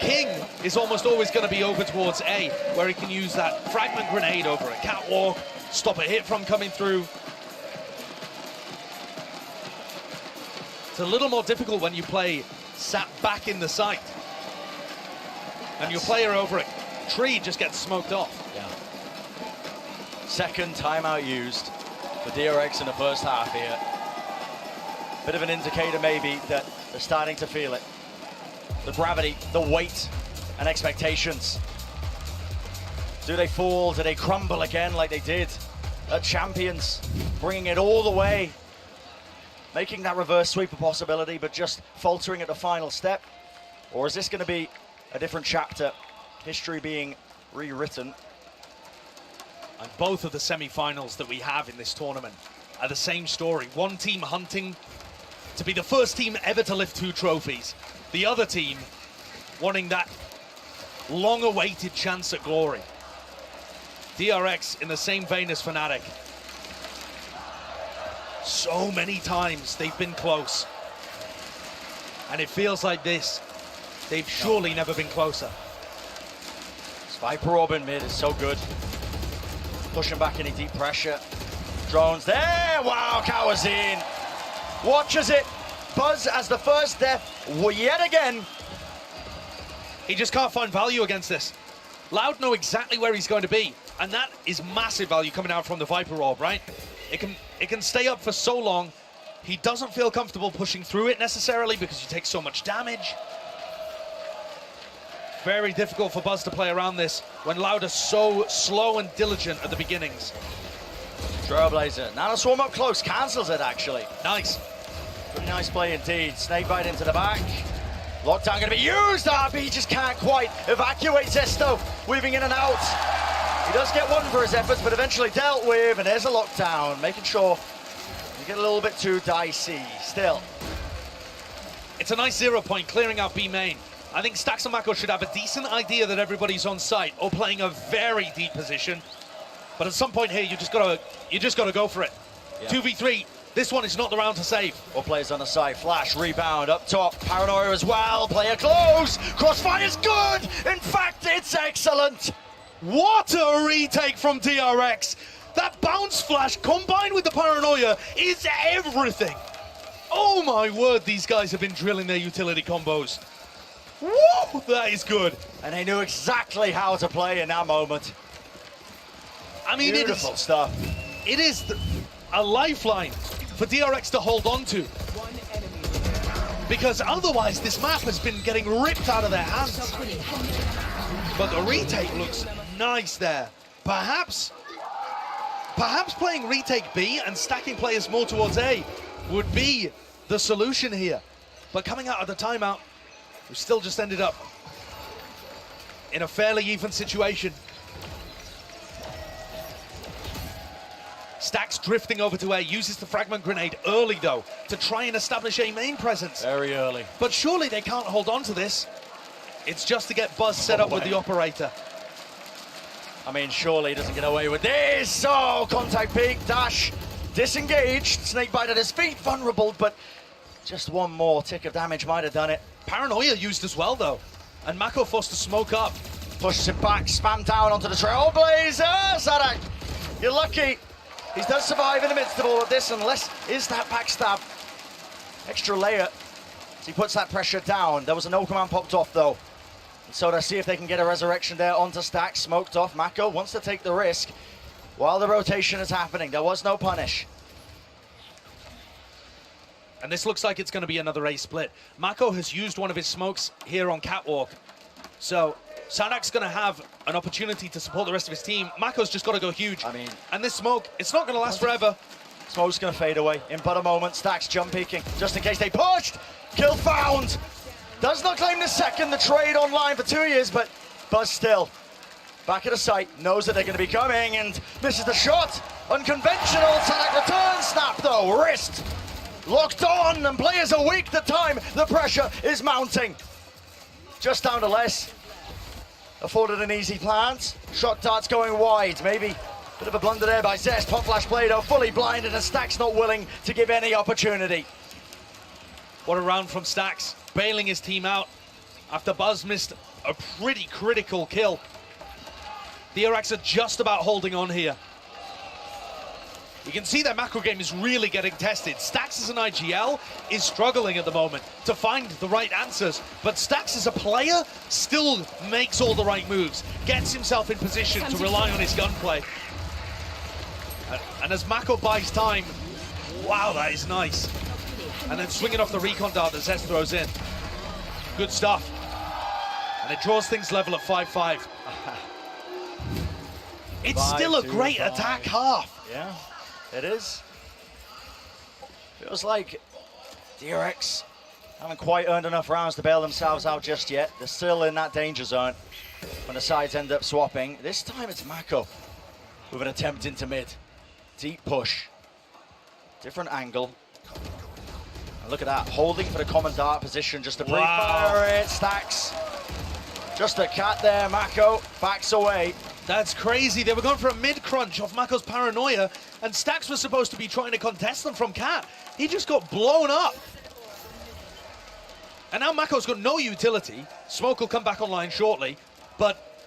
King is almost always going to be over towards A, where he can use that fragment grenade over a catwalk, stop a hit from coming through. It's a little more difficult when you play sat back in the site. And your player over a tree just gets smoked off. Yeah. Second timeout used for DRX in the first half here. Bit of an indicator maybe that they're starting to feel it. The gravity, the weight, and expectations. Do they fall? Do they crumble again like they did at Champions? Bringing it all the way. Making that reverse sweep a possibility, but just faltering at the final step? Or is this going to be a different chapter, history being rewritten? And both of the semi-finals that we have in this tournament are the same story. One team hunting to be the first team ever to lift 2 trophies. The other team wanting that long-awaited chance at glory. DRX in the same vein as Fnatic. So many times they've been close. And it feels like this. They've surely never been closer. Viper Orb in mid is so good. Pushing back any deep pressure. Drones there. Wow, Kawazine watches it. Buzz as the first death yet again. He just can't find value against this. Loud know exactly where he's going to be, and that is massive value coming out from the Viper Orb, right? It can stay up for so long. He doesn't feel comfortable pushing through it necessarily because you take so much damage. Very difficult for Buzz to play around this when Loud are so slow and diligent at the beginnings. Trailblazer, Nano Swarm up close, cancels it actually. Nice. Pretty nice play indeed. Snakebite into the back. Lockdown going to be used. RB just can't quite evacuate Zesto, weaving in and out. He does get one for his efforts, but eventually dealt with, and there's a lockdown, making sure you get a little bit too dicey still. It's a nice 0 point, clearing out B main. I think Stax and Mako should have a decent idea that everybody's on site or playing a very deep position. But at some point here, you just gotta go for it. Yeah. 2v3. This one is not the round to save. All players on the side. Flash, rebound, up top. Paranoia as well. Player close. Crossfire's good. In fact, it's excellent. What a retake from DRX. That bounce flash combined with the Paranoia is everything. Oh my word, these guys have been drilling their utility combos. Woo, that is good. And they knew exactly how to play in that moment. I mean, beautiful stuff. It is a lifeline for DRX to hold on to. Because otherwise this map has been getting ripped out of their hands. But the retake looks nice there. Perhaps playing retake B and stacking players more towards A would be the solution here. But coming out of the timeout, we still just ended up in a fairly even situation. Stax drifting over to A, uses the fragment grenade early though, to try and establish a main presence. Very early. But surely they can't hold on to this. It's just to get Buzz set up with the operator. I mean, surely he doesn't get away with this. Oh, contact peak, dash, disengaged. Snakebite at his feet, vulnerable, but just one more tick of damage might have done it. Paranoia used as well, though. And Mako forced to smoke up. Pushes it back, spam down onto the Trailblazer. Sadak, you're lucky. He does survive in the midst of all of this, unless is that backstab. Extra layer. So he puts that pressure down. There was a no command popped off, though. And so to see if they can get a resurrection there onto Stack. Smoked off. Mako wants to take the risk while the rotation is happening. There was no punish. And this looks like it's going to be another A split. Mako has used one of his smokes here on Catwalk. So Sadak's going to have an opportunity to support the rest of his team. Mako's just got to go huge. I mean, and this smoke, it's not going to last forever. Smoke's going to fade away in but a moment. Stack's jump peeking just in case they pushed. Kill found. Does not claim the second. The trade online for 2 years, but Buzz still back at the site. Knows that they're going to be coming and misses the shot. Unconventional. Sadak returns. Snap though. Wrist. Locked on, and players are weak the time. The pressure is mounting. Just down to less. Afforded an easy plant. Shot darts going wide. Maybe a bit of a blunder there by Zest. Pop flash Play-Doh fully blinded, and Stack's not willing to give any opportunity. What a round from Stax, bailing his team out after Buzz missed a pretty critical kill. DRX are just about holding on here. You can see their macro game is really getting tested. Stax as an IGL is struggling at the moment to find the right answers, but Stax as a player still makes all the right moves, gets himself in position to rely on his gunplay. And as Mako buys time, wow, that is nice. And then swinging off the recon dart that Zest throws in. Good stuff. And it draws things level at 5-5. It's still a great attack half. Yeah. It is. Feels like DRX haven't quite earned enough rounds to bail themselves out just yet. They're still in that danger zone when the sides end up swapping. This time it's Mako with an attempt into mid. Deep push. Different angle. And look at that, holding for the common dart position just to pre-fire it. Stacks. Just a cat there, Mako backs away. That's crazy. They were going for a mid-crunch off Mako's Paranoia, and Stax was supposed to be trying to contest them from Cat. He just got blown up. And now Mako's got no utility. Smoke will come back online shortly, but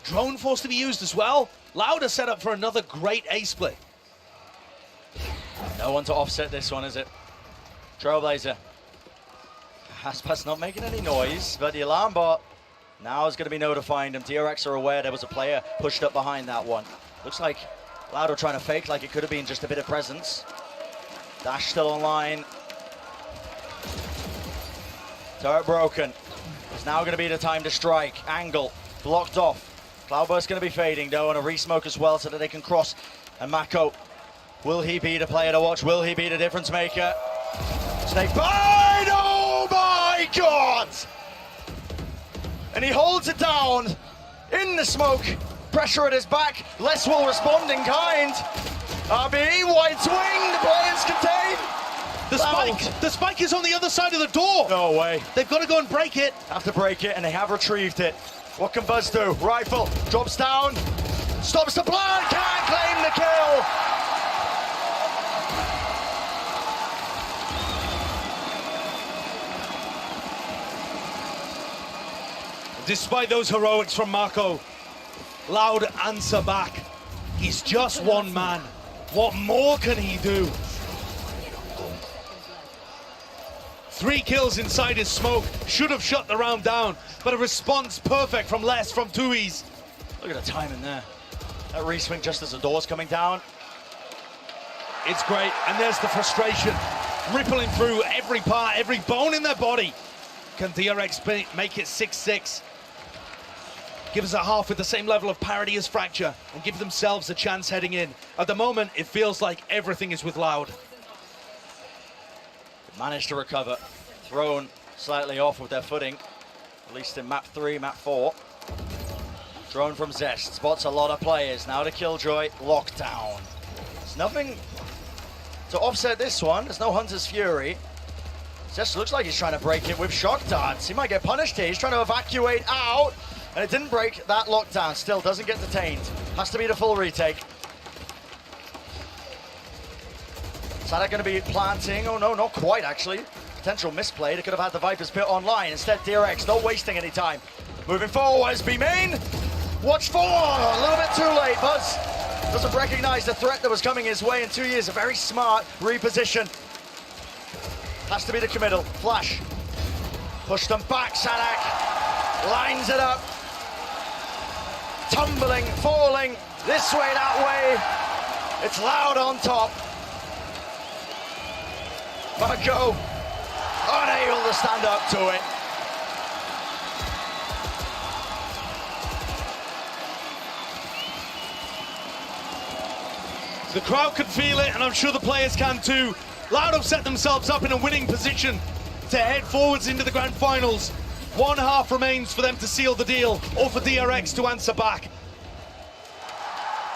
drone forced to be used as well. Lauda set up for another great A split. No one to offset this one, is it? Trailblazer. Aspas not making any noise, but the alarm bot now is going to be notifying them. DRX are aware there was a player pushed up behind that one. Looks like Laudo trying to fake like it could have been just a bit of presence. Dash still online. Turret broken. It's now going to be the time to strike. Angle blocked off. Cloudburst going to be fading though, and a resmoke as well so that they can cross. And Mako, will he be the player to watch? Will he be the difference maker? Snake bite! Oh my God! And he holds it down in the smoke. Pressure at his back. Les will respond in kind. RB, white swing, the players contain. The spike is on the other side of the door. No way. They've got to go and break it. Have to break it, and they have retrieved it. What can Buzz do? Rifle, drops down, stops the blood, can't claim the kill. Despite those heroics from Mako, Loud answer back. He's just one man. What more can he do? 3 kills inside his smoke. Should have shut the round down, but a response perfect from Les from Tui's. Look at the timing there. That re-swing just as the door's coming down. It's great, and there's the frustration rippling through every part, every bone in their body. Can DRX make it 6-6? Give us a half with the same level of parity as Fracture and give themselves a chance heading in. At the moment, it feels like everything is with Loud. Managed to recover. Thrown slightly off with their footing, at least in map 3, map 4. Drone from Zest, spots a lot of players. Now to Killjoy, lockdown. There's nothing to offset this one. There's no Hunter's Fury. Zest looks like he's trying to break it with shock darts. He might get punished here. He's trying to evacuate out. And it didn't break that lockdown, still doesn't get detained. Has to be the full retake. Sada going to be planting. Oh no, not quite actually. Potential misplay. They could have had the Viper's Pit online. Instead, DRX not wasting any time. Moving forwards, B-Main. Watch for! A little bit too late. Buzz doesn't recognize the threat that was coming his way in 2 years. A very smart reposition. Has to be the committal. Flash. Push them back, Sadak. Lines it up. Tumbling, falling, this way, that way. It's Loud on top. Marco unable to stand up to it. The crowd can feel it, and I'm sure the players can too. Loud have set themselves up in a winning position to head forwards into the grand finals. 1 half remains for them to seal the deal, or for DRX to answer back.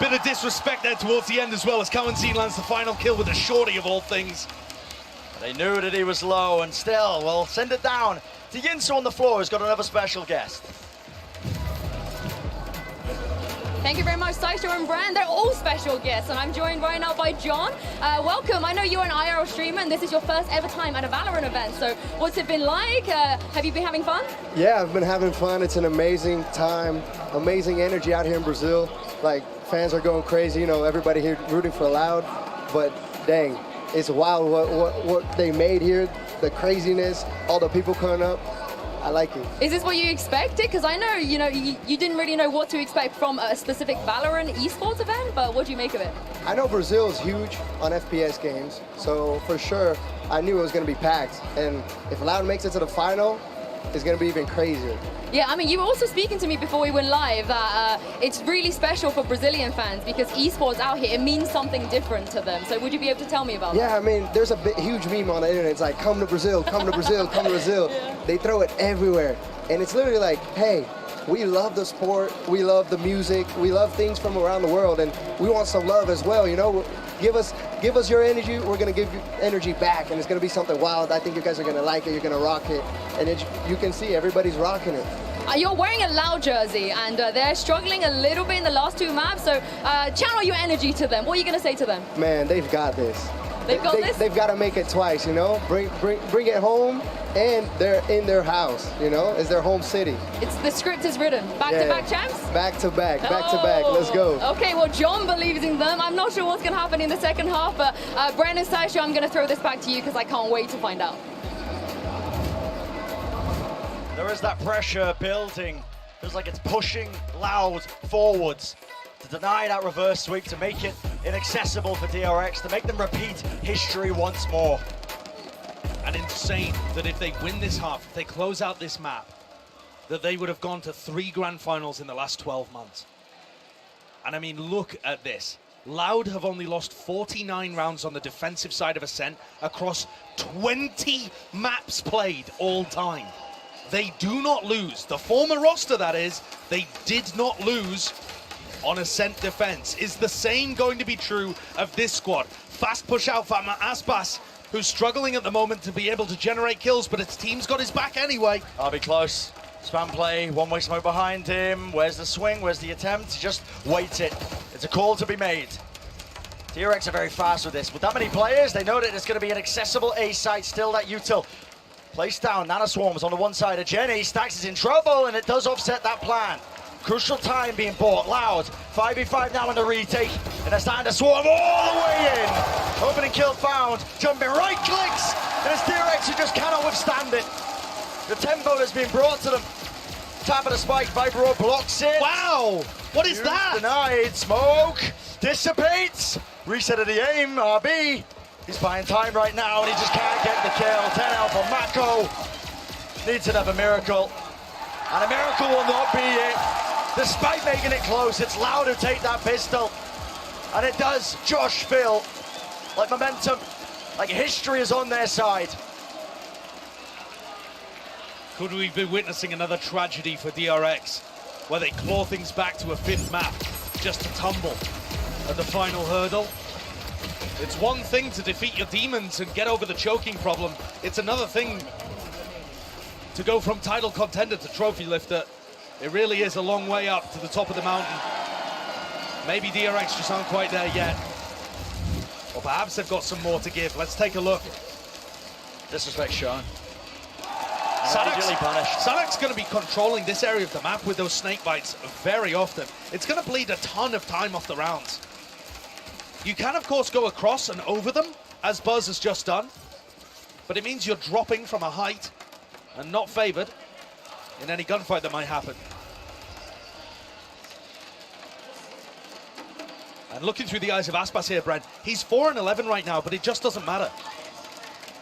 Bit of disrespect there towards the end as well, as Cowan lands the final kill with a shorty of all things. They knew that he was low, and still, we'll send it down to Yinsu on the floor, who's got another special guest. Thank you very much, Saisho and Brand. They're all special guests, and I'm joined right now by John. Welcome. I know you're an IRL streamer, and this is your first ever time at a Valorant event. So what's it been like? Have you been having fun? Yeah, I've been having fun. It's an amazing time, amazing energy out here in Brazil. Like, fans are going crazy, you know, everybody here rooting for Loud. But dang, it's wild what they made here, the craziness, all the people coming up. I like it. Is this what you expected? Because I know, you didn't really know what to expect from a specific Valorant esports event, but what do you make of it? I know Brazil is huge on FPS games, so for sure, I knew it was going to be packed. And if Loud makes it to the final, it's going to be even crazier. Yeah, I mean, you were also speaking to me before we went live that it's really special for Brazilian fans because esports out here, it means something different to them. So would you be able to tell me about that? Yeah, I mean, there's a huge meme on the internet. It's like, come to Brazil, come to Brazil, come to Brazil. Yeah. They throw it everywhere. And it's literally like, hey, we love the sport, we love the music, we love things from around the world, and we want some love as well, you know? Give us your energy, we're gonna give you energy back, and it's gonna be something wild. I think you guys are gonna like it, you're gonna rock it, and you can see everybody's rocking it. You're wearing a Loud jersey, and they're struggling a little bit in the last 2 maps, so channel your energy to them. What are you gonna say to them? Man, they've got this. They've got this? They've got to make it twice, you know? Bring it home, and they're in their house, you know? It's their home city. The script is written. Back-to-back champs? Back-to-back, back-to-back. Let's go. Okay, well, John believes in them. I'm not sure what's going to happen in the second half, but Brandon Saisho, I'm going to throw this back to you because I can't wait to find out. There is that pressure building. Feels like it's pushing Loud forwards to deny that reverse sweep, to make it inaccessible for DRX, to make them repeat history once more. And insane that if they win this half, if they close out this map, that they would have gone to 3 grand finals in the last 12 months. And I mean, look at this. Loud have only lost 49 rounds on the defensive side of Ascent across 20 maps played all time. They do not lose. The former roster, that is, they did not lose on Ascent defense. Is the same going to be true of this squad? Fast push out for Aspas, who's struggling at the moment to be able to generate kills, but his team's got his back anyway. I'll be close. Spam play, one-way smoke behind him. Where's the swing? Where's the attempt? He just waits it. It's a call to be made. DRX are very fast with this. With that many players, they know that it's going to be an accessible A site. Still that util. Placed down, Nana Swarms on the one side of Jenny. Stax is in trouble, and it does offset that plan. Crucial time being bought. Loud, 5v5 now in the retake, and they're starting to swarm all the way in. Opening kill found, jumping right clicks, and it's DRX who just cannot withstand it. The tempo has been brought to them. Tap of the spike, Viper blocks it. Wow, what is that? Denied, smoke, dissipates, reset of the aim, RB. He's buying time right now, and he just can't get the kill. 10 out for Mako. Needs another miracle, and a miracle will not be it. Despite making it close, it's Loud who take that pistol. And it does Josh feel like momentum, like history is on their side. Could we be witnessing another tragedy for DRX, where they claw things back to a 5th map, just to tumble at the final hurdle? It's one thing to defeat your demons and get over the choking problem. It's another thing to go from title contender to trophy lifter It really is a long way up to the top of the mountain. Maybe DRX just aren't quite there yet. Or perhaps they've got some more to give. Let's take a look. Disrespect shown. Sadak's going to be controlling this area of the map with those snake bites very often. It's going to bleed a ton of time off the rounds. You can, of course, go across and over them, as Buzz has just done. But it means you're dropping from a height and not favored in any gunfight that might happen. And looking through the eyes of Aspas here, Brent, he's 4-11 right now, but it just doesn't matter.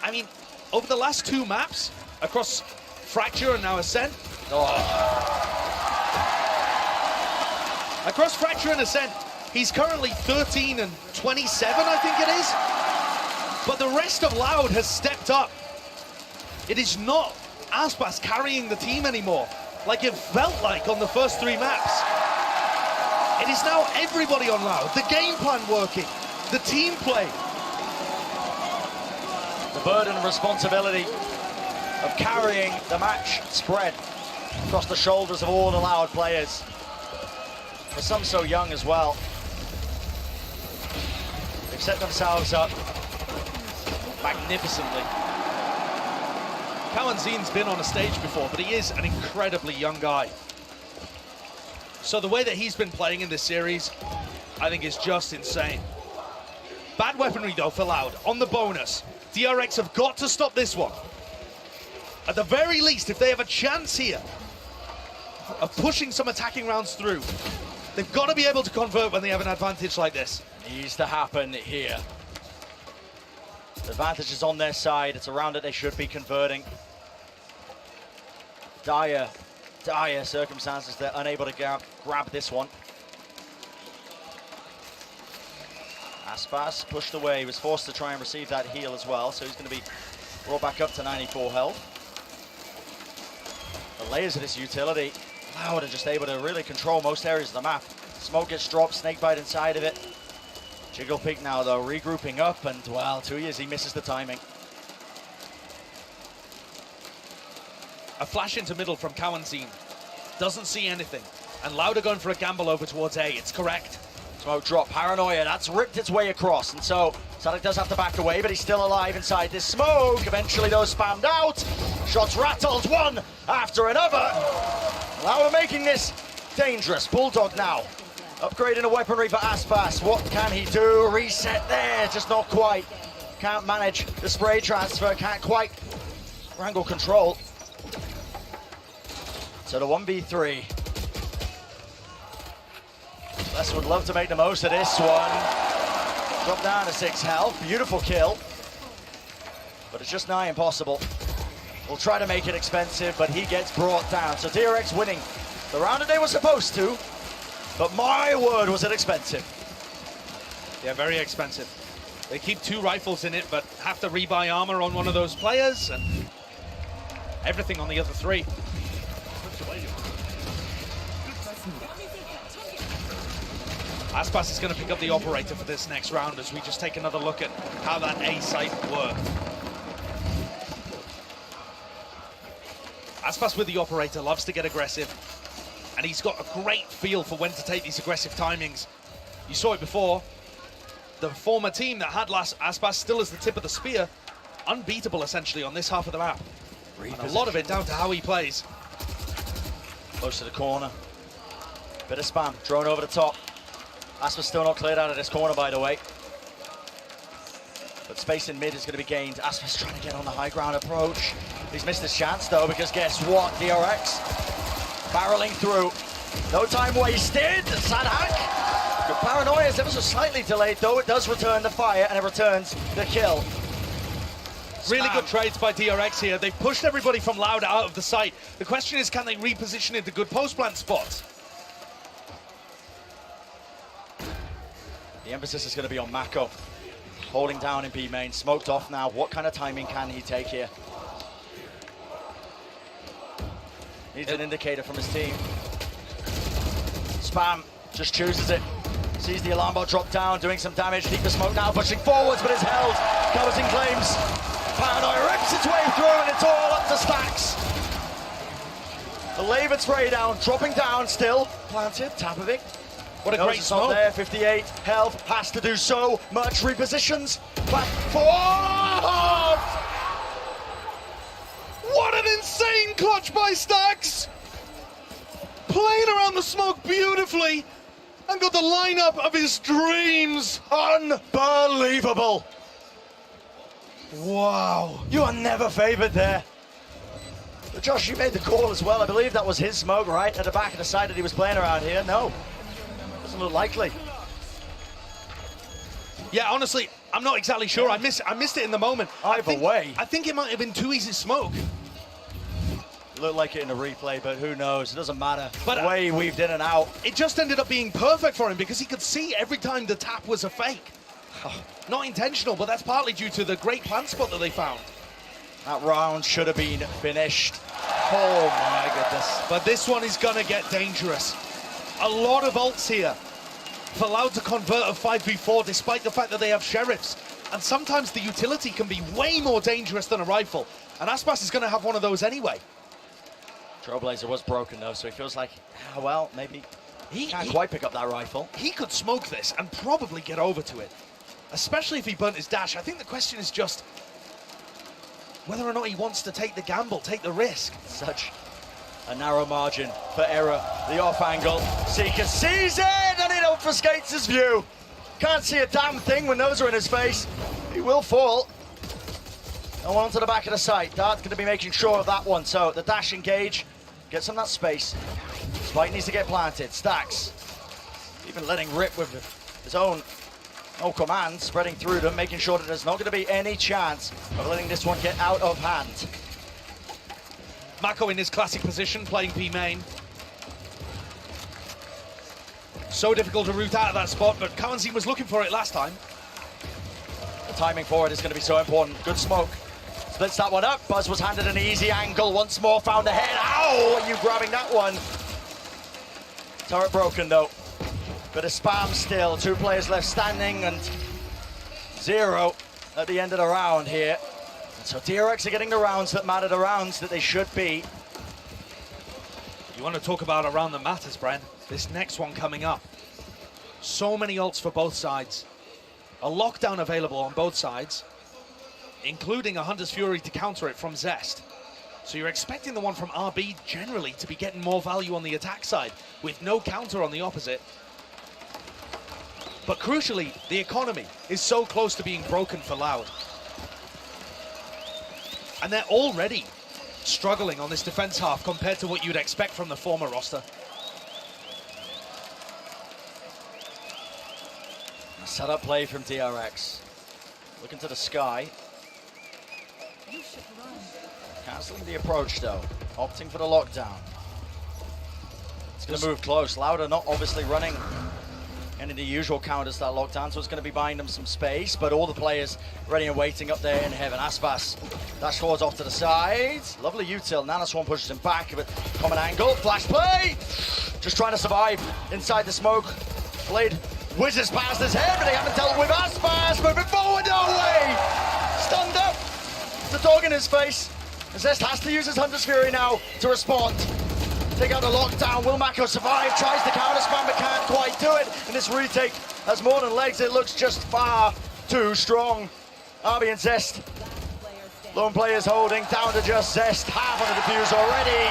I mean, over the last 2 maps, across Fracture and now Ascent. Across Fracture and Ascent, he's currently 13-27, I think it is. But the rest of Loud has stepped up. It is not Aspas carrying the team anymore, like it felt like on the first 3 maps. It is now everybody on Loud, the game plan working, the team play. The burden and responsibility of carrying the match spread across the shoulders of all the Loud players. For some so young as well. They've set themselves up magnificently. Kawanzin's been on a stage before, but he is an incredibly young guy. So the way that he's been playing in this series, I think is just insane. Bad weaponry though for Loud, on the bonus. DRX have got to stop this one. At the very least, if they have a chance here of pushing some attacking rounds through, they've got to be able to convert when they have an advantage like this. Needs to happen here. The advantage is on their side. It's a round that they should be converting. Dire circumstances. They're unable to grab this one. Aspas pushed away. He was forced to try and receive that heal as well, so he's going to be brought back up to 94 health. The layers of this utility, Loud are just able to really control most areas of the map. Smoke gets dropped, snakebite inside of it. Jiggle Peak now though, regrouping up, and well, Tuyas, he misses the timing. A flash into middle from Kawanzin. Doesn't see anything. And Loud are going for a gamble over towards A, it's correct. Smoke drop, Paranoia, that's ripped its way across, and so Sadak does have to back away, but he's still alive inside this smoke. Eventually those spammed out. Shots rattled, one after another. Loud are making this dangerous. Bulldog now upgrading a weaponry for Aspas. What can he do? Reset there, just not quite. Can't manage the spray transfer, can't quite wrangle control. So the 1v3. Les would love to make the most of this one. Drop down to 6 health, beautiful kill. But it's just nigh impossible. We'll try to make it expensive, but he gets brought down. So DRX winning the round that they were supposed to, but my word, was it expensive. Yeah, very expensive. They keep 2 rifles in it, but have to rebuy armor on one of those players, and everything on the other 3. Aspas is going to pick up the operator for this next round as we just take another look at how that A site worked. Aspas with the operator loves to get aggressive, and he's got a great feel for when to take these aggressive timings. You saw it before. The former team that had Aspas still as the tip of the spear, unbeatable essentially on this half of the map. And a lot of it down to how he plays. Close to the corner. Bit of spam, drone over the top. Aspas still not cleared out of this corner, by the way. But space in mid is going to be gained. Aspas trying to get on the high ground approach. He's missed his chance, though, because guess what? DRX barreling through. No time wasted. Sadhak. The Paranoia is ever so slightly delayed, though. It does return the fire, and it returns the kill. Really good trades by DRX here. They've pushed everybody from Loud out of the site. The question is, can they reposition into good post-plant spots? The emphasis is going to be on Mako. Holding down in B main, smoked off now. What kind of timing can he take here? Needs an indicator from his team. Spam just chooses it. Sees the alarm bot drop down, doing some damage. Deep the smoke now, pushing forwards, but is held. Covers in claims. Paranoia rips its way through, and it's all up to Stacks. The Laven spray down, dropping down still. Planted, Tapovic. What a great smoke. There, 58 health, has to do so much. Repositions, back forward! What an insane clutch by Stax! Playing around the smoke beautifully and got the lineup of his dreams. Unbelievable! Wow. You are never favored there. But Josh, you made the call as well. I believe that was his smoke, right? At the back of the side that he was playing around here. No, doesn't look likely. Yeah, honestly, I'm not exactly sure. I missed it in the moment. Either way. I think it might have been too easy smoke. Looked like it in a replay, but who knows? It doesn't matter. But the way he weaved in and out. It just ended up being perfect for him because he could see every time the tap was a fake. Not intentional, but that's partly due to the great plant spot that they found. That round should have been finished. Oh my goodness. But this one is gonna get dangerous. A lot of ults here for Loud to convert a 5v4 despite the fact that they have sheriffs. And sometimes the utility can be way more dangerous than a rifle. And Aspas is gonna have one of those anyway. Trailblazer was broken though, so he feels like, well, maybe he can't quite pick up that rifle. He could smoke this and probably get over to it. Especially if he burnt his dash. I think the question is just whether or not he wants to take the gamble, take the risk. Such a narrow margin for error. The off angle. Seeker sees it and it obfuscates his view. Can't see a damn thing when those are in his face. He will fall. And one to the back of the site. Dart's going to be making sure of that one. So the dash engage gets him that space. Spike needs to get planted. Stacks even letting rip with his own command, spreading through them, making sure that there's not going to be any chance of letting this one get out of hand. Mako in his classic position, playing P main. So difficult to root out of that spot, but Kawanzi was looking for it last time. The timing for it is going to be so important. Good smoke. Splits that one up. Buzz was handed an easy angle. Once more found the head. Ow! Are you grabbing that one? Turret broken though. Bit of spam still. 2 players left standing and 0 at the end of the round here. And so DRX are getting the rounds that matter, the rounds that they should be. You want to talk about around the matters, Bren? This next one coming up. So many ults for both sides. A lockdown available on both sides, including a Hunter's Fury to counter it from Zest. So you're expecting the one from RB generally to be getting more value on the attack side, with no counter on the opposite. But crucially, the economy is so close to being broken for Loud. And they're already struggling on this defense half compared to what you'd expect from the former roster. A setup play from DRX. Looking to the sky. Cancelling the approach though. Opting for the lockdown. It's going to move close. Loud are not obviously running any of the usual counters that lockdown, so it's going to be buying them some space, but all the players ready and waiting up there in heaven. Aspas dash forwards off to the side. Lovely util. Nanaswarm pushes him back, but common angle. Flash play! Just trying to survive inside the smoke. Blade whizzes past his head, but they haven't dealt with Aspas. Moving forward, no way! Stunned up. The dog in his face. Zest has to use his Hunter's Fury now to respond. Take out the lockdown. Will Mako survive? Tries to counter spam, but can't quite do it. And this retake has more than legs. It looks just far too strong. RB and Zest. Lone players holding down to just Zest. Half on the defuse already.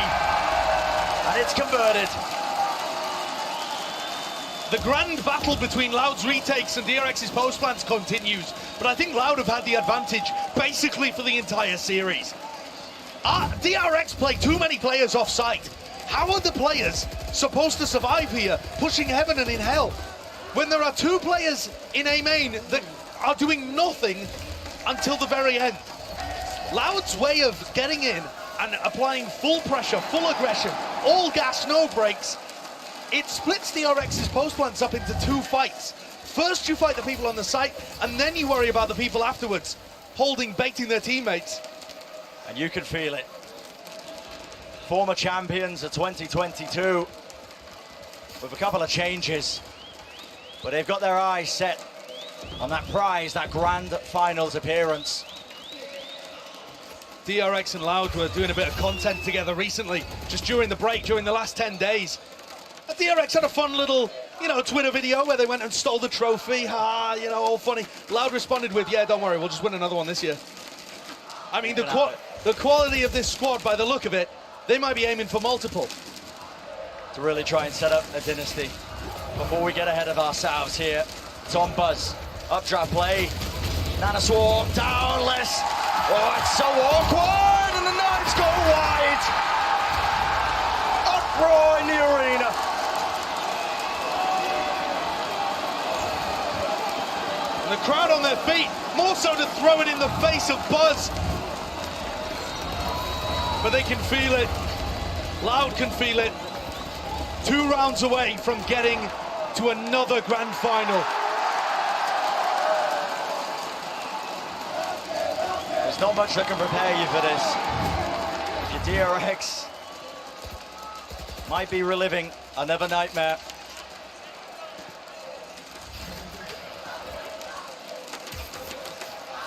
And it's converted. The grand battle between Loud's retakes and DRX's post plants continues, but I think Loud have had the advantage basically for the entire series. DRX play too many players off site. How are the players supposed to survive here, pushing heaven and in hell, when there are 2 players in A main that are doing nothing until the very end? Loud's way of getting in and applying full pressure, full aggression, all gas, no brakes, it splits DRX's post plants up into 2 fights. First you fight the people on the site, and then you worry about the people afterwards, baiting their teammates. And you can feel it. Former champions of 2022 with a couple of changes, but they've got their eyes set on that prize, that grand finals appearance. DRX and Loud were doing a bit of content together recently, just during the break, during the last 10 days. And DRX had a fun little, Twitter video where they went and stole the trophy. All funny. Loud responded with, yeah, don't worry, we'll just win another one this year. I mean, the quality of this squad, by the look of it, they might be aiming for multiple. To really try and set up a dynasty. Before we get ahead of ourselves here, it's on Buzz. Updraft play. Nana Swarm down, less. Oh, it's so awkward, and the knives go wide. Uproar in the arena. And the crowd on their feet, more so to throw it in the face of Buzz. But they can feel it. Loud can feel it. 2 rounds away from getting to another grand final. There's not much that can prepare you for this. Your DRX might be reliving another nightmare.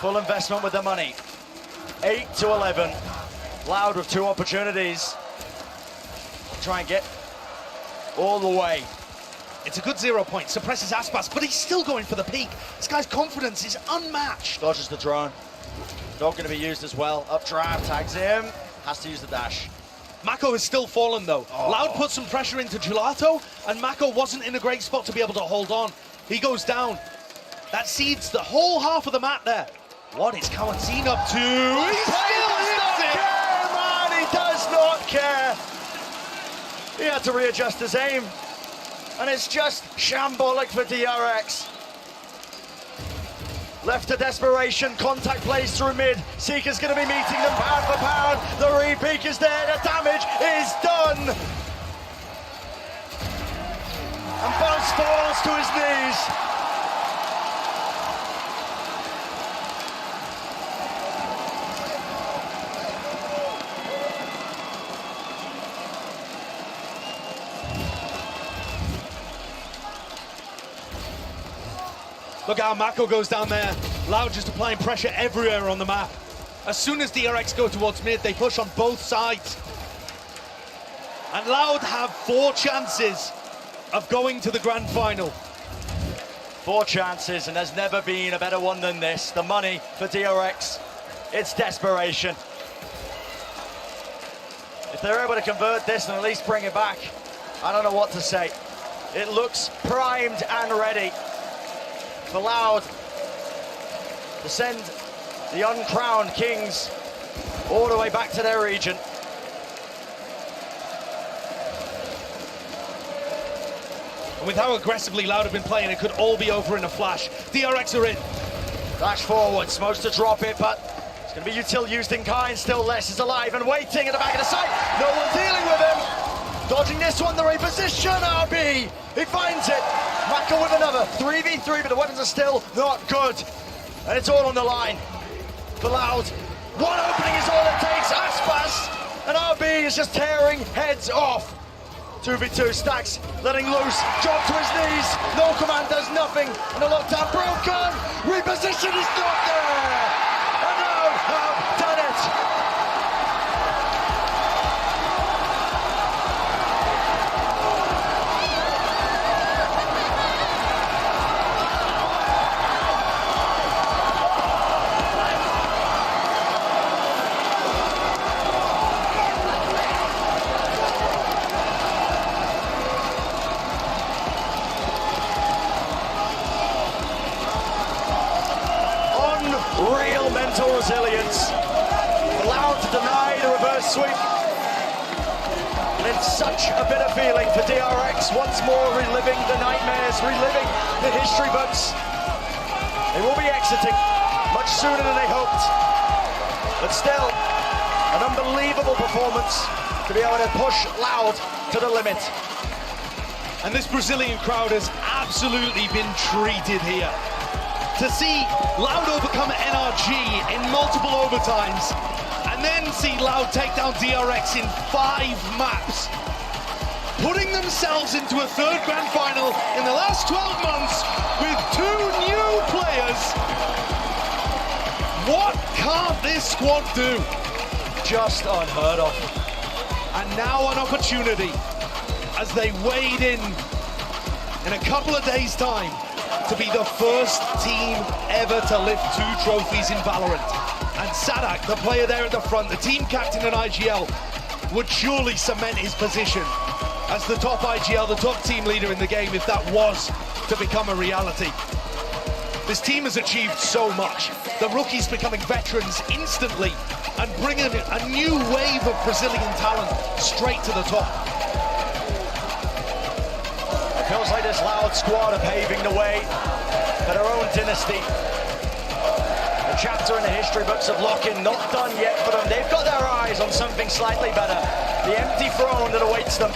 Full investment with the money. 8-11. Loud with 2 opportunities. Try and get all the way. It's a good 0 point. Suppresses Aspas, but he's still going for the peak. This guy's confidence is unmatched. Dodges the drone. Dog going to be used as well. Updraft, tags him. Has to use the dash. Mako has still fallen though. Loud put some pressure into Gelato, and Mako wasn't in a great spot to be able to hold on. He goes down. That seeds the whole half of the map there. What is Kawanzin up to? He still hits it! Man, he does not care. He had to readjust his aim. And it's just shambolic for DRX. Left to desperation, contact plays through mid. Seeker's going to be meeting them pound for pound. The re-peak is there, the damage is done. And Buzz falls to his knees. Look how Mako goes down there. Loud just applying pressure everywhere on the map. As soon as DRX go towards mid, they push on both sides. And Loud have 4 chances of going to the grand final. 4 chances, and there's never been a better one than this. The money for DRX, it's desperation. If they're able to convert this and at least bring it back, I don't know what to say. It looks primed and ready for Loud to send the uncrowned kings all the way back to their region. And with how aggressively Loud have been playing, it could all be over in a flash. DRX are in. Dash forward, supposed to drop it, but it's going to be util used in kind. Still less is alive and waiting at the back of the site. No one dealing with him. Dodging this one, the reposition, RB. He finds it. Mako with another 3v3, but the weapons are still not good. And it's all on the line for Loud. One opening is all it takes. Aspas and RB is just tearing heads off. 2v2, Stacks letting loose, drop to his knees. No command does nothing, and the lockdown broken. Reposition is not there. And Loud have done it. Real mental resilience. Allowed to deny the reverse sweep. And it's such a bitter feeling for DRX, once more reliving the nightmares, reliving the history books. They will be exiting much sooner than they hoped. But still, an unbelievable performance to be able to push Loud to the limit. And this Brazilian crowd has absolutely been treated here. To see Loud overcome NRG in multiple overtimes, and then see Loud take down DRX in 5 maps, putting themselves into a 3rd grand final in the last 12 months with 2 new players. What can't this squad do? just unheard of. And now an opportunity as they wade in a couple of days' time to be the first team ever to lift 2 trophies in Valorant. And Sadak, the player there at the front, the team captain in IGL, would surely cement his position as the top IGL, the top team leader in the game, if that was to become a reality. This team has achieved so much. The rookies becoming veterans instantly and bringing a new wave of Brazilian talent straight to the top. It feels like this Loud squad are paving the way for their own dynasty. A chapter in the history books of LOCKIN, not done yet for them. They've got their eyes on something slightly better. The empty throne that awaits them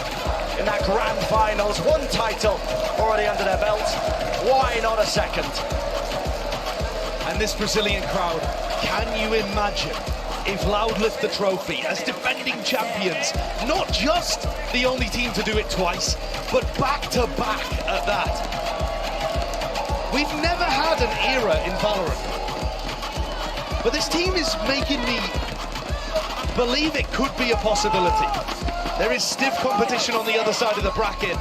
in that grand finals. 1 title already under their belt. Why not a second? And this Brazilian crowd, can you imagine if Loud lift the trophy as defending champions? Not just the only team to do it twice, but back-to-back at that. We've never had an era in Valorant. But this team is making me believe it could be a possibility. There is stiff competition on the other side of the bracket,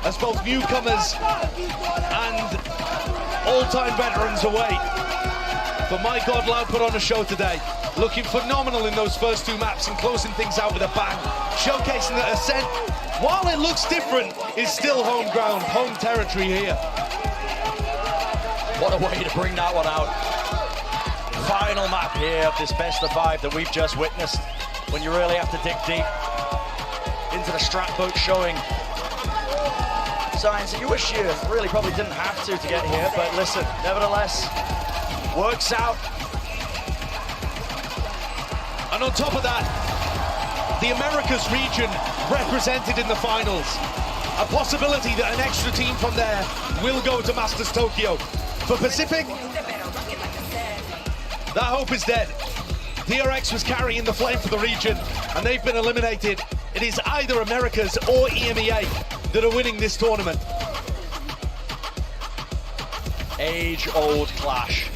as both newcomers and all-time veterans await. But my God, Loud put on a show today, looking phenomenal in those first 2 maps and closing things out with a bang, showcasing that Ascent, while it looks different, is still home ground, home territory here. What a way to bring that one out. Final map here of this best of 5 that we've just witnessed, when you really have to dig deep into the strat book, showing signs that you wish you really probably didn't have to get here, but listen, nevertheless, works out. And on top of that, the Americas region represented in the finals. A possibility that an extra team from there will go to Masters Tokyo. For Pacific, that hope is dead. DRX was carrying the flame for the region, and they've been eliminated. It is either Americas or EMEA that are winning this tournament. Age-old clash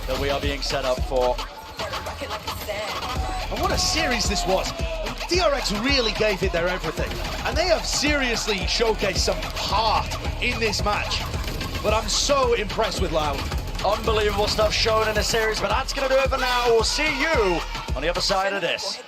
that we are being set up for. And what a series this was. DRX really gave it their everything, and they have seriously showcased some heart in this match. But I'm so impressed with Loud. Unbelievable stuff shown in the series, but that's going to do it for now. We'll see you on the other side of this.